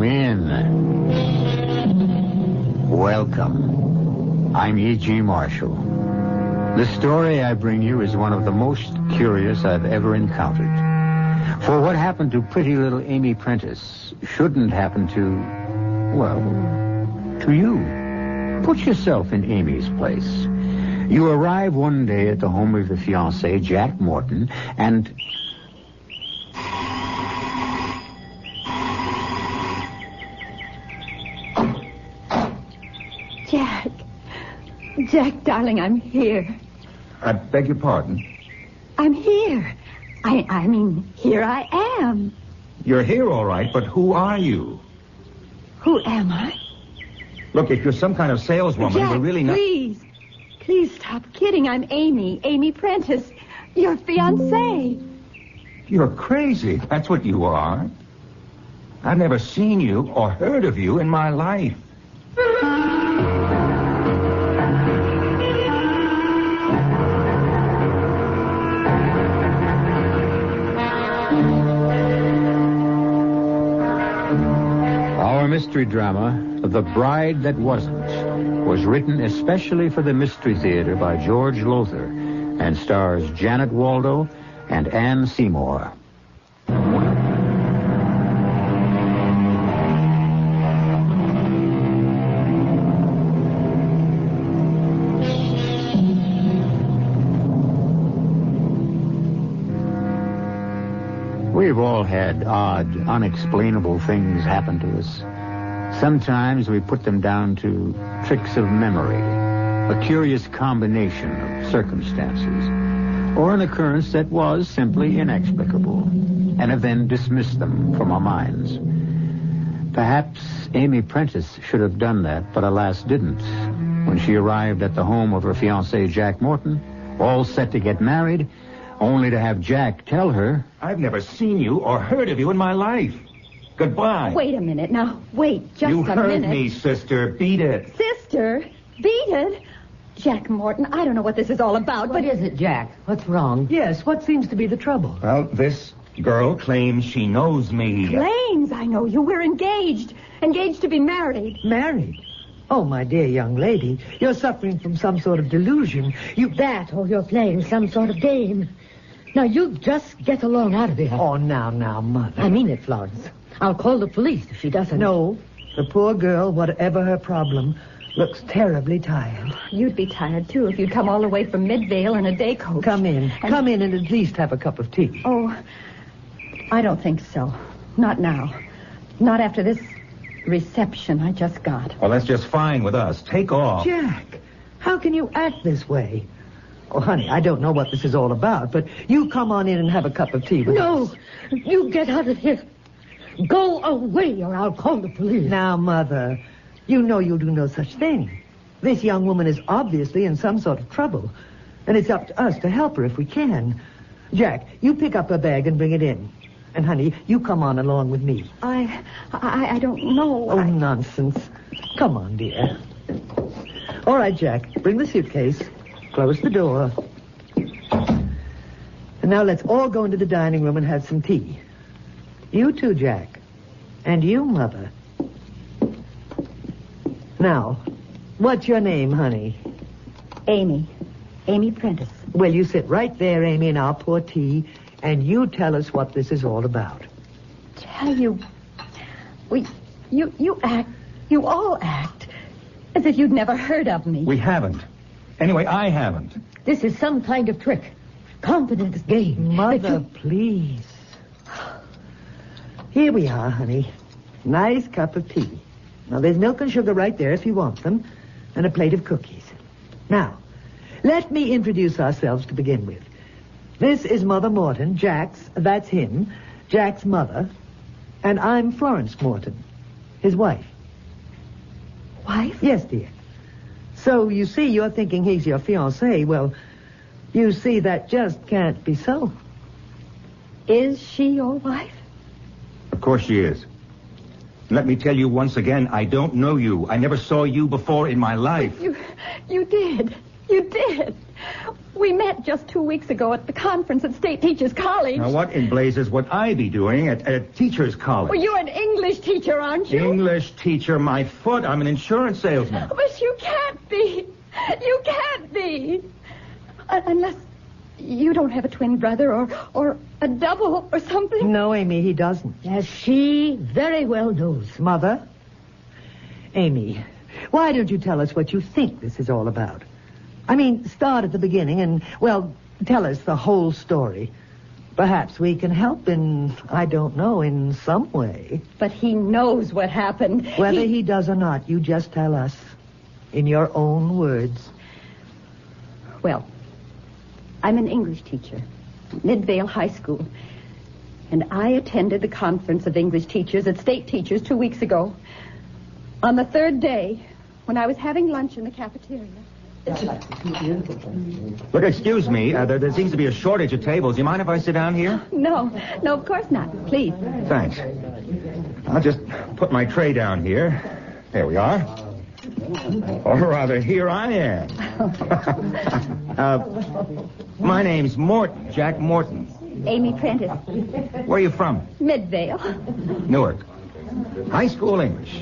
Come in. Welcome. I'm E.G. Marshall. The story I bring you is one of the most curious I've ever encountered. For what happened to pretty little Amy Prentice shouldn't happen to, well, to you. Put yourself in Amy's place. You arrive one day at the home of the fiancé, Jack Morton, and... Jack, darling, I'm here. I beg your pardon? I'm here. I mean, here I am. You're here, all right, but who are you? Who am I? Look, if you're some kind of saleswoman, Jack, we're really not... Please stop kidding. I'm Amy Prentice, your fiancée. You're crazy. That's what you are. I've never seen you or heard of you in my life. Our mystery drama, The Bride That Wasn't, was written especially for the Mystery Theater by George Lothar and stars Janet Waldo and Ann Seymour. We've all had odd, unexplainable things happen to us. Sometimes we put them down to tricks of memory, a curious combination of circumstances, or an occurrence that was simply inexplicable, and have then dismissed them from our minds. Perhaps Amy Prentice should have done that, but alas didn't. When she arrived at the home of her fiancé, Jack Morton, all set to get married, only to have Jack tell her... I've never seen you or heard of you in my life. Goodbye. Wait a minute. Now, wait just a minute. You heard me, sister. Beat it. Sister? Beat it? Jack Morton, I don't know what this is all about, What is it, Jack? What's wrong? Yes, what seems to be the trouble? Well, this girl claims she knows me. Claims I know you. We're engaged. Engaged to be married. Married? Oh, my dear young lady, you're suffering from some sort of delusion. That or you're playing some sort of game. Now, you just get along out of here. Oh, now, Mother. I mean it, Florence. I'll call the police if she doesn't. No, the poor girl, whatever her problem, looks terribly tired. You'd be tired, too, if you'd come all the way from Midvale in a day coach. Come in. Come in and at least have a cup of tea. Oh, I don't think so. Not now. Not after this reception I just got. Well, that's just fine with us. Take off. Jack, how can you act this way? Oh, honey, I don't know what this is all about, but you come on in and have a cup of tea with us. No, you get out of here. Go away or I'll call the police. Now, Mother, you know you'll do no such thing. This young woman is obviously in some sort of trouble, and it's up to us to help her if we can. Jack, you pick up her bag and bring it in. And, honey, you come on along with me. I don't know. Oh, nonsense. Come on, dear. All right, Jack, bring the suitcase. Close the door. And now let's all go into the dining room and have some tea. You too, Jack. And you, Mother. Now, what's your name, honey? Amy Prentice. Well, you sit right there, Amy, and I'll pour tea, and you tell us what this is all about. Tell you, you all act as if you'd never heard of me. We haven't. Anyway, I haven't. This is some kind of trick. Confidence game. Mother, please. Here we are, honey. Nice cup of tea. Now, there's milk and sugar right there if you want them, and a plate of cookies. Now, let me introduce ourselves to begin with. This is Mother Morton, that's him, Jack's mother, and I'm Florence Morton, his wife. Wife? Yes, dear. So, you see, you're thinking he's your fiancé. Well, you see, that just can't be so. Is she your wife? Of course she is. Let me tell you once again, I don't know you. I never saw you before in my life. You did. You did. We met just 2 weeks ago at the conference at State Teachers College. Now, what in blazes would I be doing at Teachers College? Well, you're an English teacher, aren't you? English teacher, my foot. I'm an insurance salesman. But you can't be. You can't be. Unless you don't have a twin brother or a double or something. No, Amy, he doesn't. As she very well knows. Mother? Amy, why don't you tell us what you think this is all about? I mean, start at the beginning and, well, tell us the whole story. Perhaps we can help in, I don't know, in some way. But he knows what happened. Whether he does or not, you just tell us in your own words. Well, I'm an English teacher, Midvale High School. And I attended the conference of English teachers at State Teachers 2 weeks ago. On the third day, when I was having lunch in the cafeteria. Look, excuse me. There seems to be a shortage of tables. You mind if I sit down here? No, of course not. Please. Thanks. I'll just put my tray down here. There we are. Or rather, here I am. My name's Morton, Jack Morton. Amy Prentice. Where are you from? Midvale. Newark. High school English.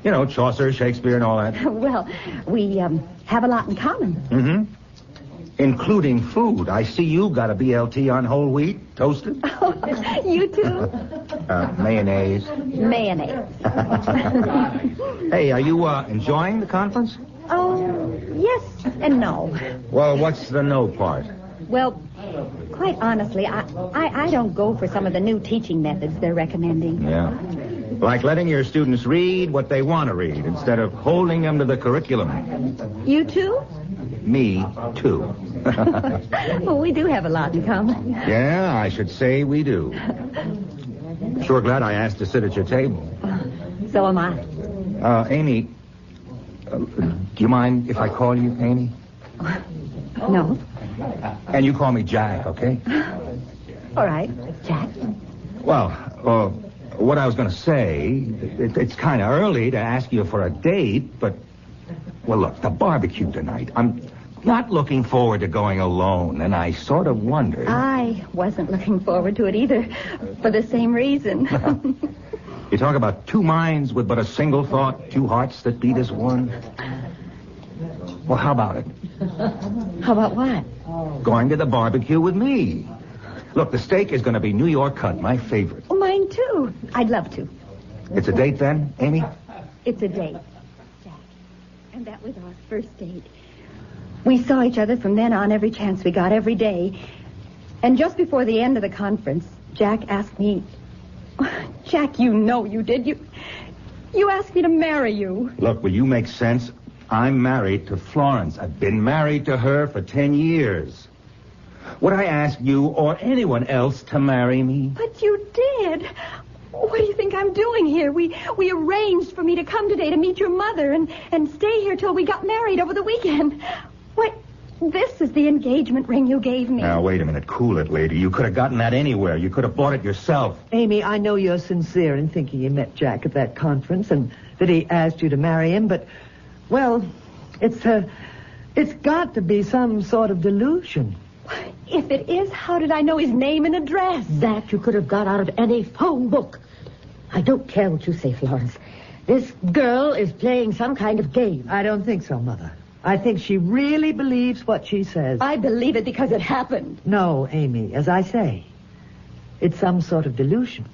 You know, Chaucer, Shakespeare, and all that. Well, we have a lot in common. Mm-hmm. Including food. I see you got a BLT on whole wheat, toasted. Oh, you too? Mayonnaise. Mayonnaise. Hey, are you enjoying the conference? Oh, yes and no. Well, what's the no part? Well, quite honestly, I don't go for some of the new teaching methods they're recommending. Yeah. Like letting your students read what they want to read instead of holding them to the curriculum. You too? Me, too. Well, we do have a lot in common. Yeah, I should say we do. Sure glad I asked to sit at your table. So am I. Amy, do you mind if I call you Amy? No. And you call me Jack, okay? All right, Jack. Well, what I was going to say, it's kind of early to ask you for a date, but, well, look, the barbecue tonight. I'm not looking forward to going alone, and I sort of wondered. I wasn't looking forward to it either, for the same reason. You talk about two minds with but a single thought, two hearts that beat as one. Well, how about it? How about what? Going to the barbecue with me. Look, the steak is going to be New York cut, my favorite. Oh, mine too. I'd love to. It's a date then, Amy? It's a date, Jack. And that was our first date. We saw each other from then on every chance we got, every day. And just before the end of the conference, Jack asked me... Jack, you know you did. You asked me to marry you. Look, will you make sense? I'm married to Florence. I've been married to her for 10 years. Would I ask you or anyone else to marry me? But you did. What do you think I'm doing here? We arranged for me to come today to meet your mother and stay here till we got married over the weekend. What? This is the engagement ring you gave me. Now, wait a minute. Cool it, lady. You could have gotten that anywhere. You could have bought it yourself. Amy, I know you're sincere in thinking you met Jack at that conference and that he asked you to marry him, but, well, it's got to be some sort of delusion. If it is, how did I know his name and address? That you could have got out of any phone book. I don't care what you say, Florence. This girl is playing some kind of game. I don't think so, Mother. I think she really believes what she says. I believe it because it happened. No, Amy, as I say, it's some sort of delusion.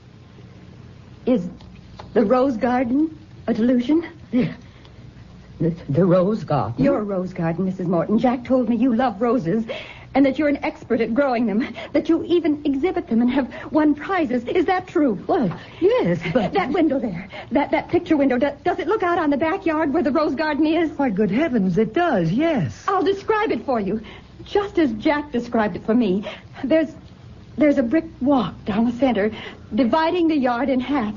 Is the rose garden a delusion? The rose garden? Your rose garden, Mrs. Morton. Jack told me you love roses and that you're an expert at growing them, that you even exhibit them and have won prizes. Is that true? Well, yes, but... That window there, that picture window, does it look out on the backyard where the rose garden is? Why, good heavens, it does, yes. I'll describe it for you, just as Jack described it for me. There's a brick walk down the center, dividing the yard in half.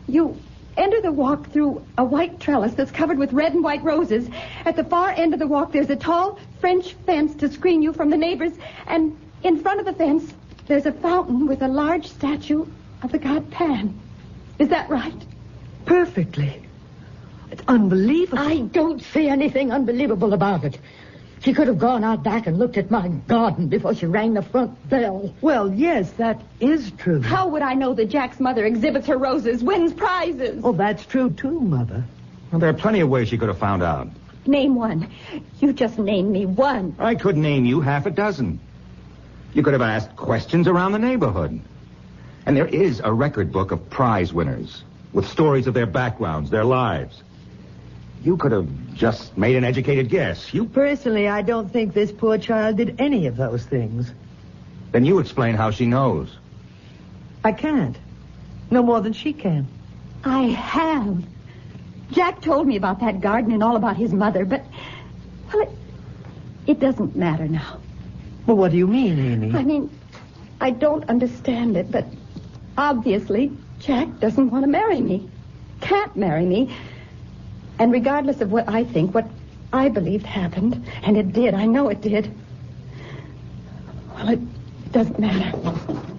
You enter the walk through a white trellis that's covered with red and white roses. At the far end of the walk, there's a tall French fence to screen you from the neighbors. And in front of the fence, there's a fountain with a large statue of the god Pan. Is that right? Perfectly. It's unbelievable. I don't see anything unbelievable about it. She could have gone out back and looked at my garden before she rang the front bell. Well, yes, that is true. How would I know that Jack's mother exhibits her roses, wins prizes? Oh, that's true, too, Mother. Well, there are plenty of ways she could have found out. Name one. You just named me one. I could name you half a dozen. You could have asked questions around the neighborhood. And there is a record book of prize winners with stories of their backgrounds, their lives. You could have just made an educated guess. Personally, I don't think this poor child did any of those things. Then you explain how she knows. I can't. No more than she can. I have. Jack told me about that garden and all about his mother, but, well, it doesn't matter now. Well, what do you mean, Amy? I mean, I don't understand it, but obviously Jack doesn't want to marry me. Can't marry me. And regardless of what I think, what I believed happened, and it did, I know it did, well, it doesn't matter.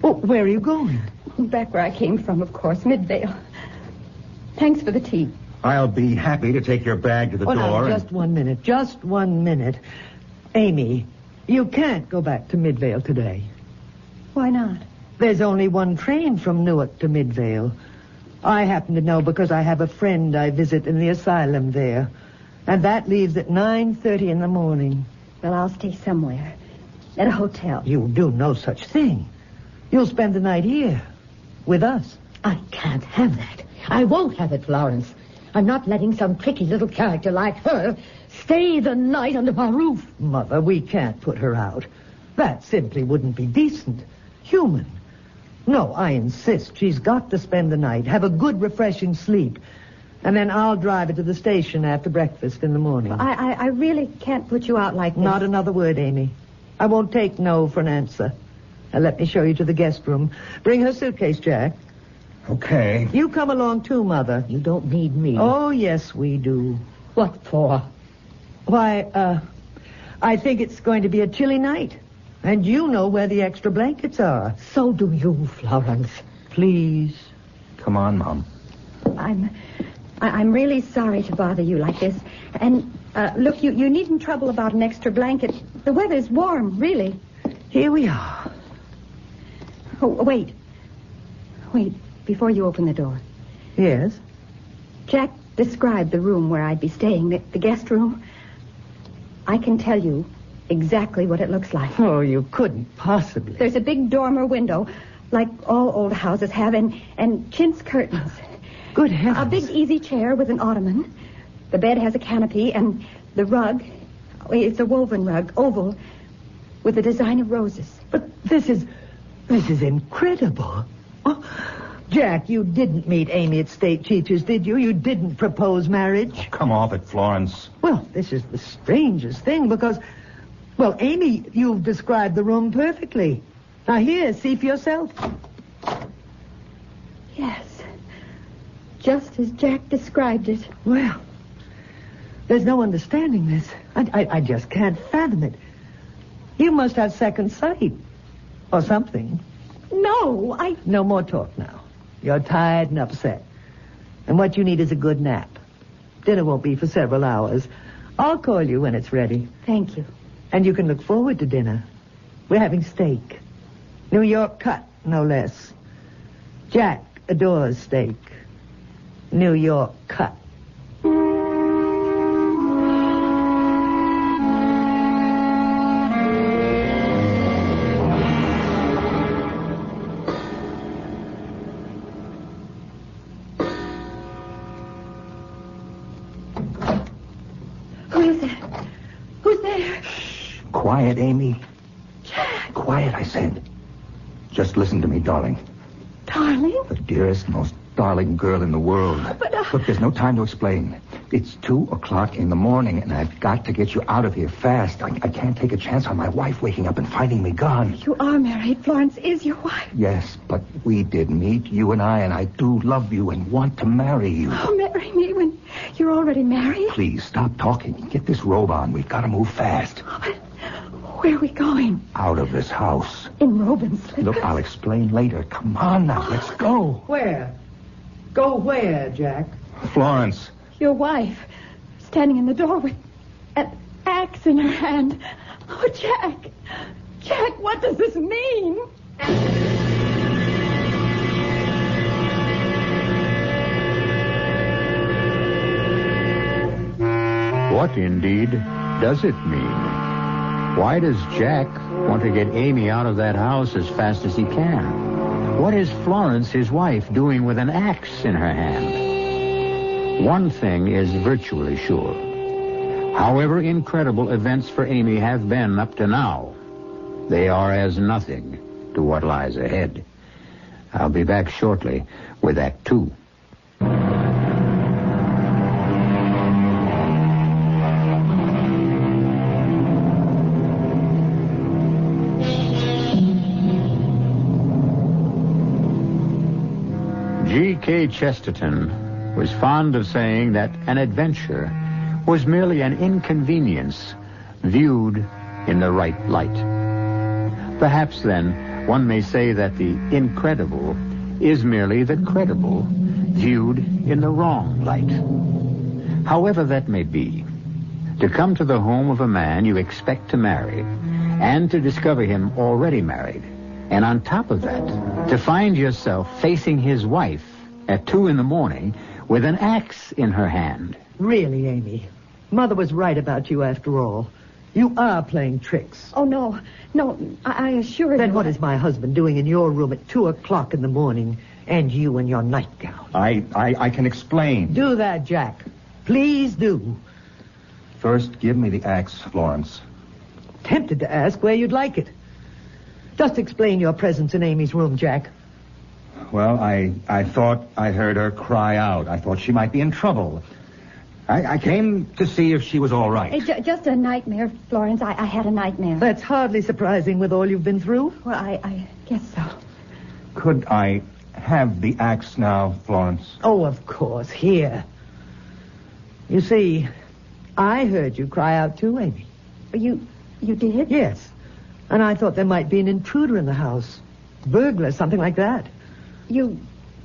Well, where are you going? Back where I came from, of course, Midvale. Thanks for the tea. I'll be happy to take your bag to the door. Now, just 1 minute. Just 1 minute. Amy, you can't go back to Midvale today. Why not? There's only one train from Newark to Midvale. I happen to know because I have a friend I visit in the asylum there. And that leaves at 9:30 in the morning. Well, I'll stay somewhere. At a hotel. You'll do no such thing. You'll spend the night here. With us. I can't have that. I won't have it, Florence. I'm not letting some tricky little character like her stay the night under my roof. Mother, we can't put her out. That simply wouldn't be decent. Human. No, I insist. She's got to spend the night, have a good, refreshing sleep. And then I'll drive her to the station after breakfast in the morning. I really can't put you out like this. Not another word, Amy. I won't take no for an answer. Now, let me show you to the guest room. Bring her suitcase, Jack. Okay. You come along, too, Mother. You don't need me. Oh, yes, we do. What for? Why, I think it's going to be a chilly night. And you know where the extra blankets are. So do you, Florence. Please. Come on, Mom. I'm really sorry to bother you like this. And, look, you needn't trouble about an extra blanket. The weather's warm, really. Here we are. Oh, wait. Wait, before you open the door. Yes? Jack described the room where I'd be staying, the guest room. I can tell you exactly what it looks like. Oh, you couldn't possibly. There's a big dormer window, like all old houses have, and chintz curtains. Good heavens. A big easy chair with an ottoman. The bed has a canopy, and the rug, it's a woven rug, oval, with a design of roses. But this is incredible. Oh, Jack, you didn't meet Amy at State Teachers, did you? You didn't propose marriage? Oh, come off it, Florence. Well, this is the strangest thing because, well, Amy, you've described the room perfectly. Now, here, see for yourself. Yes. Just as Jack described it. Well, there's no understanding this. I just can't fathom it. You must have second sight. Or something. No, No more talk now. You're tired and upset. And what you need is a good nap. Dinner won't be for several hours. I'll call you when it's ready. Thank you. And you can look forward to dinner. We're having steak. New York cut, no less. Jack adores steak. New York cut. Who's there? Quiet, Amy. Jack. Quiet, I said. Just listen to me, darling. Darling? The dearest, most darling girl in the world. But, Look, there's no time to explain. It's 2:00 in the morning, and I've got to get you out of here fast. I can't take a chance on my wife waking up and finding me gone. You are married. Florence is your wife. Yes, but we did meet, you and I do love you and want to marry you. Oh, marry me when you're already married? Please, stop talking. Get this robe on. We've got to move fast. Where are we going? Out of this house. In robe and slippers? Look, I'll explain later. Come on now, let's go. Where? Go where, Jack? Florence. Your wife, standing in the door with an axe in her hand. Oh, Jack! Jack, what does this mean? What, indeed, does it mean? Why does Jack want to get Amy out of that house as fast as he can? What is Florence, his wife, doing with an axe in her hand? One thing is virtually sure. However incredible events for Amy have been up to now, they are as nothing to what lies ahead. I'll be back shortly with Act 2. G.K. Chesterton was fond of saying that an adventure was merely an inconvenience viewed in the right light. Perhaps, then, one may say that the incredible is merely the credible viewed in the wrong light. However that may be, to come to the home of a man you expect to marry and to discover him already married, and on top of that, to find yourself facing his wife at 2 a.m. with an axe in her hand. Really, Amy, Mother was right about you after all. You are playing tricks. Oh, no, I assure you. Then what is my husband doing in your room at 2 o'clock in the morning, and you in your nightgown? I can explain. Do that, Jack. Please do. First, give me the axe, Florence. Tempted to ask where you'd like it. Just explain your presence in Amy's room, Jack. Well, I thought I heard her cry out. I thought she might be in trouble. I came to see if she was all right. Just a nightmare, Florence. I had a nightmare. That's hardly surprising with all you've been through. Well, I guess so. Could I have the axe now, Florence? Oh, of course. Here. You see, I heard you cry out too, Amy. You did? Yes. And I thought there might be an intruder in the house. Burglar, something like that. You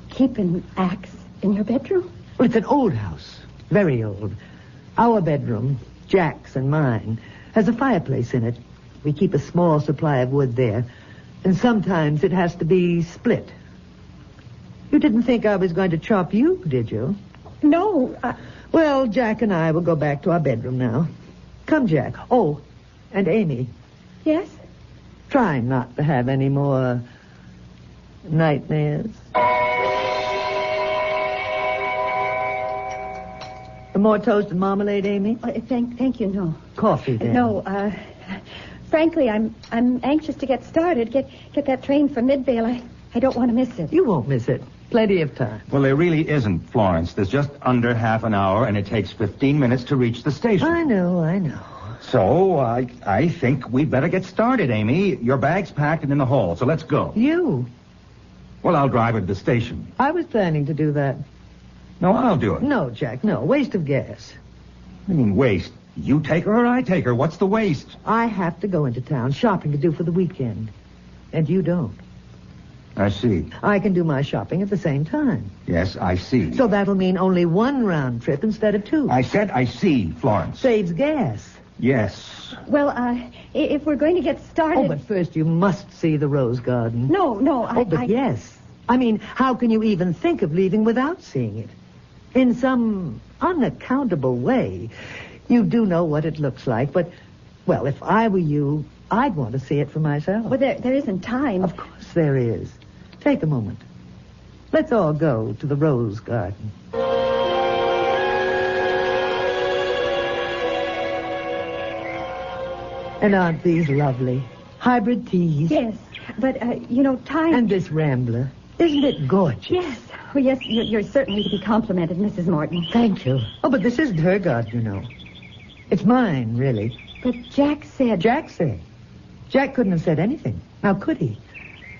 keep an axe in your bedroom? Well, it's an old house. Very old. Our bedroom, Jack's and mine, has a fireplace in it. We keep a small supply of wood there. And sometimes it has to be split. You didn't think I was going to chop you, did you? No. Well, Jack and I will go back to our bedroom now. Come, Jack. Oh, and Amy. Yes? Try not to have any more nightmares. More toast and marmalade, Amy? Thank you, no. Coffee, then. No, frankly, I'm anxious to get started. Get that train for Midvale. I don't want to miss it. You won't miss it. Plenty of time. Well, there really isn't, Florence. There's just under half an hour, and it takes 15 minutes to reach the station. I know. So, I think we'd better get started, Amy. Your bag's packed and in the hall, so let's go. You? Well, I'll drive her to the station. I was planning to do that. No, I'll do it. No, Jack, no. Waste of gas. I mean, waste. You take her or I take her. What's the waste? I have to go into town shopping to do for the weekend. And you don't. I see. I can do my shopping at the same time. Yes, I see. So that'll mean only one round trip instead of 2. I said I see, Florence. Saves gas. Yes. Well, if we're going to get started... Oh, but first you must see the rose garden. No, Yes. I mean, how can you even think of leaving without seeing it? In some unaccountable way, you do know what it looks like, but, well, if I were you, I'd want to see it for myself. Well, there isn't time. Of course there is. Take a moment. Let's all go to the rose garden. And aren't these lovely? Hybrid teas. Yes, but, time... And this rambler. Isn't it gorgeous? Yes. Well, yes, you're certainly to be complimented, Mrs. Morton. Thank you. Oh, but this isn't her garden, you know. It's mine, really. But Jack said... Jack said? Jack couldn't have said anything. Now, could he?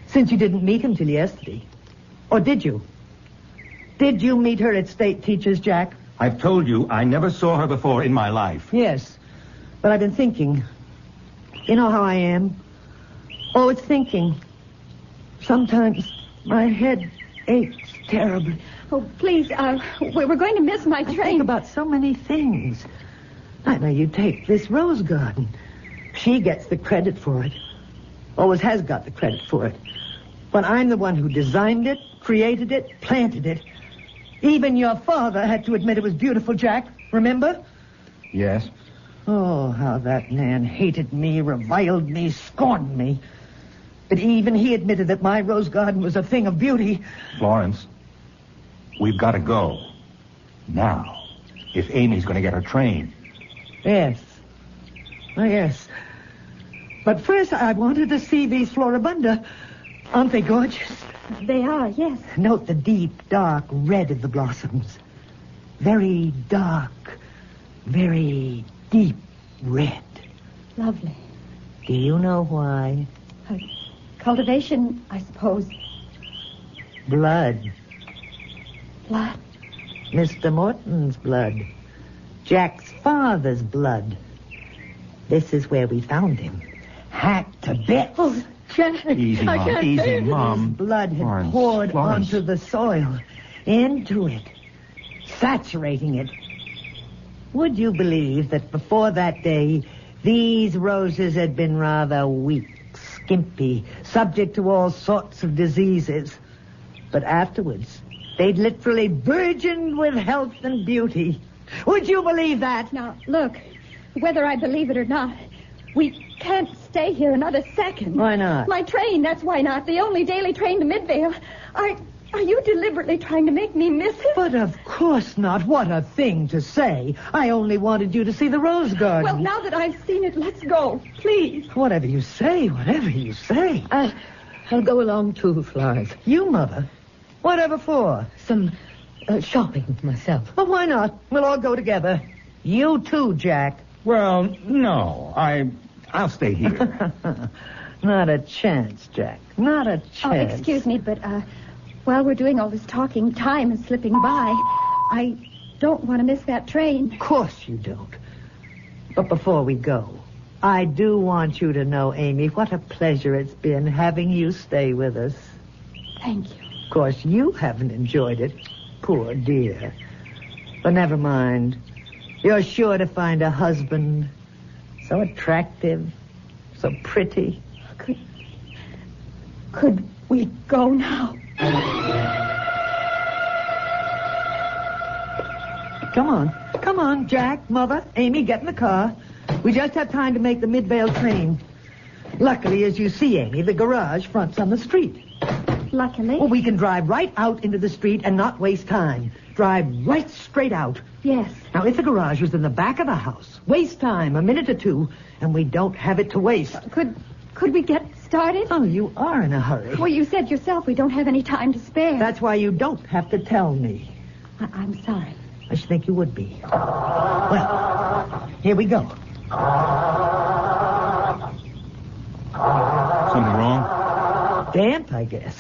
Since you didn't meet him till yesterday. Or did you? Did you meet her at State Teachers, Jack? I've told you I never saw her before in my life. Yes, but I've been thinking. You know how I am? Always thinking. Sometimes my head aches terribly. Oh, please, we're going to miss my train. I think about so many things. I know you take this rose garden. She gets the credit for it. Always has got the credit for it. But I'm the one who designed it, created it, planted it. Even your father had to admit it was beautiful, Jack. Remember? Yes. Oh, how that man hated me, reviled me, scorned me. But even he admitted that my rose garden was a thing of beauty. Florence, we've got to go. Now. If Amy's going to get her train. Yes. Oh, yes. But first, I wanted to see these floribunda. Aren't they gorgeous? They are, yes. Note the deep, dark red of the blossoms. Very dark, very deep red. Lovely. Do you know why? Cultivation, I suppose. Blood. Blood? Mr. Morton's blood. Jack's father's blood. This is where we found him. Hacked to bits. Oh, Jack. Easy, I Mom. can't Easy, bear this. Mom. Blood had Florence, poured Florence. onto the soil. Into it. Saturating it. Would you believe that before that day, these roses had been rather weak, skimpy, subject to all sorts of diseases? But afterwards, they'd literally burgeoned with health and beauty. Would you believe that? Now, look, whether I believe it or not, we can't stay here another second. Why not? My train, that's why not. The only daily train to Midvale. Are you deliberately trying to make me miss it? But of course not. What a thing to say. I only wanted you to see the rose garden. Well, now that I've seen it, let's go, please. Whatever you say, whatever you say. I'll go along too, Florence. You, Mother? Whatever for? Some shopping myself. Well, why not? We'll all go together. You too, Jack. Well, no. I'll stay here. Not a chance, Jack. Not a Oh, chance. excuse me, but while we're doing all this talking, time is slipping by. I don't want to miss that train. Of course you don't. But before we go, I do want you to know, Amy, what a pleasure it's been having you stay with us. Thank you. Of course, you haven't enjoyed it. Poor dear. But never mind. You're sure to find a husband so attractive, so pretty. Could we go now? Come on, Jack, Mother, Amy, get in the car. We just have time to make the Midvale train. Luckily, as you see, Amy, the garage fronts on the street. Luckily. Well, we can drive right out into the street and not waste time. Drive right straight out. Yes. Now, if the garage was in the back of the house, waste time, a minute or two, and we don't have it to waste. Could we get started? Oh, you are in a hurry. Well, you said yourself we don't have any time to spare. That's why you don't have to tell me. I'm sorry. I should think you would be. Well, here we go. Something wrong? Damp, I guess.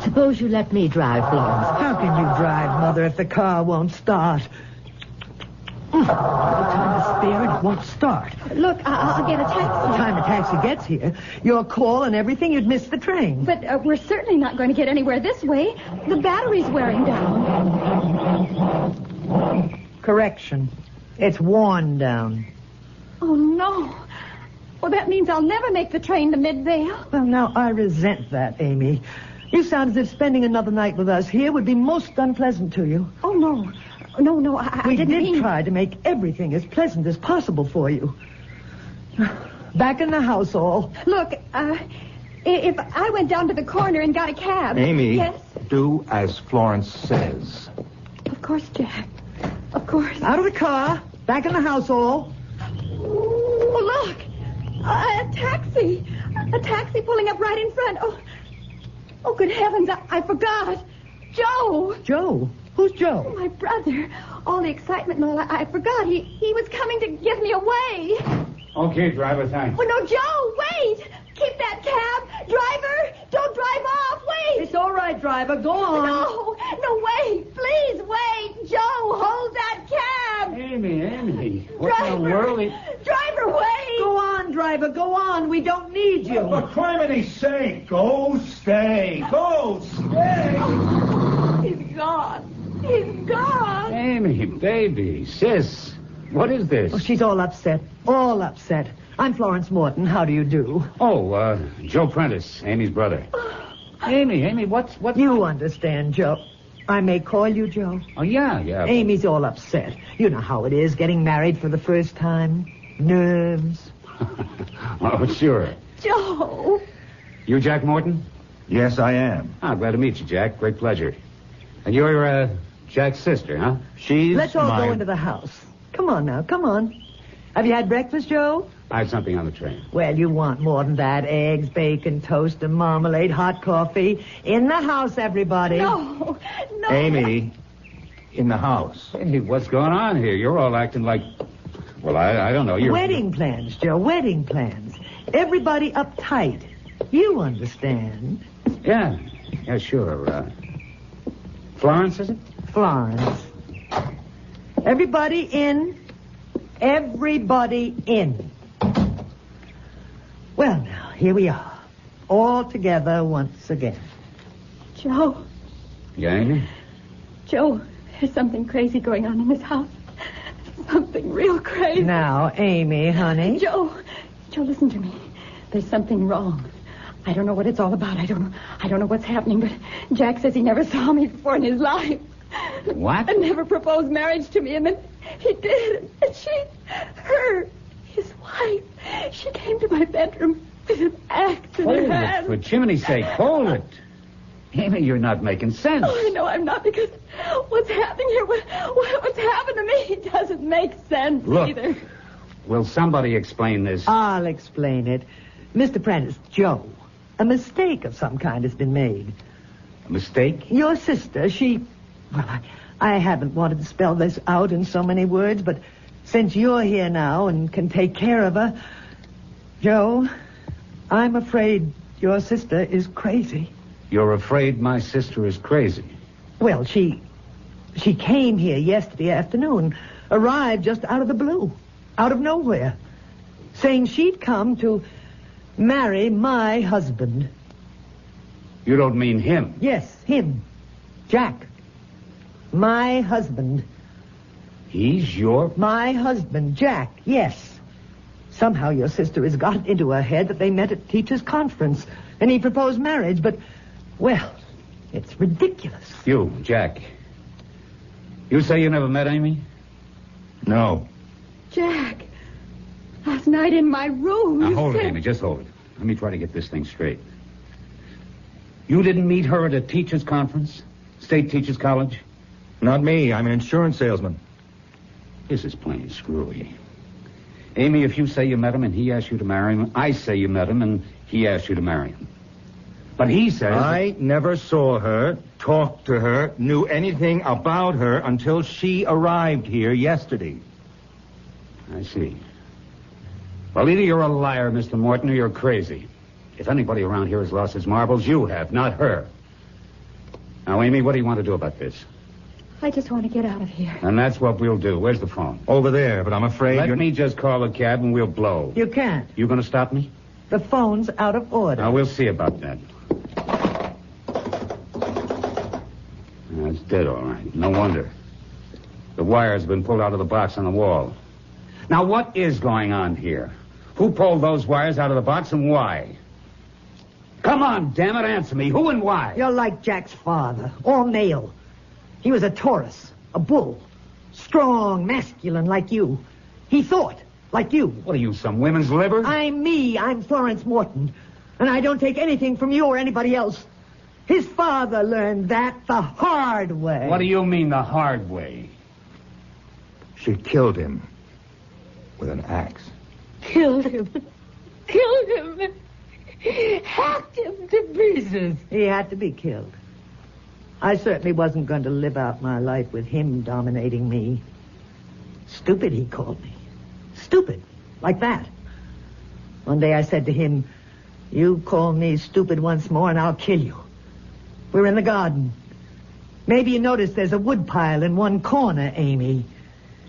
Suppose you let me drive, Florence. How can you drive, Mother, if the car won't start? No time to spare, and it won't start. Look, I'll get a By the taxi. time a taxi gets here, your call and everything, you'd miss the train. But we're certainly not going to get anywhere this way. The battery's wearing down. Correction. It's worn down. Oh, no. Well, that means I'll never make the train to Midvale. Well, now, I resent that, Amy. You sound as if spending another night with us here would be most unpleasant to you. Oh, no. No, I We didn't did mean... try to make everything as pleasant as possible for you. Back in the house, all. Look, if I went down to the corner and got a cab... Amy, Yes? do as Florence says. Of course, Jack. Of course. Out of the car. Back in the house, all. Oh, look. A taxi. A taxi pulling up right in front. Oh, good heavens. I forgot. Joe. Joe? Who's Joe? My brother. All the excitement and all, I forgot. He was coming to give me away. Okay, driver, thanks. Oh, no, Joe, wait. Keep that cab. Driver, don't drive off. Wait. It's all right, driver. Go on. No, wait. Please, wait. Joe, hold that cab. Amy. What in the Driver. world? Driver, wait. Go on, driver. Go on. We don't need you. For criminy's sake, go stay. Go stay. He's gone. He's gone. Amy, baby. Sis, what is this? Oh, she's all upset. All upset. I'm Florence Morton. How do you do? Oh, Joe Prentice, Amy's brother. Amy, what's... You understand, Joe. I may call you Joe? Oh, yeah. Amy's all upset. You know how it is, getting married for the first time. Nerves. Oh, sure. Joe. You Jack Morton? Yes, I am. Ah, glad to meet you, Jack. Great pleasure. And you're, Jack's sister, huh? Let's all go into the house. Come on now, come on. Have you had breakfast, Joe? I had something on the train. Well, you want more than that. Eggs, bacon, toast, and marmalade, hot coffee. In the house, everybody. No. Amy, in the house. Hey, what's going on here? You're all acting like... Well, I don't know. Wedding plans, Joe, wedding plans. Everybody uptight. You understand. Yeah, sure. Florence, is it? Florence. Everybody in. Everybody in. Well, now, here we are. All together once again. Joe. Yeah, Amy? Joe, there's something crazy going on in this house. Something real crazy. Now, Amy, honey. Joe, listen to me. There's something wrong. I don't know what it's all about. I don't know what's happening, but Jack says he never saw me before in his life. What? And never proposed marriage to me, and then he did. And his wife, she came to my bedroom with an axe in her hand. For chimney's sake, hold it. Amy, you're not making sense. Oh, I know I'm not, because what's happening here, what's happened to me doesn't make sense either. Will somebody explain this? I'll explain it. Mr. Prentice, Joe, a mistake of some kind has been made. A mistake? Your sister, well, I haven't wanted to spell this out in so many words, but since you're here now and can take care of her, Joe, I'm afraid your sister is crazy. You're afraid my sister is crazy? Well, she came here yesterday afternoon, arrived just out of the blue, out of nowhere, saying she'd come to marry my husband. You don't mean him? Yes, him. Jack. My husband. He's My husband, Jack, yes. Somehow your sister has got into her head that they met at teachers' conference, and he proposed marriage, but, well, it's ridiculous. You, Jack. You say you never met Amy? No. Jack, last night in my room. Now, hold it, Amy. Just hold it. Let me try to get this thing straight. You didn't meet her at a teachers' conference? State Teachers College? Not me. I'm an insurance salesman. This is plain screwy. Amy, if you say you met him and he asked you to marry him, I say you met him and he asked you to marry him. But he says... I never saw her, talked to her, knew anything about her until she arrived here yesterday. I see. Well, either you're a liar, Mr. Morton, or you're crazy. If anybody around here has lost his marbles, you have, not her. Now, Amy, what do you want to do about this? I just want to get out of here. And that's what we'll do. Where's the phone? Over there, but I'm afraid Let me just call a cab and we'll blow. You can't. You going to stop me? The phone's out of order. Now, we'll see about that. It's dead, all right. No wonder. The wire's been pulled out of the box on the wall. Now, what is going on here? Who pulled those wires out of the box and why? Come on, damn it, answer me. Who and why? You're like Jack's father, all male. He was a Taurus, a bull, strong, masculine like you. He thought like you. What are you, some women's liver? I'm me. I'm Florence Morton. And I don't take anything from you or anybody else. His father learned that the hard way. What do you mean, the hard way? she killed him with an axe. Killed him. Killed him. Hacked him to pieces. He had to be killed. I certainly wasn't going to live out my life with him dominating me. Stupid, he called me. Stupid. Like that. One day I said to him, "You call me stupid once more and I'll kill you." We're in the garden. Maybe you noticed there's a wood pile in one corner, Amy.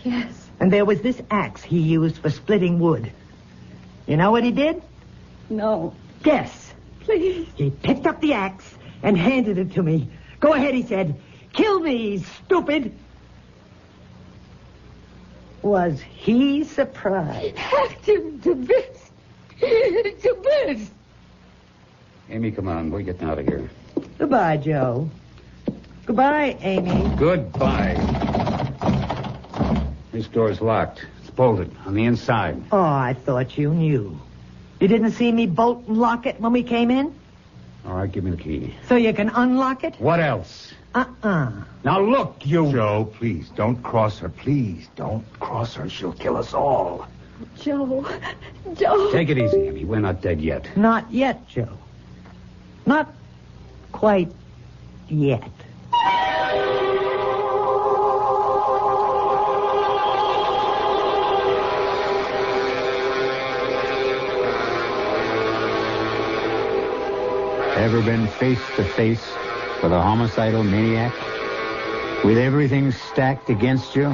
Yes. And there was this axe he used for splitting wood. You know what he did? No. Guess. Please. He picked up the axe and handed it to me. "Go ahead," he said. "Kill me, stupid." Was he surprised? Hacked him to bits. To bits. Amy, come on. We're getting out of here. Goodbye, Joe. Goodbye, Amy. Goodbye. This door's locked. It's bolted on the inside. Oh, I thought you knew. You didn't see me bolt and lock it when we came in? All right, give me the key. So you can unlock it? What else? Now look, you... Joe, please, don't cross her. Please, don't cross her. She'll kill us all. Joe. Take it easy, Amy. We're not dead yet. Not yet, Joe. Not quite yet. Ever been face to face with a homicidal maniac? With everything stacked against you?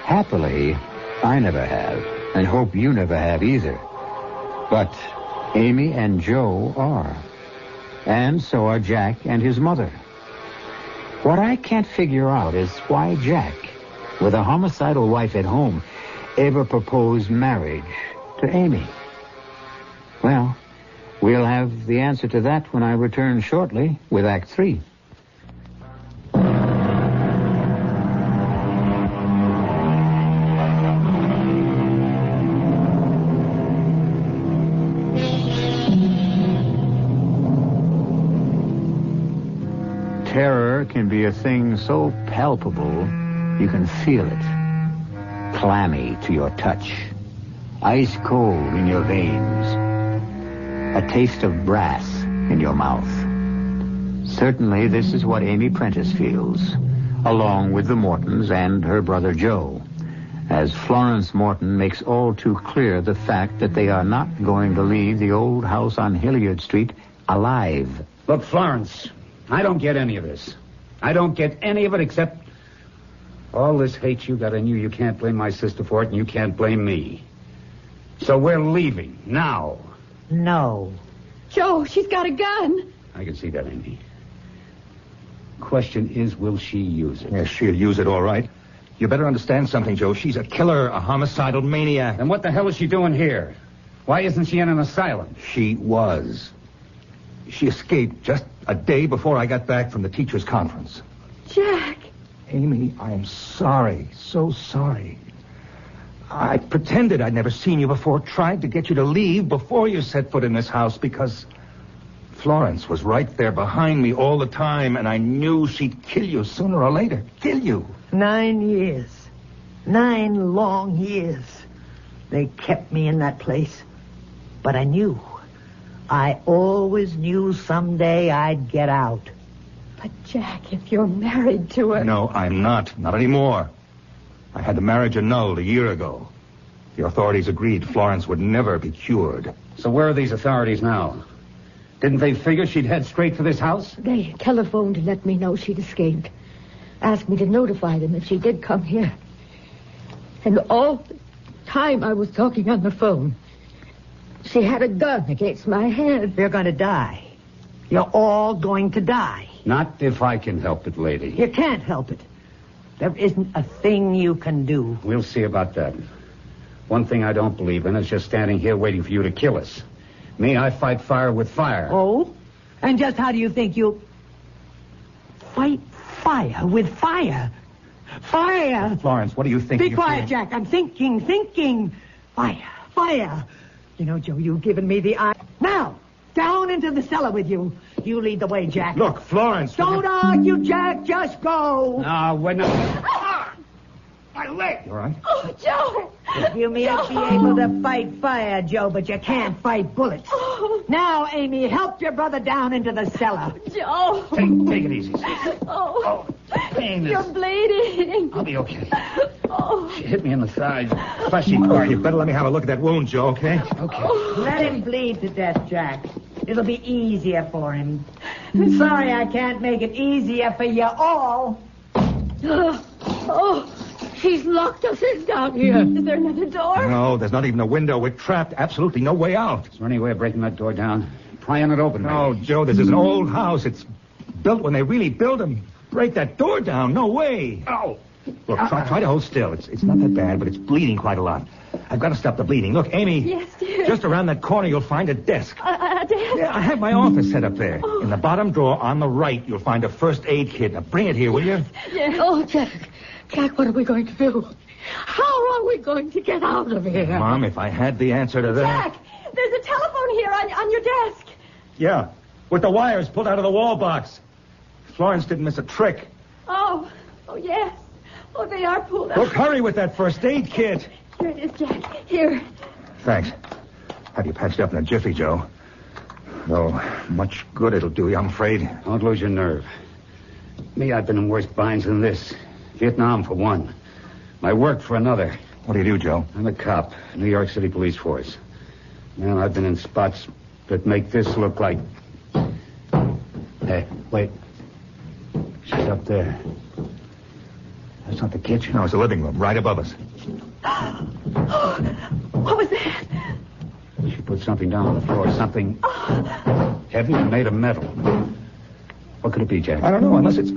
Happily, I never have, and hope you never have either. But Amy and Joe are. And so are Jack and his mother. What I can't figure out is why Jack, with a homicidal wife at home, ever proposed marriage to Amy. Well, we'll have the answer to that when I return shortly with Act 3. Terror can be a thing so palpable you can feel it. Clammy to your touch. Ice cold in your veins. A taste of brass in your mouth. Certainly this is what Amy Prentice feels, along with the Mortons and her brother Joe, as Florence Morton makes all too clear the fact that they are not going to leave the old house on Hilliard Street alive. Look, Florence, I don't get any of this. I don't get any of it except all this hate you got in you. You can't blame my sister for it, and you can't blame me. So we're leaving now. No. Joe, she's got a gun. I can see that, Amy. Question is, will she use it? Yes, she'll use it all right. You better understand something, Joe. She's a killer, a homicidal maniac. And what the hell is she doing here? Why isn't she in an asylum? She was. She escaped just a day before I got back from the teachers' conference. Jack. Amy, I am sorry. So sorry. I pretended I'd never seen you before, tried to get you to leave before you set foot in this house because Florence was right there behind me all the time, and I knew she'd kill you sooner or later. Kill you. 9 years. 9 long years. They kept me in that place. But I knew. I always knew someday I'd get out. But, Jack, if you're married to her... No, I'm not. Not anymore. I had the marriage annulled a year ago. The authorities agreed Florence would never be cured. So where are these authorities now? Didn't they figure she'd head straight for this house? They telephoned to let me know she'd escaped. Asked me to notify them if she did come here. And all the time I was talking on the phone, she had a gun against my head. You're going to die. You're all going to die. Not if I can help it, lady. You can't help it. There isn't a thing you can do. We'll see about that. One thing I don't believe in is just standing here waiting for you to kill us. Me, I fight fire with fire. Oh? And just how do you think you... Fight fire with fire? Fire! Florence, what do you think? Be quiet, Jack. I'm thinking. Fire. You know, Joe, you've given me the eye. Now, down into the cellar with you. You lead the way, Jack. Look, Florence... Don't argue, Jack. Just go. No, we're not... My leg! You all right? Oh, Joe. You may be able to fight fire, Joe, but you can't fight bullets. Oh, Now, Amy, help your brother down into the cellar. Joe. Take it easy. Oh, Pain is... you're bleeding. I'll be okay. Oh. She hit me in the side. Fleshy part. You better let me have a look at that wound, Joe, okay? Okay. Let him bleed to death, Jack. It'll be easier for him. Sorry I can't make it easier for you all. Oh, she's locked us in down here. Is there another door? No, there's not even a window. We're trapped. Absolutely no way out. Is there any way of breaking that door down? Prying it open, No, maybe? Joe, this is an old house. It's built when they really built them. Break that door down. No way. Oh, Look, try to hold still. It's not that bad, but it's bleeding quite a lot. I've got to stop the bleeding. Look, Amy. Yes, dear. Just around that corner, you'll find a desk. A desk? Yeah, I have my office set up there. Oh. In the bottom drawer on the right, you'll find a first aid kit. Now, bring it here, will you? Yes. Oh, Jack, what are we going to do? How are we going to get out of here? Mom, if I had the answer to that... Jack, there's a telephone here on your desk. Yeah, with the wires pulled out of the wall box. Florence didn't miss a trick. Oh, yes. Oh, they are pulled out. Look, hurry with that first aid kit. Here it is, Jack. Here. Thanks. Have you patched up in a jiffy, Joe. Though much good it'll do you, I'm afraid. Don't lose your nerve. Me, I've been in worse binds than this. Vietnam, for one. My work for another. What do you do, Joe? I'm a cop, New York City Police Force. Man, I've been in spots that make this look like... Hey, wait. She's up there. That's not the kitchen. No, it's the living room, right above us. What was that? She put something down on the floor. Something heavy and made of metal. What could it be, Jack? I don't know, unless it's...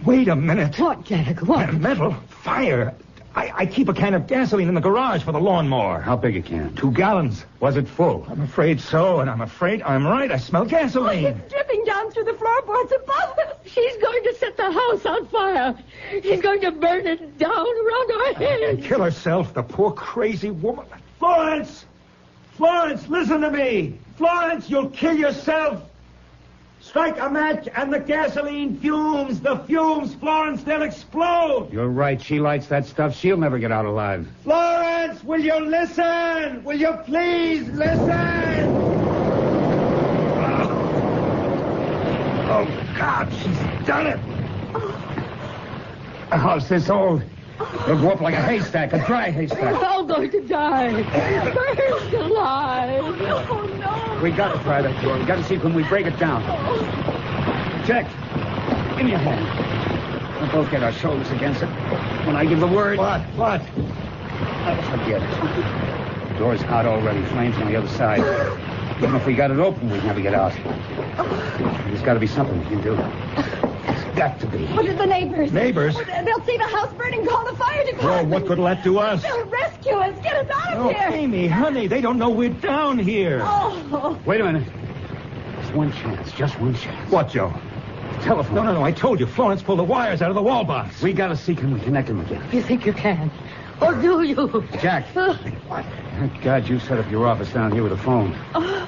Wait a minute. What, Jack? What? Metal? Fire? I keep a can of gasoline in the garage for the lawnmower. How big a can? 2 gallons. Was it full? I'm afraid so, and I'm afraid I'm right. I smell gasoline. It's dripping down through the floorboards above us. She's going to set the house on fire. She's going to burn it down around our heads. Kill herself, the poor crazy woman. Florence! Florence, listen to me! Florence, you'll kill yourself! Strike a match and the gasoline fumes. The fumes, Florence, they'll explode. You're right. She lights that stuff. She'll never get out alive. Florence, will you listen? Will you please listen? Oh, God, she's done it. A house this old. It'll go up like a haystack, a dry haystack. We're all going to die. Burned alive. Oh, no. We got to try that door. We got to see can we break it down. Jack, give me a hand. We'll both get our shoulders against it. When I give the word... What? Forget it. The door's hot already. Flames on the other side. Even if we got it open, we'd never get out. There's got to be something we can do. There's got to be. What are the neighbors? Neighbors? They'll see the house burning, call the fire department. Well, what good will that do us? They'll rescue us. Get us out of Oh, here. Amy, honey, they don't know we're down here. Oh. Wait a minute. There's one chance. Just one chance. What, Joe? Telephone. No, I told you. Florence pulled the wires out of the wall box. We got to see can we connect them again. You think you can? Or do you? Jack. What? Thank God you set up your office down here with a phone.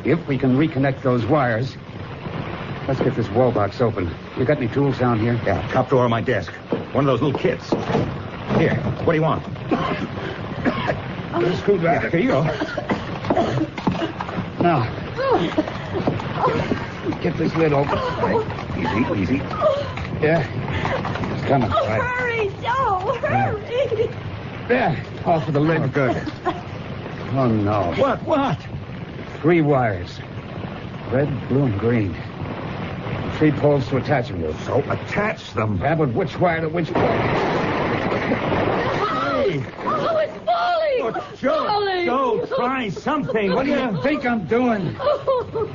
If we can reconnect those wires, let's get this wall box open. You got any tools down here? Yeah, top drawer of my desk. One of those little kits. Here, what do you want? A screwdriver. Here you go. Now, get this lid open. Easy. Yeah. It's coming. Oh, Right. hurry, Joe. Hurry. There. Off of the lid. Oh, good. Oh, no. What? 3 wires. Red, blue, and green. 3 poles to attach them to. So attach them. Yeah, but which wire to which pole? Hey! Oh, it's falling. Oh, Joe, try something. What do you think I'm doing?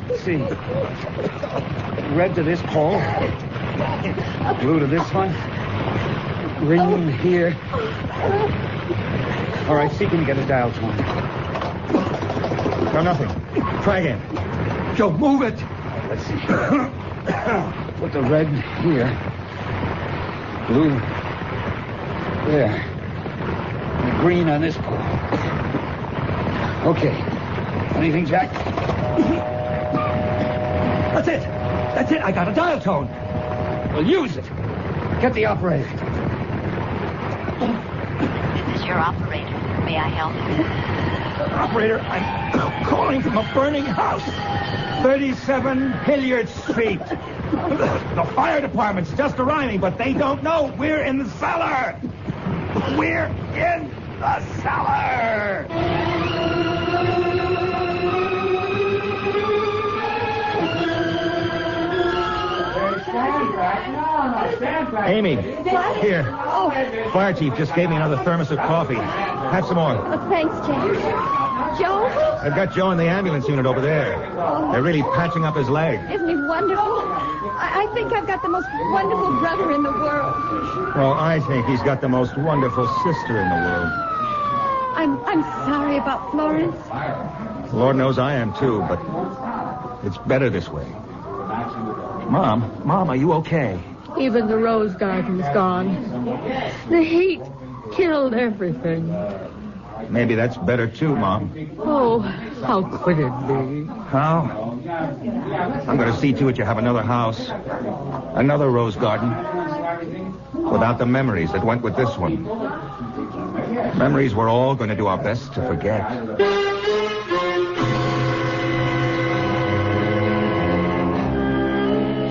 Let's see. Red to this pole. Blue to this one. Green here. All right, see can you get a dial tone. No, nothing. Try again. Joe, move it. Let's see. Put the red here. Blue there. And the green on this pole. Okay. Anything, Jack? That's it. I got a dial tone. Well, use it. Get the operator. This is your operator. May I help you? Operator, I'm calling from a burning house. 37 Hilliard Street. The fire department's just arriving, but they don't know we're in the cellar. We're in the cellar. Amy, here. Oh, Fire chief just gave me another thermos of coffee. Have some more. thanks, Jack. Joe? I've got Joe in the ambulance unit over there. They're really patching up his leg. Isn't he wonderful? I think I've got the most wonderful brother in the world. Well, I think he's got the most wonderful sister in the world. I'm sorry about Florence. Lord knows I am, too, but it's better this way. Mom, are you okay? Even the rose garden's gone. The heat killed everything. Maybe that's better, too, Mom. Oh, how could it be? How? I'm going to see to it you have another house. Another rose garden. Without the memories that went with this one. Memories we're all going to do our best to forget.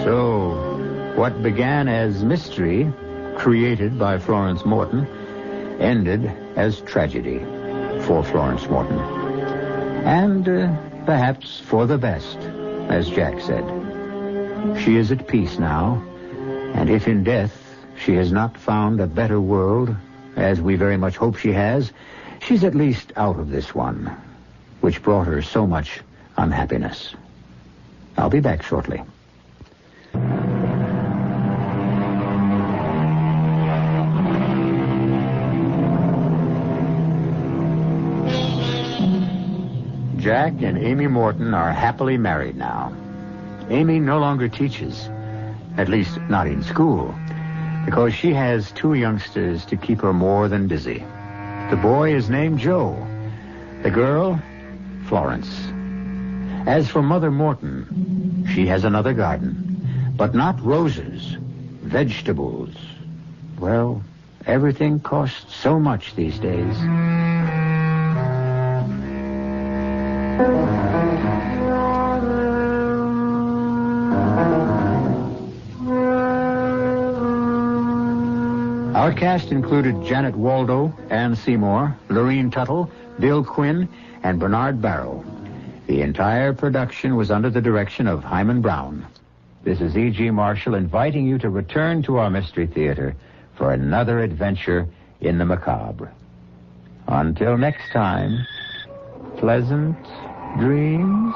So, what began as mystery, created by Florence Morton, ended as tragedy for Florence Morton. And perhaps for the best, as Jack said. She is at peace now, and if in death she has not found a better world, as we very much hope she has, she's at least out of this one, which brought her so much unhappiness. I'll be back shortly. Jack and Amy Morton are happily married now. Amy no longer teaches, at least not in school, because she has 2 youngsters to keep her more than busy. The boy is named Joe. The girl, Florence. As for Mother Morton, she has another garden, but not roses, vegetables. Well, everything costs so much these days. Our cast included Janet Waldo, Ann Seymour, Lorene Tuttle, Bill Quinn, and Bernard Barrow. The entire production was under the direction of Hyman Brown. This is E.G. Marshall inviting you to return to our Mystery Theater for another adventure in the macabre. Until next time, pleasant dreams.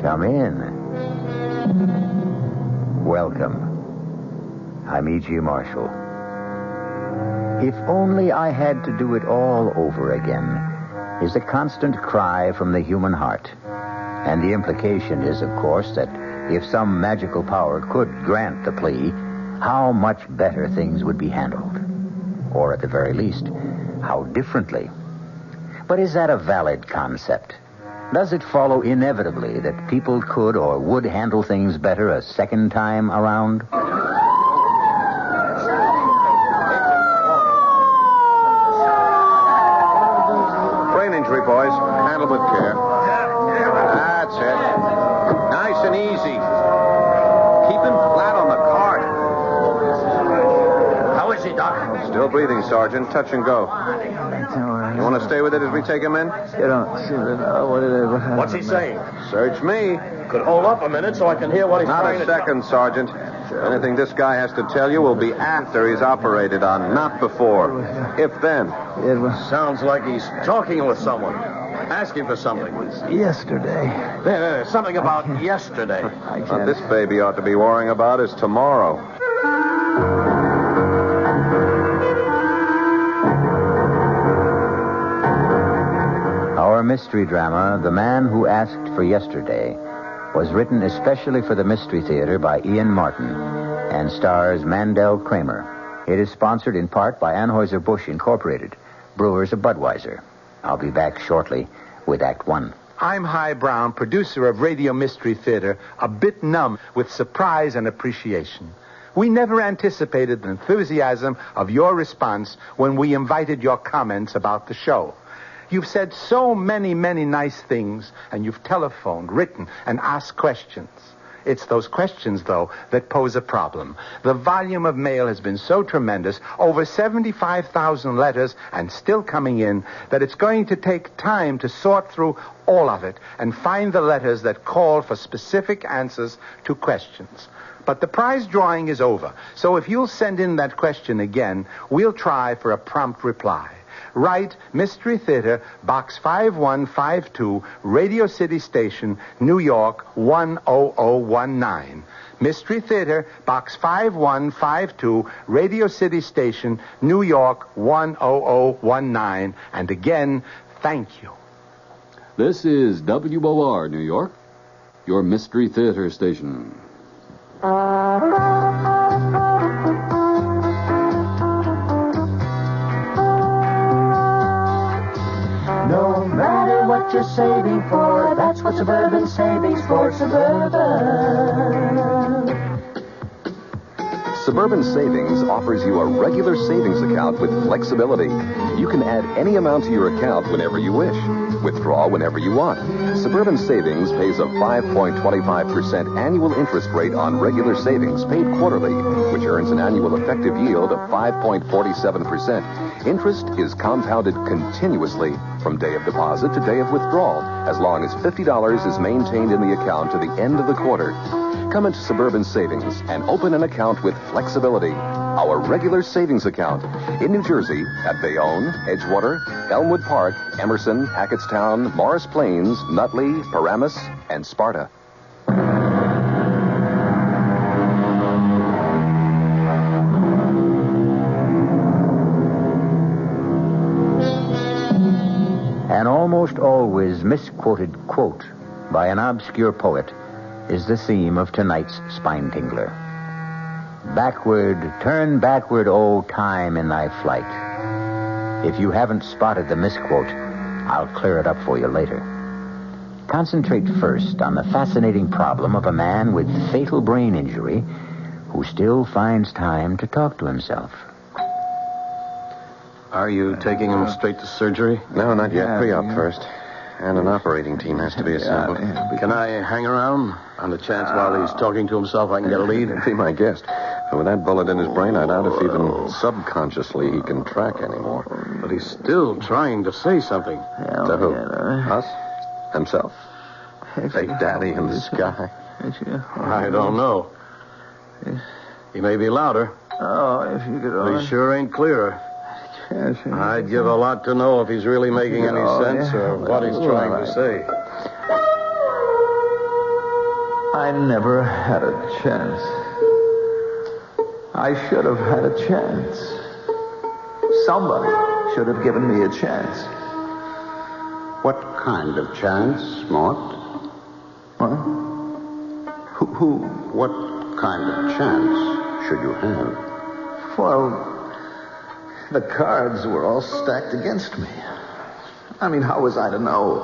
Come in. Welcome. I'm E.G. Marshall. If only I had to do it all over again is a constant cry from the human heart. And the implication is, of course, that if some magical power could grant the plea, how much better things would be handled. Or at the very least, how differently. But is that a valid concept? Does it follow inevitably that people could or would handle things better a second time around? Brain injury, boys. Handle with care. That's it. Nice and easy. Keep him flat on the cart. How is he, Doc? Still breathing, Sergeant. Touch and go. You want to stay with it as we take him in? You don't seem to know what it is. What's he saying? Search me. Could hold up a minute so I can hear what he's Not trying a to second, Sergeant. Anything this guy has to tell you will be after he's operated on, not before. If then. It was Sounds like he's talking with someone. Asking for something. yesterday. There's something about yesterday. I What can't. this baby ought to be worrying about is tomorrow. mystery drama, The Man Who Asked for Yesterday, was written especially for the Mystery Theater by Ian Martin and stars Mandel Kramer. It is sponsored in part by Anheuser-Busch Incorporated, brewers of Budweiser. I'll be back shortly with Act One. I'm Hy Brown, producer of Radio Mystery Theater, a bit numb with surprise and appreciation. We never anticipated the enthusiasm of your response when we invited your comments about the show. You've said so many, many nice things, and you've telephoned, written, and asked questions. It's those questions, though, that pose a problem. The volume of mail has been so tremendous, over 75,000 letters, and still coming in, that it's going to take time to sort through all of it and find the letters that call for specific answers to questions. But the prize drawing is over, so if you'll send in that question again, we'll try for a prompt reply. Write Mystery Theater, Box 5152, Radio City Station, New York 10019. Mystery Theater, Box 5152, Radio City Station, New York 10019. And again, thank you. This is WOR, New York, your Mystery Theater station. No matter what you're saving for, that's what Suburban Savings for Suburban. Suburban Savings offers you a regular savings account with flexibility. You can add any amount to your account whenever you wish. Withdraw whenever you want. Suburban Savings pays a 5.25% annual interest rate on regular savings paid quarterly, which earns an annual effective yield of 5.47%. Interest is compounded continuously from day of deposit to day of withdrawal, as long as $50 is maintained in the account to the end of the quarter. Come into Suburban Savings and open an account with flexibility. Our regular savings account in New Jersey at Bayonne, Edgewater, Elmwood Park, Emerson, Hackettstown, Morris Plains, Nutley, Paramus, and Sparta. An almost always misquoted quote by an obscure poet is the theme of tonight's Spine Tingler. Backward, turn backward, O time, in thy flight. If you haven't spotted the misquote, I'll clear it up for you later. Concentrate first on the fascinating problem of a man with fatal brain injury who still finds time to talk to himself. Are you taking him straight to surgery? No, not yet. Pre-op first. And an operating team has to be assembled. Can I hang around? On the chance while he's talking to himself I can get a lead? Be my guest. But with that bullet in his brain, I doubt if even subconsciously he can track anymore. But he's still trying to say something. To who? Us? Himself? Big Daddy in the sky? I don't know. He may be louder. Oh, if you could But he sure ain't clearer. I'd give a lot to know if he's really making any sense or what he's trying to say. I never had a chance. I should have had a chance. Somebody should have given me a chance. What kind of chance, Mort? Huh? Who? What kind of chance should you have? Well, the cards were all stacked against me. I mean, how was I to know?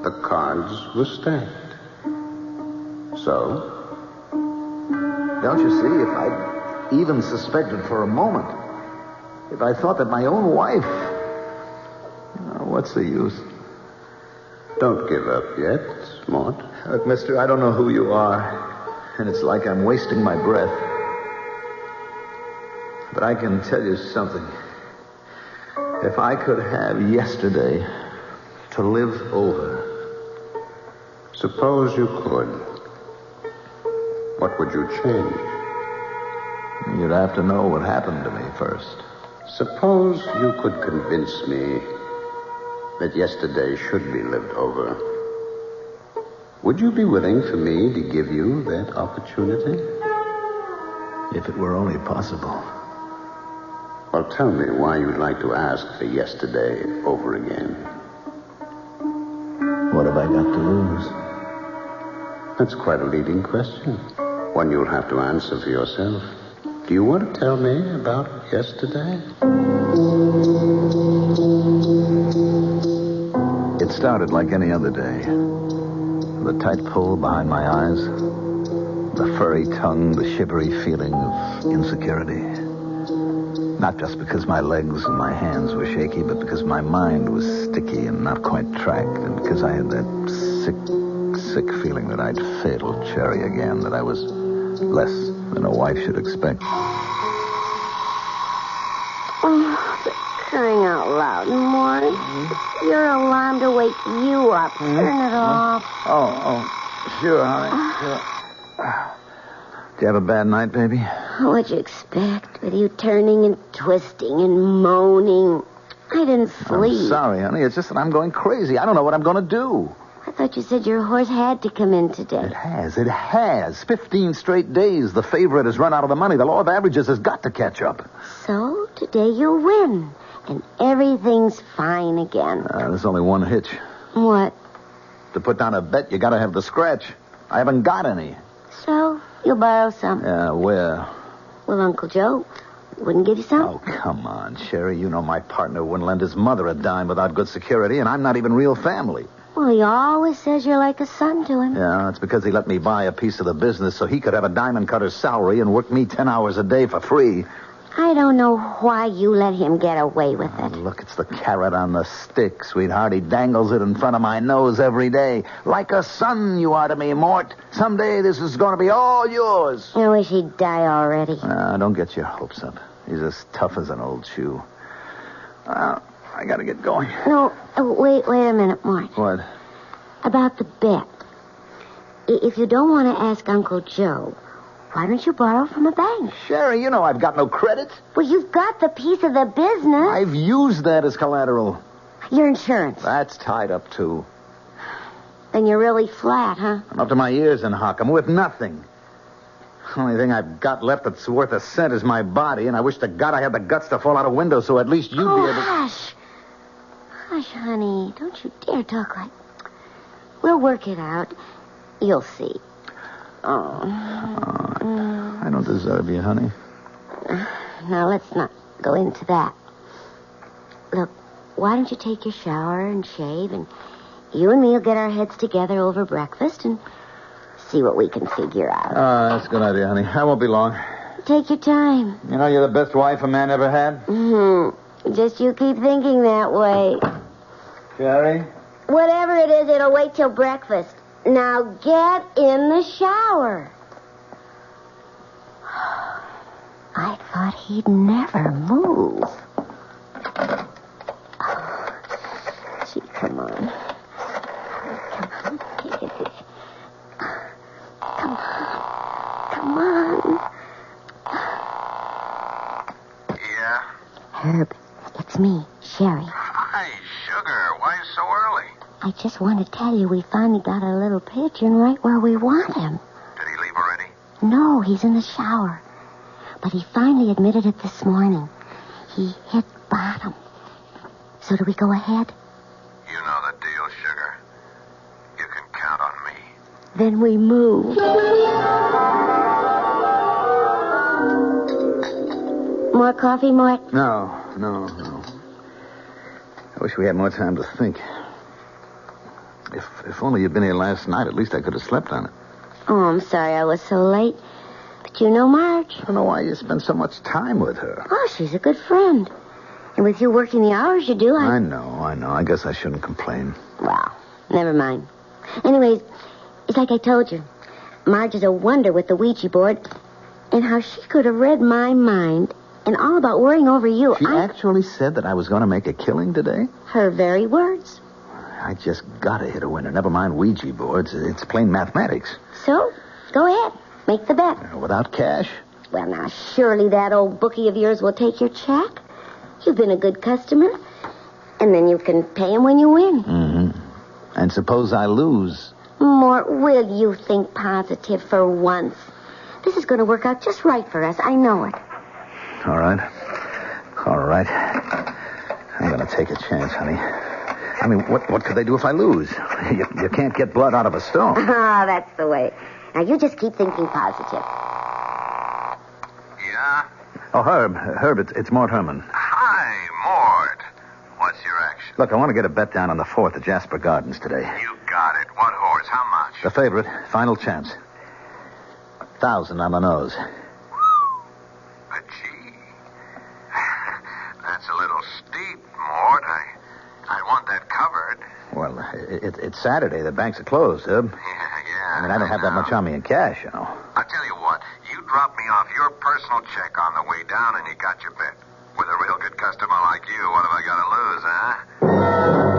The cards were stacked. So? Don't you see, if I'd even suspected for a moment, if I thought that my own wife... what's the use? Don't give up yet, Mort. Look, mister, I don't know who you are, and it's like I'm wasting my breath. But I can tell you something. If I could have yesterday to live over... Suppose you could. What would you change? You'd have to know what happened to me first. Suppose you could convince me that yesterday should be lived over. Would you be willing for me to give you that opportunity? If it were only possible. Well, tell me why you'd like to ask for yesterday over again. have I got to lose? That's quite a leading question. One you'll have to answer for yourself. Do you want to tell me about yesterday? It started like any other day. The tight pull behind my eyes, the furry tongue, the shivery feeling of insecurity. Not just because my legs and my hands were shaky, but because my mind was sticky and not quite tracked, and because I had that sick feeling that I'd failed Cherry again, that I was less than a wife should expect. Crying out loud, Mort. Your alarm to wake you up. Turn it off. Oh, sure, honey. Sure. Did you have a bad night, baby? What'd you expect? With you turning and twisting and moaning. I didn't sleep. I'm sorry, honey. It's just that I'm going crazy. I don't know what I'm going to do. I thought you said your horse had to come in today. It has. 15 straight days. The favorite has run out of the money. The law of averages has got to catch up. So, today you'll win. And everything's fine again. There's only one hitch. What? To put down a bet, you got to have the scratch. I haven't got any. So, you'll borrow some. Yeah, where? Well, Uncle Joe wouldn't give you some. Oh, come on, Sherry. You know my partner wouldn't lend his mother a dime without good security, and I'm not even real family. Well, he always says you're like a son to him. Yeah, that's because he let me buy a piece of the business so he could have a diamond cutter's salary and work me 10 hours a day for free. I don't know why you let him get away with it. Look, it's the carrot on the stick, sweetheart. He dangles it in front of my nose every day. Like a son you are to me, Mort. Someday this is going to be all yours. I wish he'd die already. Don't get your hopes up. He's as tough as an old shoe. I got to get going. No, wait a minute, Mort. What? About the bet. If you don't want to ask Uncle Joe, why don't you borrow from a bank? Sherry, you know I've got no credit. Well, you've got the piece of the business. I've used that as collateral. Your insurance. That's tied up, too. Then you're really flat, huh? I'm up to my ears in hock. I'm worth nothing. The only thing I've got left that's worth a cent is my body, and I wish to God I had the guts to fall out a window so at least you'd be able to... Hush, honey. Don't you dare talk like... We'll work it out. You'll see. I don't deserve you, honey. Now, let's not go into that. Look, why don't you take your shower and shave, and you and me will get our heads together over breakfast and see what we can figure out. That's a good idea, honey. I won't be long. Take your time. You know you're the best wife a man ever had? Mm-hmm. Just you keep thinking that way. Sherry? Whatever it is, it'll wait till breakfast. Now get in the shower. I thought he'd never move. Gee, come on. Come on. Yeah? Herb, it's me, Sherry. Hi, sugar. Why so early? I just want to tell you we finally got a little pigeon right where we want him. Did he leave already? No, he's in the shower. But he finally admitted it this morning. He hit bottom. So do we go ahead? You know the deal, sugar. You can count on me. Then we move. More coffee, Mort? No. I wish we had more time to think. If only you'd been here last night, at least I could have slept on it. Oh, I'm sorry I was so late. But you know Marge. I don't know why you spend so much time with her. Oh, she's a good friend. And with you working the hours you do, I know. I guess I shouldn't complain. Well, never mind. Anyways, it's like I told you. Marge is a wonder with the Ouija board. And how she could have read my mind and all about worrying over you. She actually said that I was going to make a killing today? Her very words. I just got to hit a winner. Never mind Ouija boards. It's plain mathematics. So, go ahead. Make the bet. Without cash? Well, now, surely that old bookie of yours will take your check. You've been a good customer. And then you can pay him when you win. Mm-hmm. And suppose I lose? Mort, will you think positive for once? This is going to work out just right for us. I know it. All right. I'm going to take a chance, honey. I mean, what could they do if I lose? You can't get blood out of a stone. Ah, that's the way. Now, you just keep thinking positive. Yeah? Oh, Herb, it's Mort Herman. Hi, Mort. What's your action? Look, I want to get a bet down on the 4th at Jasper Gardens today. You got it. What horse? How much? The favorite, final chance. 1,000 on the nose. Gee. That's a little steep, Mort. I want that covered. Well, it's Saturday. The banks are closed, Herb. Yeah. I mean, I don't have that much on me in cash, you know. I'll tell you what. You drop me off your personal check on the way down, and you got your bet. With a real good customer like you, what have I got to lose, huh?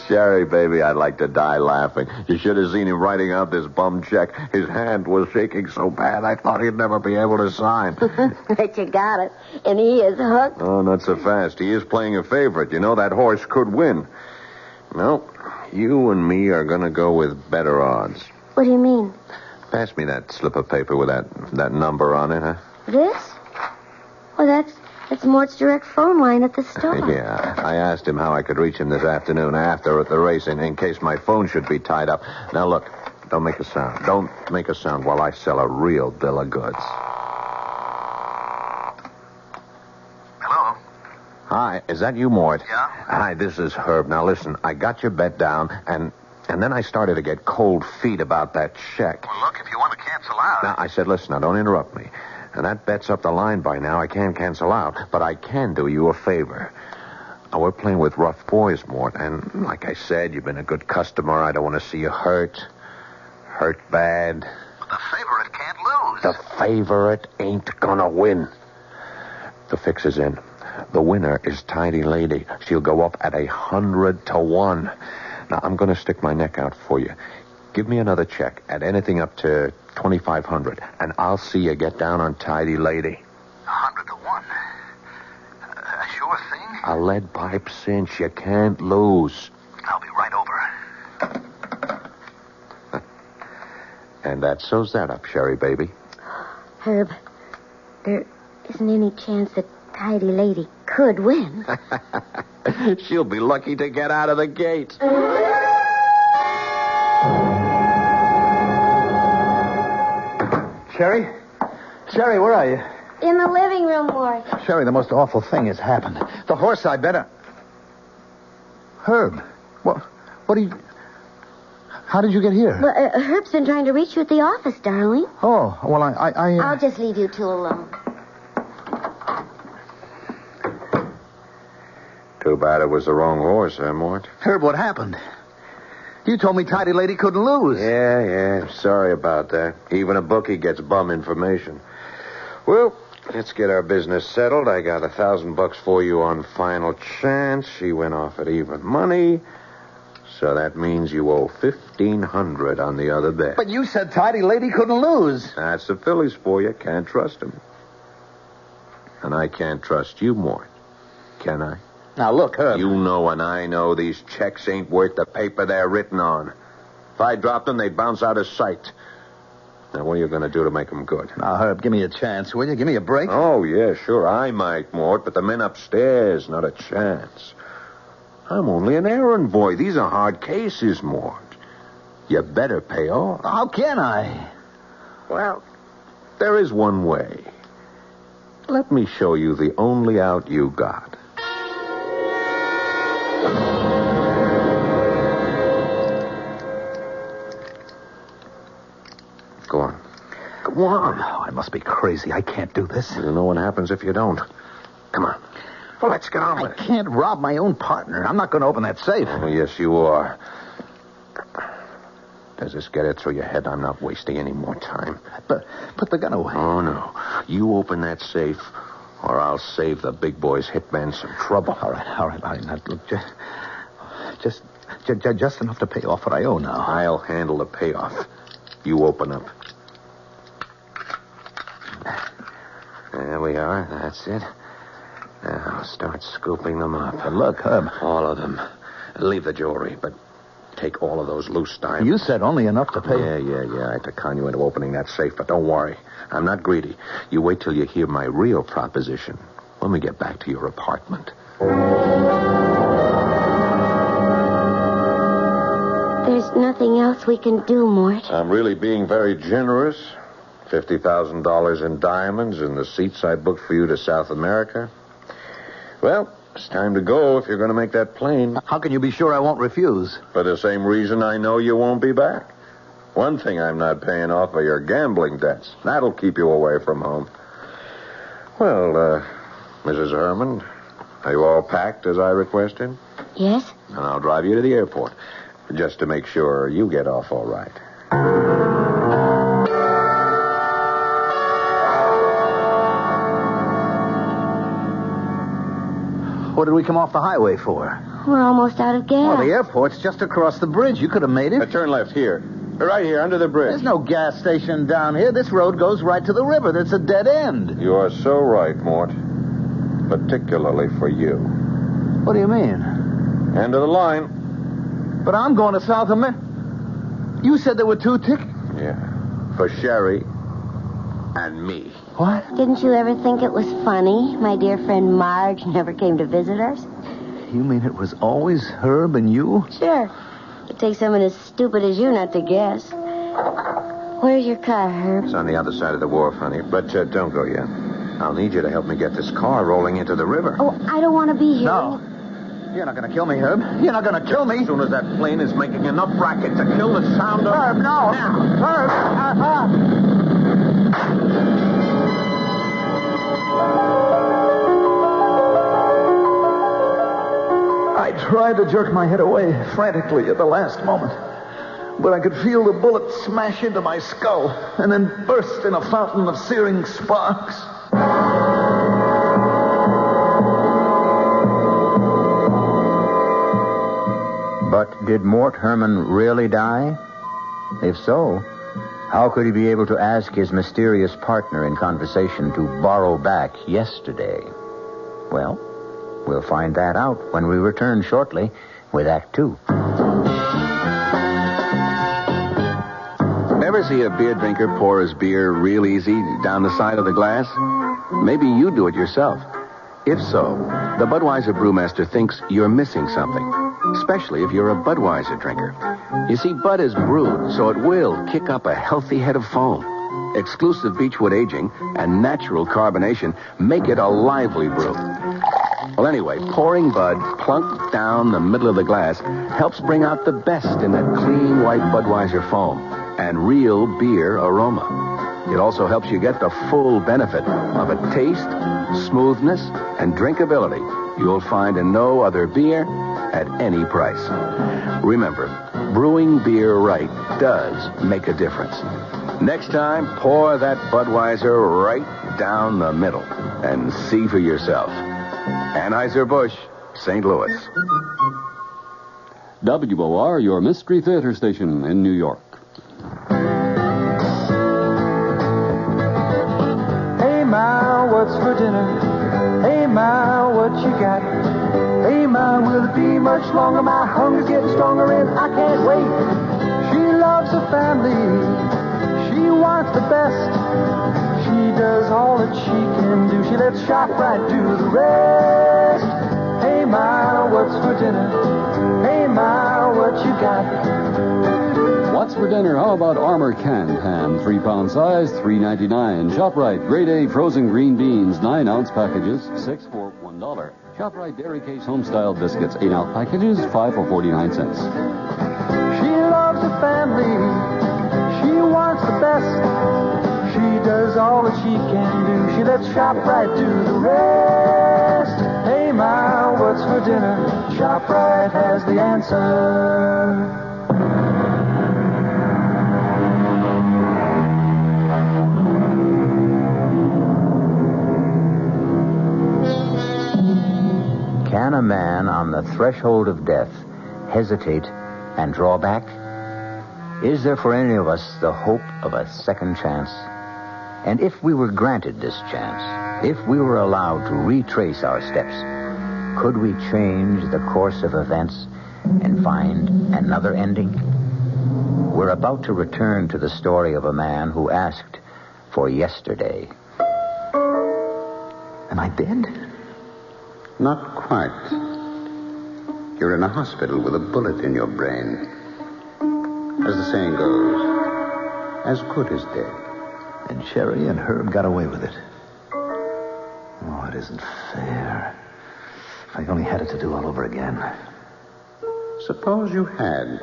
Sherry, baby, I'd like to die laughing. You should have seen him writing out this bum check. His hand was shaking so bad, I thought he'd never be able to sign. But you got it. And he is hooked. Oh, not so fast. He is playing a favorite. You know, that horse could win. No, you and me are going to go with better odds. What do you mean? Pass me that slip of paper with that number on it, huh? This? Well, that's Mort's direct phone line at the store. Yeah, I asked him how I could reach him this afternoon after at the race in case my phone should be tied up. Now, look, don't make a sound. Don't make a sound while I sell a real bill of goods. Hello? Hi, is that you, Mort? Yeah? Hi, this is Herb. Now, listen, I got your bet down, and then I started to get cold feet about that check. Well, look, if you want to cancel out... Now, I said, listen, now, don't interrupt me. And that bet's up the line by now. I can't cancel out. But I can do you a favor. Now, we're playing with rough boys, Mort. And like I said, you've been a good customer. I don't want to see you hurt. Hurt bad. But the favorite can't lose. The favorite ain't gonna win. The fix is in. The winner is Tidy Lady. She'll go up at 100 to 1. Now, I'm gonna stick my neck out for you. Give me another check at anything up to 2,500, and I'll see you get down on Tidy Lady. 100 to 1. A sure thing? A lead pipe cinch. You can't lose. I'll be right over. And that sews that up, Sherry, baby. Herb, there isn't any chance that Tidy Lady could win. She'll be lucky to get out of the gate. Sherry? Sherry, where are you? In the living room, Mort. Sherry, the most awful thing has happened. The horse I bet... Herb, what are you... How did you get here? Well, Herb's been trying to reach you at the office, darling. Oh, well, I'll just leave you two alone. Too bad it was the wrong horse, huh, Mort? Herb, what happened? You told me Tidy Lady couldn't lose. Yeah. Sorry about that. Even a bookie gets bum information. Well, let's get our business settled. I got $1,000 for you on final chance. She went off at even money. So that means you owe $1,500 on the other bet. But you said Tidy Lady couldn't lose. That's the fillies for you. Can't trust them. And I can't trust you, Mort. Can I? Now, look, Herb. You know and I know these checks ain't worth the paper they're written on. If I dropped them, they'd bounce out of sight. Now, what are you going to do to make them good? Now, Herb, give me a chance, will you? Give me a break. Oh, yeah, sure, I might, Mort, but the men upstairs, not a chance. I'm only an errand boy. These are hard cases, Mort. You better pay off. How can I? Well, there is one way. Let me show you the only out you got. Go on. Go on. Oh, I must be crazy. I can't do this. You know what happens if you don't. Come on. Well, let's get on with it. I can't rob my own partner. I'm not going to open that safe. Oh, yes, you are. Does this get it through your head? I'm not wasting any more time. But put the gun away. Oh, no. You open that safe, or I'll save the big boy's hitman some trouble. All right. Now, look, just enough to pay off what I owe now. I'll handle the payoff. You open up. There we are. That's it. Now, start scooping them up. But look, Herb. All of them. Leave the jewelry, but take all of those loose diamonds. You said only enough to pay. Yeah. I had to con you into opening that safe, but don't worry. I'm not greedy. You wait till you hear my real proposition. when we get back to your apartment. There's nothing else we can do, Mort. I'm really being very generous. $50,000 in diamonds and the seats I booked for you to South America. Well, it's time to go if you're going to make that plane. How can you be sure I won't refuse? For the same reason I know you won't be back. One thing I'm not paying off are your gambling debts. That'll keep you away from home. Well, Mrs. Herman, are you all packed as I requested? Yes? And I'll drive you to the airport, just to make sure you get off all right. What did we come off the highway for? We're almost out of gas. Well, the airport's just across the bridge. You could have made it. Turn left here. Right here, under the bridge. There's no gas station down here. This road goes right to the river. That's a dead end. You are so right, Mort. Particularly for you. What do you mean? End of the line. But I'm going to South America. You said there were 2 tickets? Yeah. For Sherry and me. What? Didn't you ever think it was funny? My dear friend Marge never came to visit us. You mean it was always Herb and you? Sure. It takes someone as stupid as you not to guess. Where's your car, Herb? It's on the other side of the wharf, honey. But don't go yet. I'll need you to help me get this car rolling into the river. Oh, I don't want to be here. No. You're not going to kill me, Herb. You're not going to kill me. As soon as that plane is making enough racket to kill the sound of... Herb, no. Herb. I tried to jerk my head away frantically at the last moment, but I could feel the bullet smash into my skull and then burst in a fountain of searing sparks. But did Mort Herman really die? If so, how could he be able to ask his mysterious partner in conversation to borrow back yesterday? Well, we'll find that out when we return shortly with Act 2. Ever see a beer drinker pour his beer real easy down the side of the glass? Maybe you do it yourself. If so, the Budweiser brewmaster thinks you're missing something, especially if you're a Budweiser drinker. You see, Bud is brewed so it will kick up a healthy head of foam. Exclusive beechwood aging and natural carbonation make it a lively brew. Well, anyway, pouring Bud plunk down the middle of the glass helps bring out the best in that clean white Budweiser foam and real beer aroma. It also helps you get the full benefit of a taste, smoothness, and drinkability you'll find in no other beer at any price. Remember, brewing beer right does make a difference. Next time, pour that Budweiser right down the middle and see for yourself. Anheuser-Busch, St. Louis. WOR, your Mystery Theater station in New York. Hey, Ma, what's for dinner? Hey, Ma, what you got? Hey, Ma, will it be much longer? My hunger's getting stronger and I can't wait. She loves her family. She wants the best. She does all that she can do. She lets ShopRite do the rest. Hey, Ma, what's for dinner? Hey, Ma, what you got? What's for dinner? How about Armour canned ham, 3-pound size, $3.99. ShopRite, grade A frozen green beans, 9-ounce packages, 6 for $1. ShopRite Dairy Case home-style biscuits, 8-ounce packages, 5 for 49 cents. She loves her family. She wants the best. She does all that she can do. She lets ShopRite do the rest. Hey, Ma, what's for dinner? ShopRite has the answer. Can a man on the threshold of death hesitate and draw back? Is there for any of us the hope of a second chance? And if we were granted this chance, if we were allowed to retrace our steps, could we change the course of events and find another ending? We're about to return to the story of a man who asked for yesterday. Am I dead? Not quite. You're in a hospital with a bullet in your brain. As the saying goes, as good as dead. And Sherry and Herb got away with it. Oh, it isn't fair. If I only had it to do all over again. Suppose you had.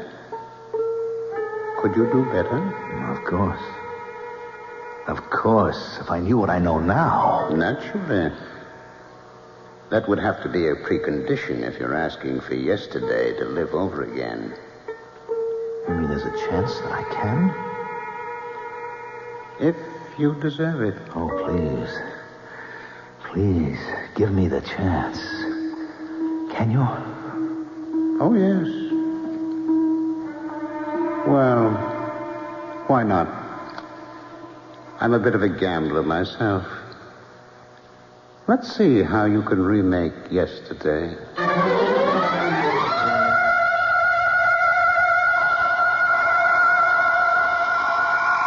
Could you do better? Of course. Of course, if I knew what I know now. Naturally. That would have to be a precondition if you're asking for yesterday to live over again. You mean there's a chance that I can? If you deserve it. Oh, please. Please, give me the chance. Can you? Oh, yes. Well, why not? I'm a bit of a gambler myself. Let's see how you can remake yesterday.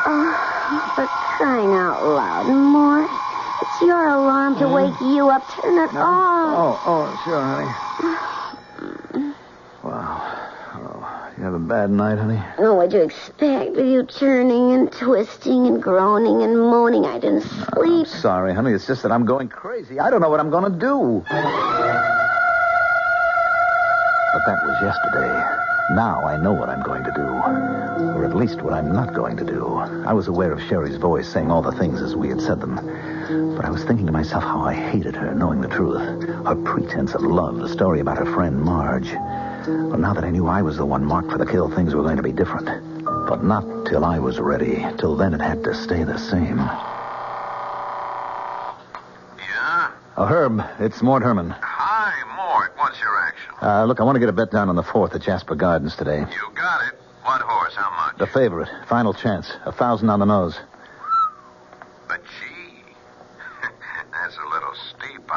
Oh, for crying out loud, Mort. It's your alarm to wake you up. Turn it off. Oh, sure, honey. Wow. Oh, you have a bad night, honey? Oh, what'd you expect with you turning and twisting and groaning and moaning? I didn't sleep. I'm sorry, honey. It's just that I'm going crazy. I don't know what I'm going to do. But that was yesterday. Now I know what I'm going to do. Or at least what I'm not going to do. I was aware of Sherry's voice saying all the things as we had said them. But I was thinking to myself how I hated her, knowing the truth. Her pretense of love, the story about her friend Marge. But now that I knew I was the one marked for the kill, things were going to be different. But not till I was ready. Till then it had to stay the same. Yeah? Oh, Herb, it's Mort Herman. Hi, Mort. What's your action? Look, I want to get a bet down on the 4th at Jasper Gardens today. You got it. What horse? How much? The favorite. Final chance. 1,000 on the nose. But gee, that's a little steep.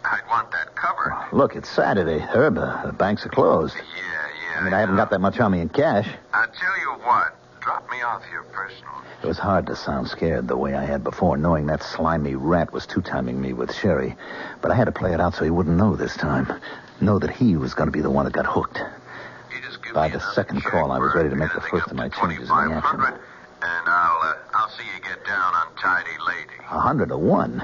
I'd want that covered. Look, it's Saturday, Herb. The banks are closed. Yeah. I mean, I haven't got that much on me in cash. I'll tell you what. Drop me off your personal. It was hard to sound scared the way I had before, knowing that slimy rat was two-timing me with Sherry. But I had to play it out so he wouldn't know this time. Know that he was going to be the one that got hooked. By the second call, I was ready to make the first of my changes in the action. And I'll see you get down on Tidy Lady. 100 to 1.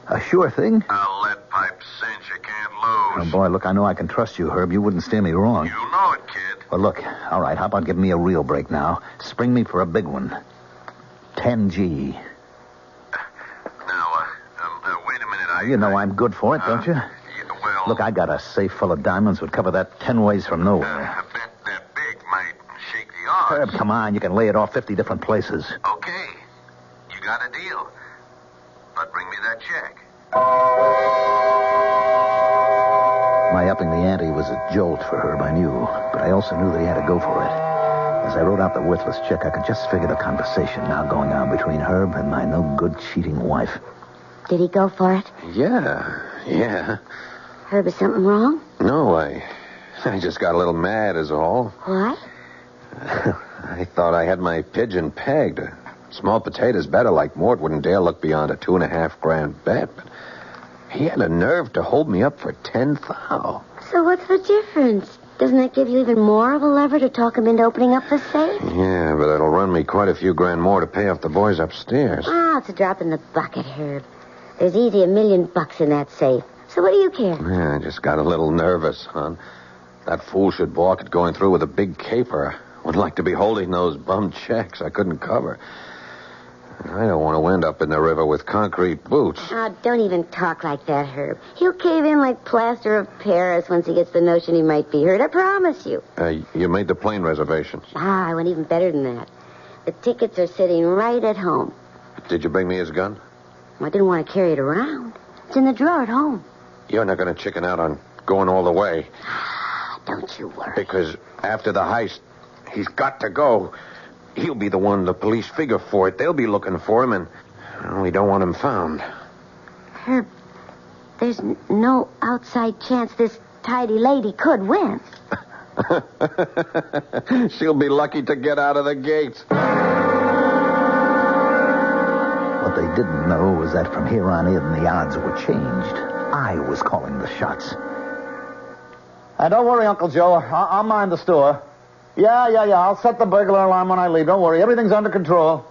A sure thing? A lead pipe cinch you can't lose. Oh, boy, look, I know I can trust you, Herb. You wouldn't steer me wrong. You know it, kid. Well, look, all right, how about giving me a real break now? Spring me for a big one. 10G. Now, wait a minute. You know I'm good for it, don't you? Yeah, well... Look, I got a safe full of diamonds would cover that 10 ways from nowhere. I bet that big might shake the odds. Herb, come on. You can lay it off 50 different places. Okay. You got a deal. But bring me that check. My upping the ante was a jolt for Herb, I knew. But I also knew that he had to go for it. As I wrote out the worthless check, I could just figure the conversation now going on between Herb and my no-good cheating wife. Did he go for it? Yeah. Herb, is something wrong? No, I just got a little mad is all. What? I thought I had my pigeon pegged. Small potatoes better, like Mort wouldn't dare look beyond a $2.5 grand bet. But he had a nerve to hold me up for 10,000. So what's the difference? Doesn't that give you even more of a lever to talk him into opening up the safe? Yeah, but it'll run me quite a few grand more to pay off the boys upstairs. Oh, it's a drop in the bucket, Herb. There's easy $1 million in that safe. So what do you care? Yeah, I just got a little nervous, hon. That fool should balk at going through with a big caper. I wouldn't like to be holding those bum checks I couldn't cover. I don't want to end up in the river with concrete boots. Oh, don't even talk like that, Herb. He'll cave in like plaster of Paris once he gets the notion he might be hurt. I promise you. You made the plane reservations. I went even better than that. The tickets are sitting right at home. Did you bring me his gun? I didn't want to carry it around. It's in the drawer at home. You're not going to chicken out on going all the way. Don't you worry. Because after the heist, he's got to go. He'll be the one the police figure for it. They'll be looking for him, and we don't want him found. Herb, there's no outside chance this tidy lady could win. She'll be lucky to get out of the gates. What they didn't know was that from here on in, the odds were changed. I was calling the shots. Don't worry, Uncle Joe. I'll mind the store. Yeah. I'll set the burglar alarm when I leave. Don't worry. Everything's under control.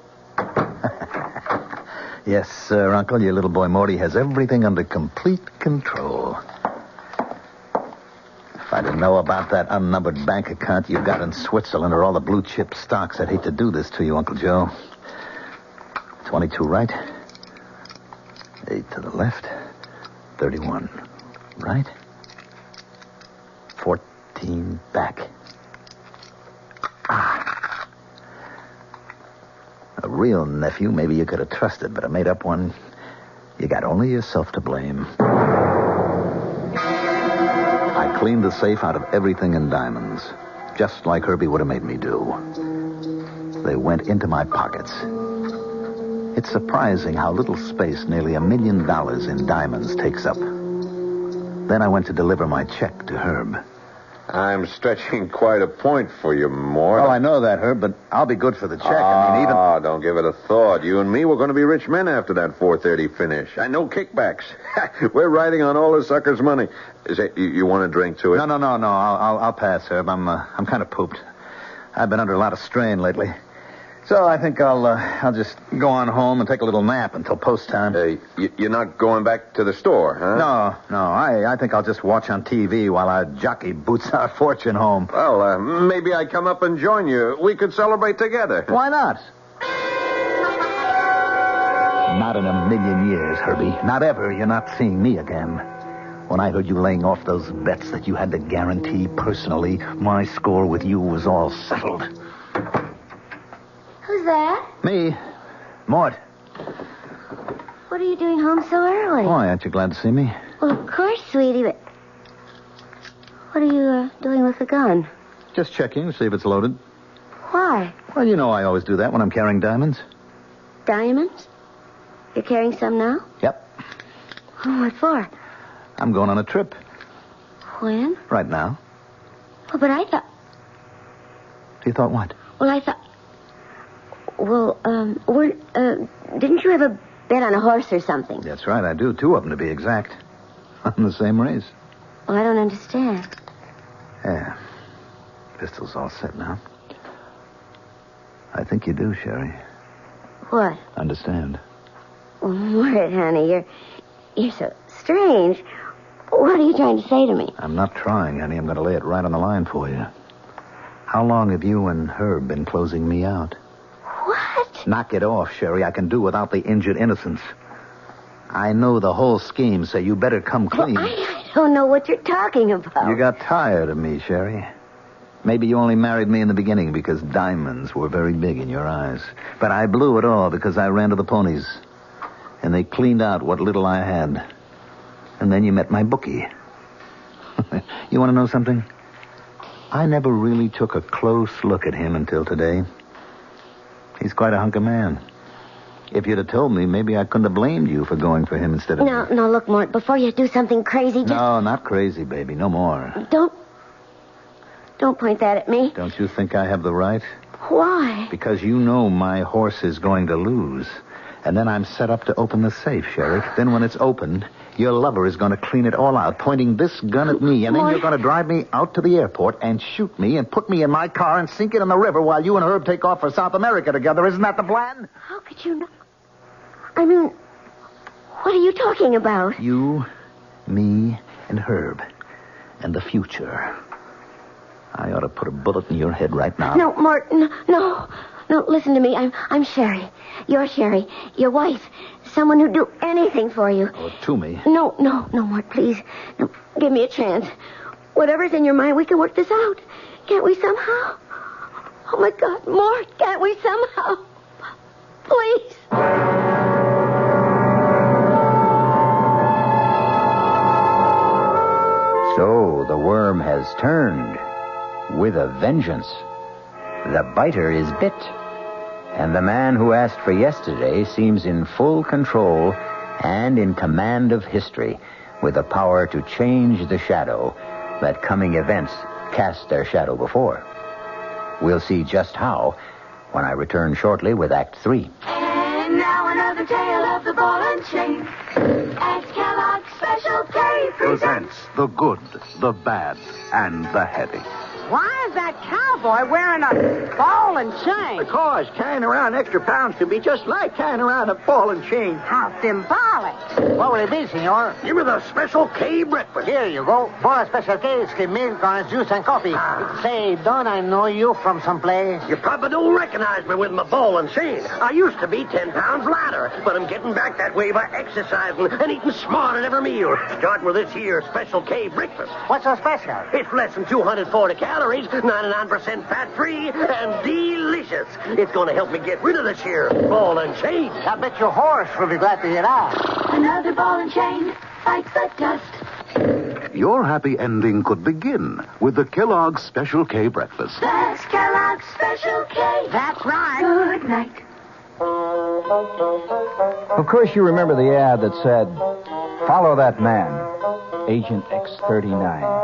Yes, sir, Uncle. Your little boy Morty has everything under complete control. If I didn't know about that unnumbered bank account you got in Switzerland or all the blue chip stocks, I'd hate to do this to you, Uncle Joe. 22 right. 8 to the left. 31 right. 14 back. A real nephew, maybe you could have trusted, but a made-up one, you got only yourself to blame. I cleaned the safe out of everything in diamonds, just like Herbie would have made me do. They went into my pockets. It's surprising how little space nearly $1 million in diamonds takes up. Then I went to deliver my check to Herb. I'm stretching quite a point for you, Mort. Oh, I know that, Herb, but I'll be good for the check. Don't give it a thought. You and me, we're going to be rich men after that 4:30 finish. I know kickbacks. We're riding on all the suckers' money. You want a drink to it? No. I'll pass, Herb. I'm kind of pooped. I've been under a lot of strain lately. So I think I'll just go on home and take a little nap until post time. You're not going back to the store, huh? No. I think I'll just watch on TV while our jockey boots our fortune home. Well, maybe I come up and join you. We could celebrate together. Why not? Not in a million years, Herbie. Not ever. You're not seeing me again. When I heard you laying off those bets that you had to guarantee personally, my score with you was all settled. Who's that? Me. Mort. What are you doing home so early? Why, aren't you glad to see me? Well, of course, sweetie, but... What are you doing with the gun? Just checking to see if it's loaded. Why? Well, you know I always do that when I'm carrying diamonds. Diamonds? You're carrying some now? Yep. Oh, what for? I'm going on a trip. When? Right now. Oh, but I thought... You thought what? Well, I thought... Well, didn't you have a bet on a horse or something? That's right, I do. 2 of them, to be exact. On the same race. Well, I don't understand. Yeah. Pistol's all set now. I think you do, Sherry. What? Understand. Well, Mort, honey, you're so strange. What are you trying to say to me? I'm not trying, honey. I'm going to lay it right on the line for you. How long have you and Herb been closing me out? What? Knock it off, Sherry. I can do without the injured innocence. I know the whole scheme, so you better come clean. Well, I don't know what you're talking about. You got tired of me, Sherry. Maybe you only married me in the beginning because diamonds were very big in your eyes. But I blew it all because I ran to the ponies. And they cleaned out what little I had. And then you met my bookie. You want to know something? I never really took a close look at him until today. He's quite a hunk of man. If you'd have told me, maybe I couldn't have blamed you for going for him instead of... No, look, Mort, before you do something crazy, just... No, not crazy, baby. No more. Don't point that at me. Don't you think I have the right? Why? Because you know my horse is going to lose. And then I'm set up to open the safe, Sheriff. Then when it's opened, your lover is going to clean it all out, pointing this gun at me. And then you're going to drive me out to the airport and shoot me and put me in my car and sink it in the river while you and Herb take off for South America together. Isn't that the plan? How could you know? I mean, what are you talking about? You, me, and Herb. And the future. I ought to put a bullet in your head right now. No, Martin, no. No, listen to me. I'm Sherry. You're Sherry. Your wife. Someone who'd do anything for you. Oh, to me. No, Mort, please. No, give me a chance. Whatever's in your mind, we can work this out. Can't we somehow? Oh, my God, Mort, can't we somehow? Please. So the worm has turned with a vengeance. The biter is bit, and the man who asked for yesterday seems in full control and in command of history, with the power to change the shadow that coming events cast their shadow before. We'll see just how when I return shortly with Act 3. And now another tale of the ball and chain. At Kellogg's Special Special K presents the good, the bad, and the heavy. Why is that cowboy wearing a ball and chain? Because carrying around extra pounds can be just like carrying around a ball and chain. How symbolic. What will it be, senor? Give me the Special K breakfast. Here you go. For a Special K, it's milk, orange juice, and coffee. Say, don't I know you from someplace? You probably don't recognize me with my ball and chain. I used to be 10 pounds lighter, but I'm getting back that way by exercising and eating smart at every meal. Starting with this here Special K breakfast. What's so special? It's less than 240 calories, 99% fat-free, and delicious. It's going to help me get rid of this here ball and chain. I bet your horse will be glad to hear that. Another ball and chain. Fight the dust. Your happy ending could begin with the Kellogg's Special K breakfast. That's Kellogg's Special K. That's right. Good night. Of course, you remember the ad that said, "Follow that man, Agent X39.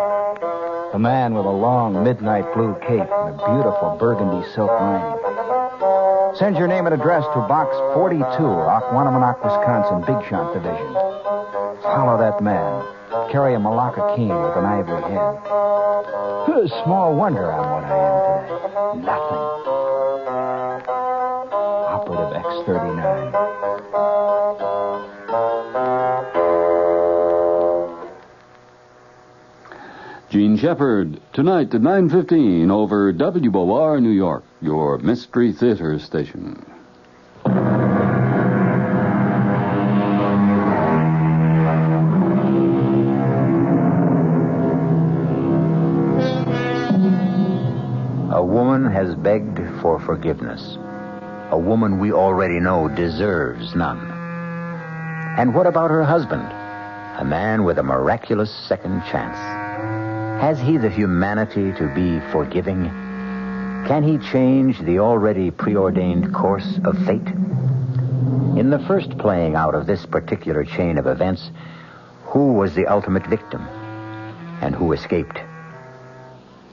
A man with a long midnight blue cape and a beautiful burgundy silk lining. Send your name and address to Box 42, Aquanamonac, Wisconsin, Big Shot Division. Follow that man. Carry a Malacca cane with an ivory head. Small wonder I'm what I am today. Nothing. Operative X39. Gene Shepard, tonight at 9:15 over WOR New York, your Mystery Theater station. A woman has begged for forgiveness. A woman we already know deserves none. And what about her husband? A man with a miraculous second chance. Has he the humanity to be forgiving? Can he change the already preordained course of fate? In the first playing out of this particular chain of events, who was the ultimate victim? And who escaped?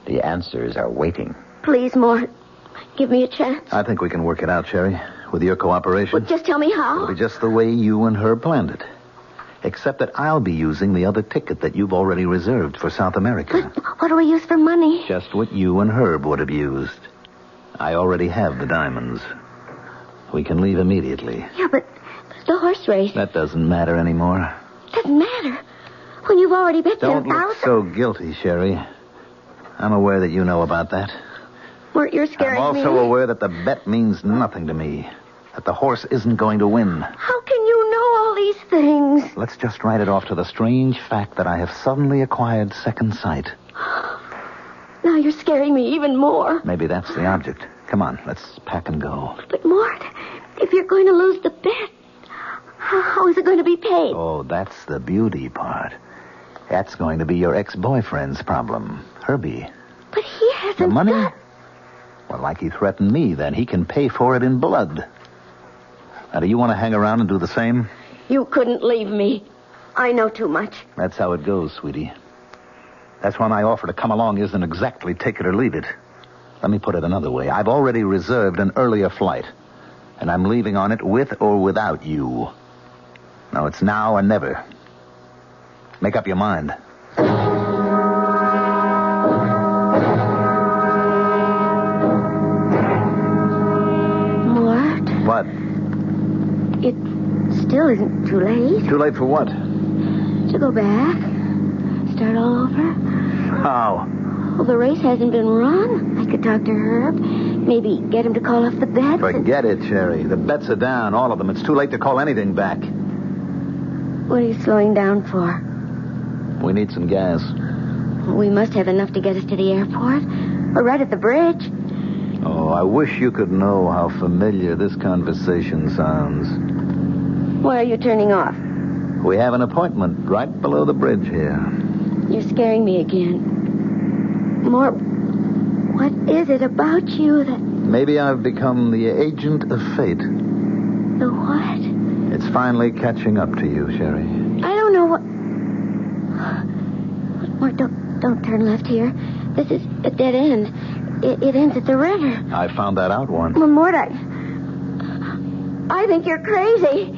The answers are waiting. Please, Mort, give me a chance. I think we can work it out, Sherry. With your cooperation. Well, just tell me how. It'll be just the way you and Herb planned it. Except that I'll be using the other ticket that you've already reserved for South America. But what do we use for money? Just what you and Herb would have used. I already have the diamonds. We can leave immediately. Yeah, but the horse race. That doesn't matter anymore. Doesn't matter. When you've already bet Don't 10,000. look so guilty, Sherry. I'm aware that you know about that. Mort, you're scaring I'm me. also aware that the bet means nothing to me. That the horse isn't going to win. How can you know all these things? Let's just write it off to the strange fact that I have suddenly acquired second sight. Now you're scaring me even more. Maybe that's the object. Come on, let's pack and go. But, Mort, if you're going to lose the bet, how is it going to be paid? Oh, that's the beauty part. That's going to be your ex-boyfriend's problem, Herbie. But he hasn't... The money? Well, like he threatened me, then he can pay for it in blood. Now, do you want to hang around and do the same? You couldn't leave me. I know too much. That's how it goes, sweetie. That's why my offer to come along isn't exactly take it or leave it. Let me put it another way. I've already reserved an earlier flight, and I'm leaving on it with or without you. Now, it's now or never. Make up your mind. Mort? What? It still isn't too late. Too late for what? To go back. Start all over. How? Well, the race hasn't been run. I could talk to Herb. Maybe get him to call off the bets. Forget it, Sherry. The bets are down, all of them. It's too late to call anything back. What are you slowing down for? We need some gas. We must have enough to get us to the airport. We're right at the bridge. Oh, I wish you could know how familiar this conversation sounds. Why are you turning off? We have an appointment right below the bridge here. You're scaring me again. Mort, what is it about you that... Maybe I've become the agent of fate. The what? It's finally catching up to you, Sherry. I don't know what... Mort, don't turn left here. This is a dead end. It ends at the river. I found that out once. Well, Mort, I think you're crazy.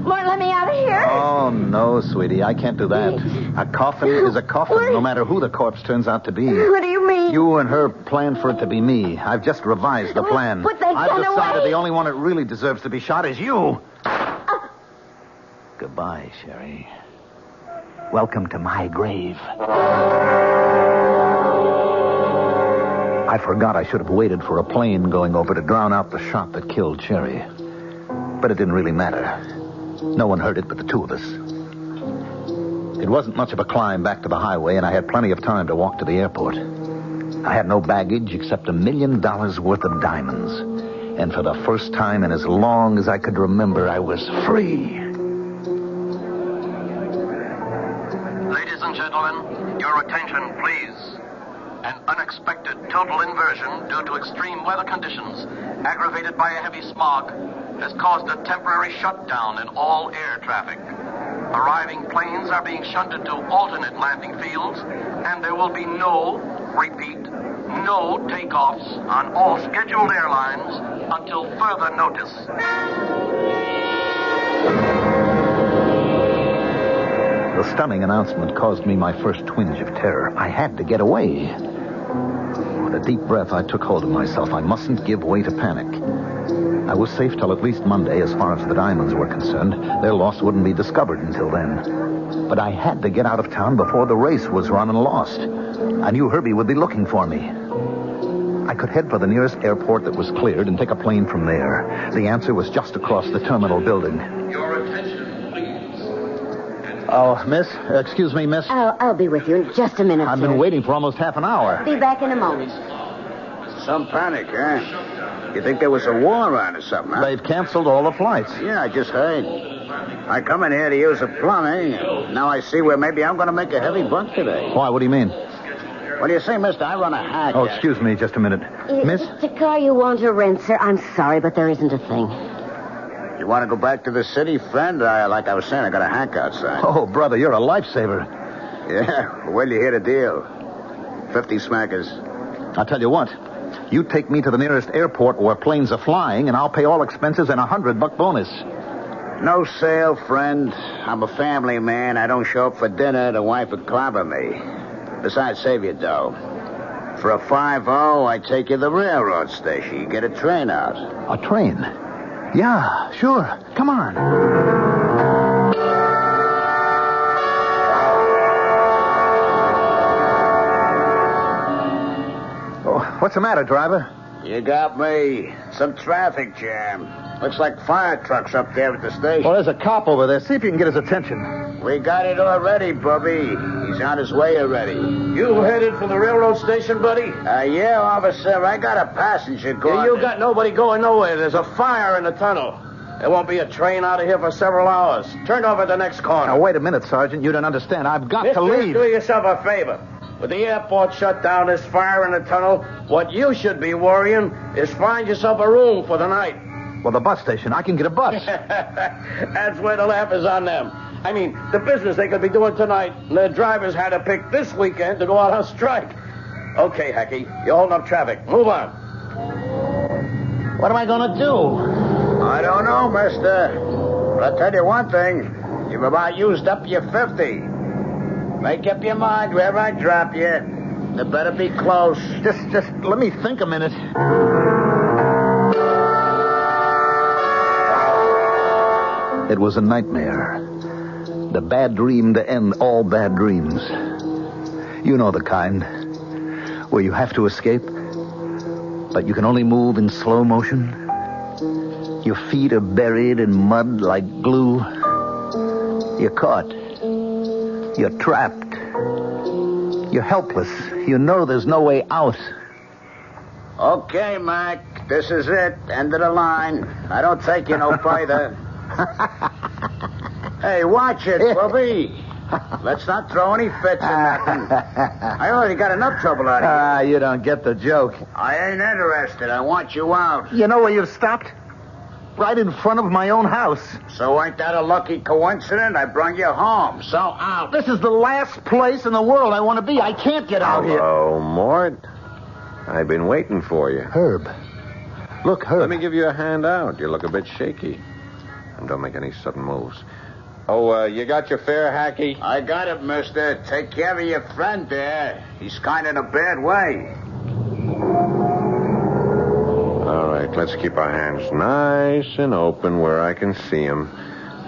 Mort, let me out of here. Oh, no, sweetie. I can't do that. A coffin is a coffin, no matter who the corpse turns out to be. What do you mean? You and her planned for it to be me. I've just revised the plan. Put that I've gun decided away. the only one that really deserves to be shot is you. Goodbye, Sherry. Welcome to my grave. I forgot I should have waited for a plane going over to drown out the shot that killed Sherry. But it didn't really matter. No one heard it but the two of us. It wasn't much of a climb back to the highway, and I had plenty of time to walk to the airport. I had no baggage except $1 million worth of diamonds. And for the first time in as long as I could remember, I was free. Ladies and gentlemen, your attention, please. An unexpected total inversion due to extreme weather conditions, aggravated by a heavy smog, has caused a temporary shutdown in all air traffic. Arriving planes are being shunted to alternate landing fields, and there will be no takeoffs on all scheduled airlines until further notice. The stunning announcement caused me my first twinge of terror. I had to get away. With a deep breath, I took hold of myself. I mustn't give way to panic. I was safe till at least Monday, as far as the diamonds were concerned. Their loss wouldn't be discovered until then. But I had to get out of town before the race was run and lost. I knew Herbie would be looking for me. I could head for the nearest airport that was cleared and take a plane from there. The answer was just across the terminal building. Your attention, please. Oh, miss? Excuse me, miss? I'll be with you in just a minute, I've sir. been waiting for almost half an hour. Be back in a moment. Some panic, huh? You think there was a war on or something, huh? They've canceled all the flights. Yeah, I just heard. I come in here to use a plumbing. Now I see where maybe I'm going to make a heavy buck today. Why? What do you mean? What do you say, mister? I run a hack. Oh, excuse me just a minute. Miss? The car you want to rent, sir. I'm sorry, but there isn't a thing. You want to go back to the city, friend? Like I was saying, I got a hack outside. Oh, brother, you're a lifesaver. Yeah, well, you hear the deal. 50 smackers. I'll tell you what. You take me to the nearest airport where planes are flying, and I'll pay all expenses and $100 bonus. No sale, friend. I'm a family man. I don't show up for dinner. The wife would clobber me. Besides, save your dough. For a 5-0, I take you to the railroad station. You get a train out. A train? Yeah, sure. Come on. Oh, what's the matter, driver? You got me. Some traffic jam. Looks like fire trucks up there at the station. Well, there's a cop over there. See if you can get his attention. We got it already, Bubby. He's on his way already. You headed for the railroad station, buddy? Yeah, officer. I got a passenger going. You got nobody going nowhere. There's a fire in the tunnel. There won't be a train out of here for several hours. Turn over at the next corner. Now, wait a minute, Sergeant. You don't understand. I've got to leave. Do yourself a favor. With the airport shut down, there's fire in the tunnel. What you should be worrying is find yourself a room for the night. Well, the bus station. I can get a bus. That's where the laugh is on them. I mean, the business they could be doing tonight, and their drivers had to pick this weekend to go out on strike. Okay, Hacky, you're holding up traffic. Move on. What am I going to do? I don't know, mister. But I'll tell you one thing. You've about used up your 50. Make up your mind wherever I drop you. It better be close. Just let me think a minute. It was a nightmare. The bad dream to end all bad dreams. You know the kind. Where you have to escape, but you can only move in slow motion. Your feet are buried in mud like glue. You're caught. You're trapped. You're helpless. You know there's no way out. Okay, Mac. This is it. End of the line. I don't take you no further. Hey, watch it, Bubby. Let's not throw any fits or nothing. I already got enough trouble out of you don't get the joke. I ain't interested. I want you out. You know where you've stopped? Right in front of my own house. So ain't that a lucky coincidence? I brought you home. So out. This is the last place in the world I want to be. I can't get out here. Hello, Mort. I've been waiting for you. Herb. Look, Herb. Let me give you a hand out. You look a bit shaky. And don't make any sudden moves. Oh, you got your fare, Hacky? I got it, mister. Take care of your friend there. He's kind of in a bad way. All right, let's keep our hands nice and open where I can see him.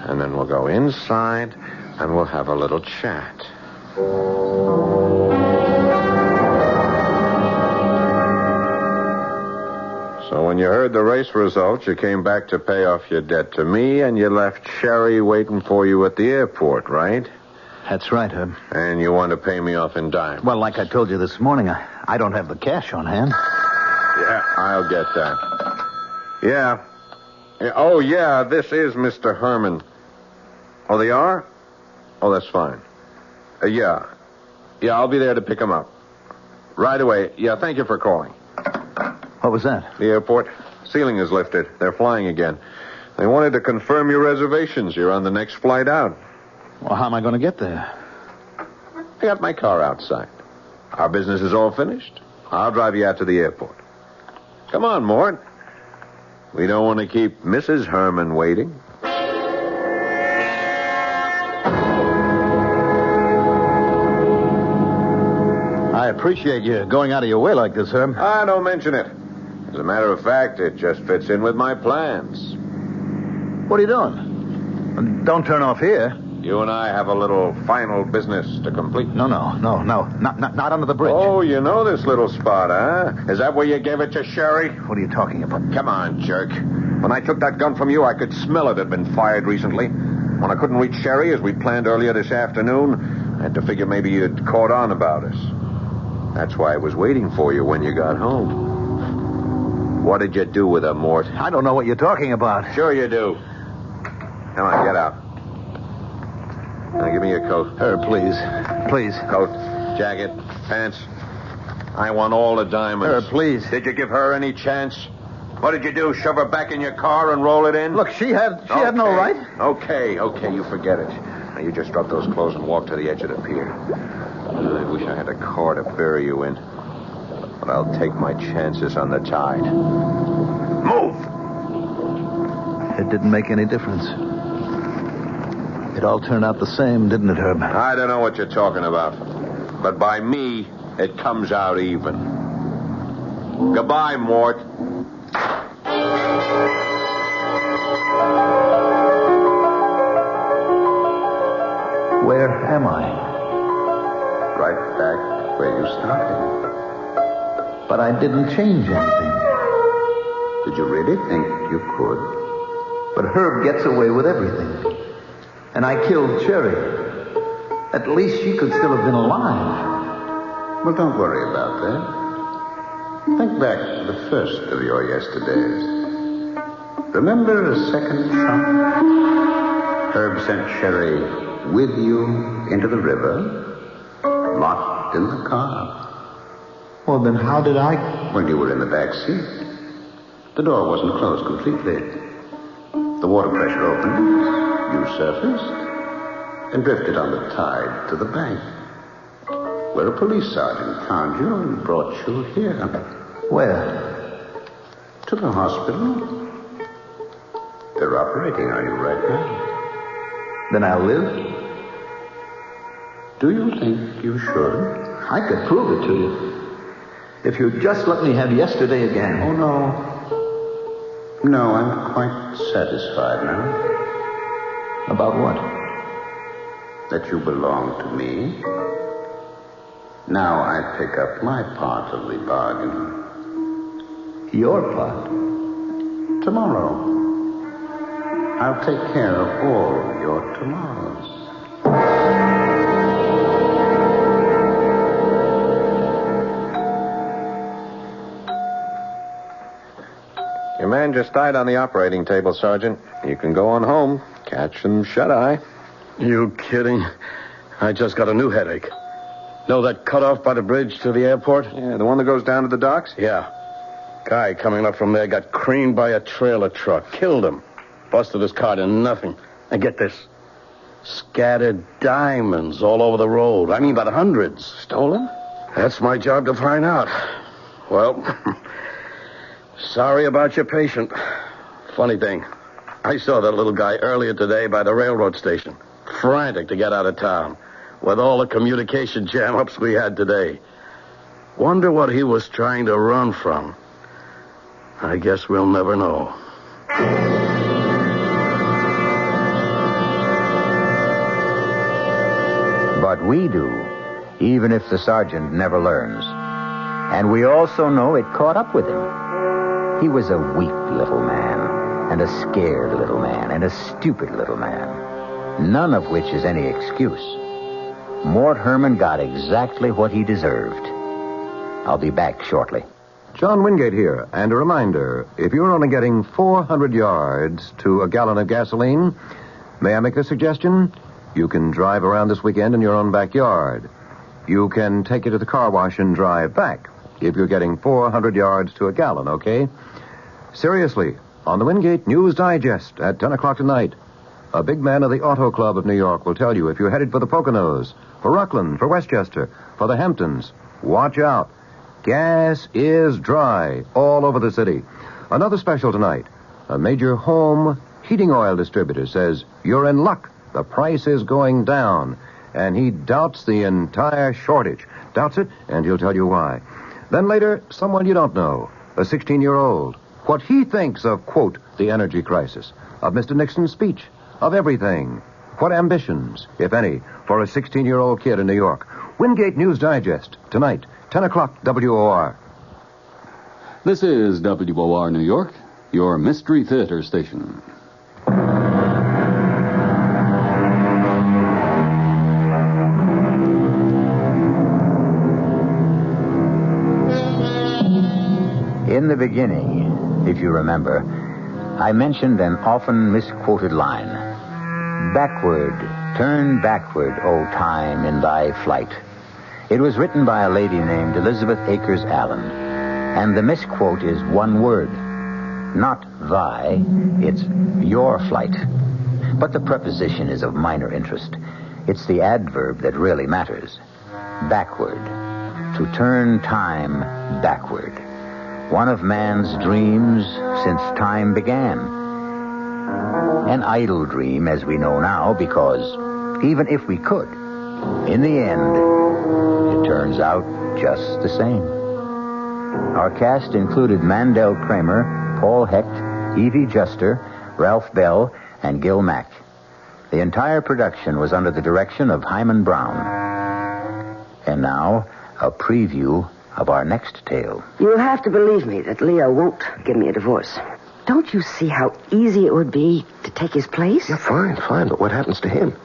And then we'll go inside and we'll have a little chat. So when you heard the race results, you came back to pay off your debt to me, and you left Sherry waiting for you at the airport, right? That's right, Herb. And you want to pay me off in dimes. Well, like I told you this morning, I don't have the cash on hand. Yeah, I'll get that. Yeah. Oh, yeah, this is Mr. Herman. Oh, they are? Oh, that's fine. Yeah. Yeah, I'll be there to pick him up. Right away. Yeah, thank you for calling. What was that? The airport. Ceiling is lifted. They're flying again. They wanted to confirm your reservations. You're on the next flight out. Well, how am I going to get there? I got my car outside. Our business is all finished. I'll drive you out to the airport. Come on, Mort. We don't want to keep Mrs. Herman waiting. I appreciate you going out of your way like this, Herb. Don't mention it. As a matter of fact, it just fits in with my plans. What are you doing? Don't turn off here. You and I have a little final business to complete. No. Not under the bridge. Oh, you know this little spot, huh? Is that where you gave it to Sherry? What are you talking about? Come on, jerk. When I took that gun from you, I could smell it had been fired recently. When I couldn't reach Sherry, as we planned earlier this afternoon, I had to figure maybe you'd caught on about us. That's why I was waiting for you when you got home. What did you do with her, Mort? I don't know what you're talking about. Sure you do. Come on, get out. Now, give me your coat. Herb, please. Please. Coat, jacket, pants. I want all the diamonds. Herb, please. Did you give her any chance? What did you do, shove her back in your car and roll it in? Look, she had no right. Okay, you forget it. Now, you just drop those clothes and walk to the edge of the pier. I wish I had a car to bury you in. But I'll take my chances on the tide. Move! It didn't make any difference. It all turned out the same, didn't it, Herb? I don't know what you're talking about. But by me, it comes out even. Goodbye, Mort. Where am I? Right back where you started. But I didn't change anything. Did you really think you could? But Herb gets away with everything. And I killed Cherry. At least she could still have been alive. Well, don't worry about that. Think back to the first of your yesterdays. Remember a second shot? Herb sent Cherry with you into the river, locked in the car. Well, then how did I... When you were in the back seat. The door wasn't closed completely. The water pressure opened. You surfaced and drifted on the tide to the bank, where a police sergeant found you and brought you here. Where? To the hospital. They're operating on you right now. Then I'll live? Do you think you should? I could prove it to you. If you'd just let me have yesterday again. Oh, no. No, I'm quite satisfied now. About what? That you belong to me. Now I pick up my part of the bargain. Your part? Tomorrow. I'll take care of all your tomorrows. Your man just died on the operating table, Sergeant. You can go on home. Catch some shut-eye. You kidding? I just got a new headache. Know that cutoff by the bridge to the airport? Yeah, the one that goes down to the docks? Yeah. Guy coming up from there got creamed by a trailer truck. Killed him. Busted his car to nothing. And get this. Scattered diamonds all over the road. I mean by the hundreds. Stolen? That's my job to find out. Well, sorry about your patient. Funny thing. I saw that little guy earlier today by the railroad station, frantic to get out of town, with all the communication jam-ups we had today. Wonder what he was trying to run from. I guess we'll never know. But we do, even if the sergeant never learns. And we also know it caught up with him. He was a weak little man, and a scared little man, and a stupid little man. None of which is any excuse. Mort Herman got exactly what he deserved. I'll be back shortly. John Wingate here, and a reminder, if you're only getting 400 yards to a gallon of gasoline, may I make a suggestion? You can drive around this weekend in your own backyard. You can take it to the car wash and drive back if you're getting 400 yards to a gallon, okay? Seriously, on the Wingate News Digest at 10 o'clock tonight, a big man of the Auto Club of New York will tell you if you're headed for the Poconos, for Rockland, for Westchester, for the Hamptons, watch out. Gas is dry all over the city. Another special tonight. A major home heating oil distributor says you're in luck. The price is going down. And he doubts the entire shortage. Doubts it, and he'll tell you why. Then later, someone you don't know, a 16-year-old. What he thinks of, quote, the energy crisis, of Mr. Nixon's speech, of everything. What ambitions, if any, for a 16-year-old kid in New York. Wingate News Digest, tonight, 10 o'clock, WOR. This is WOR New York, your Mystery Theater station. In the beginning, if you remember, I mentioned an often misquoted line. Backward, turn backward, O time, in thy flight. It was written by a lady named Elizabeth Akers Allen, and the misquote is one word. Not thy, it's your flight. But the preposition is of minor interest. It's the adverb that really matters. Backward, to turn time backward. One of man's dreams since time began. An idle dream, as we know now, because even if we could, in the end, it turns out just the same. Our cast included Mandel Kramer, Paul Hecht, Evie Juster, Ralph Bell, and Gil Mack. The entire production was under the direction of Hyman Brown. And now, a preview of our next tale. You'll have to believe me that Leo won't give me a divorce. Don't you see how easy it would be to take his place? Yeah, fine, but what happens to him?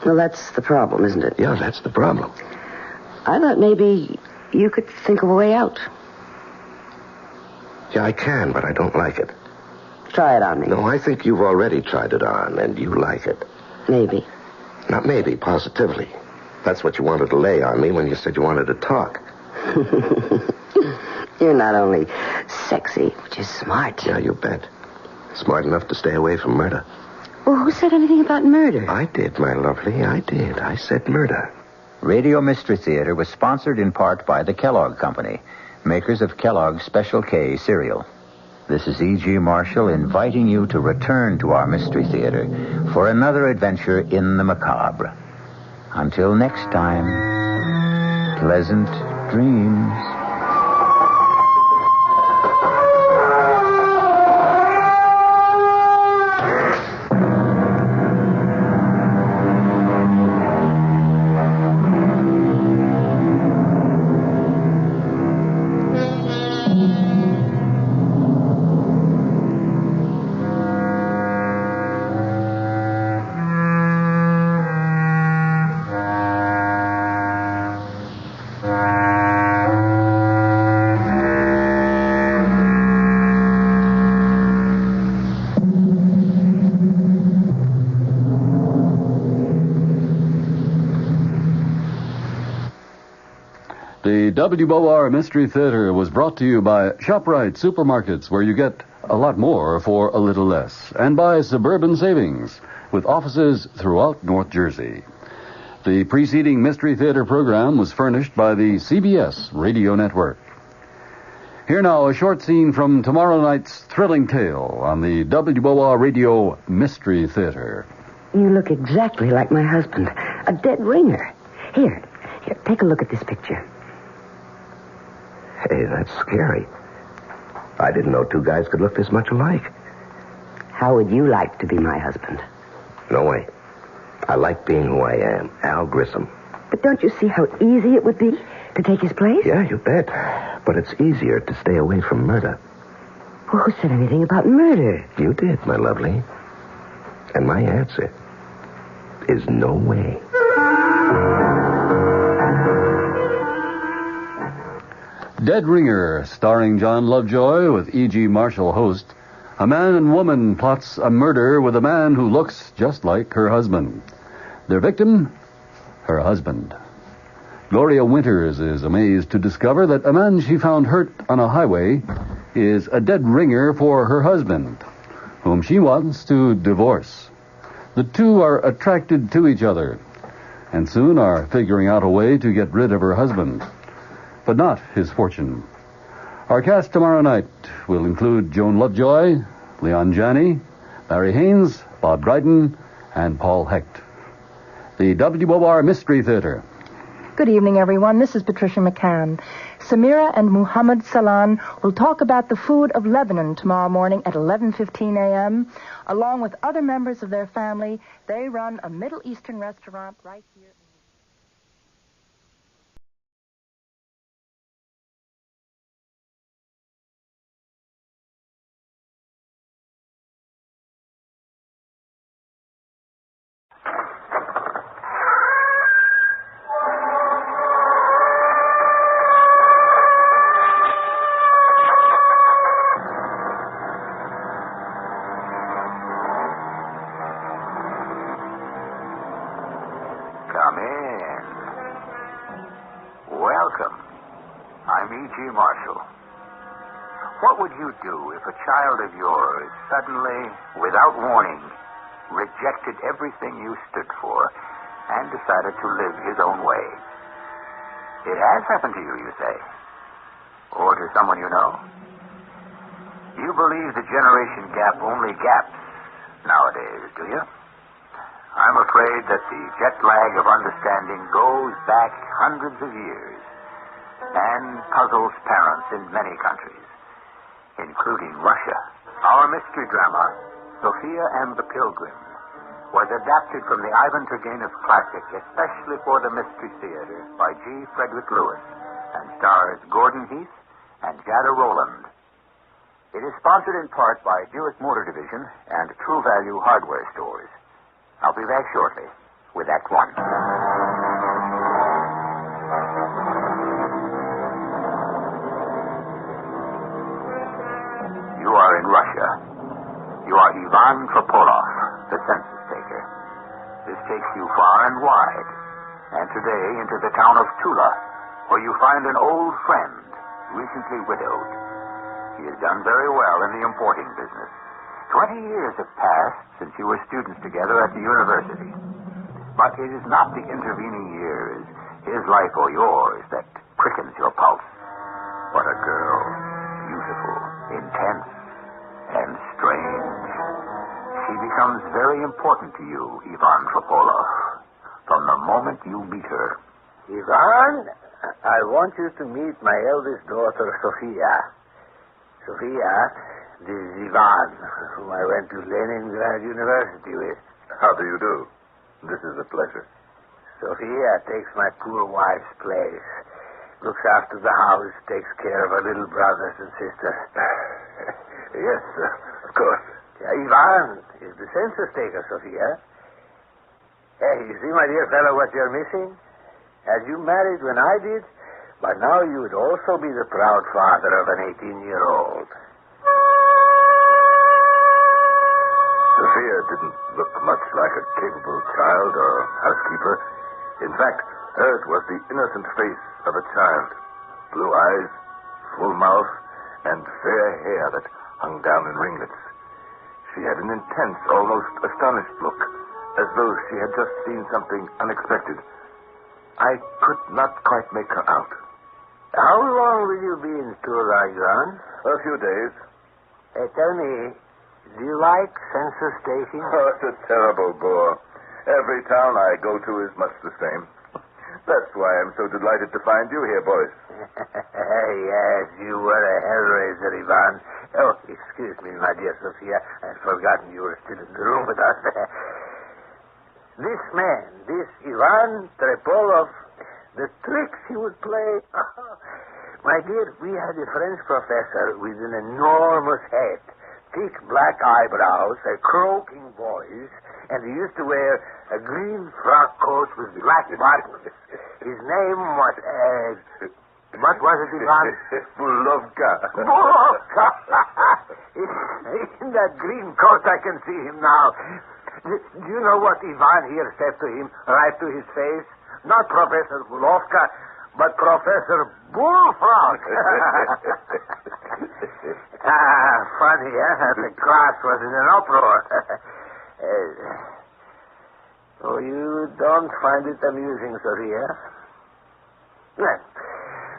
Well, that's the problem, isn't it? Yeah, that's the problem. I thought maybe you could think of a way out. Yeah, I can, but I don't like it. Try it on me. No, I think you've already tried it on, and you like it. Maybe. Not maybe, positively. That's what you wanted to lay on me when you said you wanted to talk. You're not only sexy, which is smart. Yeah, you bet. Smart enough to stay away from murder. Well, who said anything about murder? I did, my lovely, I did. I said murder. Radio Mystery Theater was sponsored in part by the Kellogg Company, makers of Kellogg's Special K cereal. This is E.G. Marshall inviting you to return to our Mystery Theater for another adventure in the macabre. Until next time, pleasant dreams. The WOR Mystery Theater was brought to you by ShopRite Supermarkets, where you get a lot more for a little less, and by Suburban Savings, with offices throughout North Jersey. The preceding Mystery Theater program was furnished by the CBS Radio Network. Here now, a short scene from tomorrow night's thrilling tale on the WOR Radio Mystery Theater. You look exactly like my husband. A dead ringer. Here, take a look at this picture. Hey, that's scary. I didn't know two guys could look this much alike. How would you like to be my husband? No way. I like being who I am, Al Grissom. But don't you see how easy it would be to take his place? Yeah, you bet. But it's easier to stay away from murder. Well, who said anything about murder? You did, my lovely. And my answer is no way. Dead Ringer, starring John Lovejoy with E.G. Marshall host. A man and woman plots a murder with a man who looks just like her husband. Their victim, her husband. Gloria Winters is amazed to discover that a man she found hurt on a highway is a dead ringer for her husband, whom she wants to divorce. The two are attracted to each other, and soon are figuring out a way to get rid of her husband, but not his fortune. Our cast tomorrow night will include Joan Lovejoy, Leon Janney, Larry Haynes, Bob Dryden, and Paul Hecht. The WOR Mystery Theater. Good evening, everyone. This is Patricia McCann. Samira and Muhammad Salan will talk about the food of Lebanon tomorrow morning at 11:15 a.m. Along with other members of their family, they run a Middle Eastern restaurant right here. Come in. Welcome. I'm E.G. Marshall. What would you do if a child of yours suddenly, without warning, rejected everything you stood for and decided to live his own way? It has happened to you, you say? Or to someone you know? You believe the generation gap only gaps nowadays, do you? I'm afraid that the jet lag of understanding goes back hundreds of years and puzzles parents in many countries, including Russia. Our mystery drama, Sophia and the Pilgrim, was adapted from the Ivan Turgenev classic especially for the Mystery Theater by G. Frederick Lewis and stars Gordon Heath and Jada Rowland. It is sponsored in part by Buick Motor Division and True Value Hardware Stores. I'll be back shortly with Act One. You are in Russia. You are Ivan Tropolov, the census taker. This takes you far and wide, and today into the town of Tula, where you find an old friend, recently widowed. He has done very well in the importing business. 20 years have passed since you were students together at the university. But it is not the intervening years, his life or yours, that quickens your pulse. What a girl. Beautiful, intense, and strange. She becomes very important to you, Ivan Tropolov, from the moment you meet her. Ivan, I want you to meet my eldest daughter, Sophia. Sophia, this is Ivan, whom I went to Leningrad University with. How do you do? This is a pleasure. Sophia takes my poor wife's place, looks after the house, takes care of her little brothers and sisters. Yes, of course. Ivan is the census taker, Sophia. Hey, you see, my dear fellow, what you're missing? Had you married when I did, by now you would also be the proud father of an 18-year-old. Sophia didn't look much like a capable child or housekeeper. In fact, hers was the innocent face of a child. Blue eyes, full mouth, and fair hair that hung down in ringlets. She had an intense, almost astonished look, as though she had just seen something unexpected. I could not quite make her out. How long will you be in Tula, Ivan? A few days. Tell me, do you like census station? Oh, it's a terrible bore. Every town I go to is much the same. That's why I'm so delighted to find you here, boys. Yes, you were a hellraiser, Ivan. Oh, excuse me, my dear Sophia. I'd forgotten you were still in the room with us. This man, this Ivan Trepolov, the tricks he would play. My dear, we had a French professor with an enormous head, thick black eyebrows, a croaking voice, and he used to wear a green frock coat with black buttons. His name was, what was it, Ivan? Bulovka. Bulovka! In that green coat, I can see him now. Do you know what Ivan here said to him, right to his face? Not Professor Bulovka, but Professor Bullfrog. Funny, huh? The class was in an uproar. Oh, you don't find it amusing, Sophia? Yes.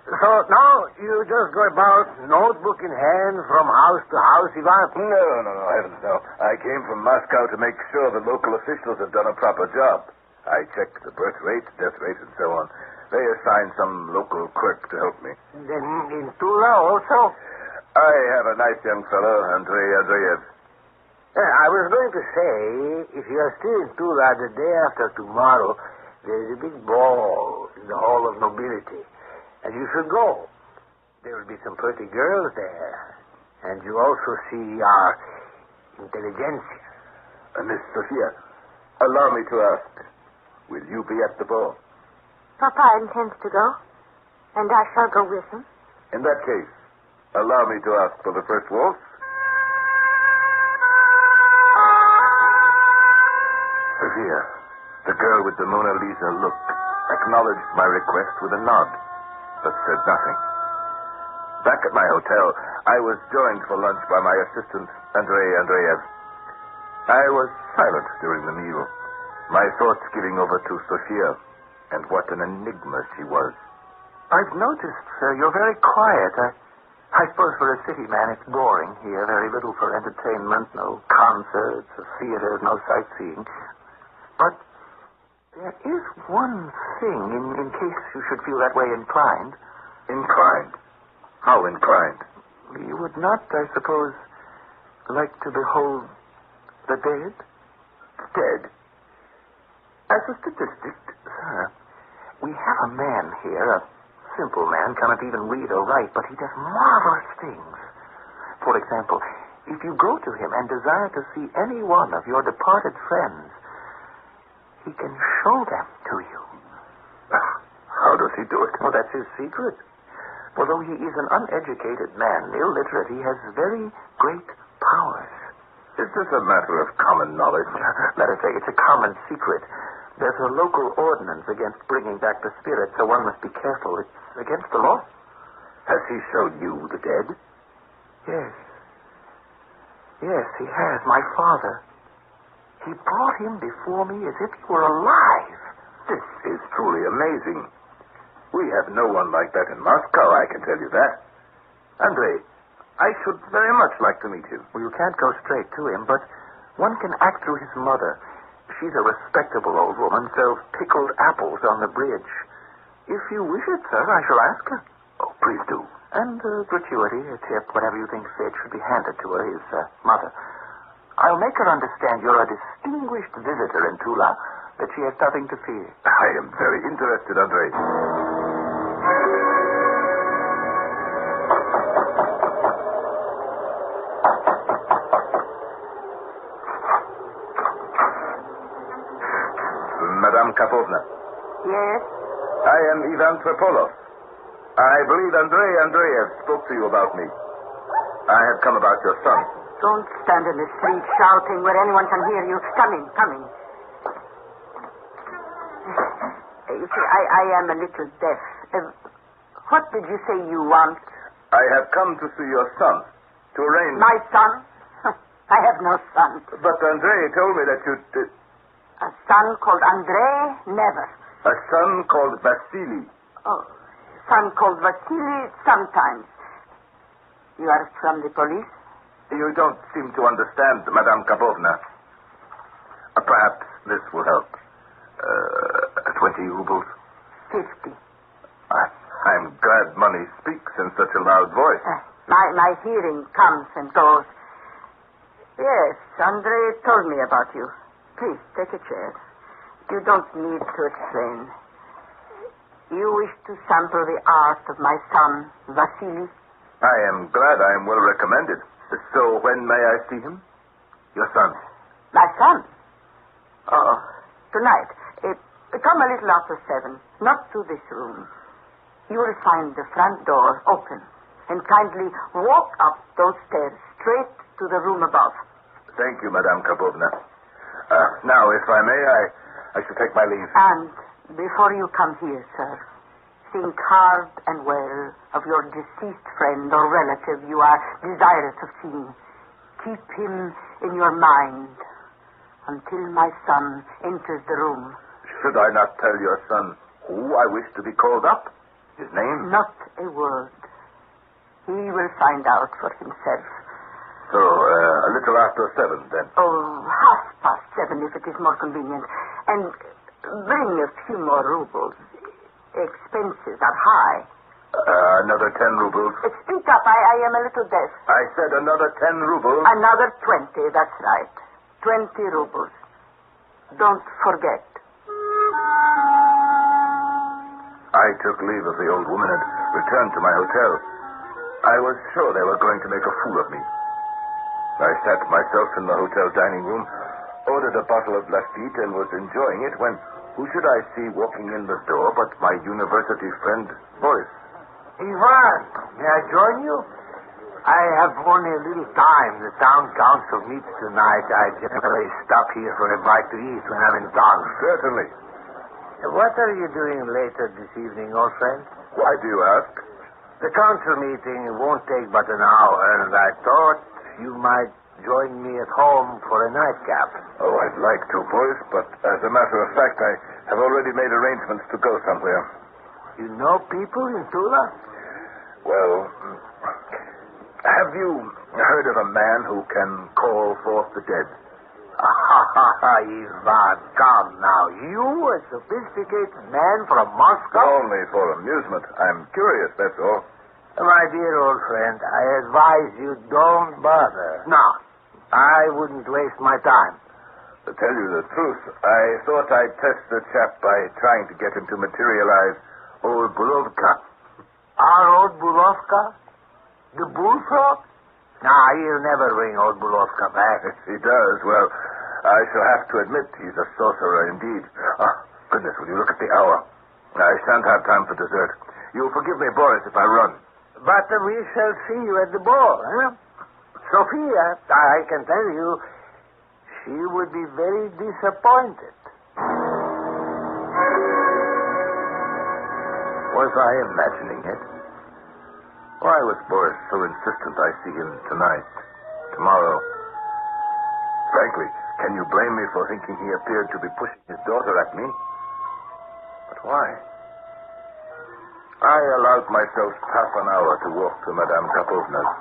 So now you just go about, notebook in hand, from house to house, Ivan? No, heavens no. I came from Moscow to make sure the local officials have done a proper job. I checked the birth rate, death rate, and so on. They assigned some local clerk to help me. Then in Tula also? I have a nice young fellow, Andrei Andreev. I was going to say, if you are still in Tula the day after tomorrow, there is a big ball in the Hall of Nobility. And you should go. There will be some pretty girls there. And you also see our intelligentsia. Miss Sophia, allow me to ask, will you be at the ball? Papa intends to go, and I shall go with him. In that case, allow me to ask for the first waltz. Sophia, the girl with the Mona Lisa look, acknowledged my request with a nod, but said nothing. Back at my hotel, I was joined for lunch by my assistant, Andrei Andreev. I was silent during the meal, my thoughts giving over to Sophia, and what an enigma she was. I've noticed, sir, you're very quiet. I suppose for a city man it's boring here. Very little for entertainment, no concerts, a theater, no sightseeing. But there is one thing, in case you should feel that way inclined. Inclined? How inclined? You would not, I suppose, like to behold the dead? Dead? As a statistic, sir, we have a man here, a simple man, cannot even read or write, but he does marvelous things. For example, if you go to him and desire to see any one of your departed friends, he can show them to you. How does he do it? Well, that's his secret. Although he is an uneducated man, illiterate, he has very great powers. Is this a matter of common knowledge? Let us say it's a common secret. There's a local ordinance against bringing back the spirit, so one must be careful. It's against the law. Has he shown you the dead? Yes. Yes, he has. My father. He brought him before me as if he were alive. This is truly amazing. We have no one like that in Moscow, I can tell you that. Andrei, I should very much like to meet him. Well, you can't go straight to him, but one can act through his mother. She's a respectable old woman, sells pickled apples on the bridge. If you wish it, sir, I shall ask her. Oh, please do. And gratuity, a tip, whatever you think fit, should be handed to her, his mother. I'll make her understand you're a distinguished visitor in Tula, that she has nothing to fear. I am very interested, Andrei. Madame Kapovna. Yes? I am Ivan Trepolov. I believe Andrei Andreev spoke to you about me. I have come about your son. Don't stand in the street shouting where anyone can hear you. Come in, come in. You see, I am a little deaf. What did you say you want? I have come to see your son, to arrange... My son? I have no son. But Andrei told me that you... A son called Andrei? Never. A son called Vasily. Oh, son called Vasily sometimes. You are from the police? You don't seem to understand, Madame Kapovna. Perhaps this will help. 20 rubles. 50. I'm glad money speaks in such a loud voice. My hearing comes and goes. Yes, Andrei told me about you. Please, take a chair. You don't need to explain. You wish to sample the art of my son, Vasily? I am glad I am well recommended. So when may I see him? Your son. My son? Oh, tonight. Come a little after 7. Not to this room. You will find the front door open. And kindly walk up those stairs straight to the room above. Thank you, Madame Kapovna. Now, if I may, I shall take my leave. And before you come here, sir, think hard and well of your deceased friend or relative you are desirous of seeing. Keep him in your mind until my son enters the room. Should I not tell your son who I wish to be called up? His name? Not a word. He will find out for himself. So, a little after 7, then? Oh, 7:30, if it is more convenient. And bring a few more rubles. Expenses are high. Another 10 rubles. Speak up. I am a little deaf. I said another 10 rubles. Another 20, that's right. 20 rubles. Don't forget. I took leave of the old woman and returned to my hotel. I was sure they were going to make a fool of me. I sat myself in the hotel dining room, ordered a bottle of Lafitte, and was enjoying it when who should I see walking in the door but my university friend, Boris. Ivan, may I join you? I have only a little time. The town council meets tonight. I generally stop here for a bite to eat when I'm in town. Certainly. What are you doing later this evening, old friend? Why do you ask? The council meeting won't take but an hour, and I thought you might join me at home for a nightcap. Oh, I'd like to, Boris, but as a matter of fact, I have already made arrangements to go somewhere. You know people in Tula? Well, have you heard of a man who can call forth the dead? Ivan, come now. You, a sophisticated man from Moscow? Only for amusement. I'm curious, that's all. My dear old friend, I advise you don't bother. No, I wouldn't waste my time. To tell you the truth, I thought I'd test the chap by trying to get him to materialize old Bulovka. Our old Bulovka? The bullfrog? Nah, he'll never bring old Bulovka back. If he does, well, I shall have to admit he's a sorcerer indeed. Goodness, will you look at the hour? I shan't have time for dessert. You'll forgive me, Boris, if I run. But we shall see you at the ball, huh? Sophia, I can tell you, she would be very disappointed. Was I imagining it? Why was Boris so insistent I see him tonight, tomorrow? Frankly, can you blame me for thinking he appeared to be pushing his daughter at me? But why? I allowed myself half an hour to walk to Madame Kapovna's.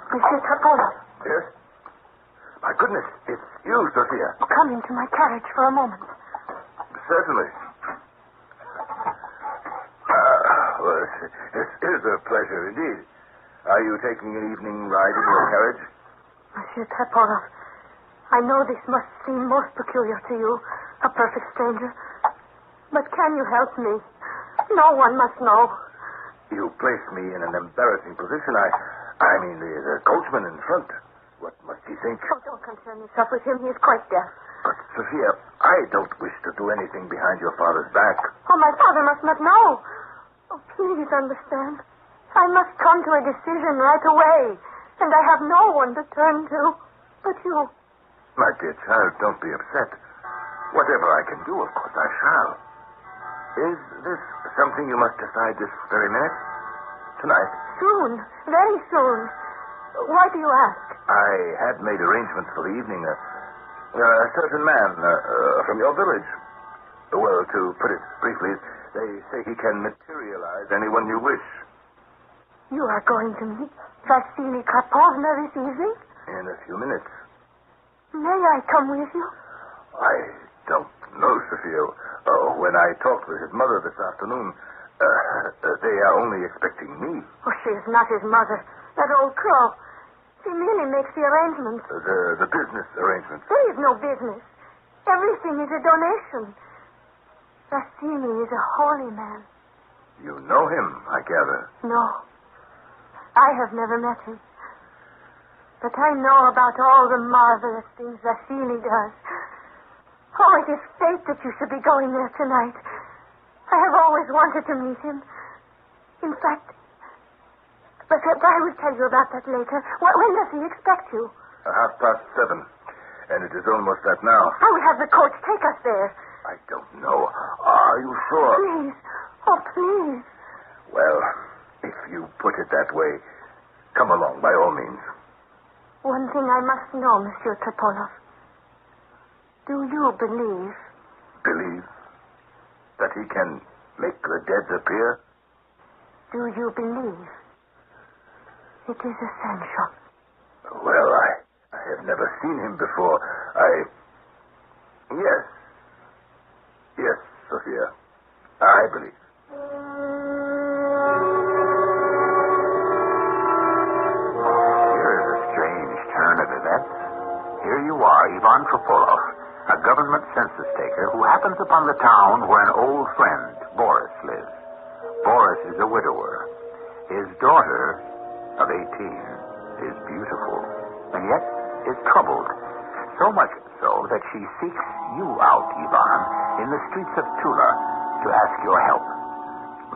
Monsieur Kapola. Yes? My goodness, it's you, Sophia. Come into my carriage for a moment. Certainly. Well, this is a pleasure indeed. Are you taking an evening ride in your carriage? Monsieur Kapola, I know this must seem most peculiar to you, a perfect stranger. But can you help me? No one must know. You place me in an embarrassing position. I mean, the coachman in front. What must he think? Oh, don't concern yourself with him. He is quite deaf. But, Sophia, I don't wish to do anything behind your father's back. Oh, my father must not know. Oh, please understand. I must come to a decision right away. And I have no one to turn to but you. My dear child, don't be upset. Whatever I can do, of course, I shall. Is this something you must decide this very minute? Tonight? Soon. Very soon. Why do you ask? I had made arrangements for the evening. A certain man from your village. Well, to put it briefly, they say he can materialize anyone you wish. You are going to meet Vasily Karpovna this evening? In a few minutes. May I come with you? I don't know, Sophia. When I talked with his mother this afternoon, they are only expecting me. Oh, she is not his mother. That old crow. She merely makes the arrangements. The business arrangements. There is no business. Everything is a donation. Vasily is a holy man. You know him, I gather. No. I have never met him. But I know about all the marvelous things Vasily does. Oh, it is fate that you should be going there tonight. I have always wanted to meet him. In fact, but I will tell you about that later. When does he expect you? 7:30. And it is almost that now. I will have the coach take us there. I don't know. Are you sure? Please. Oh, please. Well, if you put it that way, come along by all means. One thing I must know, Monsieur Topolov. Do you believe? Believe? That he can make the dead appear? Do you believe? It is essential. Well, I have never seen him before. Yes, Sophia. I believe. Here is a strange turn of events. Here you are, Ivan Tropolov, a government census taker who happens upon the town where an old friend, Boris, lives. Boris is a widower. His daughter, of 18, is beautiful, and yet is troubled. So much so that she seeks you out, Ivan, in the streets of Tula to ask your help.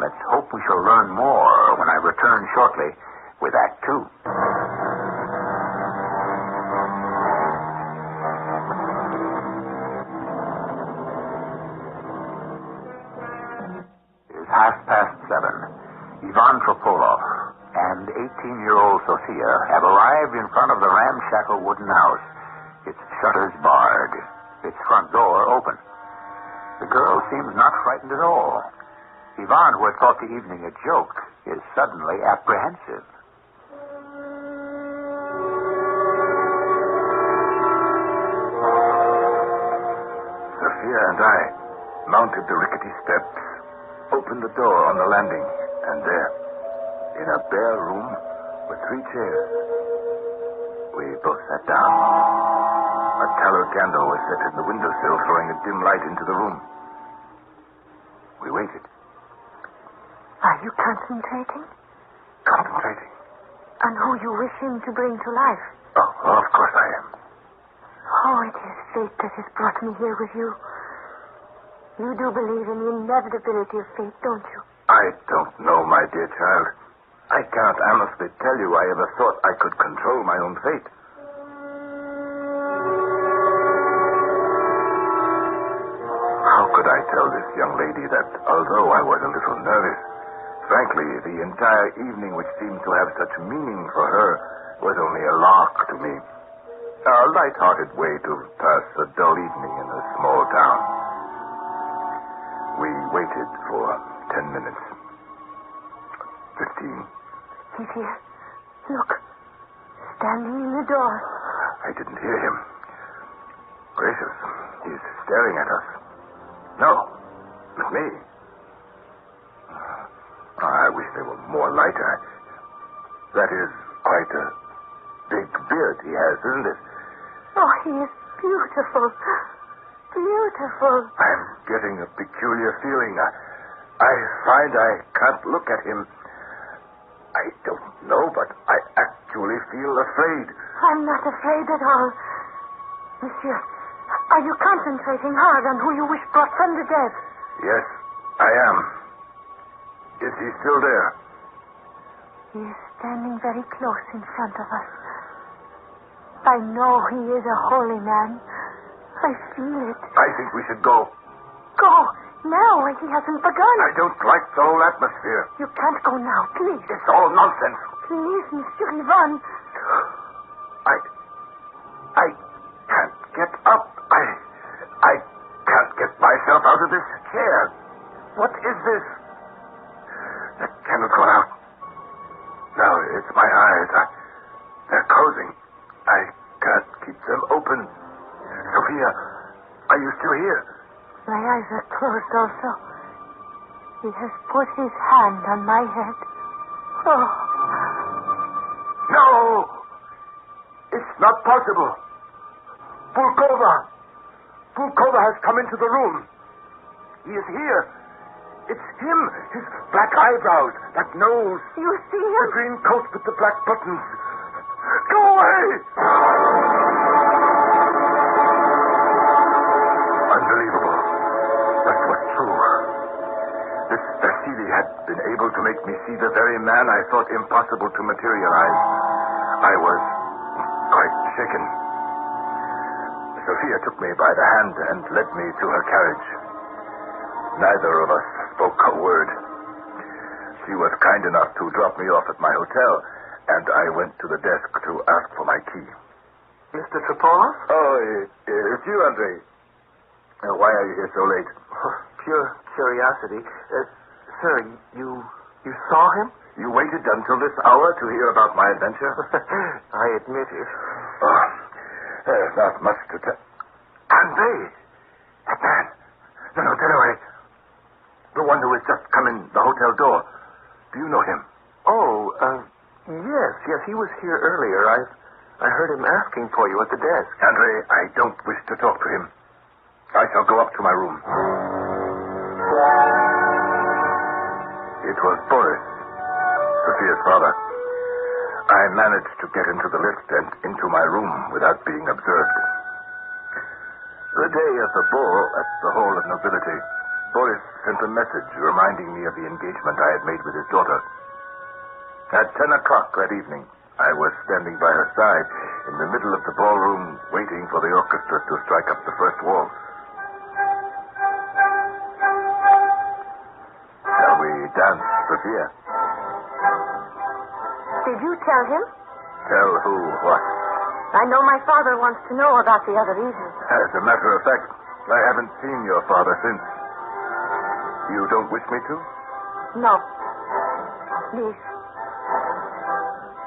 Let's hope we shall learn more when I return shortly with Act 2. It is 7:30. Ivan Tropolov and 18-year-old Sophia have arrived in front of the ramshackle wooden house. Its shutters barred, its front door open. The girl seems not frightened at all. Ivan, who had thought the evening a joke, is suddenly apprehensive. Sophia and I mounted the rickety steps, opened the door on the landing, and there, in a bare room, were 3 chairs. We both sat down. A tallow candle was set in the windowsill, throwing a dim light into the room. We waited. Are you concentrating? Concentrating? On who you wish him to bring to life? Oh, of course I am. Oh, it is fate that has brought me here with you. You do believe in the inevitability of fate, don't you? I don't know, my dear child. I can't honestly tell you I ever thought I could control my own fate. How could I tell this young lady that, although I was a little nervous, frankly, the entire evening, which seemed to have such meaning for her, was only a lark to me. A light-hearted way to pass a dull evening in a small town. We waited for 10 minutes. 15. He's here. Look. Standing in the door. I didn't hear him. Gracious. He's staring at us. No. At me. I wish there were more light. That is quite a big beard he has, isn't it? Oh, he is beautiful. Beautiful. I'm getting a peculiar feeling. I find I can't look at him. I don't know, but I actually feel afraid. I'm not afraid at all. Monsieur, are you concentrating hard on who you wish brought from the dead? Yes, I am. Is he still there? He is standing very close in front of us. I know he is a holy man. I feel it. I think we should go. Go? Now, he hasn't begun. I don't like the whole atmosphere. You can't go now, please. It's all nonsense. Please, Monsieur Ivan. I can't get up. up out of this chair. What is this? The candle caught out. No, it's my eyes. They're closing. I can't keep them open. Sophia, are you still here? My eyes are closed also. He has put his hand on my head. Oh. No! It's not possible. Pulkova has come into the room. He is here. It's him. His black eyebrows, that nose. You see him? The green coat with the black buttons. Go away! Unbelievable. But it was true. This Vasily had been able to make me see the very man I thought impossible to materialize. I was quite shaken. Sophia took me by the hand and led me to her carriage. Neither of us spoke a word. She was kind enough to drop me off at my hotel, and I went to the desk to ask for my key. Mr. Tripolov? Oh, it's you, Andrei. Why are you here so late? Oh, pure curiosity. Sir, you saw him? You waited until this hour to hear about my adventure? I admit it. Oh, there's not much to tell. Andrei! That man. No, get away. The one who has just come in the hotel door. Do you know him? Oh, yes, he was here earlier. I heard him asking for you at the desk. Andrei, I don't wish to talk to him. I shall go up to my room. It was Boris, Sophia's father. I managed to get into the lift and into my room without being observed. The day of the ball at the Hall of Nobility, Boris sent a message reminding me of the engagement I had made with his daughter. At 10 o'clock that evening, I was standing by her side in the middle of the ballroom waiting for the orchestra to strike up the first waltz. Shall we dance, Sophia? Did you tell him? Tell who what? I know my father wants to know about the other evening. As a matter of fact, I haven't seen your father since. You don't wish me to? No. Please.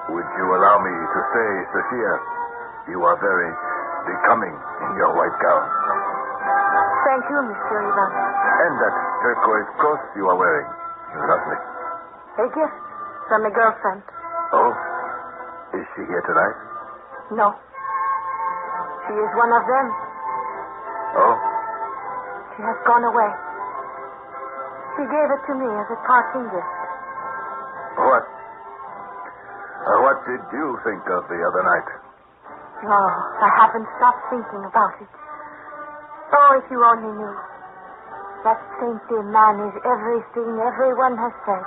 Would you allow me to say, Sophia, you are very becoming in your white gown. Thank you, Mr. Ivan. And that turquoise cross you are wearing. Lovely. A gift from a girlfriend. Oh? Is she here tonight? No. She is one of them. Oh? She has gone away. She gave it to me as a parting gift. What did you think of the other night? Oh, I haven't stopped thinking about it. Oh, if you only knew. That saintly man is everything everyone has said.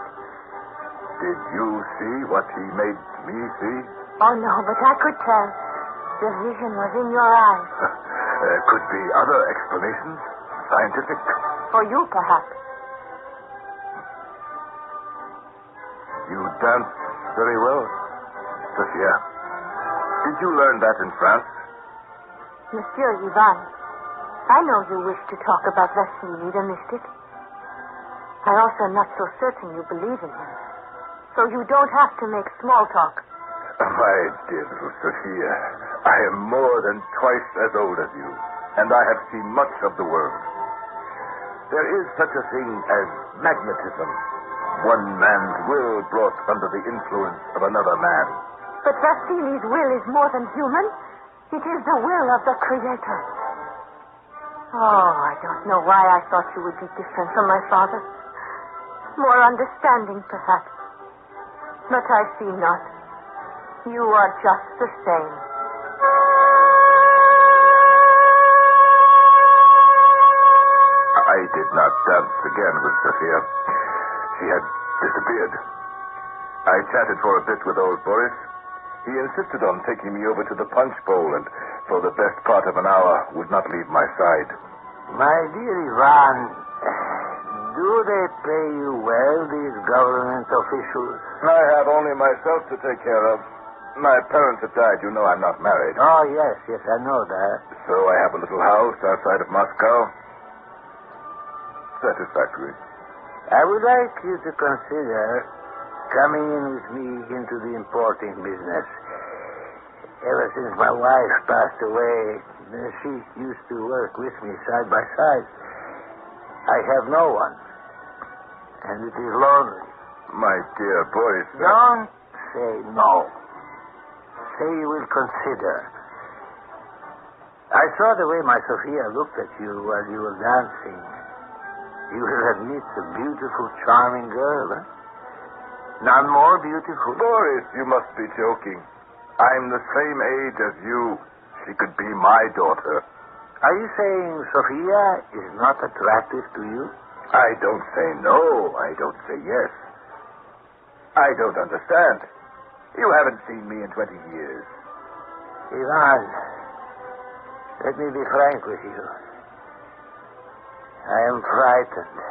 Did you see what he made me see? Oh, no, but I could tell. The vision was in your eyes. There could be other explanations. Scientific. For you, perhaps. You dance very well, Sophia. Did you learn that in France? Monsieur Ivan, I know you wish to talk about Vasily the mystic. I also am not so certain you believe in him. So you don't have to make small talk. My dear little Sophia, I am more than twice as old as you, and I have seen much of the world. There is such a thing as magnetism. One man's will brought under the influence of another man. But Vasily's will is more than human. It is the will of the Creator. Oh, I don't know why I thought you would be different from my father. More understanding, perhaps. But I see not. You are just the same. I did not dance again with Sophia. She had disappeared. I chatted for a bit with old Boris. He insisted on taking me over to the punch bowl and for the best part of an hour would not leave my side. My dear Ivan, do they pay you well, these government officials? I have only myself to take care of. My parents have died. You know I'm not married. Oh, yes, I know that. So I have a little house outside of Moscow. satisfactory. I would like you to consider coming in with me into the importing business. Ever since my wife passed away, she used to work with me side by side. I have no one, and it is lonely. My dear Boris. Don't say no. Say you will consider. I saw the way my Sophia looked at you while you were dancing. You will admit a beautiful, charming girl, huh? None more beautiful. Boris, you must be joking. I'm the same age as you. She could be my daughter. Are you saying Sophia is not attractive to you? I don't say no. I don't say yes. I don't understand. You haven't seen me in 20 years. Ivan, let me be frank with you. I am frightened.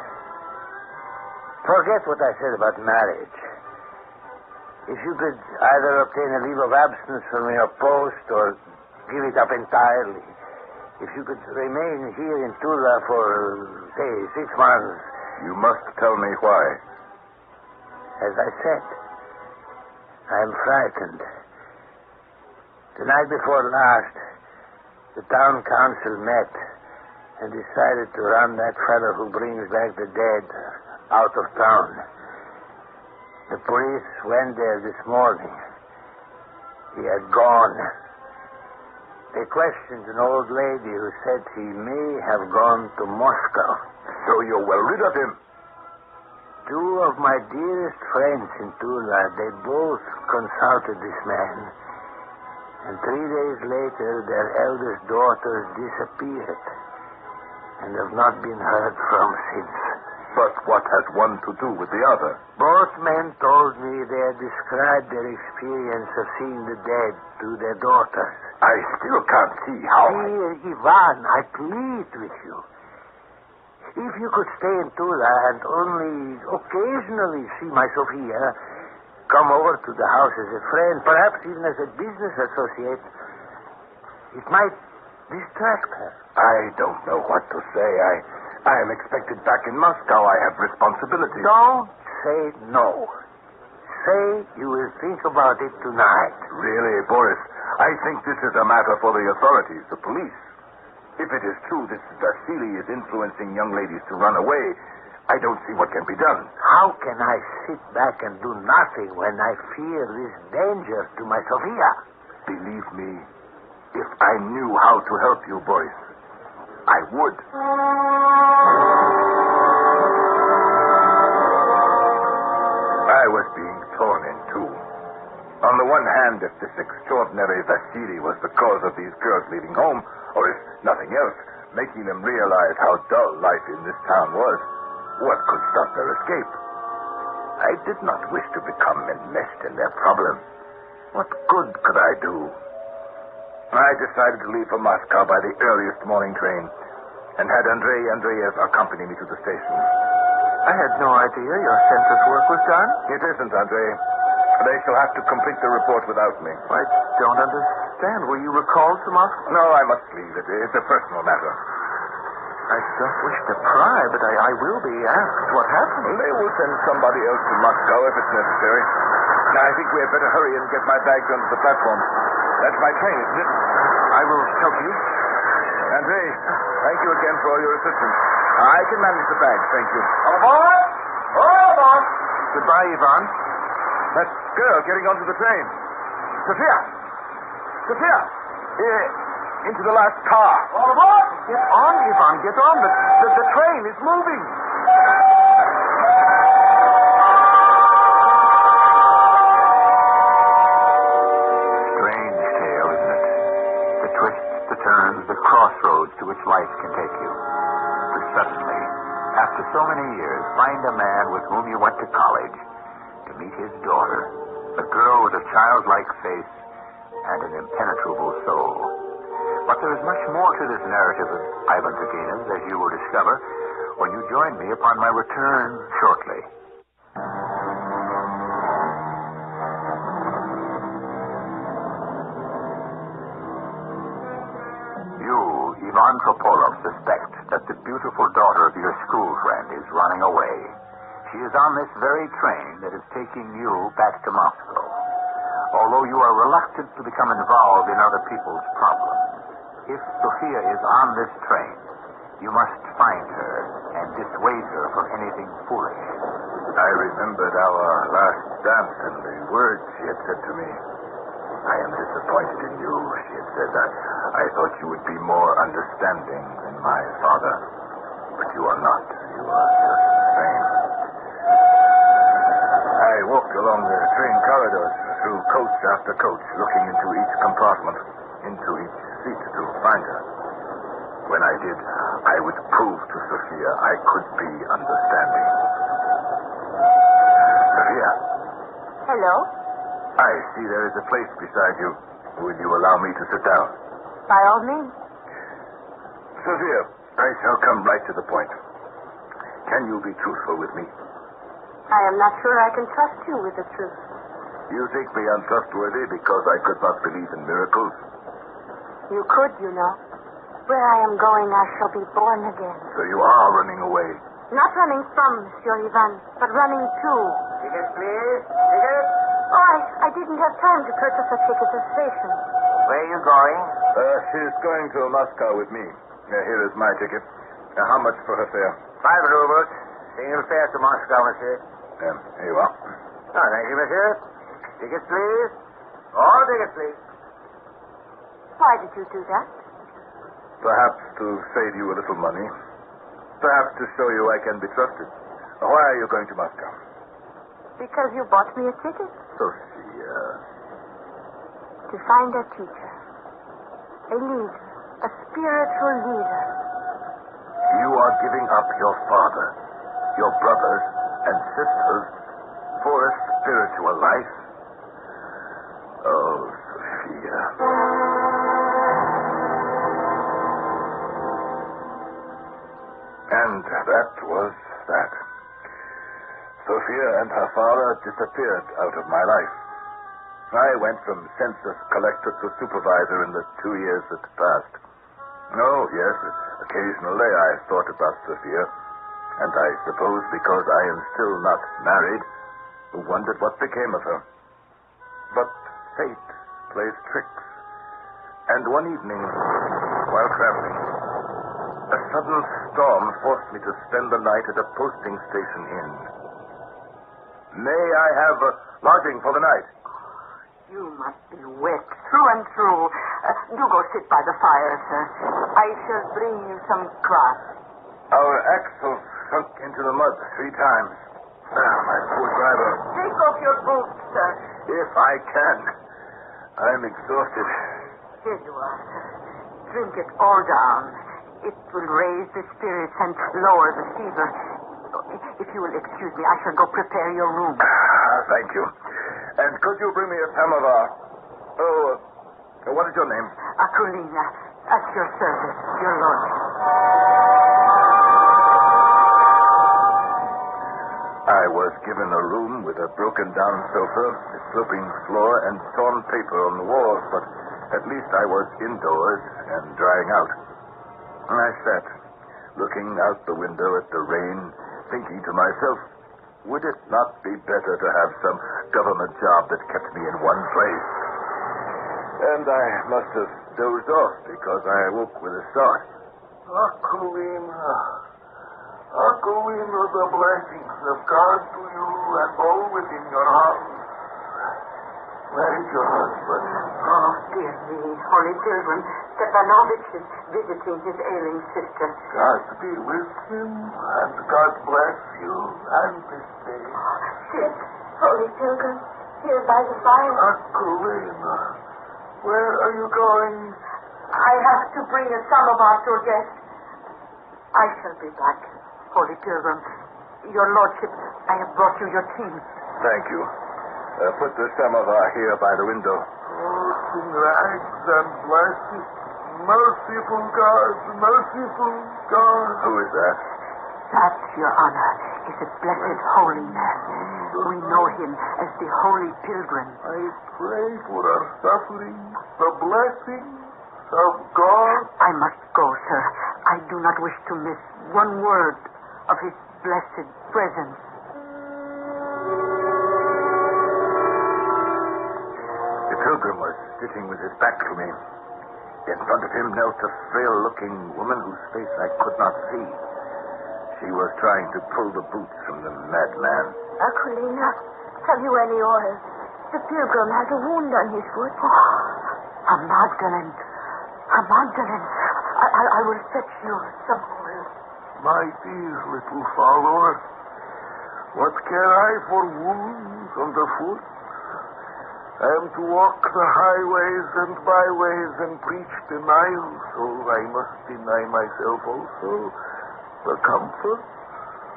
Forget what I said about marriage. If you could either obtain a leave of absence from your post or give it up entirely, if you could remain here in Tula for, say, 6 months. You must tell me why. As I said, I am frightened. The night before last, the town council met and decided to run that fellow who brings back the dead out of town. The police went there this morning. He had gone. They questioned an old lady who said he may have gone to Moscow. So you're well rid of him? 2 of my dearest friends in Tula, they both consulted this man. And 3 days later, their eldest daughter disappeared and have not been heard from since. But what has one to do with the other? Both men told me they had described their experience of seeing the dead to their daughters. I still can't see how... Dear Ivan, I plead with you. If you could stay in Tula and only occasionally see my Sophia, come over to the house as a friend, perhaps even as a business associate, it might distract her. I don't know what to say. I am expected back in Moscow. I have responsibilities. Don't say no. Say you will think about it tonight. Really, Boris, I think this is a matter for the authorities, the police. If it is true this Vasily is influencing young ladies to run away, I don't see what can be done. How can I sit back and do nothing when I fear this danger to my Sophia? Believe me, if I knew how to help you, Boris, I would. I was being torn in two. On the one hand, if this extraordinary Vasily was the cause of these girls leaving home, or if nothing else, making them realize how dull life in this town was, what could stop their escape? I did not wish to become enmeshed in their problem. What good could I do? I decided to leave for Moscow by the earliest morning train and had Andrei Andreev accompany me to the station. I had no idea your census work was done. It isn't, Andrei. They shall have to complete the report without me. I don't understand. Were you recalled to Moscow? No, I must leave. It's a personal matter. I don't wish to pry, but I will be asked what happened. They will send somebody else to Moscow if it's necessary. Now, I think we had better hurry and get my bags onto the platform. That's my train, isn't it? I will help you. Andrei, thank you again for all your assistance. I can manage the bags, thank you. All aboard! All aboard! Goodbye, Ivan. That girl getting onto the train. Sophia! Sophia! Into the last car. All aboard! Get on, Ivan, get on. The train is moving. Strange tale, isn't it? The twists, the turns, the crossroads to which life can take you. To suddenly, after so many years, find a man with whom you went to college, to meet his daughter, a girl with a childlike face and an impenetrable soul. But there is much more to this narrative of Ivan Turgenev's, as you will discover when you join me upon my return shortly. You, Ivan Tropolov, suspect that the beautiful daughter of your school friend is running away. She is on this very train that is taking you back to Moscow. Although you are reluctant to become involved in other people's problems, if Sophia is on this train, you must find her and dissuade her from anything foolish. I remembered our last dance and the words she had said to me. I am disappointed in you, she had said. I thought you would be more understanding than my father. But you are not. You are just the same. I walked along the train corridors, through coach after coach, looking into each compartment, into each seat to find her. When I did, I would prove to Sophia I could be understanding. Sophia. Hello? I see there is a place beside you. Will you allow me to sit down? By all means. Sophia, I shall come right to the point. Can you be truthful with me? I am not sure I can trust you with the truth. You think me untrustworthy because I could not believe in miracles? You could, you know. Where I am going, I shall be born again. So you are running away. Not running from Monsieur Ivan, but running to. Ticket, please. Ticket. Oh, I didn't have time to purchase a ticket at the station. Where are you going? She's going to Moscow with me. Here is my ticket. How much for her fare? 5 rubles. Single fare to Moscow, monsieur. Here you are. Oh, thank you, monsieur. Tickets, please. All tickets, please. Why did you do that? Perhaps to save you a little money. Perhaps to show you I can be trusted. Why are you going to Moscow? Because you bought me a ticket. Sophia. To find a teacher. A leader. A spiritual leader. You are giving up your father, your brothers and sisters for a spiritual life. Oh, Sophia. And that was that. Sophia and her father disappeared out of my life. I went from census collector to supervisor in the 2 years that passed. Oh, yes, occasionally I thought about Sophia, and I suppose because I am still not married, wondered what became of her. But fate plays tricks. And one evening, while traveling, a sudden storm forced me to spend the night at a posting station inn. May I have lodging for the night? You must be wet through and through. Do go sit by the fire, sir. I shall bring you some cloth. Our axle sunk into the mud 3 times. My poor driver. Take off your boots, sir. If I can. I'm exhausted. Here you are, sir. Drink it all down. It will raise the spirits and lower the fever. If you will excuse me, I shall go prepare your room. Thank you. And could you bring me a samovar? What is your name? Akulina. At your service, your lordship. I was given a room with a broken-down sofa, a sloping floor, and torn paper on the walls, but at least I was indoors and drying out. I sat, looking out the window at the rain, thinking to myself, would it not be better to have some government job that kept me in one place? And I must have dozed off because I awoke with a start. Akulina, the blessings of God to you and all within your house. Where is your husband? Oh, dear me, Holy Pilgrim. Stepanovich is visiting his ailing sister. God be with him, and God bless you and this day. Sit, Holy Pilgrim, here by the fire. Akulina, where are you going? I have to bring a samovar to a guest. I shall be back, Holy Pilgrim. Your Lordship, I have brought you your tea. Thank you. Put the samovar here by the window. Oh, sing rags and blessings. Merciful God, merciful God. Who is that? That, Your Honor, is a blessed holy man. We know him as the Holy Pilgrim. I pray for our suffering, the blessing, of God? I must go, sir. I do not wish to miss one word of his blessed presence. The pilgrim was sitting with his back to me. In front of him knelt a frail-looking woman whose face I could not see. She was trying to pull the boots from the madman. Aquilina, have you any oil? The pilgrim has a wound on his foot. A Magdalene. A Magdalene. I will fetch you some oil. My dear little follower, what care I for wounds on the foot? I am to walk the highways and byways and preach denial, so I must deny myself also the comfort.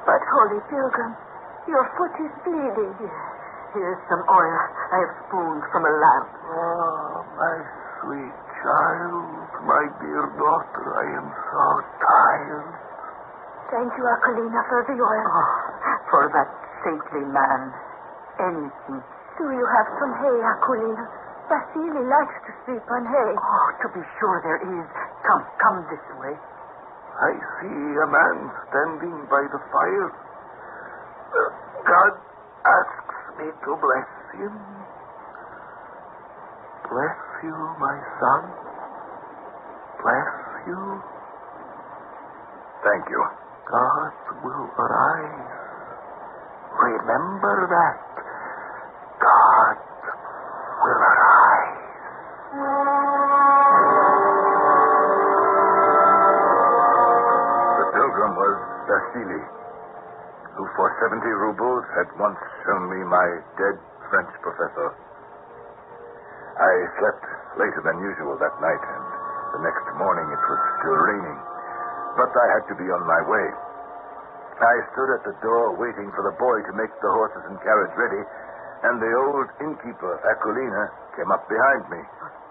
But, holy pilgrim, your foot is bleeding. Here's some oil I have spooned from a lamp. Ah, my sweet child, my dear daughter, I am so tired. Thank you, Aquilina, for the oil. For that saintly man, anything. Do you have some hay, Aquilina? Vasily likes to sleep on hay. Oh, to be sure there is. Come this way. I see a man standing by the fire. God asks me to bless him. Bless you, my son. Bless you. Thank you. God will arise. Remember that. God will arise. The pilgrim was Vasily, who for 70 rubles had once shown me my dead French professor. I slept later than usual that night, and the next morning it was still raining. But I had to be on my way. I stood at the door waiting for the boy to make the horses and carriage ready, and the old innkeeper, Aquilina, came up behind me.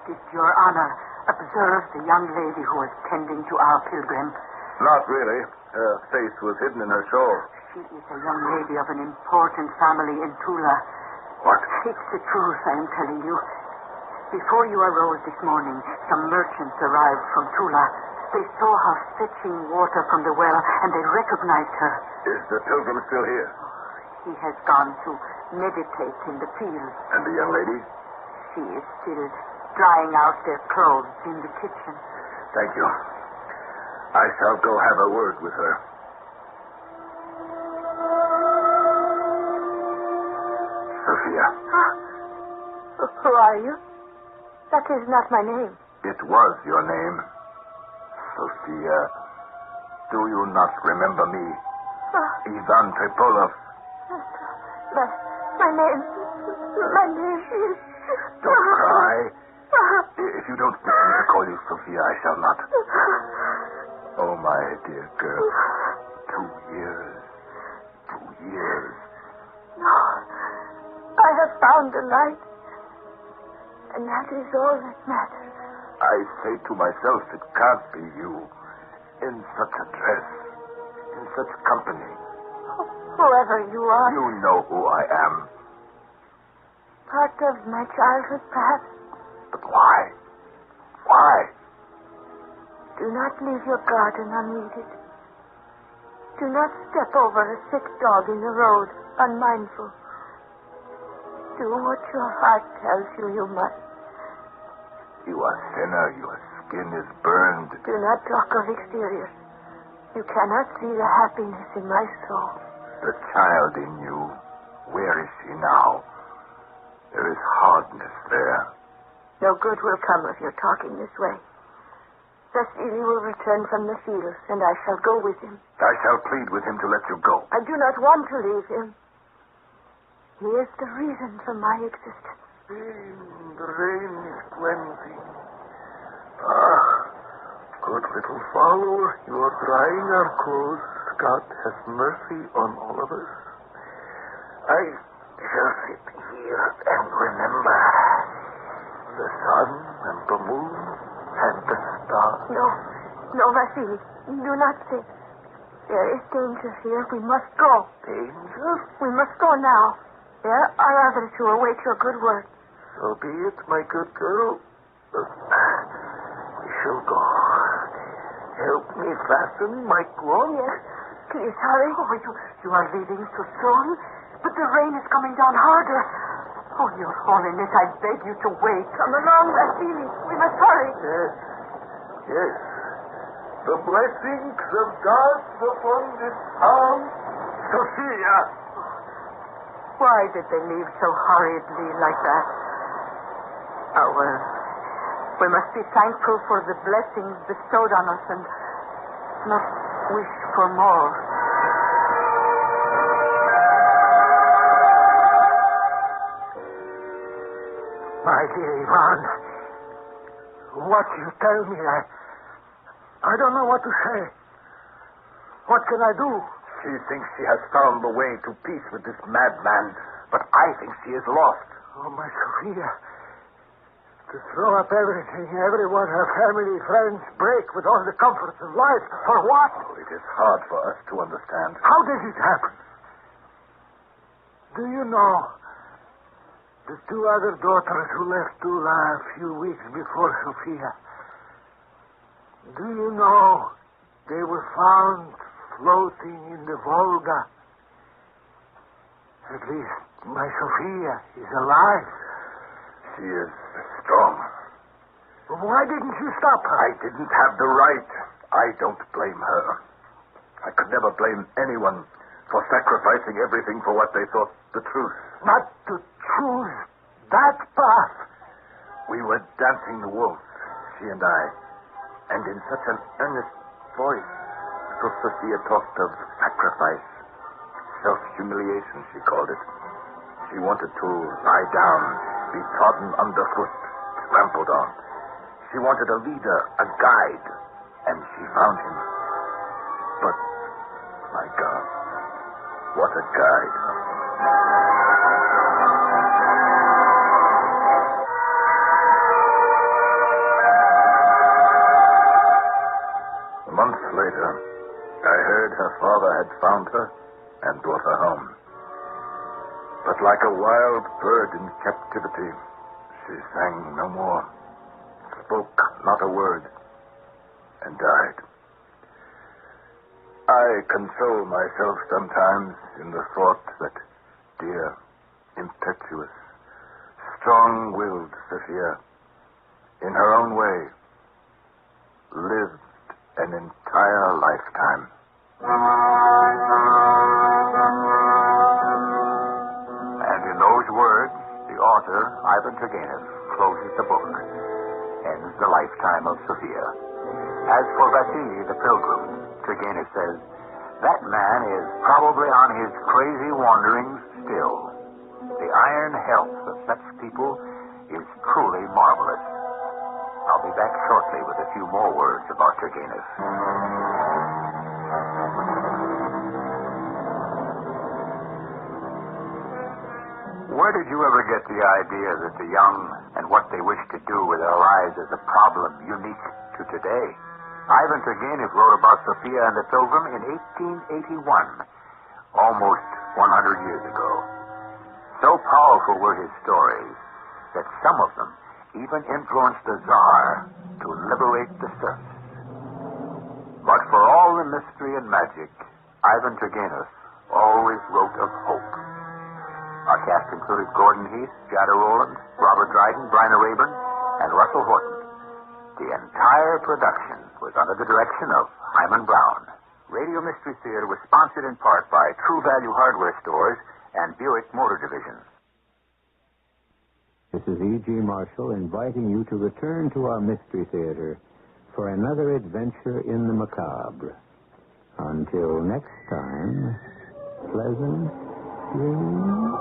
Did your honor observe the young lady who was tending to our pilgrim? Not really. Her face was hidden in her shawl. She is a young lady of an important family in Tula. What? It's the truth I am telling you. Before you arose this morning, some merchants arrived from Tula. They saw her fetching water from the well, and they recognized her. Is the pilgrim still here? He has gone to meditate in the fields. And the young lady? She is still drying out their clothes in the kitchen. Thank you. I shall go have a word with her. Sophia. Who are you? That is not my name. It was your name. Sophia, do you not remember me? Ivan Tripolov. My name is... Don't cry. If you don't wish me to call you Sophia, I shall not. Oh, my dear girl. 2 years. 2 years. No. I have found the light. And that is all that matters. I say to myself, it can't be you. In such a dress. In such company. Whoever you are. You know who I am. Part of my childhood, perhaps. But why? Why? Do not leave your garden unweeded. Do not step over a sick dog in the road, unmindful. Do what your heart tells you you must. You are a sinner. Your skin is burned. Do not talk of exteriors. You cannot see the happiness in my soul. The child in you, where is she now? There is hardness there. No good will come of your talking this way. Vasily will return from the fields, and I shall go with him. I shall plead with him to let you go. I do not want to leave him. He is the reason for my existence. The rain is plenty. Ah, good little follower, you are drying our clothes. God has mercy on all of us. I shall sit here and remember the sun and the moon and the stars. No, Vasily, do not sit. There is danger here. We must go. Danger? We must go now. There are others who await your good word. So be it, my good girl. We shall go. Help me fasten my cloak. Yes. Please hurry. Oh, you are leaving so soon? But the rain is coming down harder. Oh, Your Holiness, I beg you to wait. Come along, Vasily. We must hurry. Yes. Yes. The blessings of God upon this town. Sophia. Why did they leave so hurriedly like that? Oh, well, we must be thankful for the blessings bestowed on us and not wish for more. My dear Ivan, what you tell me, I don't know what to say. What can I do? She thinks she has found the way to peace with this madman, but I think she is lost. Oh, my Sophia. To throw up everything, everyone, her family, friends, break with all the comforts of life. For what? Oh, it is hard for us to understand. How did it happen? Do you know the two other daughters who left Tula a few weeks before Sophia? Do you know they were found floating in the Volga? At least my Sophia is alive. She is strong. Well, why didn't you stop her? I didn't have the right. I don't blame her. I could never blame anyone for sacrificing everything for what they thought the truth. But to choose that path. We were dancing the waltz, she and I, and in such an earnest voice, Sophia talked of sacrifice, self-humiliation, she called it. She wanted to lie down, be trodden underfoot, trampled on. She wanted a leader, a guide, and she found him. But, my God, what a guide. A month later, I heard her father had found her and brought her home. But like a wild bird in captivity, she sang no more, spoke not a word, and died. I console myself sometimes in the thought that dear, impetuous, strong-willed Sophia, in her own way, lived an entire lifetime. And in those words, the author, Ivan Turgenev, closes the book, ends the lifetime of Sophia. As for Vasily the Pilgrim, Turgenev says, that man is probably on his crazy wanderings still. The iron health of such people is truly marvelous. I'll be back shortly with a few more words about Turgenev. Where did you ever get the idea that the young and what they wish to do with their lives is a problem unique to today? Ivan Turgenev wrote about Sophia and the Pilgrim in 1881, almost 100 years ago. So powerful were his stories that some of them even influenced the Tsar to liberate the serfs. But for all the mystery and magic, Ivan Turgenev always wrote of hope. Our cast included Gordon Heath, Jada Rowland, Robert Dryden, Bryna Rayburn, and Russell Horton. The entire production was under the direction of Hyman Brown. Radio Mystery Theater was sponsored in part by True Value Hardware Stores and Buick Motor Division. This is E.G. Marshall inviting you to return to our Mystery Theater for another adventure in the macabre. Until next time, pleasant dreams.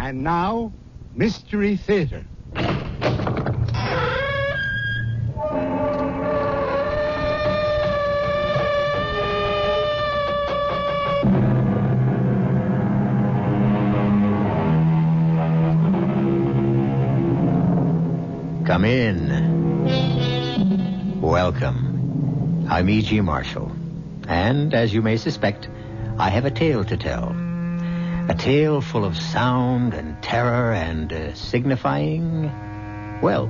And now, Mystery Theater. Come in. Welcome. I'm E.G. Marshall. And, as you may suspect, I have a tale to tell. A tale full of sound and terror and signifying... Well,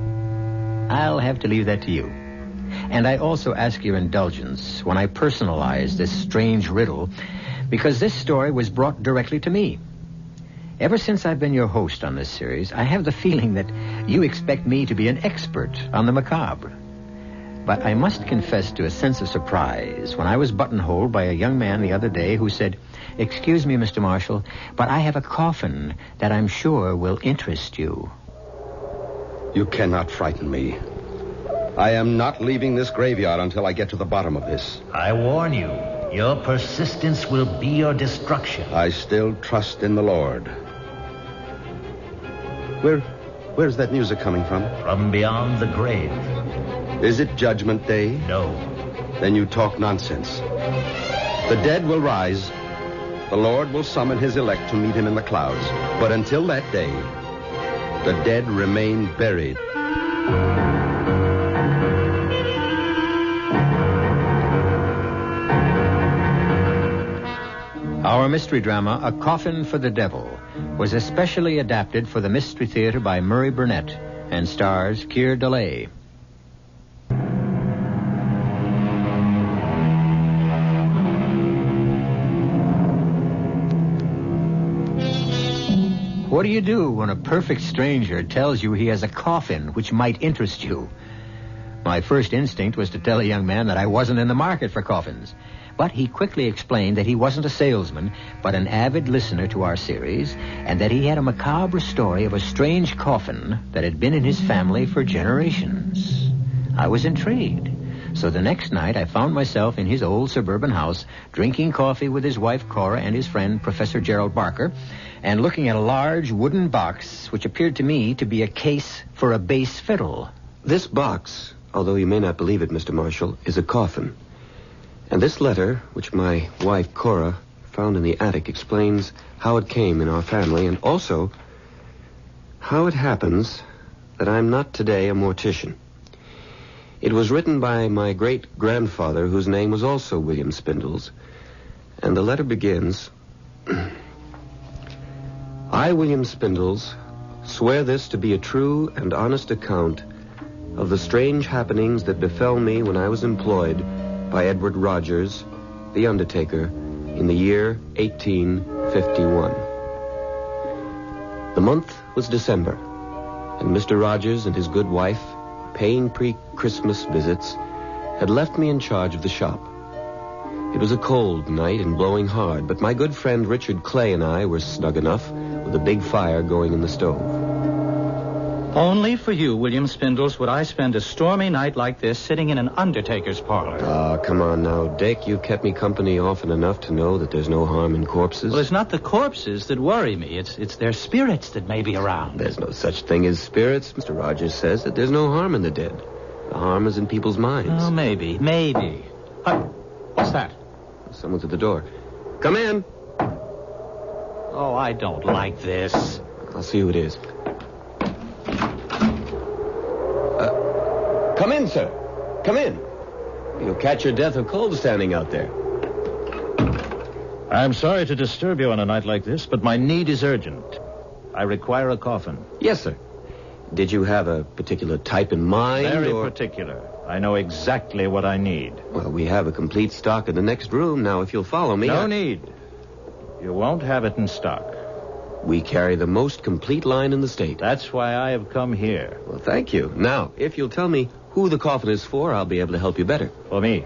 I'll have to leave that to you. And I also ask your indulgence when I personalize this strange riddle, because this story was brought directly to me. Ever since I've been your host on this series, I have the feeling that you expect me to be an expert on the macabre. But I must confess to a sense of surprise when I was buttonholed by a young man the other day who said, "Excuse me, Mr. Marshall, but I have a coffin that I'm sure will interest you." You cannot frighten me. I am not leaving this graveyard until I get to the bottom of this. I warn you, your persistence will be your destruction. I still trust in the Lord. Where's that music coming from? From beyond the grave. Is it Judgment Day? No. Then you talk nonsense. The dead will rise. The Lord will summon his elect to meet him in the clouds. But until that day, the dead remain buried. Our mystery drama, A Coffin for the Devil, was especially adapted for the Mystery Theater by Murray Burnett and stars Keir Dullea. What do you do when a perfect stranger tells you he has a coffin which might interest you? My first instinct was to tell a young man that I wasn't in the market for coffins. But he quickly explained that he wasn't a salesman, but an avid listener to our series, and that he had a macabre story of a strange coffin that had been in his family for generations. I was intrigued. So the next night I found myself in his old suburban house, drinking coffee with his wife Cora and his friend Professor Gerald Barker, and looking at a large wooden box which appeared to me to be a case for a bass fiddle. This box, although you may not believe it, Mr. Marshall, is a coffin. And this letter, which my wife, Cora, found in the attic, explains how it came in our family and also how it happens that I'm not today a mortician. It was written by my great-grandfather, whose name was also William Spindles, and the letter begins, "I, William Spindles, swear this to be a true and honest account of the strange happenings that befell me when I was employed by Edward Rogers, the undertaker, in the year 1851. The month was December, and Mr. Rogers and his good wife, paying pre-Christmas visits, had left me in charge of the shop. It was a cold night and blowing hard, but my good friend Richard Clay and I were snug enough with a big fire going in the stove. Only for you, William Spindles, would I spend a stormy night like this sitting in an undertaker's parlor. Ah, come on now, Dick. You've kept me company often enough to know that there's no harm in corpses. Well, it's not the corpses that worry me. It's their spirits that may be around. There's no such thing as spirits. Mr. Rogers says that there's no harm in the dead. The harm is in people's minds. Oh, maybe. What's that? Someone's at the door. Come in. Oh, I don't like this. I'll see who it is. Come in, sir. Come in. You'll catch your death of cold standing out there. I'm sorry to disturb you on a night like this, but my need is urgent. I require a coffin. Yes, sir. Did you have a particular type in mind? Very particular. I know exactly what I need. Well, we have a complete stock in the next room. Now, if you'll follow me... No need. You won't have it in stock. We carry the most complete line in the state. That's why I have come here. Well, thank you. Now, if you'll tell me who the coffin is for, I'll be able to help you better. For me.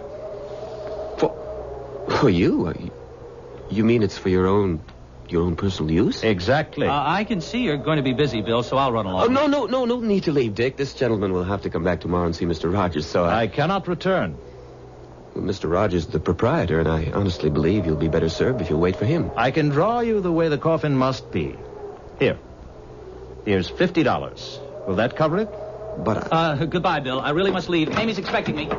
For you? You mean it's for your own personal use? Exactly. I can see you're going to be busy, Bill, so I'll run along. Oh, no need to leave, Dick. This gentleman will have to come back tomorrow and see Mr. Rogers, so I cannot return. Well, Mr. Rogers is the proprietor, and I honestly believe you'll be better served if you'll wait for him. I can draw you the way the coffin must be. Here, Here's $50. Will that cover it? But goodbye, Bill. I really must leave. Amy's expecting me.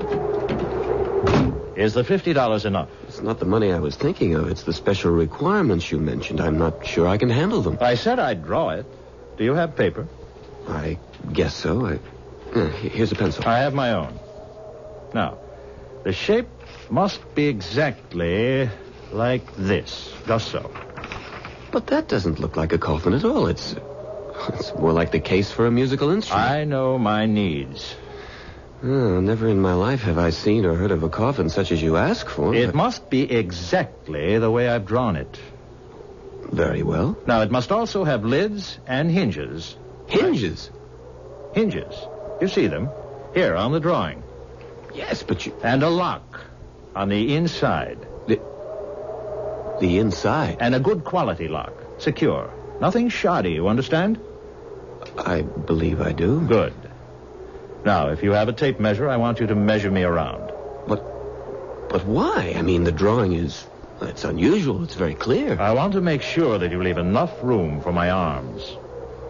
Is the $50 enough? It's not the money I was thinking of. It's the special requirements you mentioned. I'm not sure I can handle them. I said I'd draw it. Do you have paper? I guess so. Here's a pencil. I have my own. Now, the shape must be exactly like this. Just so. But that doesn't look like a coffin at all. It's more like the case for a musical instrument. I know my needs. Oh, never in my life have I seen or heard of a coffin such as you ask for. It must be exactly the way I've drawn it. Very well. Now, it must also have lids and hinges. Hinges? Hinges. You see them? Here, on the drawing. Yes, but you... And a lock on the inside. The inside? And a good quality lock. Secure. Nothing shoddy, you understand? I believe I do. Good. Now, if you have a tape measure, I want you to measure me around. But why? I mean, the drawing is... It's unusual. It's very clear. I want to make sure that you leave enough room for my arms.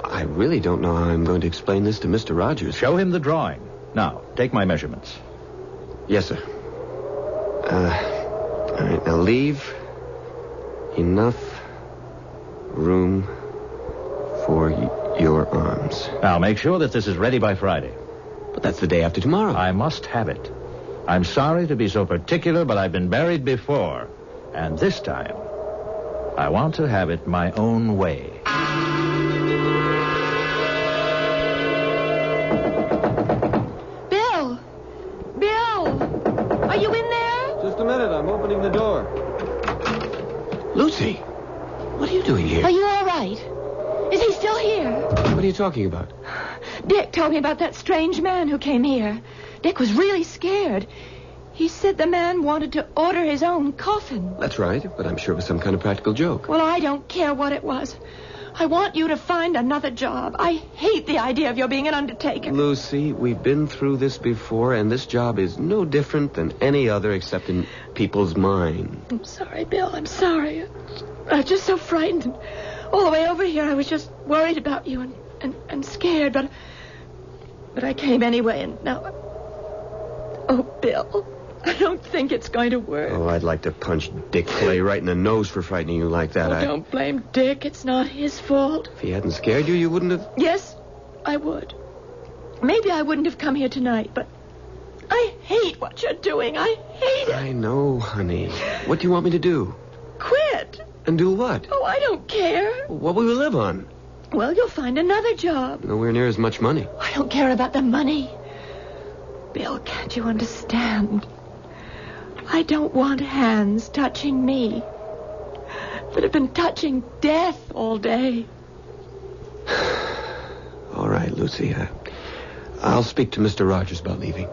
I really don't know how I'm going to explain this to Mr. Rogers. Show him the drawing. Now, take my measurements. Yes, sir. All right, now leave enough room for your arms. Now, make sure that this is ready by Friday. But that's the day after tomorrow. I must have it. I'm sorry to be so particular, but I've been married before. And this time, I want to have it my own way. Bill! Bill! Are you in there? Just a minute. I'm opening the door. Lucy! What are you doing here? Are you all right? Is he still here? What are you talking about? Dick told me about that strange man who came here. Dick was really scared. He said the man wanted to order his own coffin. That's right, but I'm sure it was some kind of practical joke. Well, I don't care what it was. I want you to find another job. I hate the idea of your being an undertaker. Lucy, we've been through this before, and this job is no different than any other except in people's minds. I'm sorry, Bill. I'm sorry. I was just so frightened. All the way over here, I was just worried about you and scared, but I came anyway, and now... Oh, Bill, I don't think it's going to work. Oh, I'd like to punch Dick Clay right in the nose for frightening you like that. Don't blame Dick. It's not his fault. If he hadn't scared you, you wouldn't have... Yes, I would. Maybe I wouldn't have come here tonight, but I hate what you're doing. I hate it. I know, honey. What do you want me to do? Quit. And do what? Oh, I don't care. What will you live on? Well, you'll find another job. Nowhere near as much money. I don't care about the money. Bill, can't you understand? I don't want hands touching me that have been touching death all day. All right, Lucy. I'll speak to Mr. Rogers about leaving.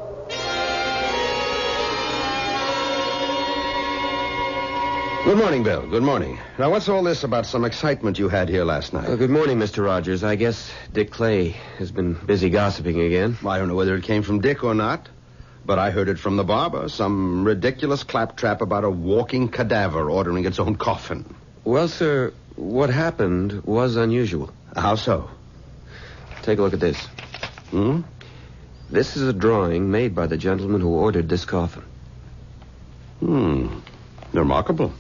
Good morning, Bill. Good morning. Now, what's all this about some excitement you had here last night? Good morning, Mr. Rogers. I guess Dick Clay has been busy gossiping again. Well, I don't know whether it came from Dick or not, but I heard it from the barber. Some ridiculous claptrap about a walking cadaver ordering its own coffin. Well, sir, what happened was unusual. How so? Take a look at this. Hmm? This is a drawing made by the gentleman who ordered this coffin. Remarkable.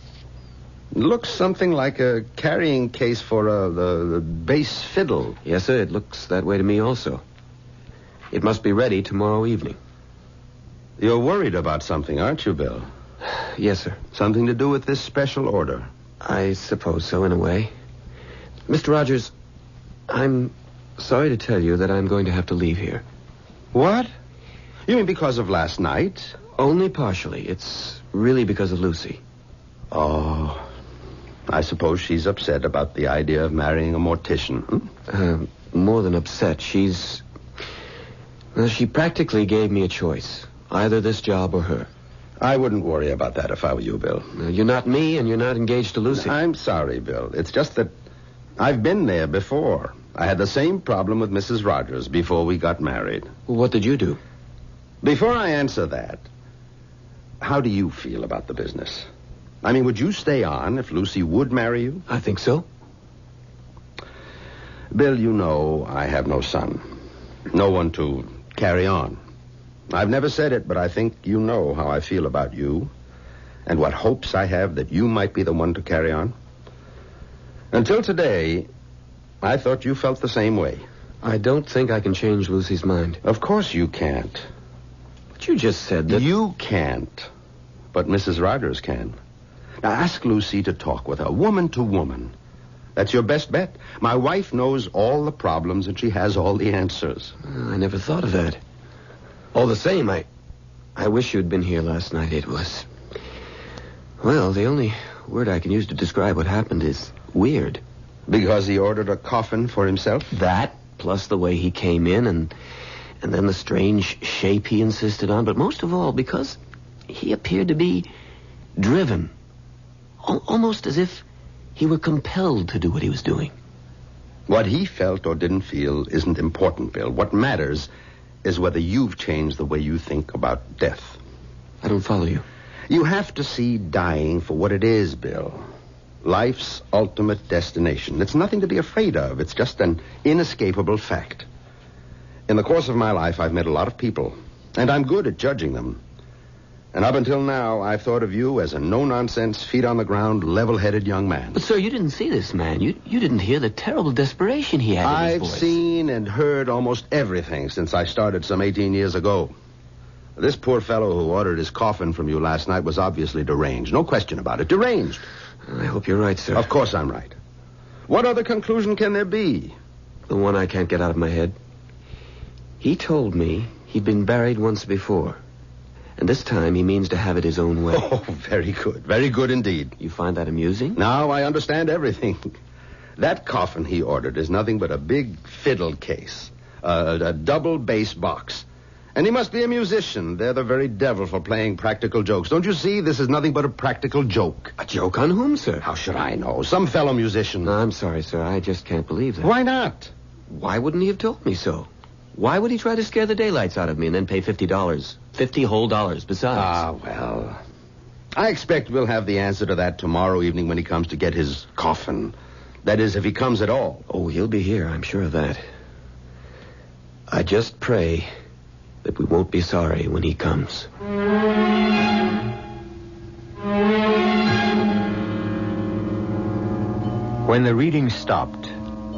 Looks something like a carrying case for the bass fiddle. Yes, sir. It looks that way to me also. It must be ready tomorrow evening. You're worried about something, aren't you, Bill? Yes, sir. Something to do with this special order? I suppose so, in a way. Mr. Rogers, I'm sorry to tell you that I'm going to have to leave here. What? You mean because of last night? Only partially. It's really because of Lucy. Oh... I suppose she's upset about the idea of marrying a mortician. More than upset. She practically gave me a choice. Either this job or her. I wouldn't worry about that if I were you, Bill. You're not me, and you're not engaged to Lucy. I'm sorry, Bill. It's just that I've been there before. I had the same problem with Mrs. Rogers before we got married. Well, what did you do? Before I answer that, how do you feel about the business? I mean, would you stay on if Lucy would marry you? I think so. Bill, you know I have no son. No one to carry on. I've never said it, but I think you know how I feel about you and what hopes I have that you might be the one to carry on. Until today, I thought you felt the same way. I don't think I can change Lucy's mind. Of course you can't. But you just said that... You can't, but Mrs. Rogers can. Now, ask Lucy to talk with her, woman to woman. That's your best bet. My wife knows all the problems, and she has all the answers. I never thought of that. All the same, I wish you'd been here last night. It was... Well, the only word I can use to describe what happened is weird. Because he ordered a coffin for himself? That, plus the way he came in, and then the strange shape he insisted on. But most of all, because he appeared to be driven. Almost as if he were compelled to do what he was doing. What he felt or didn't feel isn't important, Bill. What matters is whether you've changed the way you think about death. I don't follow you. You have to see dying for what it is, Bill. Life's ultimate destination. It's nothing to be afraid of. It's just an inescapable fact. In the course of my life, I've met a lot of people, and I'm good at judging them. And up until now, I've thought of you as a no-nonsense, feet-on-the-ground, level-headed young man. But, sir, you didn't see this man. You didn't hear the terrible desperation he had in his voice. I've seen and heard almost everything since I started some 18 years ago. This poor fellow who ordered his coffin from you last night was obviously deranged. No question about it. Deranged. I hope you're right, sir. Of course I'm right. What other conclusion can there be? The one I can't get out of my head. He told me he'd been buried once before. And this time he means to have it his own way. Oh, very good. Very good indeed. You find that amusing? Now I understand everything. That coffin he ordered is nothing but a big fiddle case. A double bass box. And he must be a musician. They're the very devil for playing practical jokes. Don't you see? This is nothing but a practical joke. A joke on whom, sir? How should I know? Some fellow musician. No, I'm sorry, sir. I just can't believe that. Why not? Why wouldn't he have told me so? Why would he try to scare the daylights out of me and then pay $50? 50 whole dollars besides. Ah, well. I expect we'll have the answer to that tomorrow evening when he comes to get his coffin. That is, if he comes at all. Oh, he'll be here. I'm sure of that. I just pray that we won't be sorry when he comes. When the reading stopped,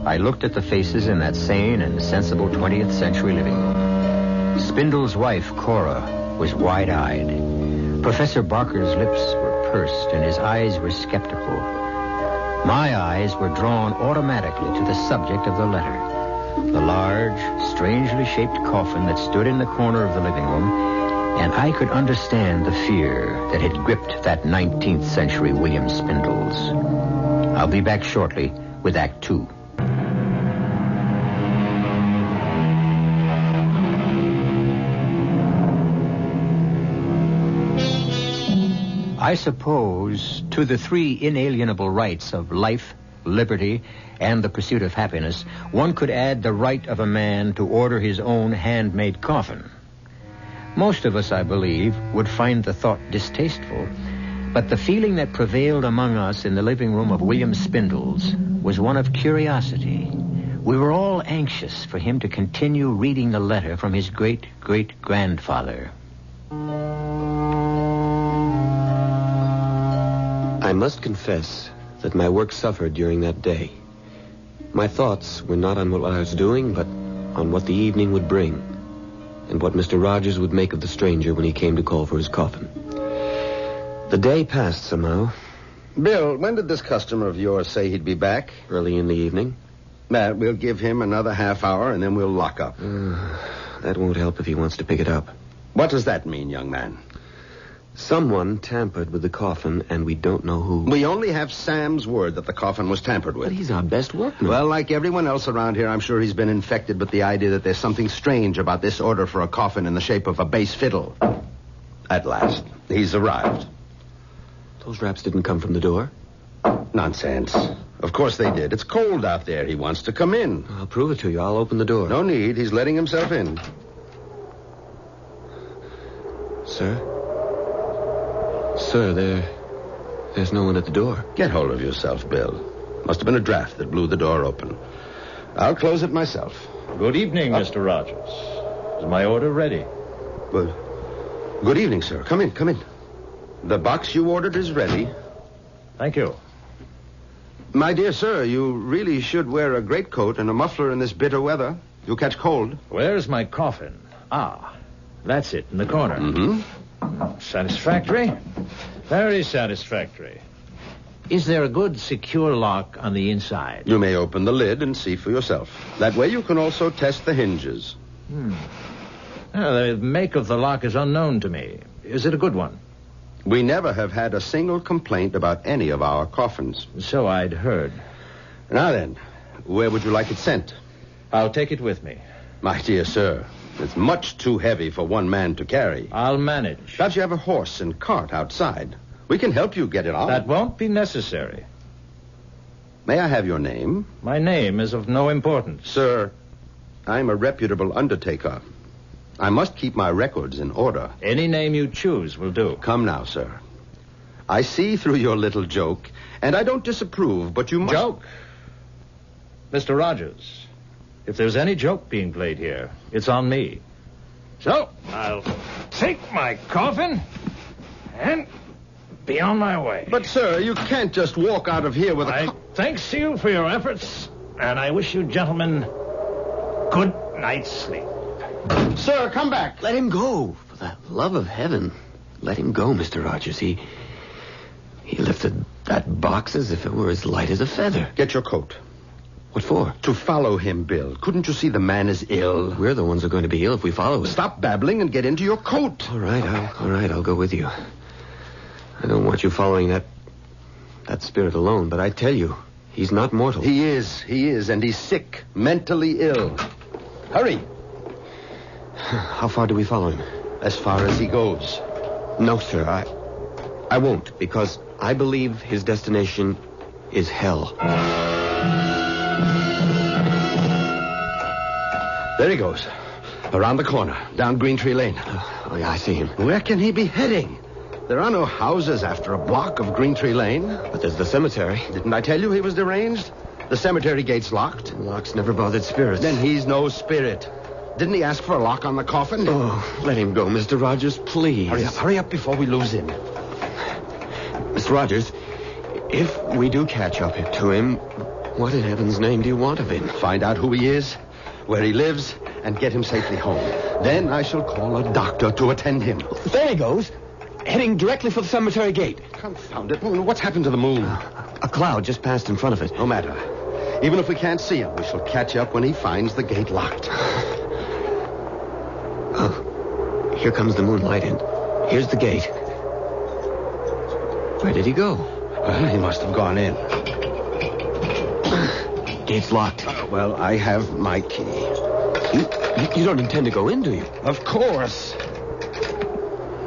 I looked at the faces in that sane and sensible 20th century living room. Spindle's wife, Cora, was wide-eyed. Professor Barker's lips were pursed and his eyes were skeptical. My eyes were drawn automatically to the subject of the letter. The large, strangely shaped coffin that stood in the corner of the living room, and I could understand the fear that had gripped that 19th century William Spindles. I'll be back shortly with Act 2. I suppose to the three inalienable rights of life, liberty, and the pursuit of happiness, one could add the right of a man to order his own handmade coffin. Most of us, I believe, would find the thought distasteful, but the feeling that prevailed among us in the living room of William Spindles was one of curiosity. We were all anxious for him to continue reading the letter from his great-great-grandfather. I must confess that my work suffered during that day. My thoughts were not on what I was doing, but on what the evening would bring, and what Mr. Rogers would make of the stranger when he came to call for his coffin. The day passed somehow. Bill, when did this customer of yours say he'd be back? Early in the evening. We'll give him another half hour, and then we'll lock up. That won't help if he wants to pick it up. What does that mean, young man? Someone tampered with the coffin, and we don't know who. We only have Sam's word that the coffin was tampered with. But he's our best workman. Well, like everyone else around here, I'm sure he's been infected with the idea that there's something strange about this order for a coffin in the shape of a bass fiddle. At last, he's arrived. Those raps didn't come from the door? Nonsense. Of course they did. It's cold out there. He wants to come in. I'll prove it to you. I'll open the door. No need. He's letting himself in. Sir? Sir, there's no one at the door. Get hold of yourself, Bill. Must have been a draft that blew the door open. I'll close it myself. Good evening, Mr. Rogers. Is my order ready? Well, good evening, sir. Come in, come in. The box you ordered is ready. Thank you. My dear sir, you really should wear a greatcoat and a muffler in this bitter weather. You'll catch cold. Where's my coffin? Ah, that's it, in the corner. Mm-hmm. Satisfactory? Very satisfactory. Is there a good, secure lock on the inside? You may open the lid and see for yourself. That way you can also test the hinges. The make of the lock is unknown to me. Is it a good one? We never have had a single complaint about any of our coffins. So I'd heard. Now then, where would you like it sent? I'll take it with me. My dear sir, it's much too heavy for one man to carry. I'll manage. Perhaps you have a horse and cart outside. We can help you get it on. That won't be necessary. May I have your name? My name is of no importance. Sir, I'm a reputable undertaker. I must keep my records in order. Any name you choose will do. Come now, sir. I see through your little joke, and I don't disapprove, but you must... Joke? Mr. Rogers, if there's any joke being played here, it's on me. So, I'll take my coffin and be on my way. But, sir, you can't just walk out of here with a... Thanks to you for your efforts, and I wish you gentlemen good night's sleep. Sir, come back. Let him go. For the love of heaven. Let him go, Mr. Rogers. He lifted that box as if it were as light as a feather. Get your coat. What for? To follow him, Bill. Couldn't you see the man is ill? We're the ones who are going to be ill if we follow him. Stop babbling and get into your coat. All right, I'll go with you. I don't want you following that spirit alone, but I tell you, he's not mortal. He is, and he's sick, mentally ill. Hurry. How far do we follow him? As far as he goes. No, sir, I won't, because I believe his destination is hell. There he goes. Around the corner, down Green Tree Lane. Oh, yeah, I see him. Where can he be heading? There are no houses after a block of Green Tree Lane. But there's the cemetery. Didn't I tell you he was deranged? The cemetery gate's locked. Locks never bothered spirits. Then he's no spirit. Didn't he ask for a lock on the coffin? Oh, let him go, Mr. Rogers, please. Hurry up before we lose him. Mr. Rogers, if we do catch up to him, what in heaven's name do you want of him? Find out who he is, where he lives, and get him safely home. Then I shall call a doctor to attend him. There he goes, heading directly for the cemetery gate. Confound it. What's happened to the moon? A cloud just passed in front of it. No matter. Even if we can't see him, we shall catch up when he finds the gate locked. Oh, here comes the moonlight, and here's the gate. Where did he go? Well, he must have gone in. Gate's locked. Well, I have my key. You don't intend to go in, do you? Of course.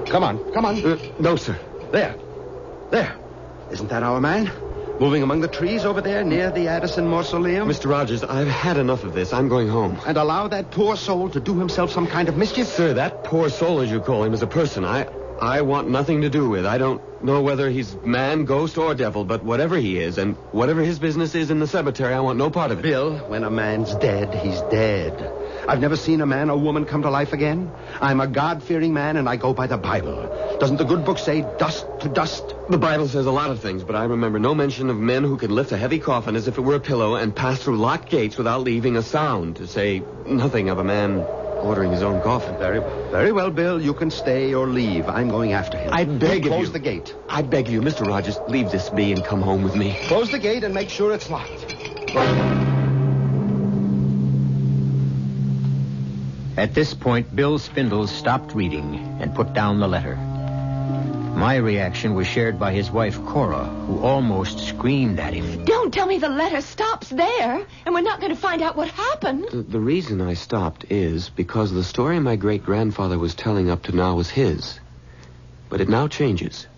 Come on. No, sir. There. Isn't that our man? Moving among the trees over there near the Addison Mausoleum? Mr. Rogers, I've had enough of this. I'm going home. And allow that poor soul to do himself some kind of mischief? Sir, that poor soul, as you call him, is a person I want nothing to do with. I don't know whether he's man, ghost, or devil, but whatever he is, and whatever his business is in the cemetery, I want no part of it. Bill, when a man's dead, he's dead. I've never seen a man or woman come to life again. I'm a God-fearing man, and I go by the Bible. Doesn't the good book say dust to dust? The Bible says a lot of things, but I remember no mention of men who could lift a heavy coffin as if it were a pillow and pass through locked gates without leaving a sound, to say nothing of a man ordering his own coffin. Very well, Bill. You can stay or leave. I'm going after him. I beg of you. Close the gate. I beg you, Mr. Rogers, leave this be and come home with me. Close the gate and make sure it's locked. At this point, Bill Spindle stopped reading and put down the letter. My reaction was shared by his wife, Cora, who almost screamed at him. Don't tell me the letter stops there, and we're not going to find out what happened. The reason I stopped is because the story my great-grandfather was telling up to now was his. But it now changes.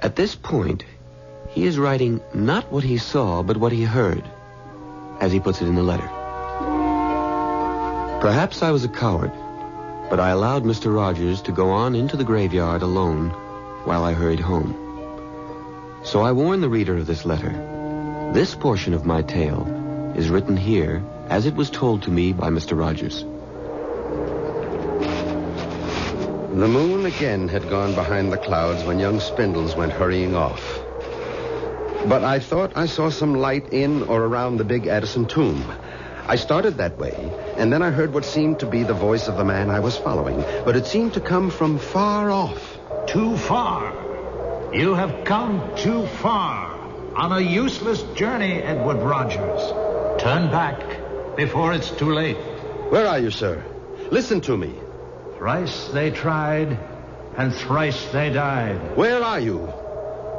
At this point, he is writing not what he saw, but what he heard, as he puts it in the letter. Perhaps I was a coward, but I allowed Mr. Rogers to go on into the graveyard alone while I hurried home. So I warn the reader of this letter. This portion of my tale is written here as it was told to me by Mr. Rogers. The moon again had gone behind the clouds when young Spindles went hurrying off. But I thought I saw some light in or around the big Atchison tomb. I started that way, and then I heard what seemed to be the voice of the man I was following, but it seemed to come from far off. Too far. You have come too far. On a useless journey, Edward Rogers. Turn back before it's too late. Where are you, sir? Listen to me. Thrice they tried, and thrice they died. Where are you?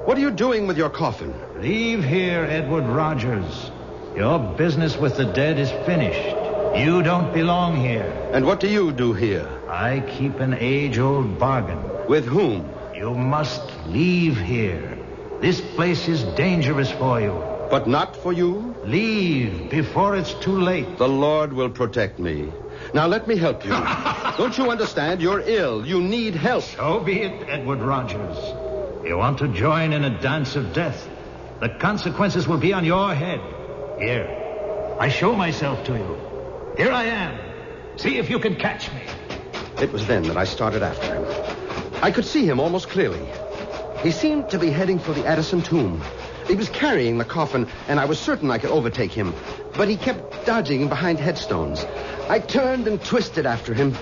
What are you doing with your coffin? Leave here, Edward Rogers. Your business with the dead is finished. You don't belong here. And what do you do here? I keep an age-old bargain. With whom? You must leave here. This place is dangerous for you. But not for you? Leave before it's too late. The Lord will protect me. Now let me help you. Don't you understand? You're ill. You need help. So be it, Edward Rogers. You want to join in a dance of death? The consequences will be on your head. Here, I show myself to you. Here I am. See if you can catch me. It was then that I started after him. I could see him almost clearly. He seemed to be heading for the Atchison tomb. He was carrying the coffin, and I was certain I could overtake him. But he kept dodging behind headstones. I turned and twisted after him.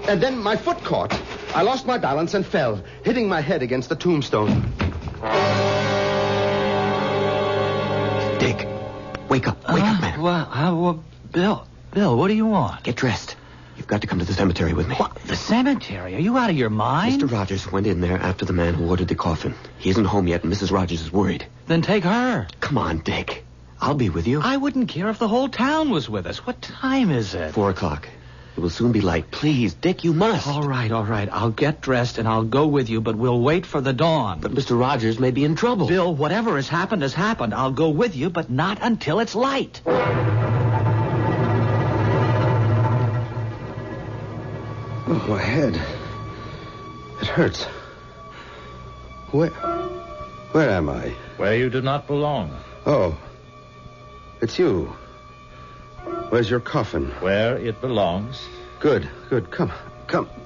And then my foot caught. I lost my balance and fell, hitting my head against the tombstone. Dick, wake up, man. Well, Bill, what do you want? Get dressed. You've got to come to the cemetery with me. What? The cemetery? Are you out of your mind? Mr. Rogers went in there after the man who ordered the coffin. He isn't home yet, and Mrs. Rogers is worried. Then take her. Come on, Dick. I'll be with you. I wouldn't care if the whole town was with us. What time is it? 4:00. It will soon be light. Please, Dick, you must. All right. I'll get dressed and I'll go with you, but we'll wait for the dawn. But Mr. Rogers may be in trouble. Bill, whatever has happened has happened. I'll go with you, but not until it's light. Oh, my head. It hurts. Where am I? Where you do not belong. Oh, it's you. Where's your coffin? Where it belongs. Good. Come.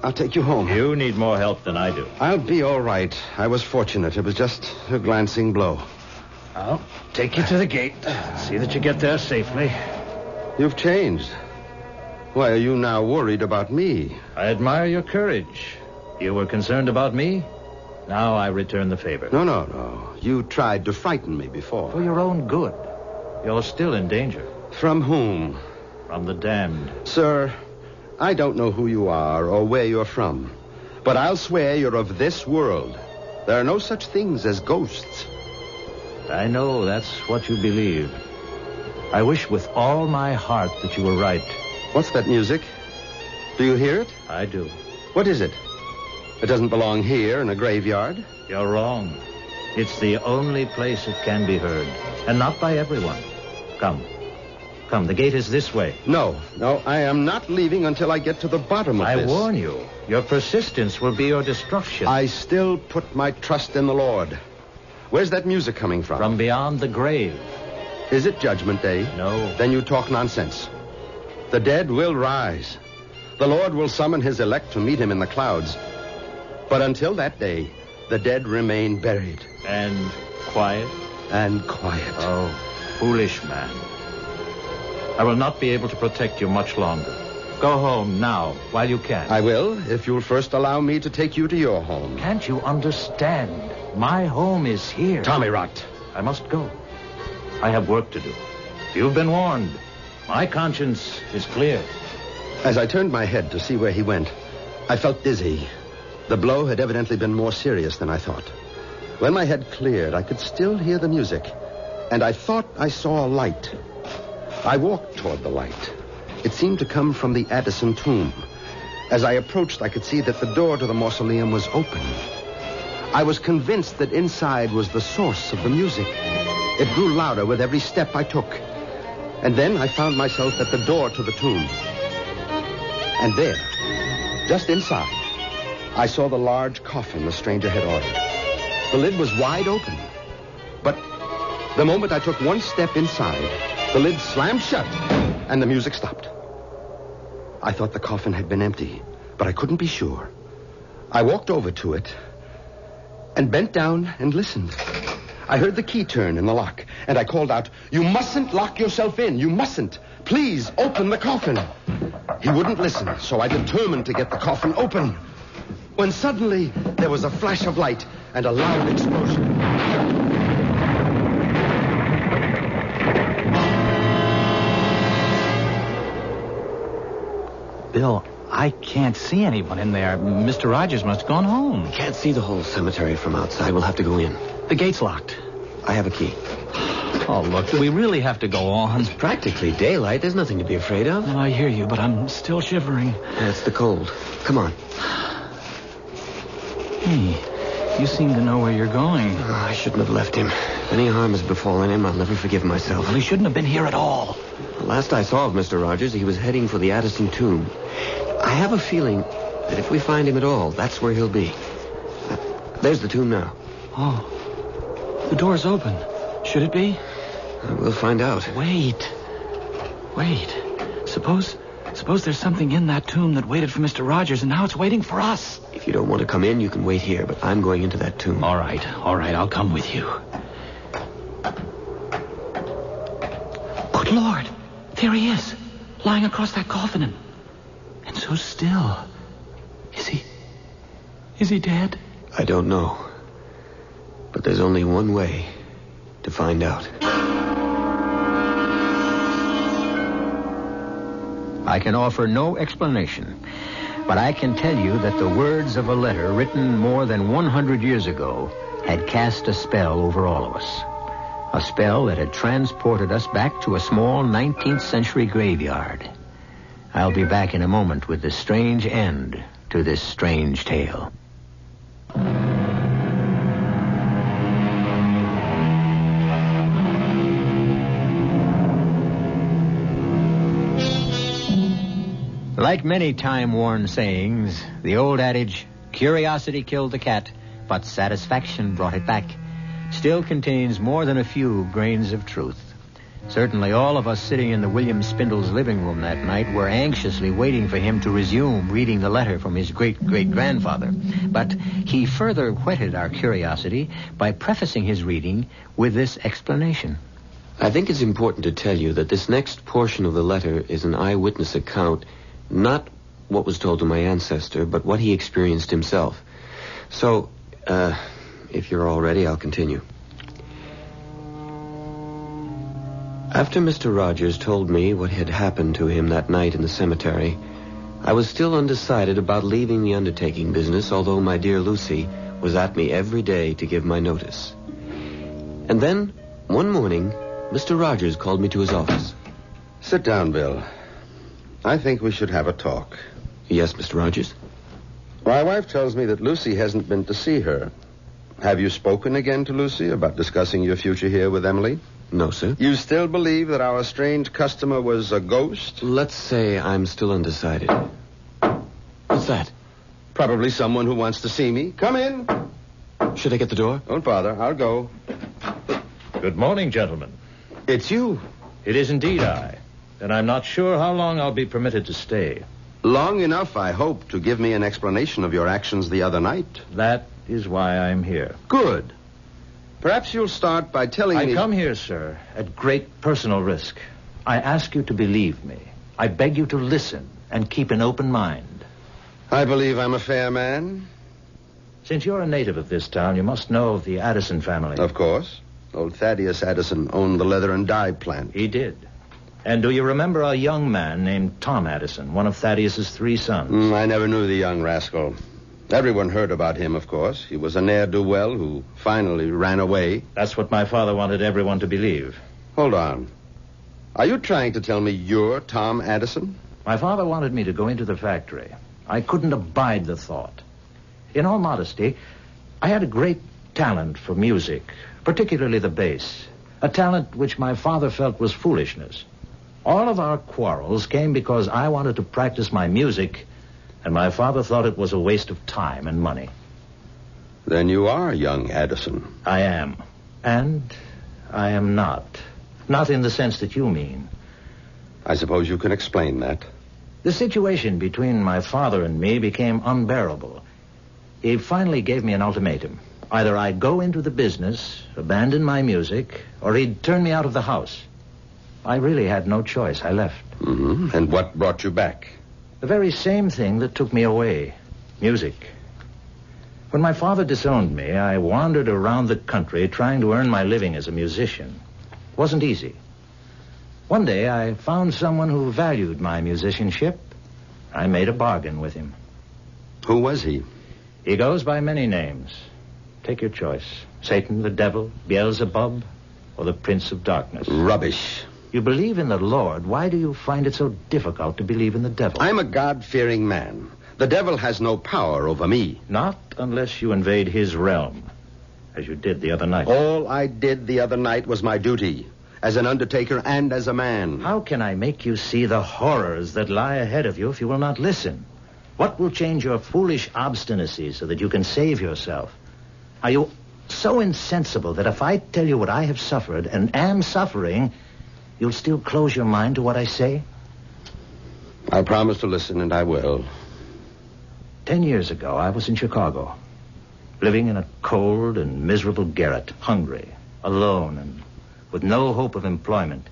I'll take you home. You need more help than I do. I'll be all right. I was fortunate. It was just a glancing blow. I'll take you to the gate. See that you get there safely. You've changed. Why are you now worried about me? I admire your courage. You were concerned about me? Now I return the favor. No. You tried to frighten me before. For your own good. You're still in danger. From whom? From the damned. Sir, I don't know who you are or where you're from, but I'll swear you're of this world. There are no such things as ghosts. I know that's what you believe. I wish with all my heart that you were right. What's that music? Do you hear it? I do. What is it? It doesn't belong here in a graveyard. You're wrong. It's the only place it can be heard, and not by everyone. Come, the gate is this way. No, I am not leaving until I get to the bottom of this. I warn you, your persistence will be your destruction. I still put my trust in the Lord. Where's that music coming from? From beyond the grave. Is it Judgment Day? No. Then you talk nonsense. The dead will rise. The Lord will summon his elect to meet him in the clouds. But until that day, the dead remain buried. And quiet? And quiet. Oh, foolish man. I will not be able to protect you much longer. Go home now, while you can. I will, if you'll first allow me to take you to your home. Can't you understand? My home is here. Tommy rot. I must go. I have work to do. You've been warned. My conscience is clear. As I turned my head to see where he went, I felt dizzy. The blow had evidently been more serious than I thought. When my head cleared, I could still hear the music, and I thought I saw a light. I walked toward the light. It seemed to come from the Atchison tomb. As I approached, I could see that the door to the mausoleum was open. I was convinced that inside was the source of the music. It grew louder with every step I took. And then I found myself at the door to the tomb. And there, just inside, I saw the large coffin the stranger had ordered. The lid was wide open. But the moment I took one step inside, The lid slammed shut, and the music stopped. I thought the coffin had been empty, but I couldn't be sure. I walked over to it and bent down and listened. I heard the key turn in the lock, and I called out, "You mustn't lock yourself in. You mustn't. Please open the coffin." He wouldn't listen, so I determined to get the coffin open. When suddenly there was a flash of light and a loud explosion. Bill, I can't see anyone in there. Mr. Rogers must have gone home. Can't see the whole cemetery from outside. We'll have to go in. The gate's locked. I have a key. Oh, look, do we really have to go on? It's practically daylight. There's nothing to be afraid of. Oh, I hear you, but I'm still shivering. It's the cold. Come on. Hey, you seem to know where you're going. Oh, I shouldn't have left him. If any harm has befallen him, I'll never forgive myself. Well, he shouldn't have been here at all. The last I saw of Mr. Rogers, he was heading for the Addison tomb. I have a feeling that if we find him at all, that's where he'll be. There's the tomb now. Oh, the door's open. Should it be? We'll find out. Wait. Suppose there's something in that tomb that waited for Mr. Rogers, and now it's waiting for us. If you don't want to come in, you can wait here, but I'm going into that tomb. All right, I'll come with you. Good Lord, there he is, lying across that coffin, and so still. Is he dead? I don't know. But there's only one way to find out. I can offer no explanation, but I can tell you that the words of a letter written more than 100 years ago had cast a spell over all of us. A spell that had transported us back to a small 19th century graveyard. I'll be back in a moment with the strange end to this strange tale. Like many time-worn sayings, the old adage, curiosity killed the cat, but satisfaction brought it back, still contains more than a few grains of truth. Certainly all of us sitting in the William Spindle's living room that night were anxiously waiting for him to resume reading the letter from his great-great-grandfather. But he further whetted our curiosity by prefacing his reading with this explanation. I think it's important to tell you that this next portion of the letter is an eyewitness account, not what was told to my ancestor, but what he experienced himself. So, if you're all ready, I'll continue. After Mr. Rogers told me what had happened to him that night in the cemetery, I was still undecided about leaving the undertaking business, although my dear Lucy was at me every day to give my notice. And then, one morning, Mr. Rogers called me to his office. Sit down, Bill. I think we should have a talk. Yes, Mr. Rogers? My wife tells me that Lucy hasn't been to see her. Have you spoken again to Lucy about discussing your future here with Emily? No, sir. You still believe that our strange customer was a ghost? Let's say I'm still undecided. What's that? Probably someone who wants to see me. Come in. Should I get the door? Don't bother. I'll go. Good morning, gentlemen. It's you. It is indeed I. And I'm not sure how long I'll be permitted to stay. Long enough, I hope, to give me an explanation of your actions the other night. That is why I'm here. Good. Perhaps you'll start by telling me... I come here, sir, at great personal risk. I ask you to believe me. I beg you to listen and keep an open mind. I believe I'm a fair man. Since you're a native of this town, you must know of the Addison family. Of course. Old Thaddeus Addison owned the leather and dye plant. He did. And do you remember a young man named Tom Addison, one of Thaddeus's 3 sons? I never knew the young rascal. Everyone heard about him, of course. He was a ne'er-do-well who finally ran away. That's what my father wanted everyone to believe. Hold on. Are you trying to tell me you're Tom Addison? My father wanted me to go into the factory. I couldn't abide the thought. In all modesty, I had a great talent for music, particularly the bass, a talent which my father felt was foolishness. All of our quarrels came because I wanted to practice my music, and my father thought it was a waste of time and money. Then you are young Addison. I am. And I am not. Not in the sense that you mean. I suppose you can explain that. The situation between my father and me became unbearable. He finally gave me an ultimatum. Either I'd go into the business, abandon my music, or he'd turn me out of the house. I really had no choice. I left. Mm-hmm. And what brought you back? The very same thing that took me away. Music. When my father disowned me, I wandered around the country trying to earn my living as a musician. It wasn't easy. One day, I found someone who valued my musicianship. I made a bargain with him. Who was he? He goes by many names. Take your choice. Satan, the devil, Beelzebub, or the Prince of Darkness. Rubbish. You believe in the Lord. Why do you find it so difficult to believe in the devil? I'm a God-fearing man. The devil has no power over me. Not unless you invade his realm, as you did the other night. All I did the other night was my duty, as an undertaker and as a man. How can I make you see the horrors that lie ahead of you if you will not listen? What will change your foolish obstinacy so that you can save yourself? Are you so insensible that if I tell you what I have suffered and am suffering, you'll still close your mind to what I say? I promise to listen, and I will. 10 years ago, I was in Chicago, living in a cold and miserable garret, hungry, alone, and with no hope of employment.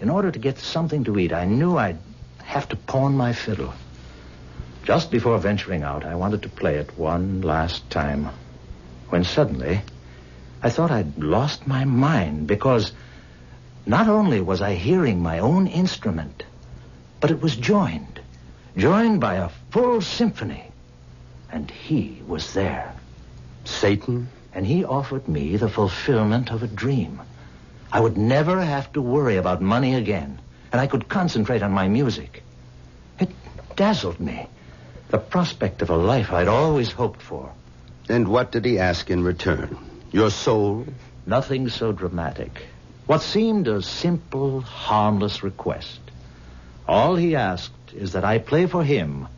In order to get something to eat, I knew I'd have to pawn my fiddle. Just before venturing out, I wanted to play it one last time, when suddenly I thought I'd lost my mind, because not only was I hearing my own instrument, but it was joined by a full symphony, and he was there. Satan? And he offered me the fulfillment of a dream. I would never have to worry about money again, and I could concentrate on my music. It dazzled me, the prospect of a life I'd always hoped for. And what did he ask in return? Your soul? Nothing so dramatic. What seemed a simple, harmless request. All he asked is that I play for him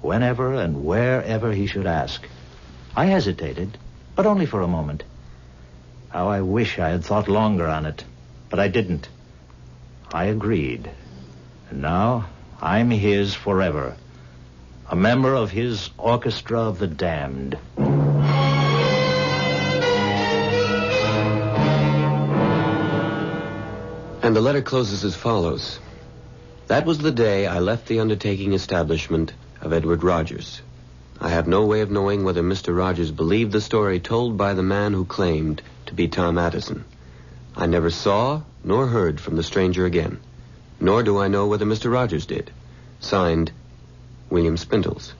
whenever and wherever he should ask. I hesitated, but only for a moment. How I wish I had thought longer on it, but I didn't. I agreed. And now I'm his forever. A member of his orchestra of the damned. And the letter closes as follows. That was the day I left the undertaking establishment of Edward Rogers. I have no way of knowing whether Mr. Rogers believed the story told by the man who claimed to be Tom Addison. I never saw nor heard from the stranger again, nor do I know whether Mr. Rogers did. Signed, William Spindles.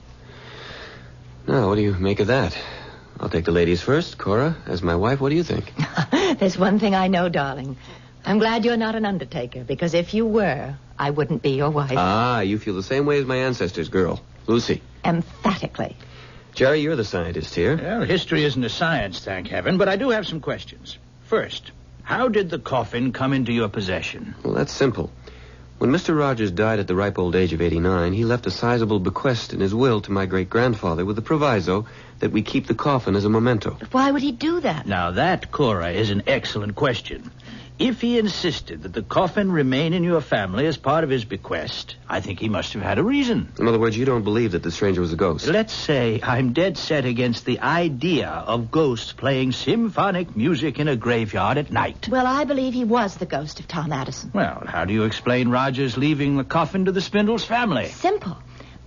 Now, what do you make of that? I'll take the ladies first. Cora, as my wife, what do you think? There's one thing I know, darling. I'm glad you're not an undertaker, because if you were, I wouldn't be your wife. Ah, you feel the same way as my ancestors, girl. Lucy. Emphatically. Jerry, you're the scientist here. Well, history isn't a science, thank heaven, but I do have some questions. First, how did the coffin come into your possession? Well, that's simple. When Mr. Rogers died at the ripe old age of 89, he left a sizable bequest in his will to my great-grandfather with the proviso that we keep the coffin as a memento. But why would he do that? Now, that, Cora, is an excellent question. If he insisted that the coffin remain in your family as part of his bequest, I think he must have had a reason. In other words, you don't believe that the stranger was a ghost? Let's say I'm dead set against the idea of ghosts playing symphonic music in a graveyard at night. Well, I believe he was the ghost of Tom Addison. Well, how do you explain Rogers leaving the coffin to the Spindles family? Simple.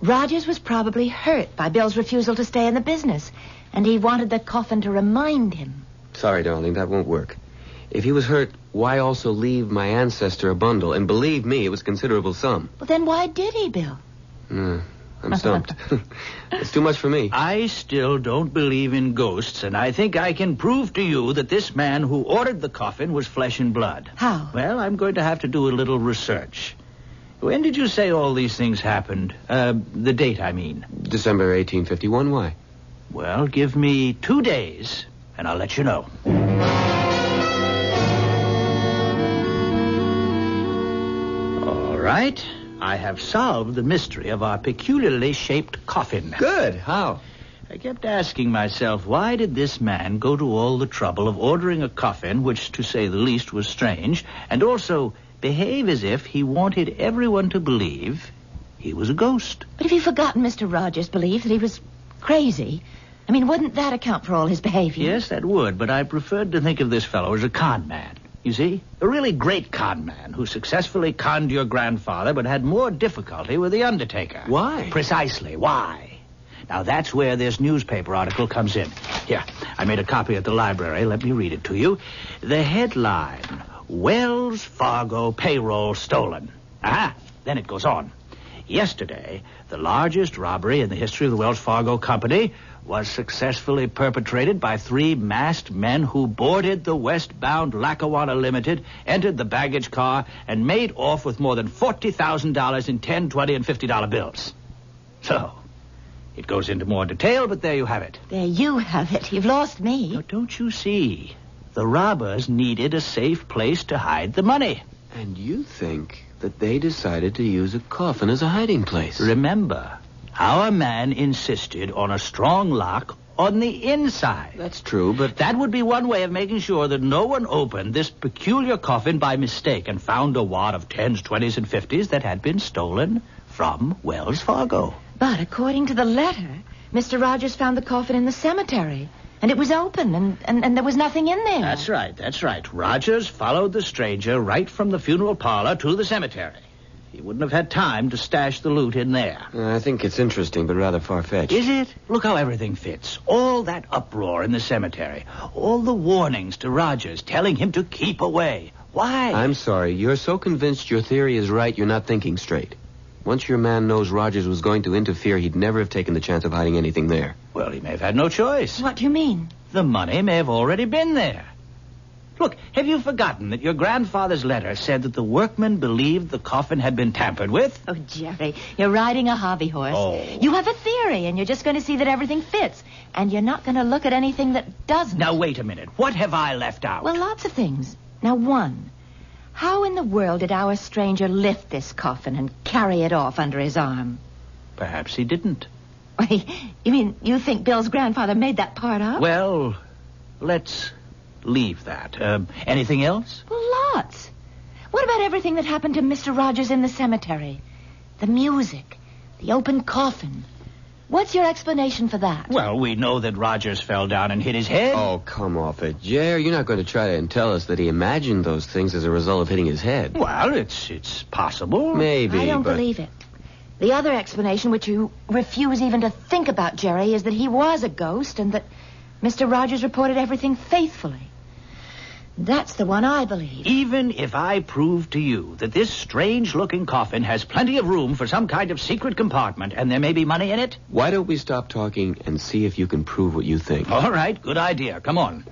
Rogers was probably hurt by Bill's refusal to stay in the business, and he wanted the coffin to remind him. Sorry, darling, that won't work. If he was hurt, why also leave my ancestor a bundle? And believe me, it was a considerable sum. Well, then why did he, Bill? I'm stumped. It's too much for me. I still don't believe in ghosts, and I think I can prove to you that this man who ordered the coffin was flesh and blood. How? Well, I'm going to have to do a little research. When did you say all these things happened? The date, I mean. December 1851. Why? Well, give me 2 days, and I'll let you know. Right? I have solved the mystery of our peculiarly shaped coffin. Good. How? I kept asking myself, why did this man go to all the trouble of ordering a coffin, which, to say the least, was strange, and also behave as if he wanted everyone to believe he was a ghost? But have you forgotten Mr. Rogers' belief that he was crazy? I mean, wouldn't that account for all his behavior? Yes, that would, but I preferred to think of this fellow as a con man. You see? A really great con man who successfully conned your grandfather but had more difficulty with the undertaker. Why? Precisely. Why? Now, that's where this newspaper article comes in. Here, I made a copy at the library. Let me read it to you. The headline, Wells Fargo payroll stolen. Aha! Then it goes on. Yesterday, the largest robbery in the history of the Wells Fargo Company was successfully perpetrated by 3 masked men who boarded the westbound Lackawanna Limited, entered the baggage car, and made off with more than $40,000 in $10, $20, and $50 bills. So, it goes into more detail, but there you have it. There you have it. You've lost me. Now, don't you see? The robbers needed a safe place to hide the money. And you think that they decided to use a coffin as a hiding place? Remember, our man insisted on a strong lock on the inside. That's true, but... That would be one way of making sure that no one opened this peculiar coffin by mistake and found a wad of 10s, 20s, and 50s that had been stolen from Wells Fargo. But according to the letter, Mr. Rogers found the coffin in the cemetery. And it was open, and there was nothing in there. That's right. Rogers followed the stranger right from the funeral parlor to the cemetery. He wouldn't have had time to stash the loot in there. I think it's interesting, but rather far-fetched. Is it? Look how everything fits. All that uproar in the cemetery. All the warnings to Rogers telling him to keep away. Why? I'm sorry. You're so convinced your theory is right, you're not thinking straight. Once your man knows Rogers was going to interfere, he'd never have taken the chance of hiding anything there. Well, he may have had no choice. What do you mean? The money may have already been there. Look, have you forgotten that your grandfather's letter said that the workmen believed the coffin had been tampered with? Oh, Jerry, you're riding a hobby horse. Oh. You have a theory, and you're just going to see that everything fits. And you're not going to look at anything that doesn't. Now, wait a minute. What have I left out? Well, lots of things. Now, one, how in the world did our stranger lift this coffin and carry it off under his arm? Perhaps he didn't. You mean you think Bill's grandfather made that part up? Well, let's leave that. Anything else? Well, lots. What about everything that happened to Mr. Rogers in the cemetery? The music, the open coffin. What's your explanation for that? Well, we know that Rogers fell down and hit his head. Oh, come off it, Jer. You're not going to try to tell us that he imagined those things as a result of hitting his head. Well, it's possible. Maybe, I don't but... believe it. The other explanation, which you refuse even to think about, Jerry, is that he was a ghost and that Mr. Rogers reported everything faithfully. That's the one I believe. Even if I prove to you that this strange-looking coffin has plenty of room for some kind of secret compartment and there may be money in it? Why don't we stop talking and see if you can prove what you think? All right, good idea. Come on.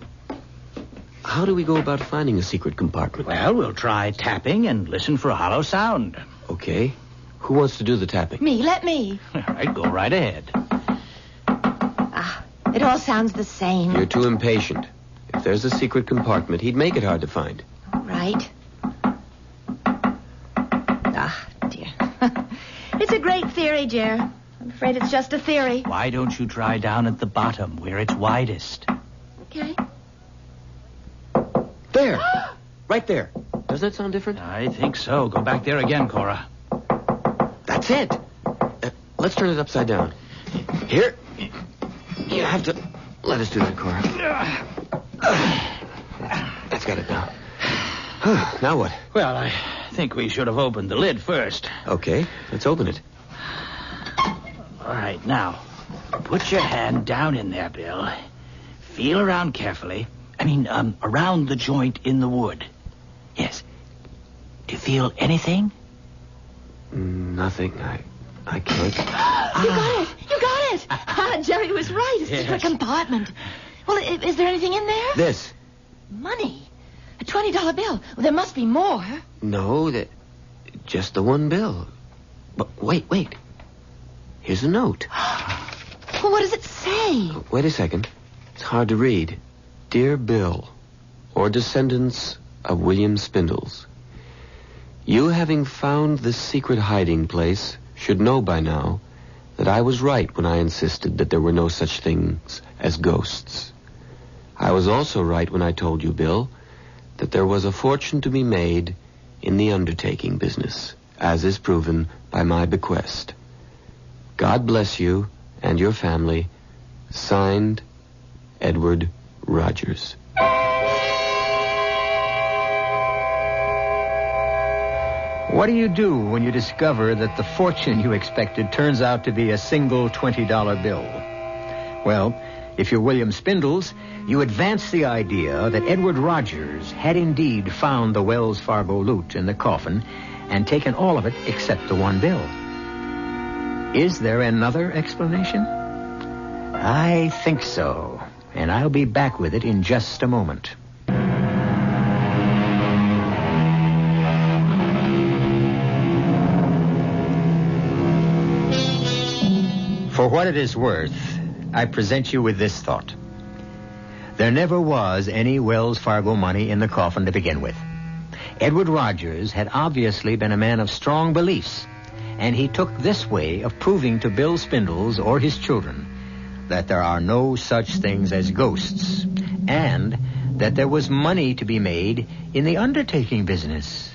How do we go about finding a secret compartment? Well, we'll try tapping and listen for a hollow sound. Okay. Who wants to do the tapping? Me, let me. All right, go right ahead. It all sounds the same. You're too impatient. If there's a secret compartment, he'd make it hard to find. All right. Dear. It's a great theory, Jer. I'm afraid it's just a theory. Why don't you try down at the bottom where it's widest? Okay. There. Right there. Doesn't that sound different? I think so. Go back there again, Cora. That's it. Let's turn it upside down. Here. You have to let us do that, Cora. That's got it now. Now what? Well, I think we should have opened the lid first. Okay, let's open it. All right, now, put your hand down in there, Bill. Feel around carefully. Around the joint in the wood. Yes. Do you feel anything? Nothing. I can't. You got it. Jerry was right. It's a secret compartment. Well, is there anything in there? This. Money. A $20 bill. Well, there must be more. No, just the one bill. But wait. Here's a note. Well, what does it say? Wait a second. It's hard to read. Dear Bill, or descendants of William Spindles, you having found this secret hiding place should know by now that I was right when I insisted that there were no such things as ghosts. I was also right when I told you, Bill, that there was a fortune to be made in the undertaking business, as is proven by my bequest. God bless you and your family. Signed, Edward Rogers. What do you do when you discover that the fortune you expected turns out to be a single $20 bill? Well, if you're William Spindles, you advance the idea that Edward Rogers had indeed found the Wells Fargo loot in the coffin and taken all of it except the one bill. Is there another explanation? I think so, and I'll be back with it in just a moment. For what it is worth, I present you with this thought. There never was any Wells Fargo money in the coffin to begin with. Edward Rogers had obviously been a man of strong beliefs, and he took this way of proving to Bill Spindles or his children that there are no such things as ghosts, and that there was money to be made in the undertaking business.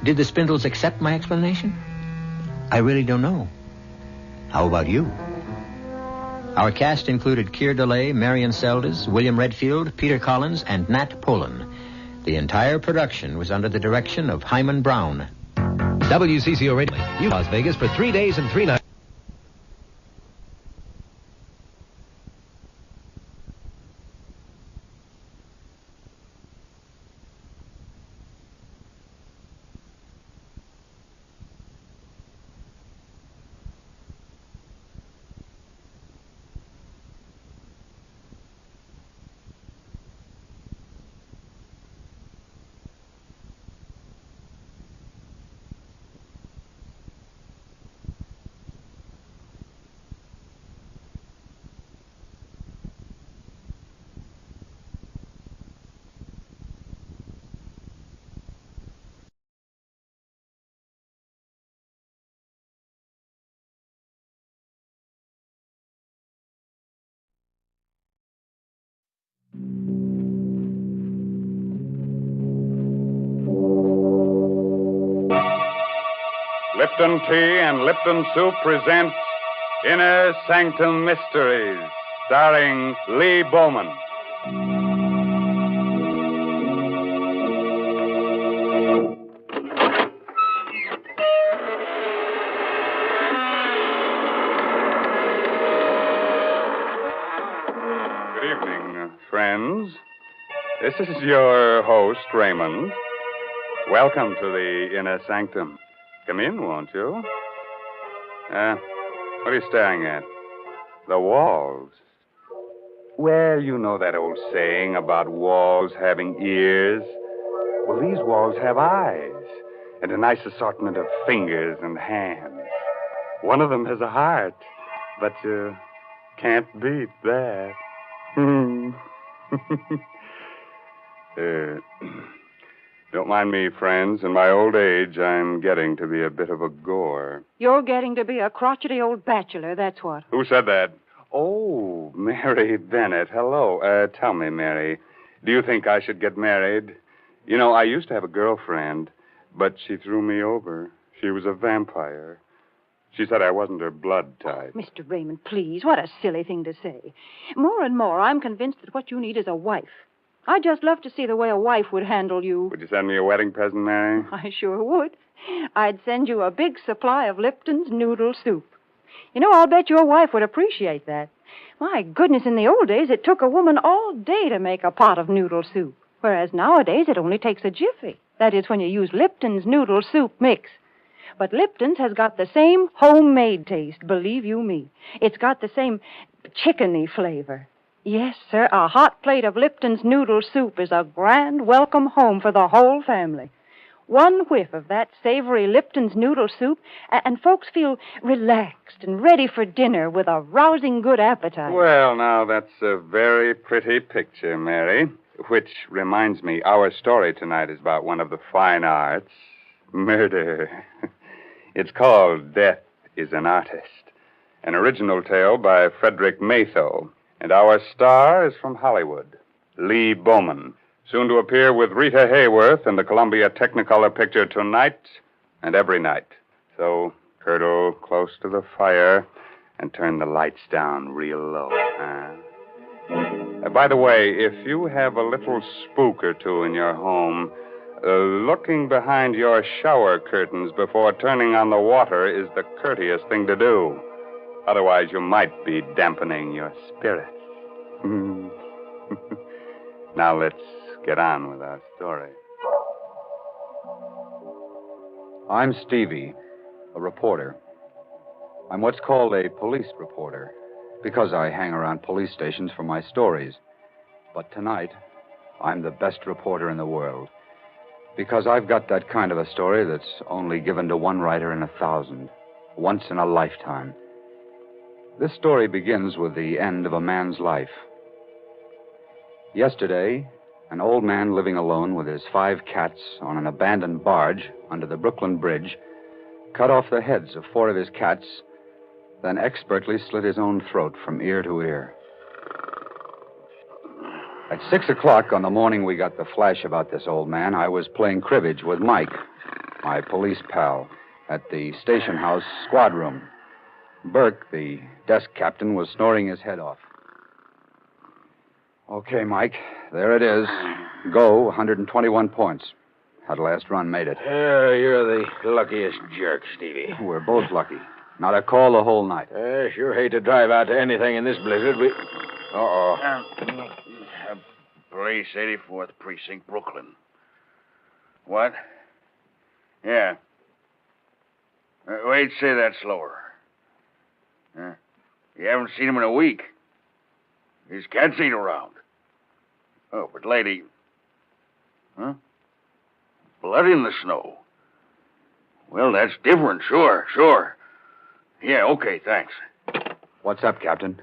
Did the Spindles accept my explanation? I really don't know. How about you? Our cast included Keir DeLay, Marion Seldes, William Redfield, Peter Collins, and Nat Polan. The entire production was under the direction of Hyman Brown. WCCO Radio, Las Vegas for 3 days and 3 nights. Lipton Tea and Lipton Soup present Inner Sanctum Mysteries, starring Lee Bowman. Good evening, friends. This is your host, Raymond. Welcome to the Inner Sanctum. Come in, won't you? What are you staring at? The walls. Well, you know that old saying about walls having ears. Well, these walls have eyes and a nice assortment of fingers and hands. One of them has a heart, but you can't beat that. Don't mind me, friends. In my old age, I'm getting to be a bit of a gore. You're getting to be a crotchety old bachelor, that's what. Who said that? Oh, Mary Bennett. Hello. Tell me, Mary, do you think I should get married? You know, I used to have a girlfriend, but she threw me over. She was a vampire. She said I wasn't her blood type. Oh, Mr. Raymond, please, what a silly thing to say. More and more, I'm convinced that what you need is a wife. I'd just love to see the way a wife would handle you. Would you send me a wedding present, Mary? I sure would. I'd send you a big supply of Lipton's noodle soup. You know, I'll bet your wife would appreciate that. My goodness, in the old days, it took a woman all day to make a pot of noodle soup, whereas nowadays it only takes a jiffy. That is, when you use Lipton's noodle soup mix. But Lipton's has got the same homemade taste, believe you me. It's got the same chickeny flavor. Yes, sir, a hot plate of Lipton's noodle soup is a grand welcome home for the whole family. One whiff of that savory Lipton's noodle soup, and folks feel relaxed and ready for dinner with a rousing good appetite. Well, now, that's a very pretty picture, Mary. Which reminds me, our story tonight is about one of the fine arts, murder. It's called Death is an Artist. an original tale by Frederick Maytho. And our star is from Hollywood, Lee Bowman, soon to appear with Rita Hayworth in the Columbia Technicolor picture Tonight and Every Night. So, curdle close to the fire and turn the lights down real low. By the way, if you have a little spook or two in your home, looking behind your shower curtains before turning on the water is the courteous thing to do. Otherwise, you might be dampening your spirits. Now let's get on with our story. I'm Stevie, a reporter. I'm what's called a police reporter because I hang around police stations for my stories. But tonight, I'm the best reporter in the world because I've got that kind of a story that's only given to one writer in 1,000, once in a lifetime. This story begins with the end of a man's life. Yesterday, an old man living alone with his 5 cats on an abandoned barge under the Brooklyn Bridge cut off the heads of 4 of his cats, then expertly slit his own throat from ear to ear. At 6 o'clock on the morning we got the flash about this old man, I was playing cribbage with Mike, my police pal, at the station house squad room. Burke, the desk captain, was snoring his head off. Okay, Mike, there it is. Go, 121 points. That last run made it. You're the luckiest jerk, Stevie. We're both lucky. Not a call the whole night. Sure hate to drive out to anything in this blizzard. Uh-oh. Police, 84th Precinct, Brooklyn. What? Yeah. Wait, say that slower. You haven't seen him in a week. His cats ain't around. Oh, but lady... Huh? Blood in the snow. Well, that's different, sure. Yeah, okay, thanks. What's up, Captain?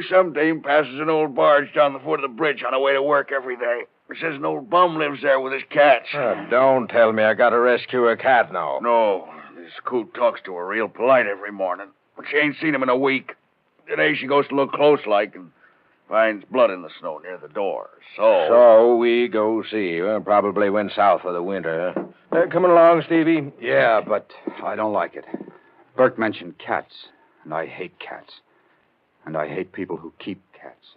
Some dame passes an old barge down the foot of the bridge on her way to work every day. Says an old bum lives there with his cats. Don't tell me I gotta rescue a cat now. No, this coot talks to her real polite every morning. But she ain't seen him in a week. Today she goes to look close like and finds blood in the snow near the door. So we go see. Probably went south for the winter. Coming along, Stevie? Yeah, but I don't like it. Burke mentioned cats, and I hate cats. And I hate people who keep cats.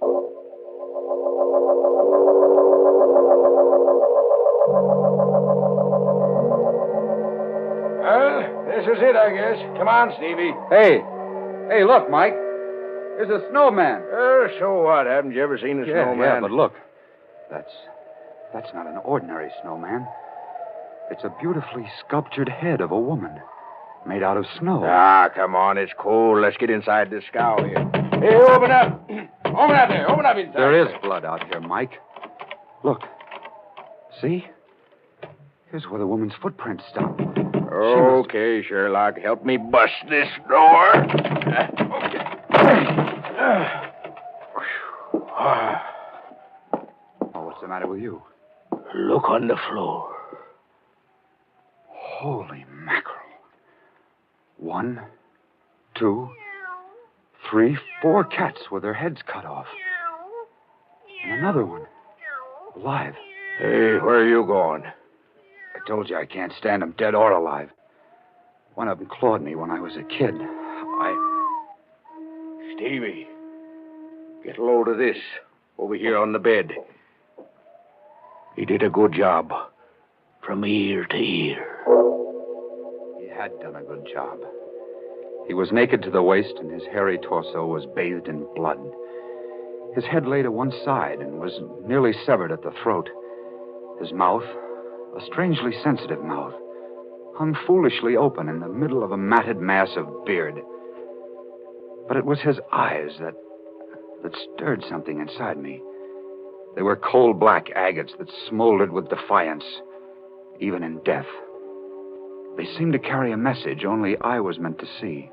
Well, this is it, I guess. Come on, Stevie. Hey, look, Mike. There's a snowman. So what? Haven't you ever seen a snowman? Yeah, but look. That's not an ordinary snowman. It's a beautifully sculptured head of a woman made out of snow. Come on. It's cold. Let's get inside this scow here. Hey, open up. Open up there. Open up inside. There is blood out here, Mike. Look. See? Here's where the woman's footprints stop. Okay, Sherlock. Help me bust this door. Okay. What's the matter with you? Look on the floor. Holy mackerel. 1, 2, 3, 4 cats with their heads cut off. And another one. Alive. Hey, where are you going? I told you I can't stand them dead or alive. One of them clawed me when I was a kid. Stevie, get a load of this over here on the bed. He did a good job. From ear to ear. He had done a good job. He was naked to the waist, and his hairy torso was bathed in blood. His head lay to one side and was nearly severed at the throat. His mouth, a strangely sensitive mouth, hung foolishly open in the middle of a matted mass of beard. But it was his eyes that stirred something inside me. They were cold black agates that smoldered with defiance, even in death. They seemed to carry a message only I was meant to see.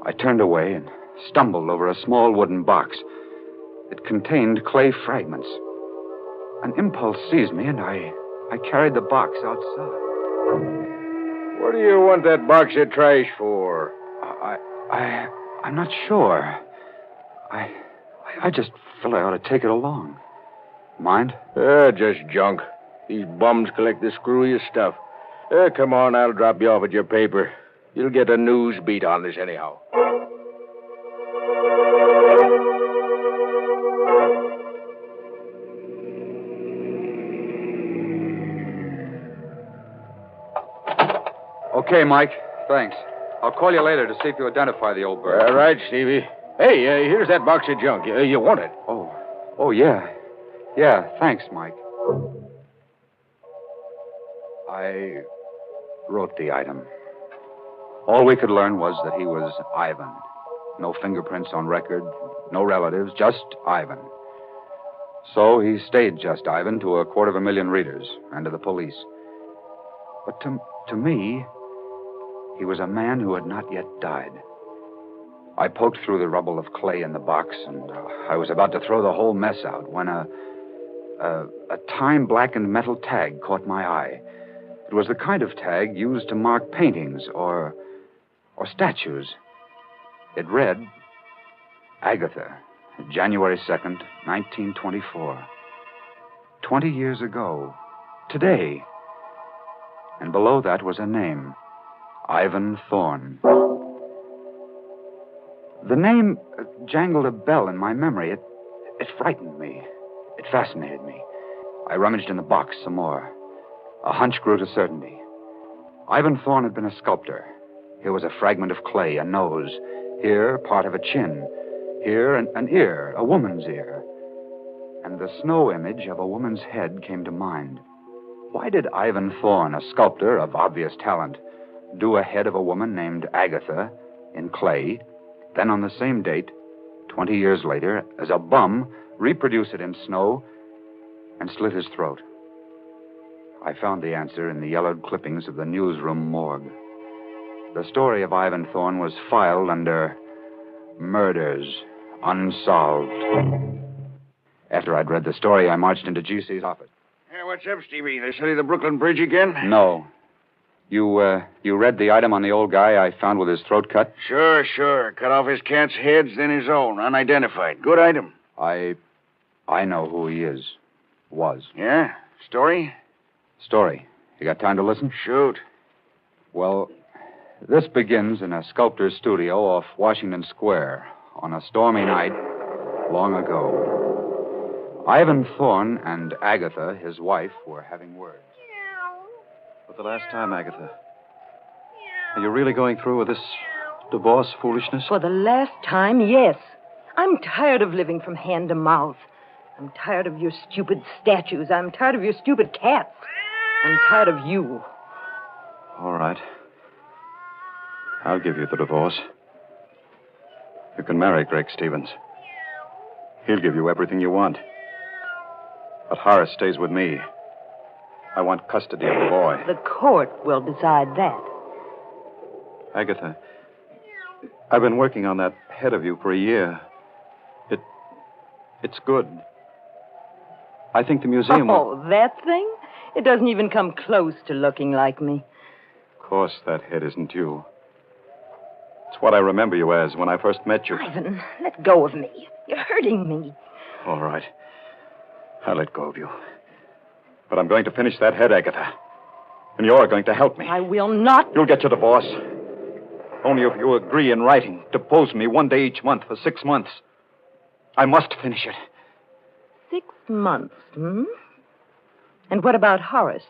I turned away and stumbled over a small wooden box. It contained clay fragments. An impulse seized me, and I carried the box outside. What do you want that box of trash for? I'm not sure. I just feel I ought to take it along. Mind? Just junk. These bums collect the screwiest stuff. Come on, I'll drop you off at your paper. You'll get a news beat on this anyhow. Okay, Mike. Thanks. I'll call you later to see if you identify the old bird. All right, Stevie. Hey, here's that box of junk. You want it? Oh, yeah. Yeah, thanks, Mike. I wrote the item. All we could learn was that he was Ivan. No fingerprints on record, no relatives, just Ivan. So he stayed just Ivan to 250,000 readers and to the police. But to me, he was a man who had not yet died. I poked through the rubble of clay in the box, and I was about to throw the whole mess out when a time-blackened metal tag caught my eye. It was the kind of tag used to mark paintings or statues. It read, Agatha, January 2nd, 1924. 20 years ago. Today. And below that was a name, Ivan Thorne. The name jangled a bell in my memory. It frightened me. It fascinated me. I rummaged in the box some more. A hunch grew to certainty. Ivan Thorne had been a sculptor. Here was a fragment of clay, a nose. Here, part of a chin. Here, an ear, a woman's ear. And the snow image of a woman's head came to mind. Why did Ivan Thorne, a sculptor of obvious talent, do a head of a woman named Agatha in clay, then on the same date, 20 years later, as a bum, reproduce it in snow and slit his throat? I found the answer in the yellowed clippings of the newsroom morgue. The story of Ivan Thorne was filed under Murders Unsolved. After I'd read the story, I marched into GC's office. Hey, what's up, Stevie? They study the Brooklyn Bridge again? No. You read the item on the old guy I found with his throat cut? Sure. Cut off his cat's heads, then his own. Unidentified. Good item. I know who he is. Was. Yeah? Story? Story. You got time to listen? Shoot. Well, this begins in a sculptor's studio off Washington Square on a stormy night long ago. Ivan Thorne and Agatha, his wife, were having words. For the last time, Agatha, are you really going through with this divorce foolishness? For the last time, yes. I'm tired of living from hand to mouth. I'm tired of your stupid statues. I'm tired of your stupid cats. I'm tired of you. All right. I'll give you the divorce. You can marry Greg Stevens. He'll give you everything you want. But Horace stays with me. I want custody of the boy. The court will decide that. Agatha, I've been working on that head of you for a year. It's good. I think the museum will... Oh, that thing? It doesn't even come close to looking like me. Of course, that head isn't you. It's what I remember you as when I first met you. Ivan, let go of me. You're hurting me. All right. I'll let go of you. But I'm going to finish that head, Agatha. And you're going to help me. I will not. You'll get your divorce. Only if you agree in writing. Depose me one day each month for 6 months. I must finish it. 6 months, hmm? And what about Horace?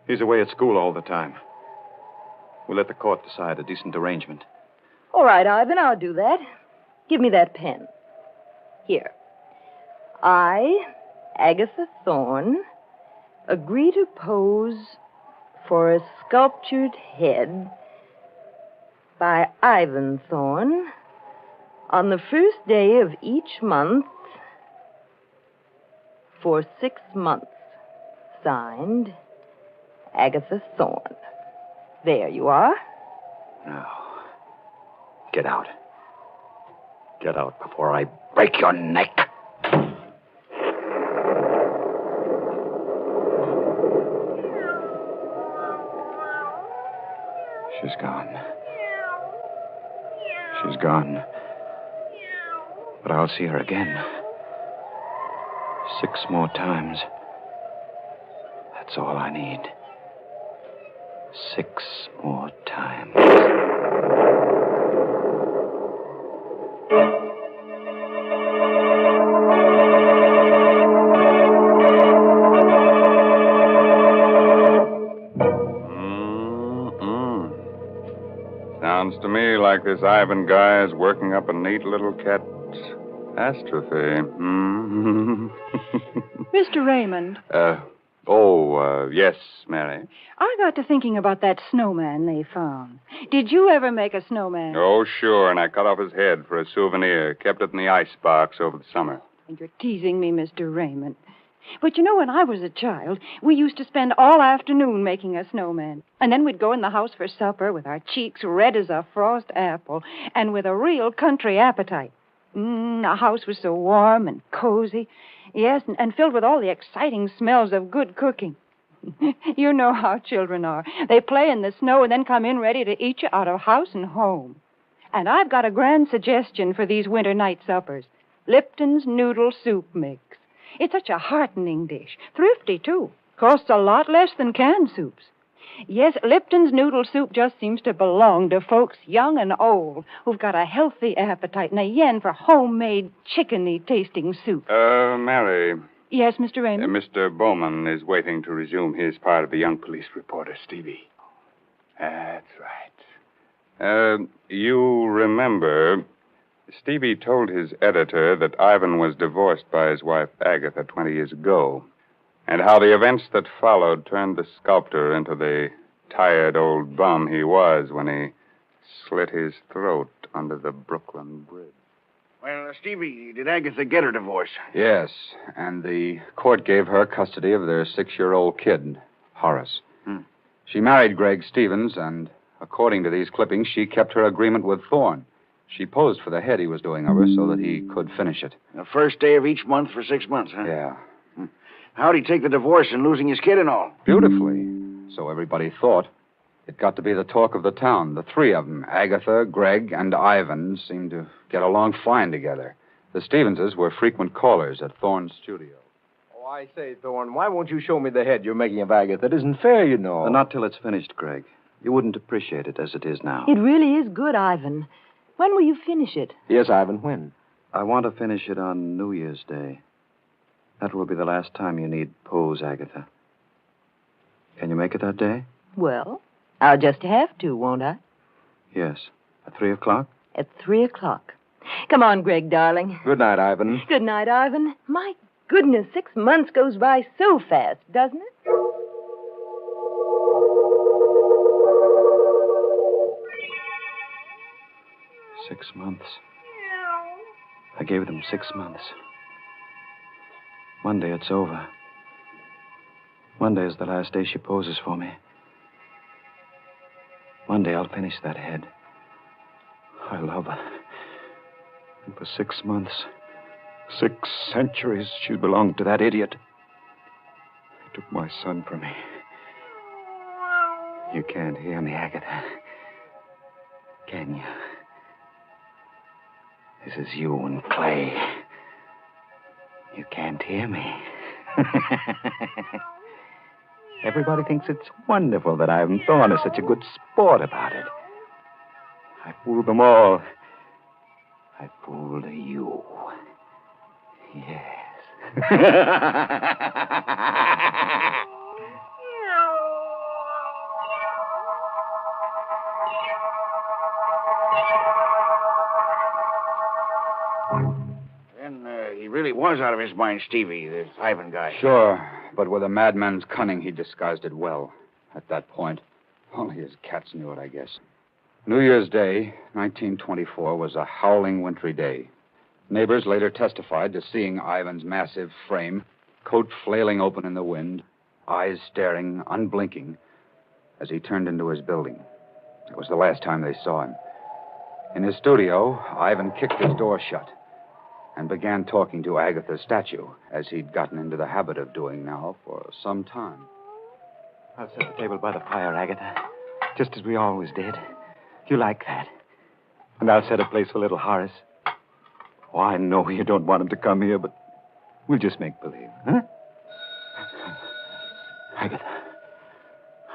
He's away at school all the time. We'll let the court decide a decent arrangement. All right, Ivan, I'll do that. Give me that pen. Here. I, Agatha Thorne, agree to pose for a sculptured head by Ivan Thorne on the first day of each month for 6 months. Signed, Agatha Thorne. There you are. Now, get out. Get out before I break your neck. She's gone. She's gone. But I'll see her again. 6 more times. That's all I need. 6 more times. Sounds to me like this Ivan guy is working up a neat little catastrophe. Mr. Raymond. Yes, Mary. I got to thinking about that snowman they found. Did you ever make a snowman? Oh, sure, and I cut off his head for a souvenir. Kept it in the icebox over the summer. And you're teasing me, Mr. Raymond. But you know, when I was a child, we used to spend all afternoon making a snowman. And then we'd go in the house for supper with our cheeks red as a frost apple and with a real country appetite. The house was so warm and cozy. Yes, and filled with all the exciting smells of good cooking. You know how children are. They play in the snow and then come in ready to eat you out of house and home. And I've got a grand suggestion for these winter night suppers. Lipton's Noodle Soup Mix. It's such a heartening dish. Thrifty, too. Costs a lot less than canned soups. Yes, Lipton's Noodle Soup just seems to belong to folks young and old who've got a healthy appetite and a yen for homemade, chickeny-tasting soup. Mary. Yes, Mr. Raymond? Mr. Bowman is waiting to resume his part of the young police reporter, Stevie. That's right. You remember, Stevie told his editor that Ivan was divorced by his wife, Agatha, 20 years ago, and how the events that followed turned the sculptor into the tired old bum he was when he slit his throat under the Brooklyn Bridge. Well, Stevie, did Agatha get her divorce? Yes, and the court gave her custody of their 6-year-old kid, Horace. She married Greg Stevens, and according to these clippings, she kept her agreement with Thorne. She posed for the head he was doing of her so that he could finish it. The first day of each month for 6 months, huh? Yeah. How'd he take the divorce and losing his kid and all? Beautifully. So everybody thought. It got to be the talk of the town. The three of them, Agatha, Greg, and Ivan, seemed to get along fine together. The Stevenses were frequent callers at Thorne's studio. Oh, I say, Thorne, why won't you show me the head you're making of Agatha? It isn't fair, you know. Not till it's finished, Greg. You wouldn't appreciate it as it is now. It really is good, Ivan. When will you finish it? Yes, Ivan, when? I want to finish it on New Year's Day. That will be the last time you need pose, Agatha. Can you make it that day? Well, I'll just have to, won't I? Yes. At 3 o'clock? At 3 o'clock. Come on, Greg, darling. Good night, Ivan. Good night, Ivan. My goodness, 6 months goes by so fast, doesn't it? Six months. I gave them 6 months. Monday, it's over. Monday is the last day she poses for me. Monday, I'll finish that head. I love her. And for 6 months, 6 centuries, she belonged to that idiot. He took my son from me. You can't hear me, Agatha. Can you? This is you and Clay. You can't hear me. Everybody thinks it's wonderful that Ivan Thorne is such a good sport about it. I fooled them all. I fooled you. Yes. He really was out of his mind, Stevie, this Ivan guy. Sure, but with a madman's cunning, he disguised it well at that point. Only his cats knew it, I guess. New Year's Day, 1924, was a howling wintry day. Neighbors later testified to seeing Ivan's massive frame, coat flailing open in the wind, eyes staring, unblinking, as he turned into his building. It was the last time they saw him. In his studio, Ivan kicked his door shut and began talking to Agatha's statue, as he'd gotten into the habit of doing now for some time. I'll set the table by the fire, Agatha, just as we always did. You like that. And I'll set a place for little Horace. Oh, I know you don't want him to come here, but we'll just make believe, huh? Agatha,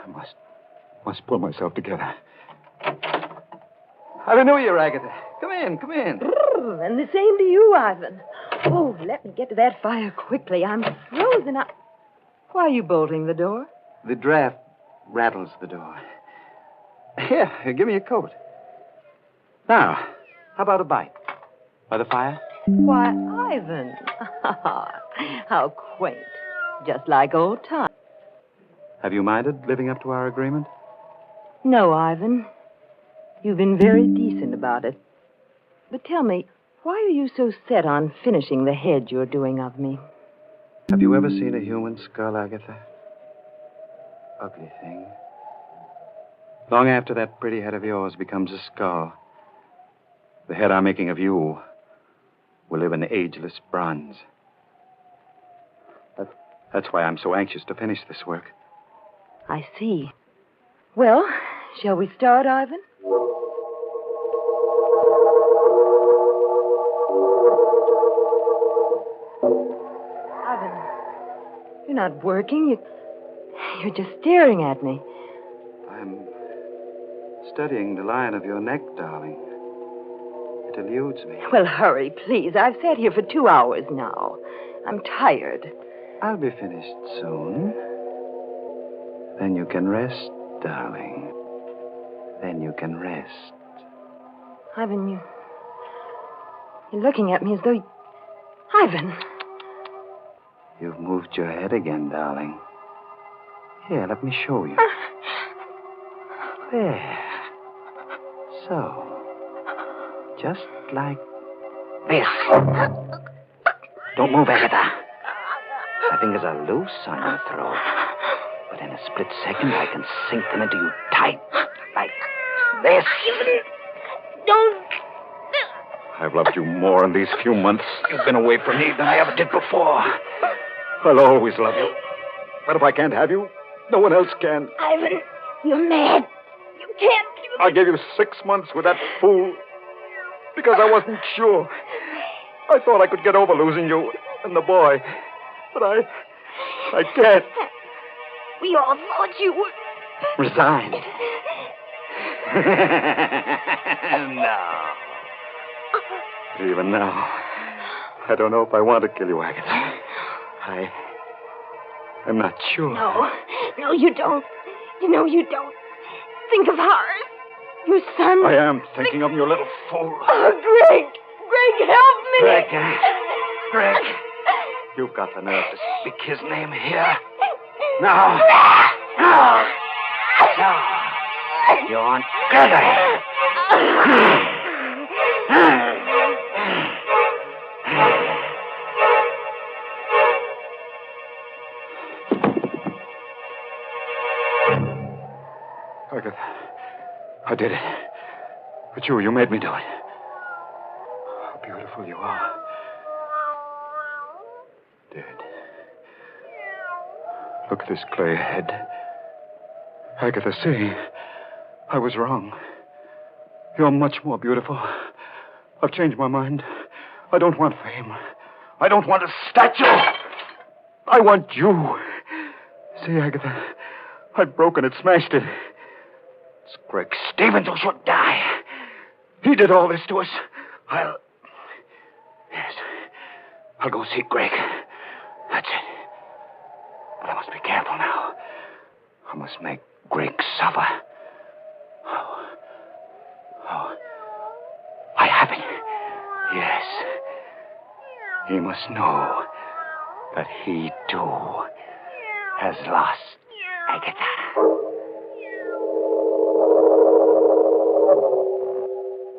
I must pull myself together. Happy New Year, Agatha. Come in, come in. And the same to you, Ivan. Oh, let me get to that fire quickly. I'm frozen up. Why are you bolting the door? The draft rattles the door. Here, give me a coat. Now, how about a bite? By the fire? Why, Ivan. How quaint. Just like old times. Have you minded living up to our agreement? No, Ivan. You've been very decent about it. But tell me, why are you so set on finishing the head you're doing of me? Have you ever seen a human skull, Agatha? Ugly thing. Long after that pretty head of yours becomes a skull, the head I'm making of you will live in ageless bronze. That's why I'm so anxious to finish this work. I see. Well, shall we start, Ivan? Ivan, you're not working. You're just staring at me. I'm studying the line of your neck, darling. It eludes me. Well, hurry, please. I've sat here for 2 hours now. I'm tired. I'll be finished soon. Then you can rest, darling. Then you can rest. Ivan, you're looking at me as though... Ivan! You've moved your head again, darling. Here, let me show you. There. So. Just like this. Don't move, Agatha. My fingers are loose on your throat. But in a split second, I can sink them into you tight. Like this. Don't. I've loved you more in these few months you've been away from me than I ever did before. I'll always love you. But if I can't have you, no one else can. Ivan, you're mad. You can't do I gave you 6 months with that fool because I wasn't sure. I thought I could get over losing you and the boy. But I can't. We all thought you were... Resigned. No. Even now, I don't know if I want to kill you, Agatha. I'm not sure. No, you don't. You know you don't. Think of Horace. Your son. I am thinking of your little fool. Oh, Greg. Greg, help me. Greg. You've got the nerve to speak his name here. No. You aren't Gregory. Agatha, I did it. But you made me do it. How beautiful you are. Dead. Look at this clay head. Agatha, see, I was wrong. You're much more beautiful. I've changed my mind. I don't want fame. I don't want a statue. I want you. See, Agatha, I've broken it, smashed it. It's Greg Stevens who should die. He did all this to us. I'll go see Greg. That's it. But I must be careful now. I must make Greg suffer. Oh. I have it. Yes. He must know that he, too, has lost Agatha.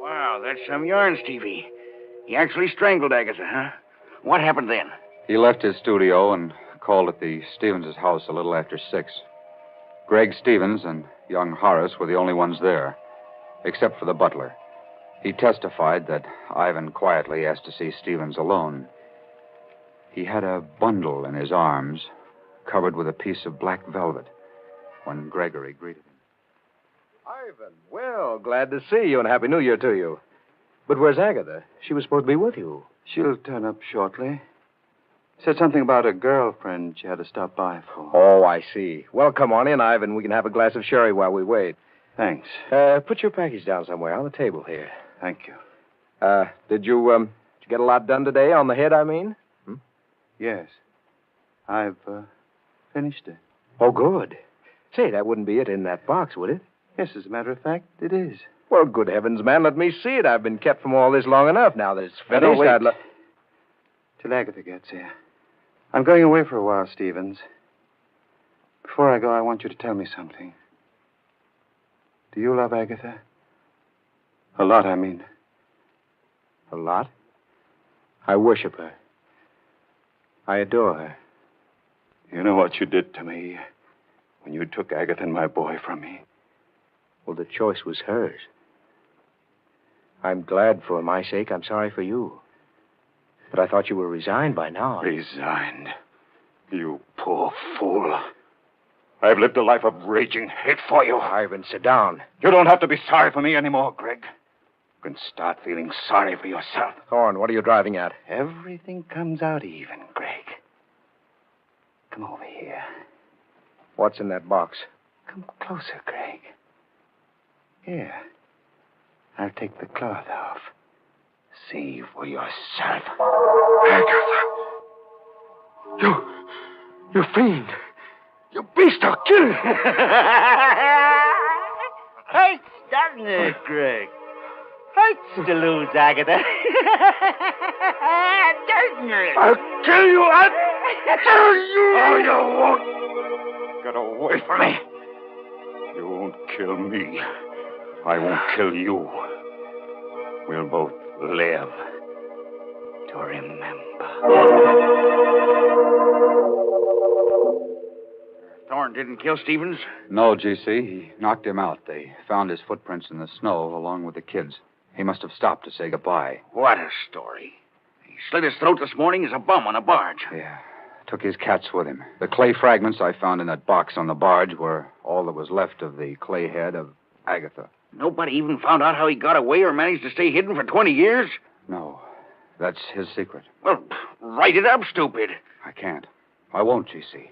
Wow, that's some yarn, Stevie. He actually strangled Agatha, huh? What happened then? He left his studio and called at the Stevens' house a little after 6. Greg Stevens and young Horace were the only ones there, except for the butler. He testified that Ivan quietly asked to see Stevens alone. He had a bundle in his arms, covered with a piece of black velvet, when Gregory greeted him. Ivan, well, glad to see you, and Happy New Year to you. But where's Agatha? She was supposed to be with you. She'll turn up shortly. Said something about a girlfriend she had to stop by for. Oh, I see. Well, come on in, Ivan. We can have a glass of sherry while we wait. Thanks. Put your package down somewhere on the table here. Thank you. Did you get a lot done today? On the head, I mean? Yes. I've finished it. Oh, good. Say, that wouldn't be it in that box, would it? Yes, as a matter of fact, it is. Well, good heavens, man, let me see it. I've been kept from all this long enough. Now that it's finished, No, wait. I'd Till Agatha gets here. I'm going away for a while, Stevens. Before I go, I want you to tell me something. Do you love Agatha? A lot, I mean. A lot? I worship her. I adore her. You know what you did to me when you took Agatha and my boy from me? Well, the choice was hers. I'm glad for my sake. I'm sorry for you. But I thought you were resigned by now. Resigned? You poor fool. I've lived a life of raging hate for you. Ivan, sit down. You don't have to be sorry for me anymore, Greg. You can start feeling sorry for yourself. Thorne, what are you driving at? Everything comes out even, Greg. Come over here. What's in that box? Come closer, Greg. Here. I'll take the cloth off. See for yourself. Agatha! You fiend! You beast, I'll kill you! Hurts, doesn't it, Greg? Hurts to lose Agatha. Doesn't it? I'll kill you! I'll kill you! Oh, you won't. Get away from me. You won't kill me. I won't kill you. We'll both live to remember. Thorne didn't kill Stevens? No, G.C. He knocked him out. They found his footprints in the snow along with the kids. He must have stopped to say goodbye. What a story. He slit his throat this morning as a bum on a barge. Yeah. Took his cats with him. The clay fragments I found in that box on the barge were all that was left of the clay head of Agatha. Nobody even found out how he got away or managed to stay hidden for 20 years? No. That's his secret. Well, write it up, stupid. I can't. I won't, G.C.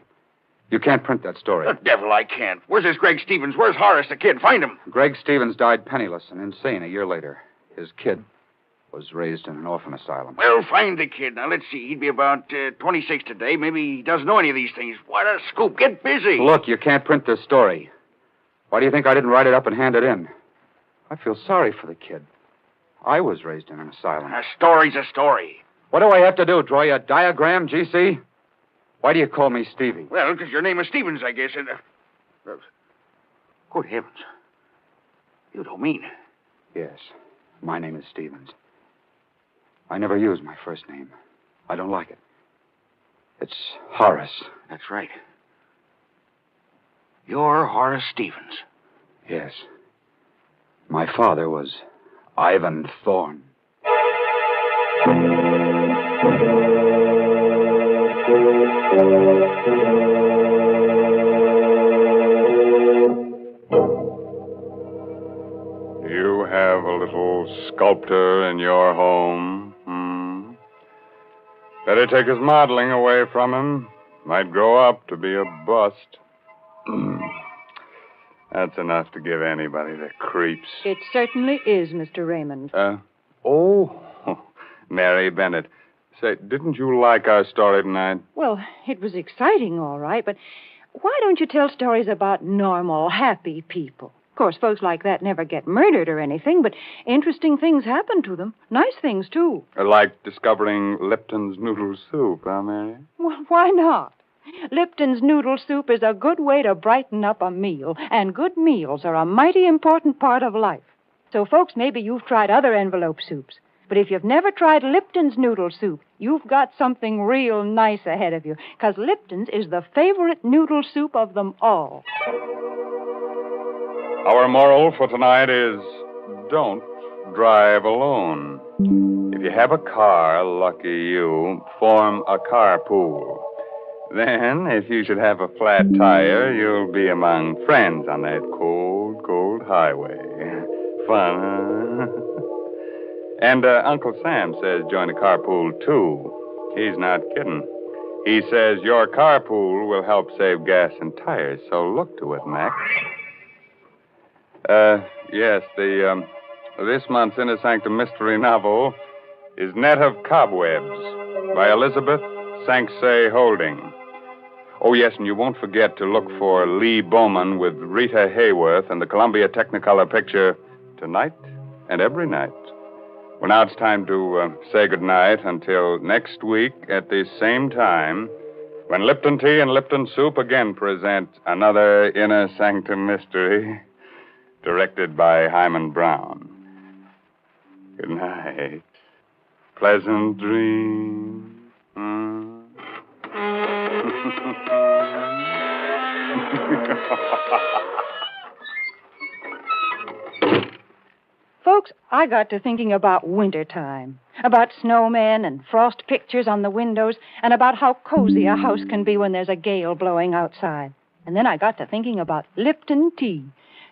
You can't print that story. The devil I can't. Where's this Greg Stevens? Where's Horace, the kid? Find him. Greg Stevens died penniless and insane a year later. His kid was raised in an orphan asylum. Well, find the kid. Now, let's see. He'd be about 26 today. Maybe he doesn't know any of these things. What a scoop. Get busy. Look, you can't print this story. Why do you think I didn't write it up and hand it in? I feel sorry for the kid. I was raised in an asylum. A story's a story. What do I have to do? Draw you a diagram, G.C.? Why do you call me Stevie? Well, because your name is Stevens, I guess. And, good heavens. You don't mean it. Yes. My name is Stevens. I never use my first name. I don't like it. It's Horace. That's right. You're Horace Stevens. Yes. My father was Ivan Thorne. You have a little sculptor in your home. Better take his modeling away from him. Might grow up to be a bust. That's enough to give anybody the creeps. It certainly is, Mr. Raymond. Mary Bennett. Say, didn't you like our story tonight? Well, it was exciting, all right, but why don't you tell stories about normal, happy people? Of course, folks like that never get murdered or anything, but interesting things happen to them. Nice things, too. Like discovering Lipton's noodle soup, huh, Mary? Well, why not? Lipton's noodle soup is a good way to brighten up a meal, and good meals are a mighty important part of life. So, folks, maybe you've tried other envelope soups, but if you've never tried Lipton's noodle soup, you've got something real nice ahead of you, because Lipton's is the favorite noodle soup of them all. Our moral for tonight is don't drive alone. If you have a car, lucky you, form a carpool. Then, if you should have a flat tire, you'll be among friends on that cold, cold highway. Fun, huh? And Uncle Sam says join a carpool, too. He's not kidding. He says your carpool will help save gas and tires, so look to it, Max. Yes, this month's Inner Sanctum mystery novel is Net of Cobwebs by Elizabeth Sanksay Holding. Oh, yes, and you won't forget to look for Lee Bowman with Rita Hayworth and the Columbia Technicolor picture Tonight and Every Night. Well, now it's time to say goodnight until next week at the same time when Lipton Tea and Lipton Soup again present another Inner Sanctum mystery directed by Hyman Brown. Good night. Pleasant dreams. Folks, I got to thinking about wintertime, about snowmen and frost pictures on the windows, and about how cozy a house can be when there's a gale blowing outside. And then I got to thinking about Lipton tea,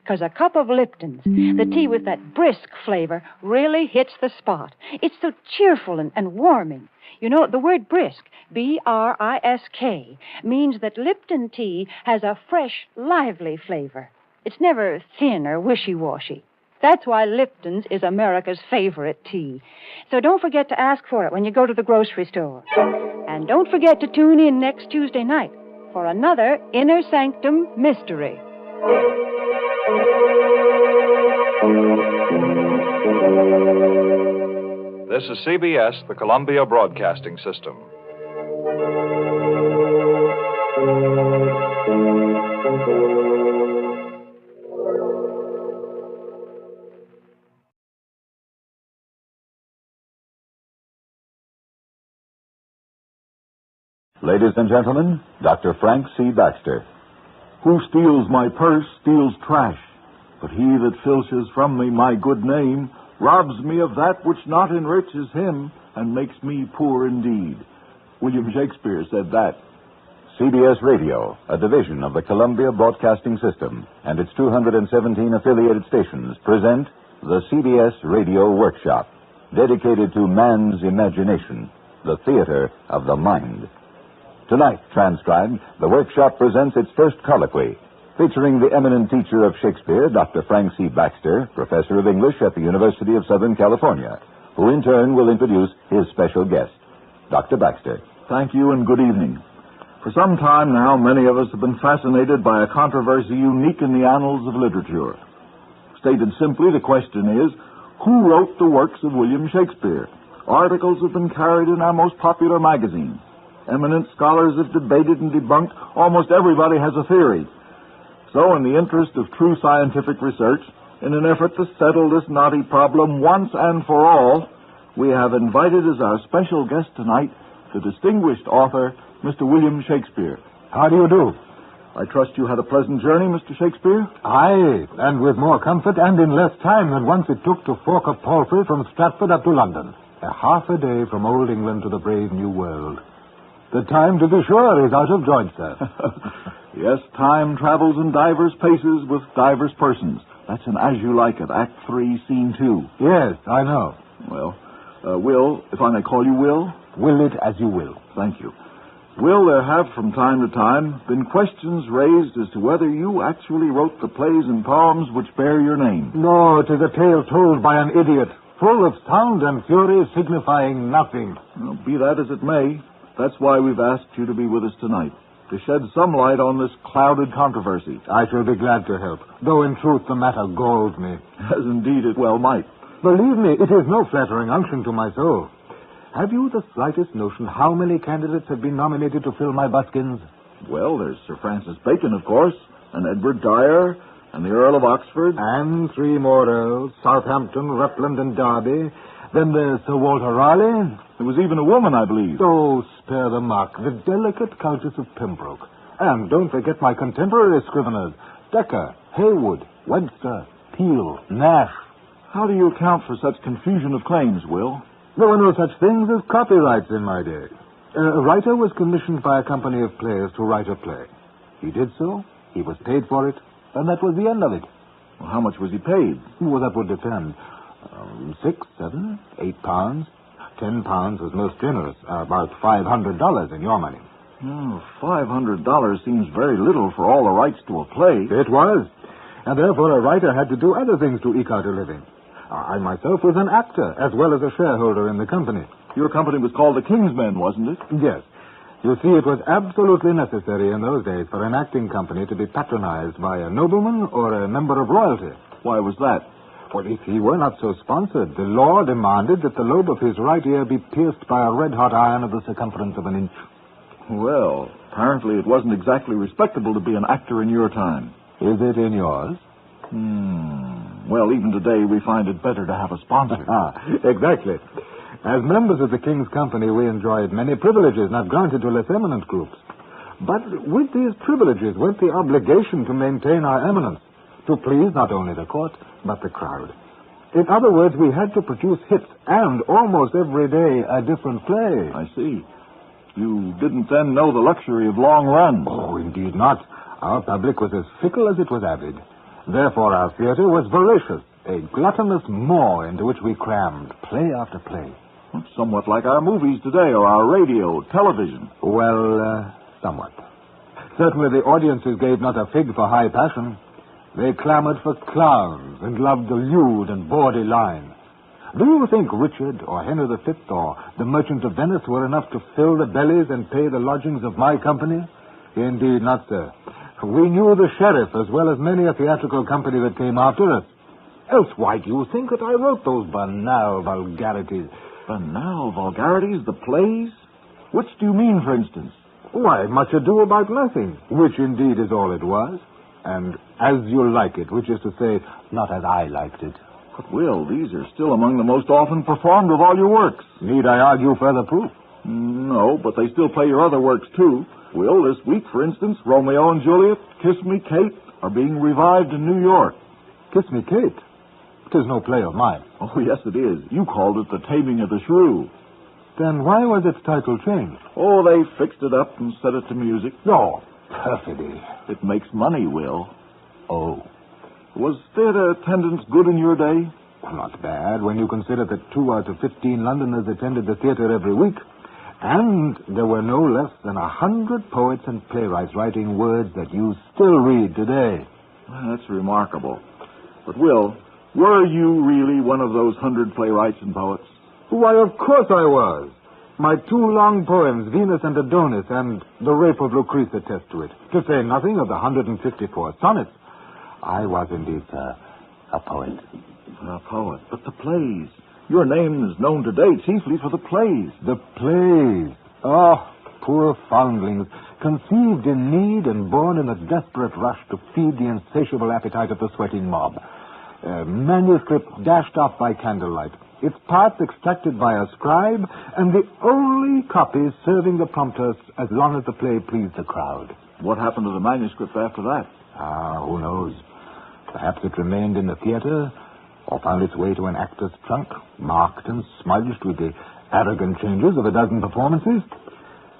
because a cup of Lipton's, the tea with that brisk flavor, really hits the spot. It's so cheerful and warming. You know, the word brisk, B-R-I-S-K, means that Lipton tea has a fresh, lively flavor. It's never thin or wishy-washy. That's why Lipton's is America's favorite tea. So don't forget to ask for it when you go to the grocery store. And don't forget to tune in next Tuesday night for another Inner Sanctum mystery. This is CBS, the Columbia Broadcasting System. Ladies and gentlemen, Dr. Frank C. Baxter. Who steals my purse steals trash, but he that filches from me my good name robs me of that which not enriches him and makes me poor indeed. William Shakespeare said that. CBS Radio, a division of the Columbia Broadcasting System, and its 217 affiliated stations present the CBS Radio Workshop, dedicated to man's imagination, the theater of the mind. Tonight, transcribed, the workshop presents its first colloquy, featuring the eminent teacher of Shakespeare, Dr. Frank C. Baxter, professor of English at the University of Southern California, who in turn will introduce his special guest, Dr. Baxter. Thank you and good evening. For some time now, many of us have been fascinated by a controversy unique in the annals of literature. Stated simply, the question is, who wrote the works of William Shakespeare? Articles have been carried in our most popular magazines. Eminent scholars have debated and debunked. Almost everybody has a theory. So, in the interest of true scientific research, in an effort to settle this knotty problem once and for all, we have invited as our special guest tonight the distinguished author, Mr. William Shakespeare. How do you do? I trust you had a pleasant journey, Mr. Shakespeare? Aye, and with more comfort and in less time than once it took to fork a palfrey from Stratford up to London. Half a day from old England to the brave New World. The time, to be sure, is out of joint, sir. Yes, time travels in divers paces with divers persons. That's an As You Like It, Act 3, Scene 2. Yes, I know. Well, Will, if I may call you Will? Will it as you will. Thank you. Will, there have from time to time been questions raised as to whether you actually wrote the plays and poems which bear your name. No, 'tis a tale told by an idiot, full of sound and fury signifying nothing. Well, be that as it may, that's why we've asked you to be with us tonight, to shed some light on this clouded controversy. I shall be glad to help, though in truth the matter galls me. As indeed it well might. Believe me, it is no flattering unction to my soul. Have you the slightest notion how many candidates have been nominated to fill my buskins? Well, there's Sir Francis Bacon, of course, and Edward Dyer, and the Earl of Oxford. And 3 more earls, Southampton, Rutland, and Derby. Then there's Sir Walter Raleigh. There was even a woman, I believe. Oh, spare the mark. The delicate Countess of Pembroke. And don't forget my contemporary scriveners. Dekker, Heywood, Webster, Peel, Nash. How do you account for such confusion of claims, Will? There were no such things as copyrights in my day. A writer was commissioned by a company of players to write a play. He did so, he was paid for it, and that was the end of it. Well, how much was he paid? Well, that would depend. 6, 7, 8 pounds. 10 pounds was most generous. About $500 in your money. $500 seems very little for all the rights to a play. It was. And therefore a writer had to do other things to eke out a living. I myself was an actor, as well as a shareholder in the company. Your company was called the King's Men, wasn't it? Yes. You see, it was absolutely necessary in those days for an acting company to be patronized by a nobleman or a member of royalty. Why was that? Well, if he were not so sponsored, the law demanded that the lobe of his right ear be pierced by a red-hot iron of the circumference of an inch. Well, apparently it wasn't exactly respectable to be an actor in your time. Is it in yours? Well, even today we find it better to have a sponsor. Exactly. As members of the King's Company, we enjoyed many privileges not granted to less eminent groups. But with these privileges went the obligation to maintain our eminence, to please not only the court, but the crowd. In other words, we had to produce hits and almost every day a different play. I see. You didn't then know the luxury of long runs. Oh, indeed not. Our public was as fickle as it was avid. Therefore, our theater was voracious, a gluttonous maw into which we crammed play after play. Somewhat like our movies today, or our radio, television. Well, somewhat. Certainly the audiences gave not a fig for high passion. They clamored for clowns and loved the lewd and bawdy line. Do you think Richard or Henry V or the Merchant of Venice were enough to fill the bellies and pay the lodgings of my company? Indeed not, sir. We knew the sheriff as well as many a theatrical company that came after us. Else why do you think that I wrote those banal vulgarities? Banal vulgarities? The plays? Which do you mean, for instance? Why, Much Ado About Nothing, which indeed is all it was. And As You Like It, which is to say, not as I liked it. But, Will, these are still among the most often performed of all your works. Need I argue further proof? No, but they still play your other works, too. Will, this week, for instance, Romeo and Juliet, Kiss Me, Kate, are being revived in New York. Kiss Me, Kate? 'Tis no play of mine. Oh, yes, it is. You called it The Taming of the Shrew. Then why was its title changed? Oh, they fixed it up and set it to music. No, perfidy. It makes money, Will. Oh. Was theater attendance good in your day? Well, not bad when you consider that 2 out of 15 Londoners attended the theater every week. And there were no less than 100 poets and playwrights writing words that you still read today. That's remarkable. But, Will, were you really one of those 100 playwrights and poets? Why, of course I was. My 2 long poems, Venus and Adonis, and The Rape of Lucrece, attest to it. To say nothing of the 154 sonnets. I was indeed, sir, a poet. A poet. But the plays. Your name is known today chiefly for the plays. The plays. Oh, poor foundlings, conceived in need and born in a desperate rush to feed the insatiable appetite of the sweating mob. Manuscript dashed off by candlelight, its parts extracted by a scribe, and the only copies serving the prompter as long as the play pleased the crowd. What happened to the manuscript after that? Who knows? Perhaps it remained in the theater, or found its way to an actor's trunk, marked and smudged with the arrogant changes of a dozen performances.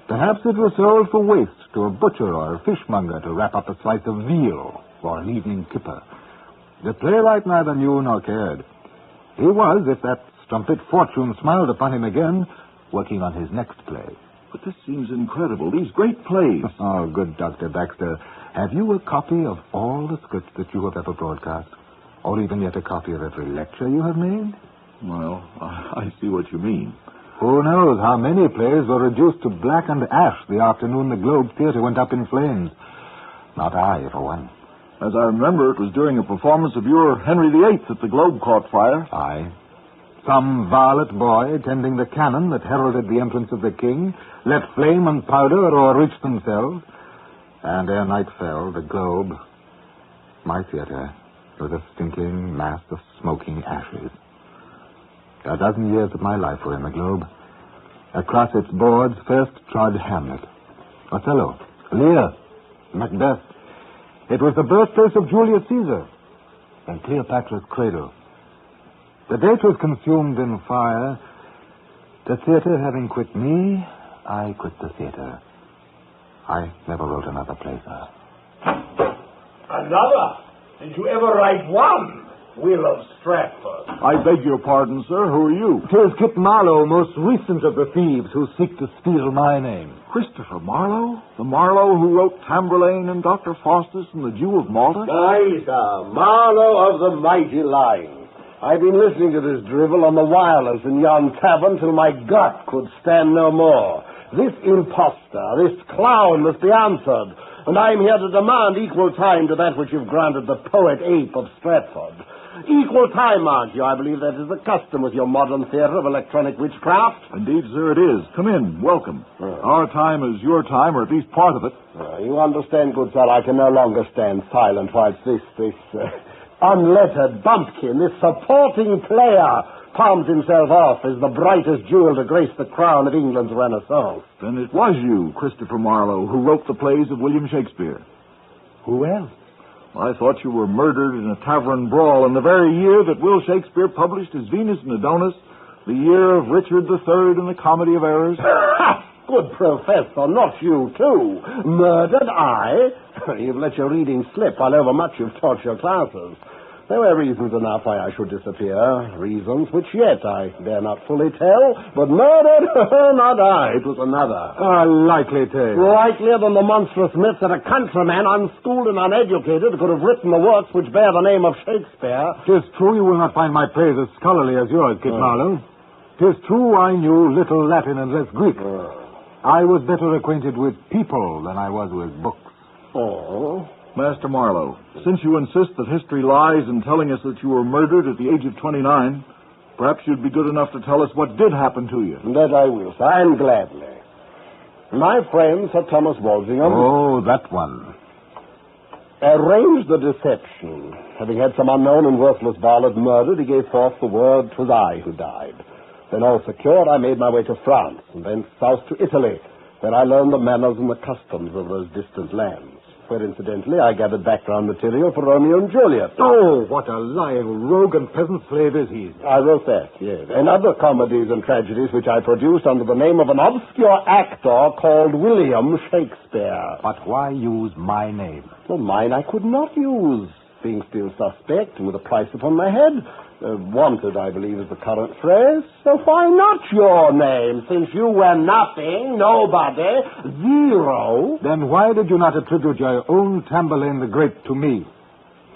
Perhaps it was sold for waste to a butcher or a fishmonger to wrap up a slice of veal for an evening kipper. The playwright neither knew nor cared. He was, if that strumpet fortune smiled upon him again, working on his next play. But this seems incredible. These great plays. Oh, good Dr. Baxter. Have you a copy of all the scripts that you have ever broadcast? Or even yet a copy of every lecture you have made? Well, I see what you mean. Who knows how many plays were reduced to black and ash the afternoon the Globe Theater went up in flames. Not I, for one. As I remember, it was during a performance of your Henry VIII that the Globe caught fire. Aye. Some varlet boy, tending the cannon that heralded the entrance of the king, let flame and powder o'erreach themselves. And ere night fell, the Globe, my theater, was a stinking mass of smoking ashes. A dozen years of my life were in the Globe. Across its boards first trod Hamlet, Othello, Lear, Macbeth. It was the birthplace of Julius Caesar and Cleopatra's cradle. The date was consumed in fire. The theater having quit me, I quit the theater. I never wrote another play, sir. Another? Did you ever write one? Will of Stratford. I beg your pardon, sir. Who are you? 'Tis Kit Marlowe, most recent of the thieves who seek to steal my name. Christopher Marlowe? The Marlowe who wrote Tamburlaine and Dr. Faustus and the Jew of Malta? Aye, sir. Marlowe of the mighty line. I've been listening to this drivel on the wireless in yon tavern till my gut could stand no more. This impostor, this clown must be answered, and I'm here to demand equal time to that which you've granted the poet ape of Stratford. Equal time, mark you. I believe that is the custom with your modern theater of electronic witchcraft. Indeed, sir, it is. Come in. Welcome. Our time is your time, or at least part of it. You understand, good sir, I can no longer stand silent whilst this unlettered bumpkin, this supporting player, palms himself off as the brightest jewel to grace the crown of England's Renaissance. Then it was you, Christopher Marlowe, who wrote the plays of William Shakespeare. Who else? I thought you were murdered in a tavern brawl in the very year that Will Shakespeare published his Venus and Adonis, the year of Richard III and the Comedy of Errors. Good professor, not you, too. Murdered, I? You've let your reading slip while overmuch you've taught your classes. There were reasons enough why I should disappear. Reasons which yet I dare not fully tell. But murdered? Not I. It was another. A likely tale. Likelier than the monstrous myth that a countryman, unschooled and uneducated, could have written the works which bear the name of Shakespeare. 'Tis true you will not find my praise as scholarly as yours, Kit Marlowe. 'Tis true I knew little Latin and less Greek. I was better acquainted with people than I was with books. Oh? Master Marlowe, since you insist that history lies in telling us that you were murdered at the age of 29, perhaps you'd be good enough to tell us what did happen to you. That I will, sir, and gladly. My friend, Sir Thomas Walsingham... Oh, that one. Arranged the deception. Having had some unknown and worthless varlet murdered, he gave forth the word 'twas I who died. Then all secured, I made my way to France, and then south to Italy, where I learned the manners and the customs of those distant lands. Where, incidentally, I gathered background material for Romeo and Juliet. Oh, what a lying rogue and peasant slave is he. I wrote that, yes. And other comedies and tragedies which I produced under the name of an obscure actor called William Shakespeare. But why use my name? Well, mine I could not use, being still suspect and with a price upon my head. Wanted, I believe, is the current phrase. So why not your name, since you were nothing, nobody, zero? Then why did you not attribute your own Tamburlaine the Great to me?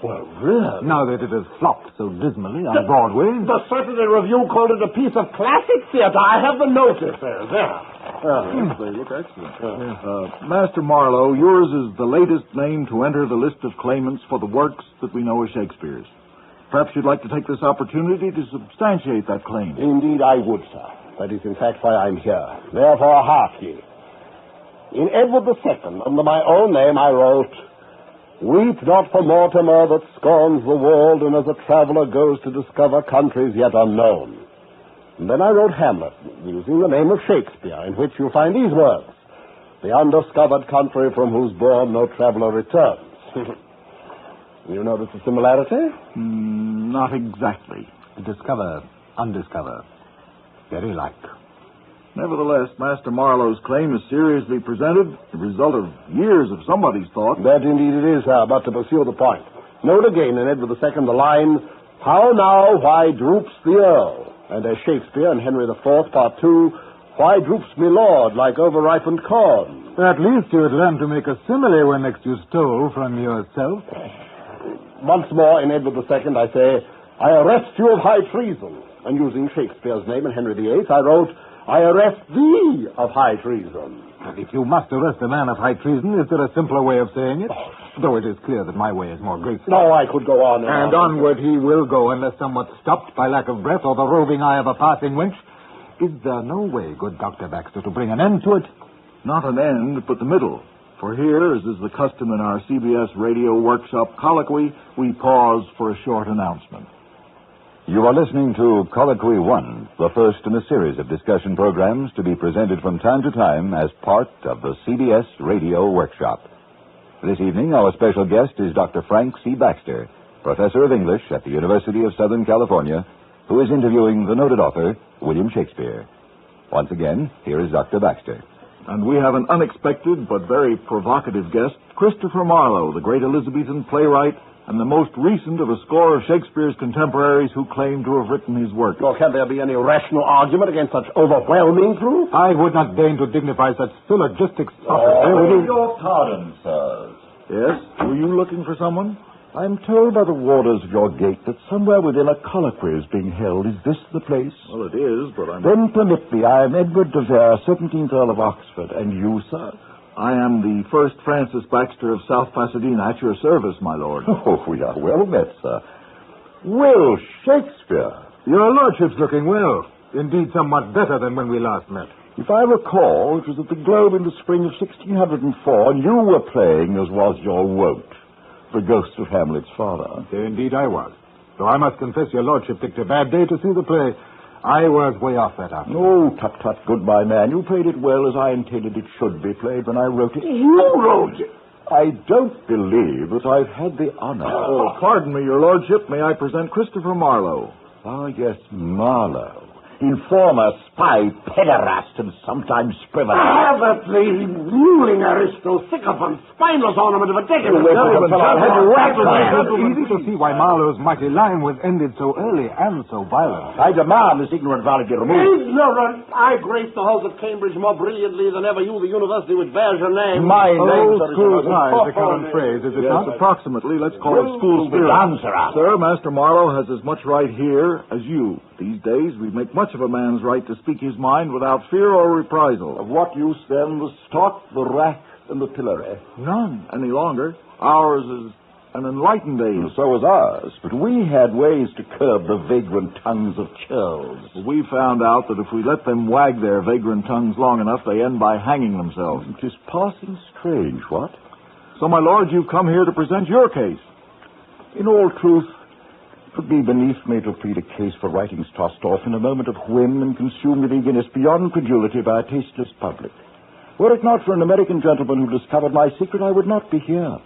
Well, really? Now that it has flopped so dismally on Broadway. The Saturday Review called it a piece of classic theater. I have the notices. There. They look excellent. Master Marlowe, yours is the latest name to enter the list of claimants for the works that we know as Shakespeare's. Perhaps you'd like to take this opportunity to substantiate that claim. Indeed, I would, sir. That is, in fact, why I'm here. Therefore, hark ye. In Edward II, under my own name, I wrote, "Weep not for Mortimer that scorns the world, and as a traveler goes to discover countries yet unknown." And then I wrote Hamlet, using the name of Shakespeare, in which you'll find these words, "The undiscovered country from whose bourne no traveler returns." You notice the similarity? Not exactly. Discover, undiscover. Very like. Nevertheless, Master Marlowe's claim is seriously presented, the result of years of somebody's thought. That indeed it is, sir, but to pursue the point. Note again in Edward II the line, "How now, why droops the Earl?" And as Shakespeare in Henry IV, Part 2, "Why droops me lord like overripened corn?" At least you had learned to make a simile when next you stole from yourself. Once more, in Edward II, I say, "I arrest you of high treason." And using Shakespeare's name in Henry VIII, I wrote, "I arrest thee of high treason." And if you must arrest a man of high treason, is there a simpler way of saying it? Though it is clear that my way is more graceful. No, I could go on. And onward he will go, unless somewhat stopped by lack of breath or the roving eye of a passing wench. Is there no way, good Dr. Baxter, to bring an end to it? Not an end, but the middle. For here, as is the custom in our CBS radio workshop colloquy, we pause for a short announcement. You are listening to Colloquy 1, the first in a series of discussion programs to be presented from time to time as part of the CBS radio workshop. This evening, our special guest is Dr. Frank C. Baxter, professor of English at the University of Southern California, who is interviewing the noted author, William Shakespeare. Once again, here is Dr. Baxter. And we have an unexpected but very provocative guest, Christopher Marlowe, the great Elizabethan playwright and the most recent of a score of Shakespeare's contemporaries who claim to have written his work. Well, can there be any rational argument against such overwhelming proof? I would not deign to dignify such syllogistic Beg your pardon, sirs. Yes? Were you looking for someone? I'm told by the warders of your gate that somewhere within a colloquy is being held. Is this the place? Well, it is, but I'm... Then permit me. I am Edward de Vere, 17th Earl of Oxford. And you, sir? I am the first Francis Baxter of South Pasadena, at your service, my lord. Oh, we are well met, sir. Will Shakespeare. Your lordship's looking well. Indeed, somewhat better than when we last met. If I recall, it was at the Globe in the spring of 1604, and you were playing, as was your wont, the ghost of Hamlet's father. Indeed I was. Though I must confess your lordship picked a bad day to see the play. I was way off that afternoon. Oh, tut, goodbye, man. You played it well as I intended it should be played when I wrote it. You wrote it? I don't believe that I've had the honor. Oh, pardon me, your lordship. May I present Christopher Marlowe? Ah, yes, Marlowe. Informer, spy, pederast, and sometimes sprivener. Avidly ruling aristo, sycophant, spineless ornament of a decadent. It's easy to see why Marlowe's mighty line was ended so early and so violent. I demand this ignorant varlet be removed. Ignorant! I grace the halls of Cambridge more brilliantly than ever you, the university which bears your name. My name, sir, school ties, the common phrase, is it Yes, not? approximately. Let's call it school spirit. Sir, Master Marlowe has as much right here as you. These days, we make much of a man's right to speak his mind without fear or reprisal. Of what use, then, the stock, the rack, and the pillory? None any longer. Ours is an enlightened age. And so was ours. But we had ways to curb the vagrant tongues of churls. We found out that if we let them wag their vagrant tongues long enough, they end by hanging themselves. It is passing strange, what? So, my lord, you've come here to present your case. In all truth, it would be beneath me to plead a case for writings tossed off in a moment of whim and consumed with eagerness beyond credulity by a tasteless public. Were it not for an American gentleman who discovered my secret, I would not be here.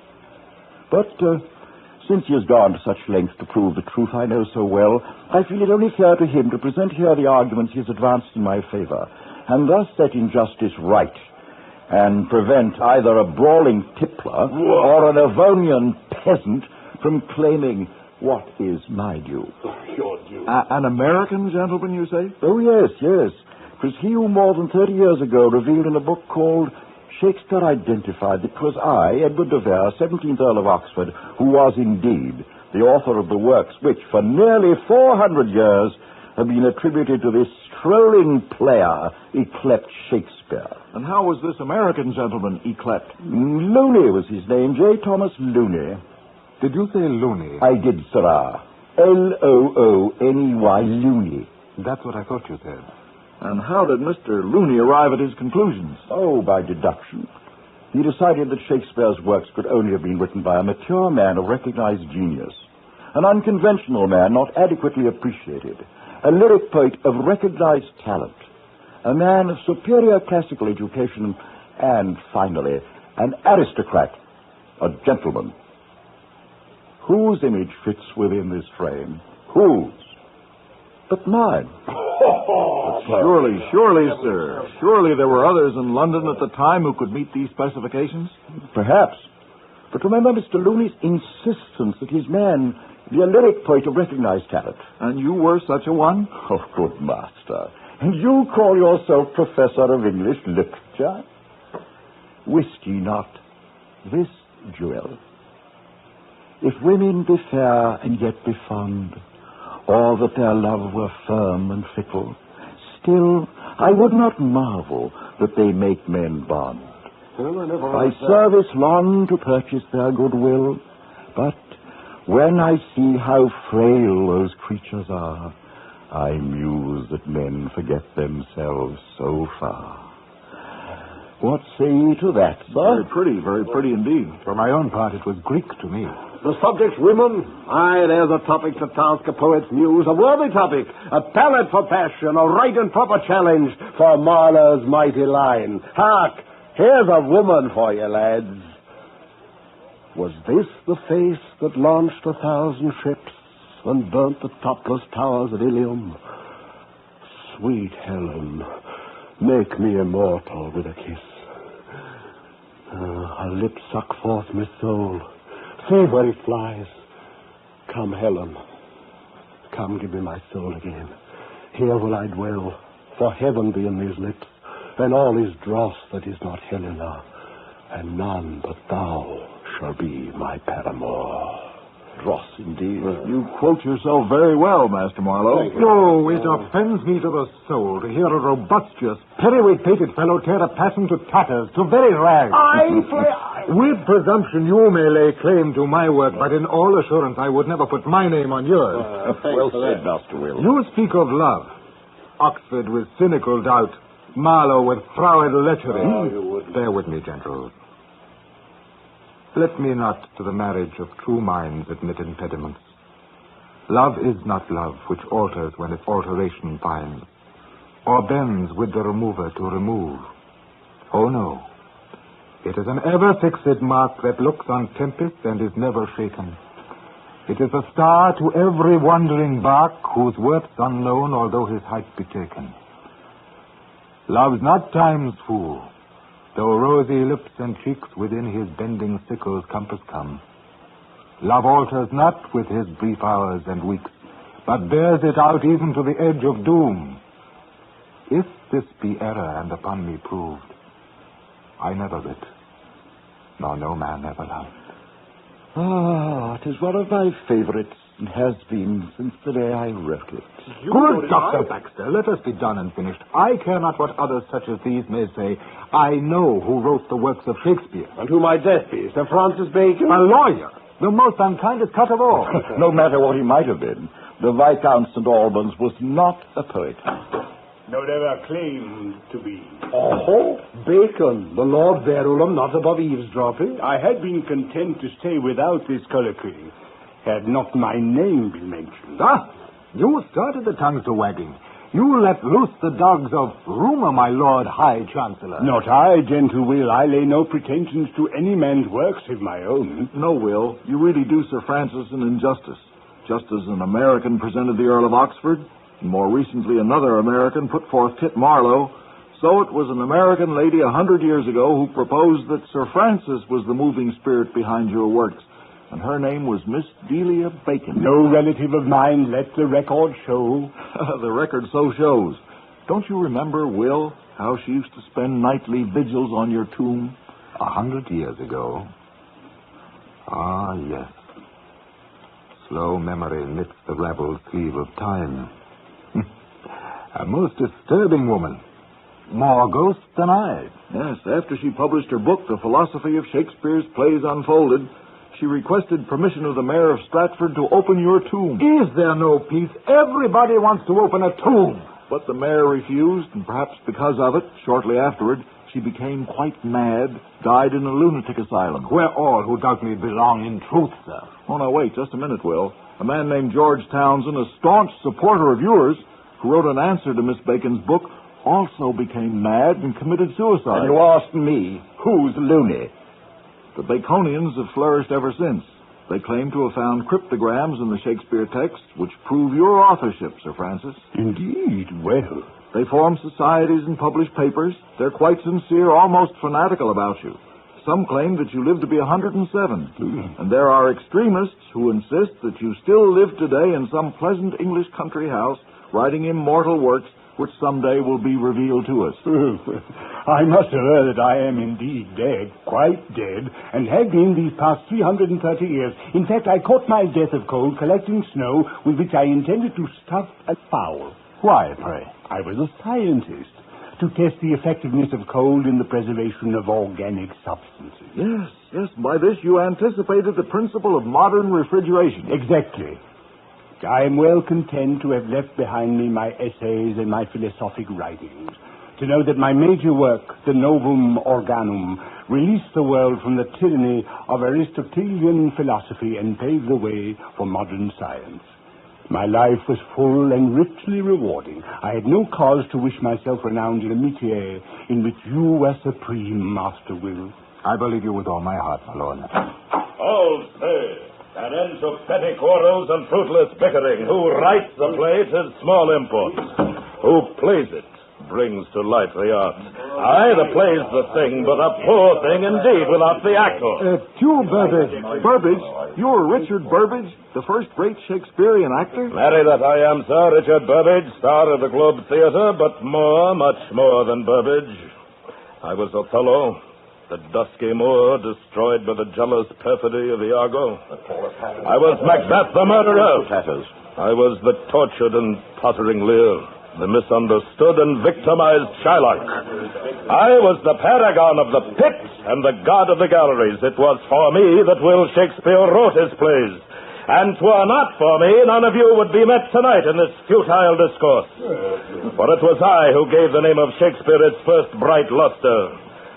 But since he has gone to such lengths to prove the truth I know so well, I feel it only fair to him to present here the arguments he has advanced in my favor, and thus set injustice right, and prevent either a brawling tippler or an Avonian peasant from claiming what is my due. Your due. An American gentleman, you say? Oh, yes. It was he who more than 30 years ago revealed in a book called Shakespeare Identified that 'twas I, Edward de Vere, 17th Earl of Oxford, who was indeed the author of the works which, for nearly 400 years, have been attributed to this strolling player, yclept Shakespeare. And how was this American gentleman yclept? Looney was his name, J. Thomas Looney. Did you say Looney? I did, sirrah. Looney, Looney. That's what I thought you said. And how did Mr. Looney arrive at his conclusions? Oh, by deduction. He decided that Shakespeare's works could only have been written by a mature man of recognized genius, an unconventional man not adequately appreciated, a lyric poet of recognized talent, a man of superior classical education, and, finally, an aristocrat, a gentleman. Whose image fits within this frame? Whose? But mine. Surely, sir. Surely there were others in London at the time who could meet these specifications? Perhaps. But remember Mr. Looney's insistence that his man be a lyric poet of recognized talent. And you were such a one? Oh, good master. And you call yourself professor of English literature? Wist ye not this, Jewel? If women be fair and yet be fond, or that their love were firm and fickle, still I would not marvel that they make men bond. By service long to purchase their goodwill, but when I see how frail those creatures are, I muse that men forget themselves so far. What say ye to that, sir? Very pretty indeed. For my own part, it was Greek to me. The subject's women? Aye, there's a topic to task a poet's muse, a worthy topic, a palette for passion, a right and proper challenge for Marlowe's mighty line. Hark, here's a woman for you, lads. Was this the face that launched 1,000 ships and burnt the topless towers of Ilium? Sweet Helen, Make me immortal with a kiss. Her lips suck forth my soul. See where it flies. Come, Helen. Come, give me my soul again. Here will I dwell, for heaven be in these lips, and all is dross that is not Helena, and none but thou shall be my paramour. Dross, indeed. You quote yourself very well, Master Marlowe. Oh, it offends me to the soul to hear a robustious, periwig-pated fellow tear a passion to tatters, to very rags. With presumption, you may lay claim to my work, but in all assurance, I would never put my name on yours. Well said, Master Will. You speak of love. Oxford with cynical doubt. Marlowe with froward lechery. Bear with me, gentles. Let me not to the marriage of true minds admit impediments. Love is not love which alters when its alteration finds, or bends with the remover to remove. Oh, no. It is an ever-fixed mark that looks on tempest and is never shaken. It is a star to every wandering bark whose worth's unknown, although his height be taken. Love's not time's fool, though rosy lips and cheeks within his bending sickle's compass come. Love alters not with his brief hours and weeks, but bears it out even to the edge of doom. If this be error and upon me proved, I never writ, nor no man ever loved. Ah, it is one of my favorites, and has been since the day I wrote it. Good Dr. Baxter, let us be done and finished. I care not what others such as these may say. I know who wrote the works of Shakespeare. And who might that be? Sir Francis Bacon? A lawyer. The most unkindest cut of all. No matter what he might have been, the Viscount St. Albans was not a poet. No, never claimed to be. Oh, Bacon, the Lord Verulam, not above eavesdropping. I had been content to stay without this colloquy, had not my name been mentioned. Ah, you started the tongues to wagging. You let loose the dogs of rumor, my Lord High Chancellor. Not I, gentle Will. I lay no pretensions to any man's works save my own. No, Will. You really do Sir Francis an injustice. Just as an American presented the Earl of Oxford, and more recently another American put forth Kit Marlowe, so it was an American lady 100 years ago who proposed that Sir Francis was the moving spirit behind your works, and her name was Miss Delia Bacon. No relative of mine, let the record show. The record so shows. Don't you remember, Will, how she used to spend nightly vigils on your tomb? 100 years ago. Ah, yes. Slow memory knits the ravelled sleeve of time. A most disturbing woman. More ghost than I. Yes, after she published her book, The Philosophy of Shakespeare's Plays Unfolded, she requested permission of the mayor of Stratford to open your tomb. Is there no peace? Everybody wants to open a tomb. But the mayor refused, and perhaps because of it, shortly afterward, she became quite mad, died in a lunatic asylum. Where all who doubt me belong in truth, sir. Oh, now, wait just a minute, Will. A man named George Townsend, a staunch supporter of yours, who wrote an answer to Miss Bacon's book, also became mad and committed suicide. And you asked me, who's loony? The Baconians have flourished ever since. They claim to have found cryptograms in the Shakespeare text which prove your authorship, Sir Francis. Indeed, well. They form societies and publish papers. They're quite sincere, almost fanatical about you. Some claim that you live to be 107. And there are extremists who insist that you still live today in some pleasant English country house, writing immortal works which someday will be revealed to us. I must aver that I am indeed dead, quite dead, and have been these past 330 years. In fact, I caught my death of cold collecting snow with which I intended to stuff a fowl. Why, pray? I was a scientist, to test the effectiveness of cold in the preservation of organic substances. Yes, by this you anticipated the principle of modern refrigeration. Exactly. I am well content to have left behind me my essays and my philosophic writings, to know that my major work, the Novum Organum, released the world from the tyranny of Aristotelian philosophy and paved the way for modern science. My life was full and richly rewarding. I had no cause to wish myself renowned in a métier in which you were supreme, Master Will. I believe you with all my heart, my lord. All say, an end to petty quarrels and fruitless bickering. Who writes the play is small import. Who plays it brings to light the art. Aye, the play's the thing, but a poor thing indeed without the actor. You, Burbage. Burbage? You're Richard Burbage, the first great Shakespearean actor? Marry that I am, sir, Richard Burbage, star of the Globe Theatre, but more, much more than Burbage. I was Othello, the dusky Moor destroyed by the jealous perfidy of Iago. I was Macbeth the murderer. I was the tortured and tottering Lear, the misunderstood and victimized Shylock. I was the paragon of the pit and the god of the galleries. It was for me that Will Shakespeare wrote his plays. And 'twere not for me, none of you would be met tonight in this futile discourse. For it was I who gave the name of Shakespeare its first bright luster.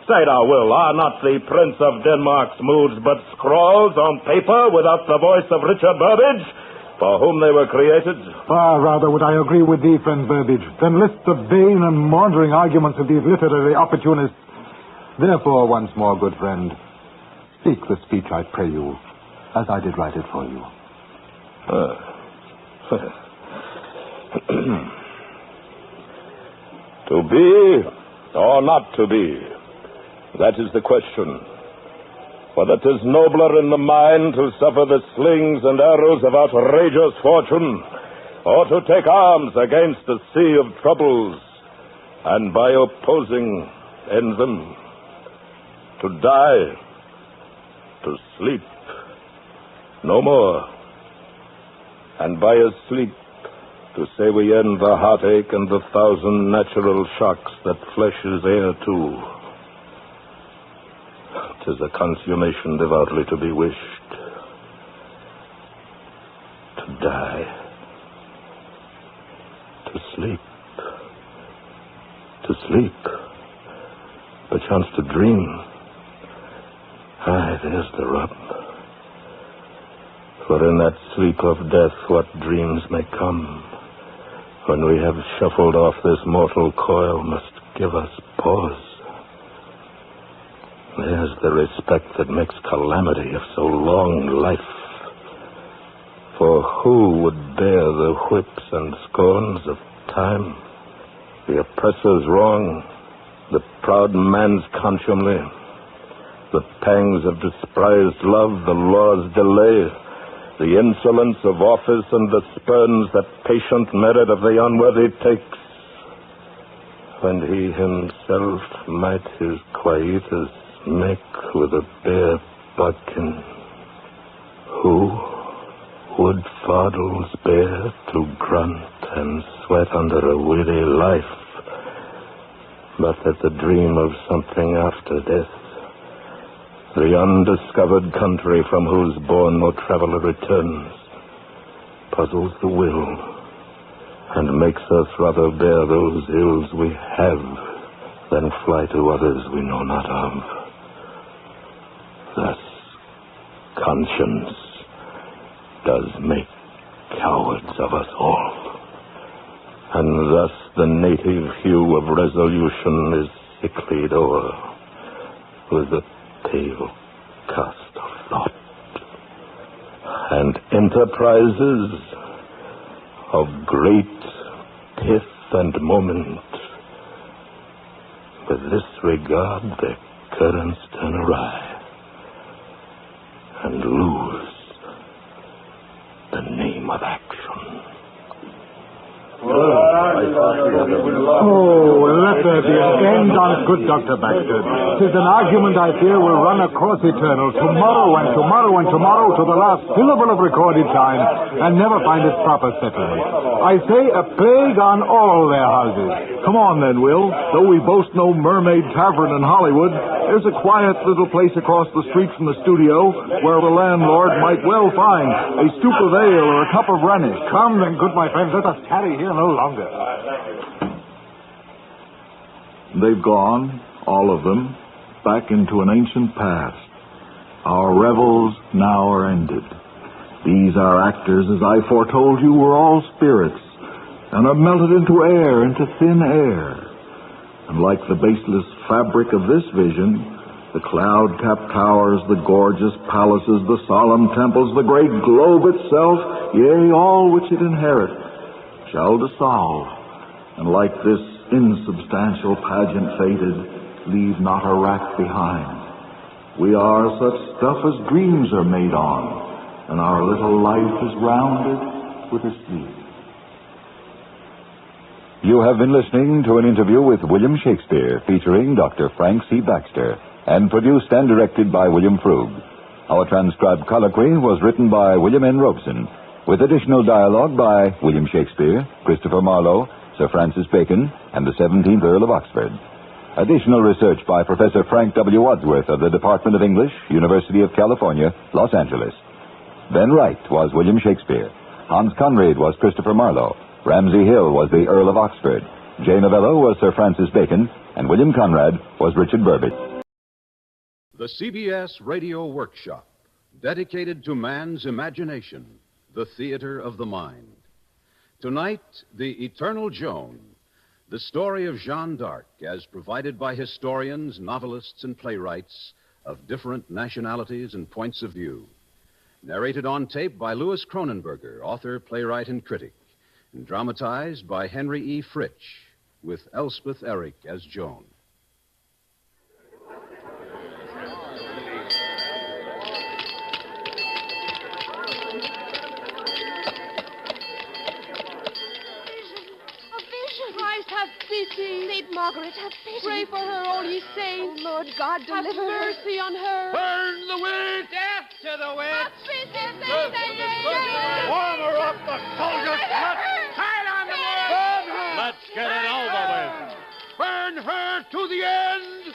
Say now, Will, are not the Prince of Denmark's moods but scrawls on paper without the voice of Richard Burbage, for whom they were created? Far rather would I agree with thee, friend Burbage, than list the vain and maundering arguments of these literary opportunists. Therefore, once more, good friend, speak the speech, I pray you, as I did write it for you. To be or not to be, that is the question. For it is nobler in the mind to suffer the slings and arrows of outrageous fortune, or to take arms against a sea of troubles, and by opposing end them. To die, to sleep, no more. And by a sleep, to say we end the heartache and the thousand natural shocks that flesh is heir to. 'Tis a consummation devoutly to be wished. To die. To sleep. To sleep. Perchance to dream. Aye, there's the rub. For in that sleep of death what dreams may come, when we have shuffled off this mortal coil, must give us pause. There's the respect that makes calamity of so long life. For who would bear the whips and scorns of time, the oppressor's wrong, the proud man's contumely, the pangs of despised love, the law's delay, the insolence of office and the spurns that patient merit of the unworthy takes, when he himself might his quietus make with a bare buckin. Who would fardels bear to grunt and sweat under a weary life, but that the dream of something after death, the undiscovered country from whose bourne no traveler returns, puzzles the will and makes us rather bear those ills we have than fly to others we know not of. Thus, conscience does make cowards of us all. And thus the native hue of resolution is sicklied o'er with the pale cast of thought, and enterprises of great pith and moment, with this regard their currents turn awry, and lose the name of action. Let there be an end on it, good Dr. Baxter. 'Tis an argument I fear will run across eternal, tomorrow and tomorrow and tomorrow to the last syllable of recorded time, and never find its proper settlement. I say a plague on all their houses. Come on then, Will. Though we boast no Mermaid Tavern in Hollywood, there's a quiet little place across the street from the studio where the landlord might well find a stoop of ale or a cup of Rhenish. Come then, good my friends, let us tarry here no longer. They've gone, all of them, back into an ancient past. Our revels now are ended. These our actors, as I foretold you, were all spirits, and are melted into air, into thin air. And like the baseless fabric of this vision, the cloud-capped towers, the gorgeous palaces, the solemn temples, the great globe itself, yea, all which it inherit, shall dissolve, and like this insubstantial pageant faded, leave not a rack behind. We are such stuff as dreams are made on, and our little life is rounded with a sleep. You have been listening to an interview with William Shakespeare, featuring Dr. Frank C. Baxter, and produced and directed by William Frug. Our transcribed colloquy was written by William N. Robeson, with additional dialogue by William Shakespeare, Christopher Marlowe, Sir Francis Bacon, and the 17th Earl of Oxford. Additional research by Professor Frank W. Wadsworth of the Department of English, University of California, Los Angeles. Ben Wright was William Shakespeare. Hans Conried was Christopher Marlowe. Ramsay Hill was the Earl of Oxford. Jay Novello was Sir Francis Bacon, and William Conrad was Richard Burbage. The CBS Radio Workshop, dedicated to man's imagination, the theater of the mind. Tonight, The Eternal Joan, the story of Jeanne d'Arc as provided by historians, novelists, and playwrights of different nationalities and points of view. Narrated on tape by Louis Cronenberger, author, playwright, and critic, and dramatized by Henry E. Fritsch, with Elspeth Eric as Joan. Saint Margaret, have pity. Pray for her, all ye saints. Oh, Lord God, deliver have her. mercy on her. Burn the witch! Death to the witch! Warm her up, the soldiers! Hide on the wall! Burn her! Let's get it over with. Burn her to the end!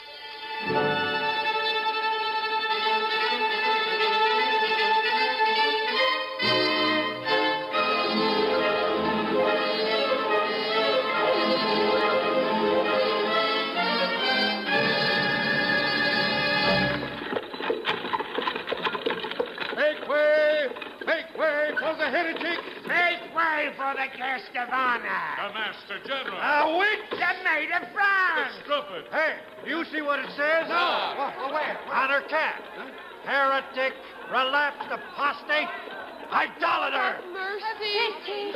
Make way for the guest of honor. The Master General. A witch, a maid of France. The strumpet. Hey, you see what it says? No. Where? On her cap. Heretic, relapsed, apostate, idolater. Mercy.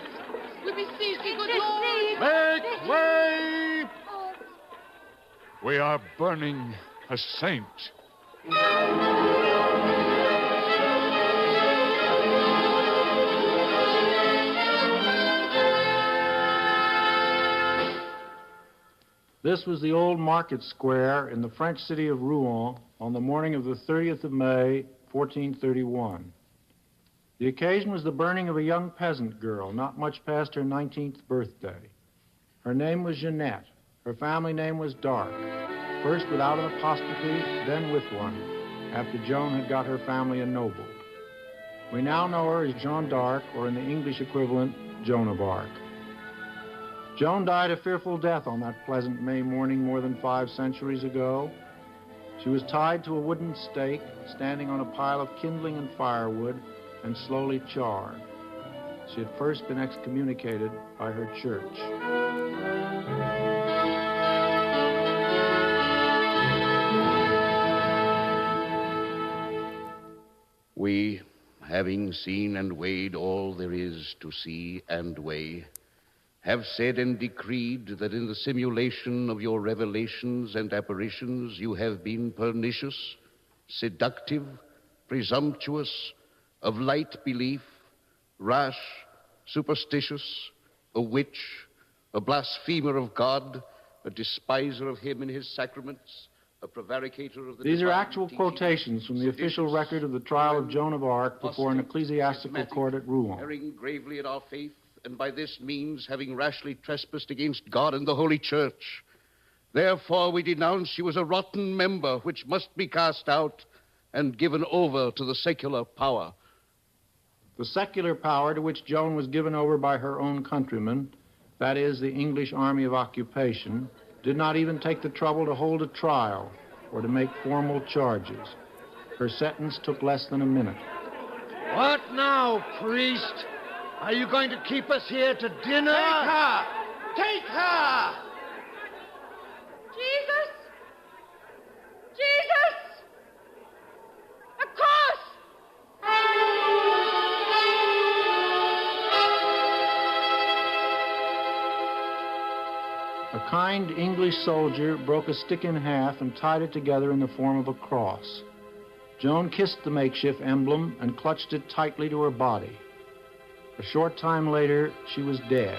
We beseech thee, good Lord. Make way. We are burning a saint. This was the old market square in the French city of Rouen on the morning of the 30th of May, 1431. The occasion was the burning of a young peasant girl, not much past her 19th birthday. Her name was Jeanette. Her family name was d'Arc, first without an apostrophe, then with one, after Joan had got her family ennobled. We now know her as Jeanne d'Arc, or in the English equivalent, Joan of Arc. Joan died a fearful death on that pleasant May morning more than 5 centuries ago. She was tied to a wooden stake, standing on a pile of kindling and firewood, and slowly charred. She had first been excommunicated by her church. We, having seen and weighed all there is to see and weigh, have said and decreed that in the simulation of your revelations and apparitions you have been pernicious, seductive, presumptuous, of light belief, rash, superstitious, a witch, a blasphemer of God, a despiser of him and his sacraments, a prevaricator of the These are divine actual teaching, quotations from the official record of the trial of Joan of Arc before an ecclesiastical court at Rouen. erring gravely in our faith, and by this means having rashly trespassed against God and the Holy Church. Therefore we denounce you as a rotten member which must be cast out and given over to the secular power. The secular power to which Joan was given over by her own countrymen, that is, the English Army of Occupation, did not even take the trouble to hold a trial or to make formal charges. Her sentence took less than a minute. What now, priest? Are you going to keep us here to dinner? Take her! Take her! Jesus! Jesus! A cross! a kind English soldier broke a stick in half and tied it together in the form of a cross. Joan kissed the makeshift emblem and clutched it tightly to her body. A short time later, she was dead.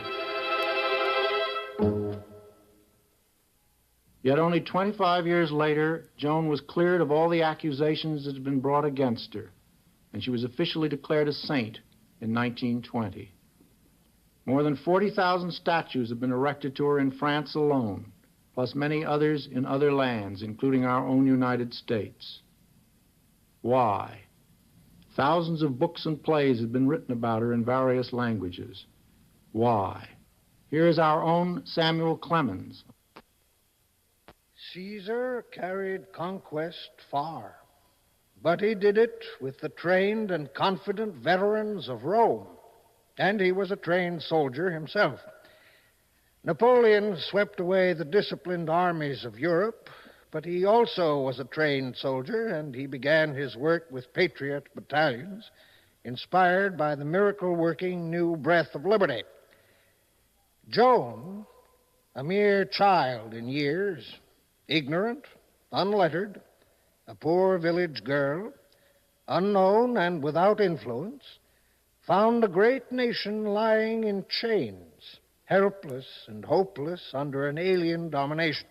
Yet only 25 years later, Joan was cleared of all the accusations that had been brought against her, and she was officially declared a saint in 1920. More than 40,000 statues have been erected to her in France alone, plus many others in other lands, including our own United States. Why? Thousands of books and plays have been written about her in various languages. Why? Here is our own Samuel Clemens. Caesar carried conquest far, but he did it with the trained and confident veterans of Rome, and he was a trained soldier himself. Napoleon swept away the disciplined armies of Europe, but he also was a trained soldier, and he began his work with patriot battalions, inspired by the miracle-working new breath of liberty. Joan, a mere child in years, ignorant, unlettered, a poor village girl, unknown and without influence, found a great nation lying in chains, helpless and hopeless under an alien domination.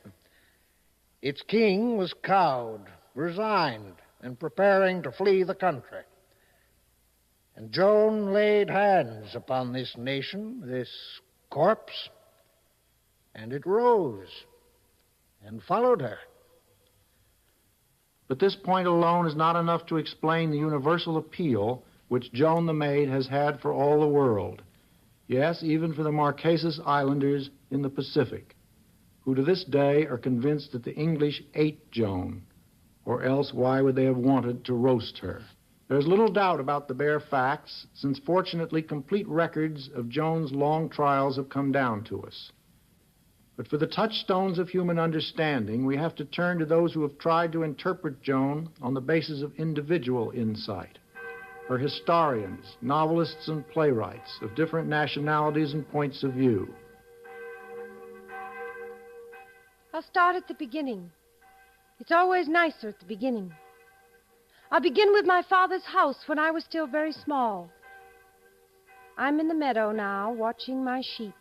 Its king was cowed, resigned, and preparing to flee the country. And Joan laid hands upon this nation, this corpse, and it rose and followed her. But this point alone is not enough to explain the universal appeal which Joan the Maid has had for all the world. Yes, even for the Marquesas Islanders in the Pacific, who to this day are convinced that the English ate Joan, or else why would they have wanted to roast her? There's little doubt about the bare facts, since fortunately complete records of Joan's long trials have come down to us. But for the touchstones of human understanding, we have to turn to those who have tried to interpret Joan on the basis of individual insight. Her historians, novelists, and playwrights of different nationalities and points of view. I'll start at the beginning. It's always nicer at the beginning. I'll begin with my father's house when I was still very small. I'm in the meadow now, watching my sheep.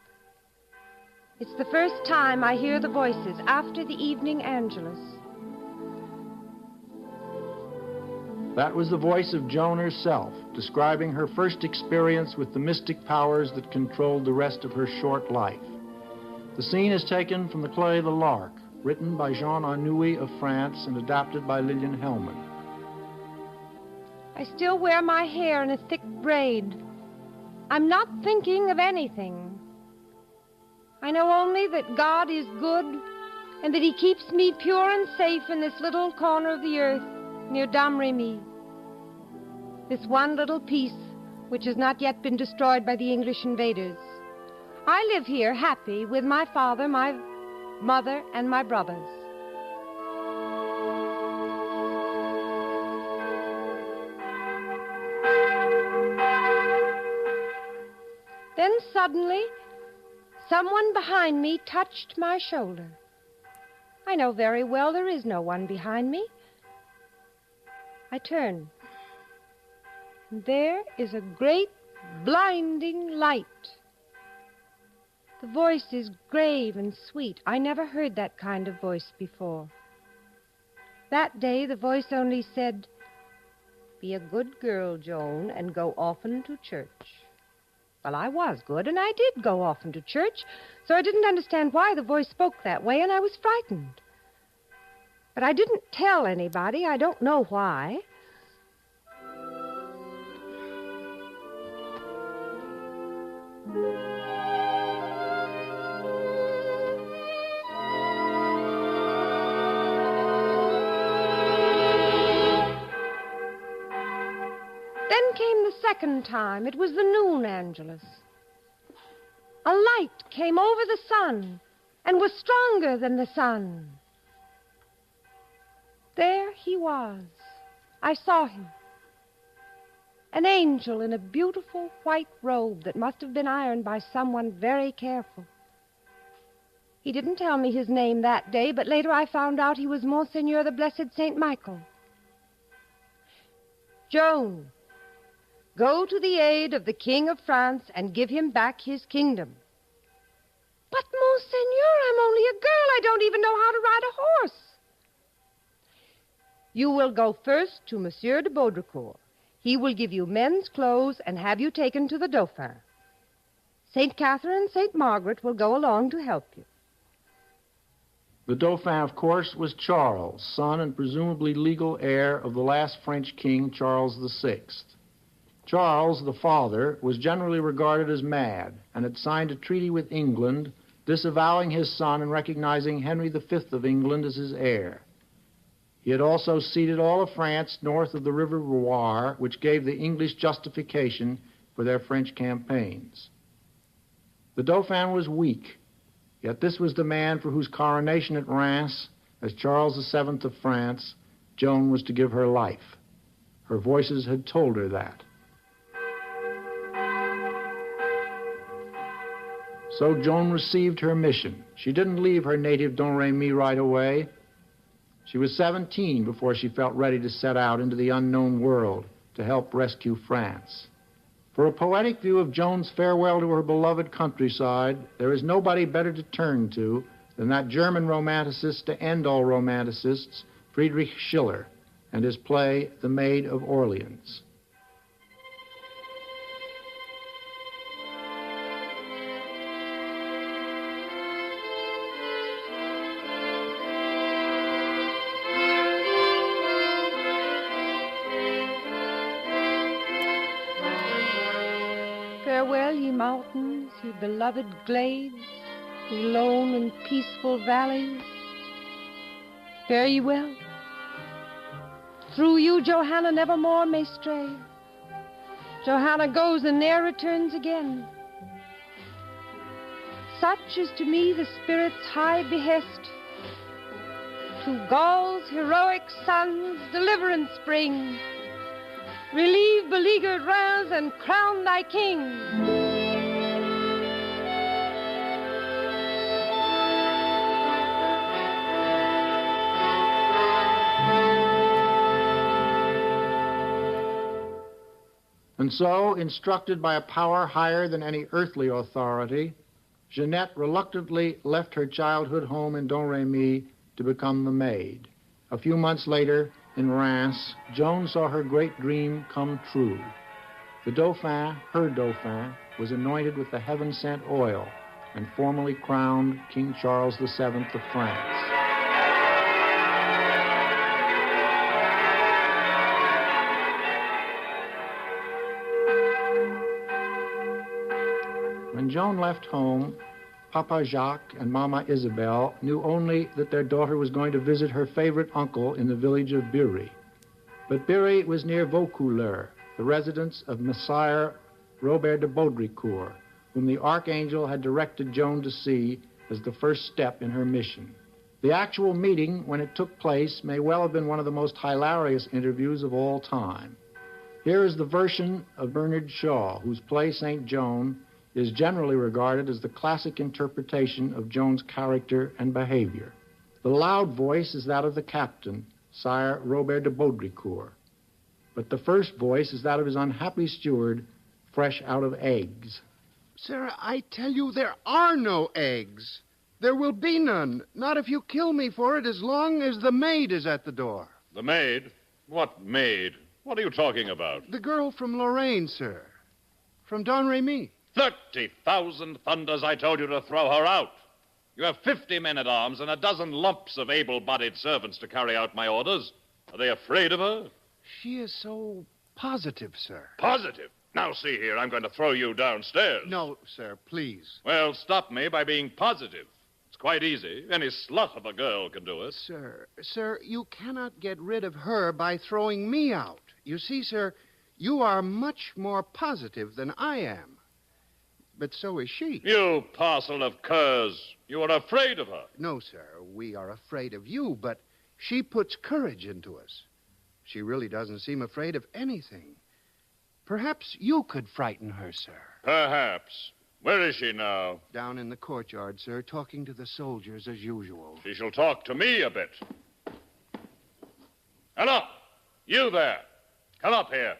It's the first time I hear the voices after the evening Angelus. That was the voice of Joan herself, describing her first experience with the mystic powers that controlled the rest of her short life. The scene is taken from the play The Lark, written by Jean Arnoux of France and adapted by Lillian Hellman. I still wear my hair in a thick braid. I'm not thinking of anything. I know only that God is good and that he keeps me pure and safe in this little corner of the earth near Domremy. This one little piece which has not yet been destroyed by the English invaders. I live here happy with my father, my mother, and my brothers. Then suddenly, someone behind me touched my shoulder. I know very well there is no one behind me. I turn. And there is a great blinding light. The voice is grave and sweet. I never heard that kind of voice before. That day the voice only said, "Be a good girl, Joan, and go often to church." Well, I was good, and I did go often to church, so I didn't understand why the voice spoke that way, and I was frightened. But I didn't tell anybody. I don't know why. Then came the second time. It was the noon Angelus. A light came over the sun and was stronger than the sun. There he was. I saw him. An angel in a beautiful white robe that must have been ironed by someone very careful. He didn't tell me his name that day, but later I found out he was Monseigneur the Blessed Saint Michael. Joan, go to the aid of the King of France and give him back his kingdom. But, Monseigneur, I'm only a girl. I don't even know how to ride a horse. You will go first to Monsieur de Baudricourt. He will give you men's clothes and have you taken to the Dauphin. St. Catherine and St. Margaret will go along to help you. The Dauphin, of course, was Charles, son and presumably legal heir of the last French king, Charles VI. Charles, the father, was generally regarded as mad and had signed a treaty with England disavowing his son and recognizing Henry V of England as his heir. He had also ceded all of France north of the River Loire, which gave the English justification for their French campaigns. The Dauphin was weak, yet this was the man for whose coronation at Reims, as Charles VII of France, Joan was to give her life. Her voices had told her that. So Joan received her mission. She didn't leave her native Domremy right away. She was 17 before she felt ready to set out into the unknown world to help rescue France. For a poetic view of Joan's farewell to her beloved countryside, there is nobody better to turn to than that German romanticist to end all romanticists, Friedrich Schiller, and his play, The Maid of Orleans. Farewell, ye mountains, ye beloved glades, ye lone and peaceful valleys. Fare ye well. Through you Johanna nevermore may stray. Johanna goes and ne'er returns again. Such is to me the Spirit's high behest. To Gaul's heroic sons deliverance bring. Relieve beleaguered Reims and crown thy king. And so, instructed by a power higher than any earthly authority, Jeanette reluctantly left her childhood home in Domremy to become the maid. A few months later, in Reims, Joan saw her great dream come true. The Dauphin, her Dauphin, was anointed with the heaven-sent oil and formally crowned King Charles VII of France. When Joan left home, Papa Jacques and Mama Isabelle knew only that their daughter was going to visit her favorite uncle in the village of Bury. But Bury was near Vaucouleurs, the residence of Messire Robert de Baudricourt, whom the Archangel had directed Joan to see as the first step in her mission. The actual meeting, when it took place, may well have been one of the most hilarious interviews of all time. Here is the version of Bernard Shaw, whose play St. Joan is generally regarded as the classic interpretation of Joan's character and behavior. The loud voice is that of the captain, Sire Robert de Baudricourt. But the first voice is that of his unhappy steward, fresh out of eggs. Sir, I tell you, there are no eggs. There will be none. Not if you kill me for it, as long as the maid is at the door. The maid? What maid? What are you talking about? The girl from Lorraine, sir. From Domremy. 30,000 thunders, I told you to throw her out. You have 50 men-at-arms and a dozen lumps of able-bodied servants to carry out my orders. Are they afraid of her? She is so positive, sir. Positive? Now, see here, I'm going to throw you downstairs. No, sir, please. Well, stop me by being positive. It's quite easy. Any slut of a girl can do it. Sir, you cannot get rid of her by throwing me out. You see, sir, you are much more positive than I am. But so is she. You parcel of curs. You are afraid of her. No, sir, we are afraid of you, but she puts courage into us. She really doesn't seem afraid of anything. Perhaps you could frighten her, sir. Perhaps. Where is she now? Down in the courtyard, sir, talking to the soldiers as usual. She shall talk to me a bit. Hello! You there! Come up here.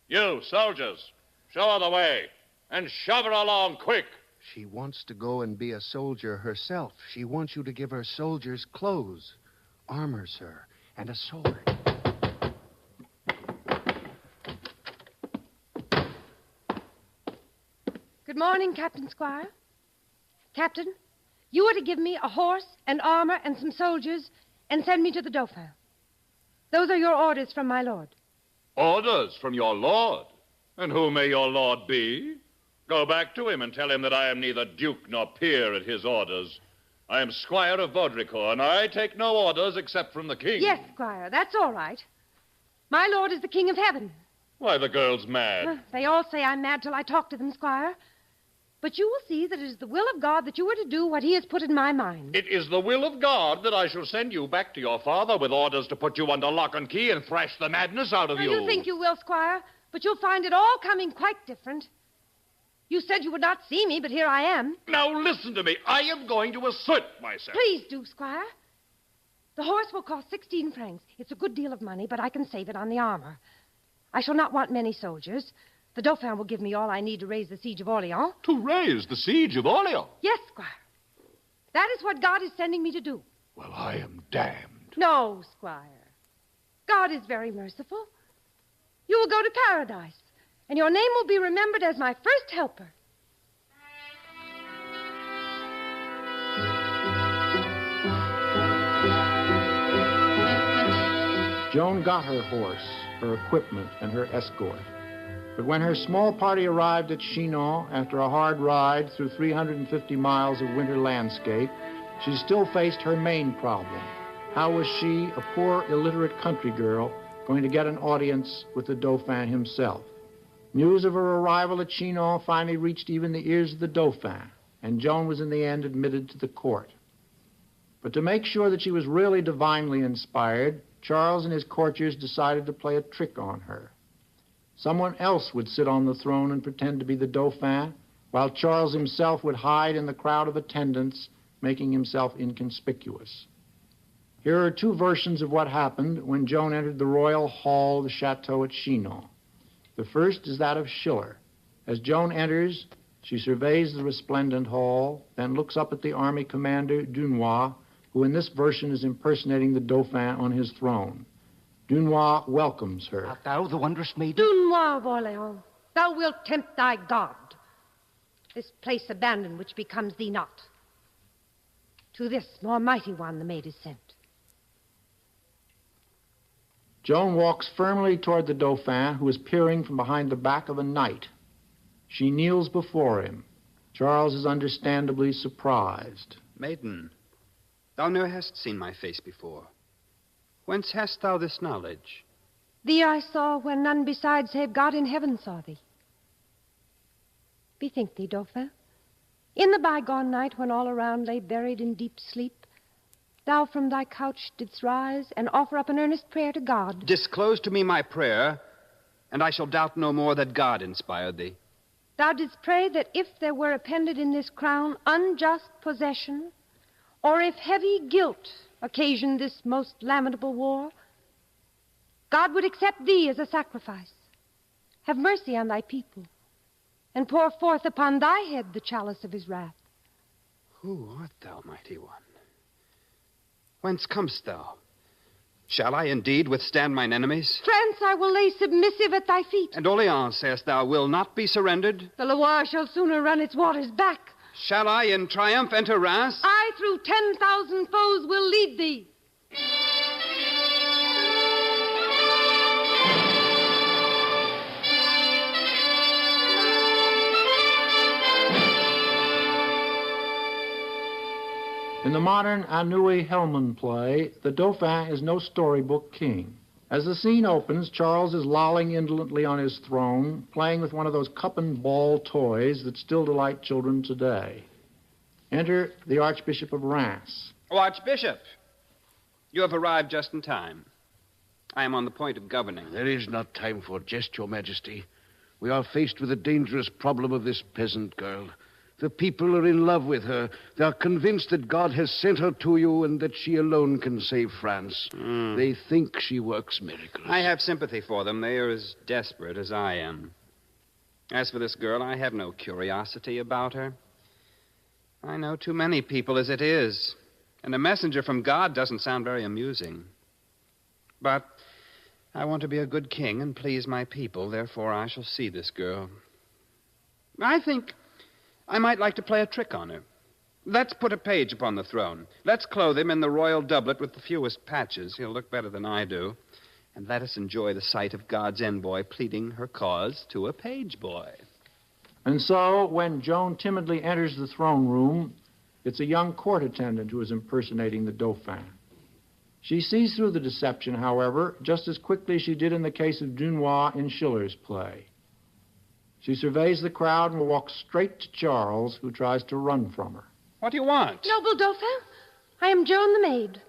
You, soldiers, show her the way. And shove her along quick. She wants to go and be a soldier herself. She wants you to give her soldiers' clothes, armor, sir, and a sword. Good morning, Captain Squire. Captain, you are to give me a horse and armor and some soldiers and send me to the Dauphin. Those are your orders from my lord. Orders from your lord? And who may your lord be? Go back to him and tell him that I am neither duke nor peer at his orders. I am Squire of Vaudricourt, and I take no orders except from the king. Yes, Squire, that's all right. My lord is the King of Heaven. Why, the girl's mad. They all say I'm mad till I talk to them, Squire. But you will see that it is the will of God that you are to do what he has put in my mind. It is the will of God that I shall send you back to your father with orders to put you under lock and key and thrash the madness out of you. You think you will, Squire, but you'll find it all coming quite different. You said you would not see me, but here I am. Now listen to me. I am going to assert myself. Please do, Squire. The horse will cost 16 francs. It's a good deal of money, but I can save it on the armor. I shall not want many soldiers. The Dauphin will give me all I need to raise the siege of Orleans. To raise the siege of Orleans? Yes, Squire. That is what God is sending me to do. Well, I am damned. No, Squire. God is very merciful. You will go to paradise, and your name will be remembered as my first helper. Joan got her horse, her equipment, and her escort. But when her small party arrived at Chinon after a hard ride through 350 miles of winter landscape, she still faced her main problem. How was she, a poor, illiterate country girl, going to get an audience with the Dauphin himself? News of her arrival at Chinon finally reached even the ears of the Dauphin, and Joan was in the end admitted to the court. But to make sure that she was really divinely inspired, Charles and his courtiers decided to play a trick on her. Someone else would sit on the throne and pretend to be the Dauphin, while Charles himself would hide in the crowd of attendants, making himself inconspicuous. Here are two versions of what happened when Joan entered the royal hall of the chateau at Chinon. The first is that of Schiller. As Joan enters, she surveys the resplendent hall, then looks up at the army commander, Dunois, who in this version is impersonating the Dauphin on his throne. Dunois welcomes her. Art thou the wondrous maiden? Dunois of Orleans, thou wilt tempt thy God. This place abandon which becomes thee not. To this more mighty one the maid is sent. Joan walks firmly toward the Dauphin, who is peering from behind the back of a knight. She kneels before him. Charles is understandably surprised. Maiden, thou ne'er hast seen my face before. Whence hast thou this knowledge? Thee I saw when none beside save God in heaven saw thee. Bethink thee, Dauphin, in the bygone night when all around lay buried in deep sleep, thou from thy couch didst rise and offer up an earnest prayer to God. Disclose to me my prayer, and I shall doubt no more that God inspired thee. Thou didst pray that if there were appended in this crown unjust possession, or if heavy guilt occasioned this most lamentable war, God would accept thee as a sacrifice, have mercy on thy people, and pour forth upon thy head the chalice of his wrath. Who art thou, mighty one? Whence comest thou? Shall I indeed withstand mine enemies? France I will lay submissive at thy feet. And Orleans, sayest thou, will not be surrendered? The Loire shall sooner run its waters back. Shall I in triumph enter Reims? I through 10,000 foes will lead thee. In the modern Anouilh Hellman play, the Dauphin is no storybook king. As the scene opens, Charles is lolling indolently on his throne, playing with one of those cup and ball toys that still delight children today. Enter the Archbishop of Reims. Oh, Archbishop, you have arrived just in time. I am on the point of governing. There is not time for jest, Your Majesty. We are faced with the dangerous problem of this peasant girl. The people are in love with her. They are convinced that God has sent her to you and that she alone can save France. They think she works miracles. I have sympathy for them. They are as desperate as I am. As for this girl, I have no curiosity about her. I know too many people as it is. And a messenger from God doesn't sound very amusing. But I want to be a good king and please my people. Therefore, I shall see this girl. I think I might like to play a trick on her. Let's put a page upon the throne. Let's clothe him in the royal doublet with the fewest patches. He'll look better than I do. And let us enjoy the sight of God's envoy pleading her cause to a page boy. And so, when Joan timidly enters the throne room, it's a young court attendant who is impersonating the Dauphin. She sees through the deception, however, just as quickly as she did in the case of Dunois in Schiller's play. She surveys the crowd and walks straight to Charles, who tries to run from her. What do you want? Noble Dauphin, I am Joan the maid.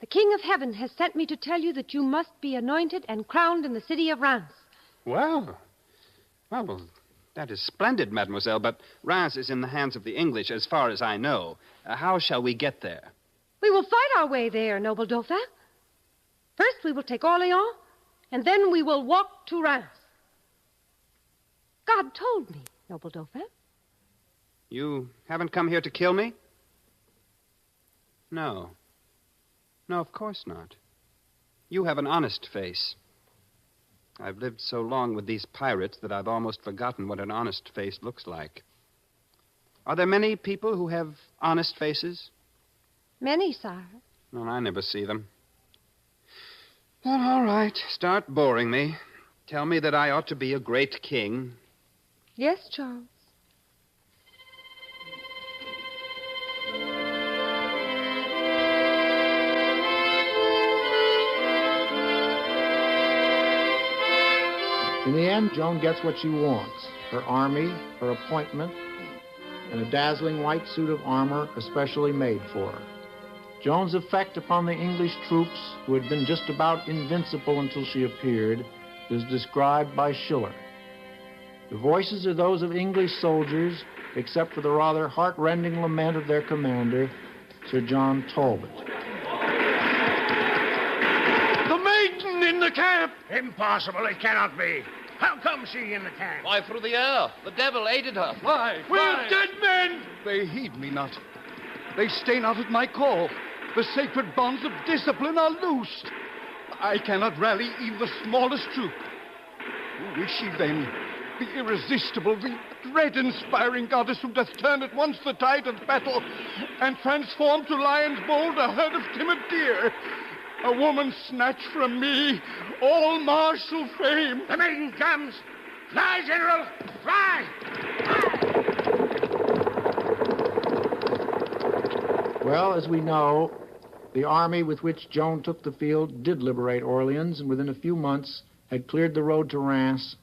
The King of Heaven has sent me to tell you that you must be anointed and crowned in the city of Reims. Well, that is splendid, mademoiselle, but Reims is in the hands of the English, as far as I know. How shall we get there? We will fight our way there, Noble Dauphin. First, we will take Orleans, and then we will walk to Reims. God told me, Noble Dauphin. You haven't come here to kill me? No. No, of course not. You have an honest face. I've lived so long with these pirates that I've almost forgotten what an honest face looks like. Are there many people who have honest faces? Many, sire. Well, I never see them. Well, all right. Start boring me. Tell me that I ought to be a great king. Yes, Charles. In the end, Joan gets what she wants. Her army, her appointment, and a dazzling white suit of armor especially made for her. Joan's effect upon the English troops, who had been just about invincible until she appeared, is described by Schiller. The voices are those of English soldiers, except for the rather heart-rending lament of their commander, Sir John Talbot. The maiden in the camp! Impossible, it cannot be. How comes she in the camp? Why, through the air. The devil aided her. Why? We're dead men! They heed me not. They stay not at my call. The sacred bonds of discipline are loosed. I cannot rally even the smallest troop. Who is she then? The irresistible, the dread-inspiring goddess who doth turn at once the tide of battle and transform to lion's bold a herd of timid deer. A woman snatched from me all martial fame. The maiden comes. Fly, General, fly! Well, as we know, the army with which Joan took the field did liberate Orleans, and within a few months had cleared the road to Reims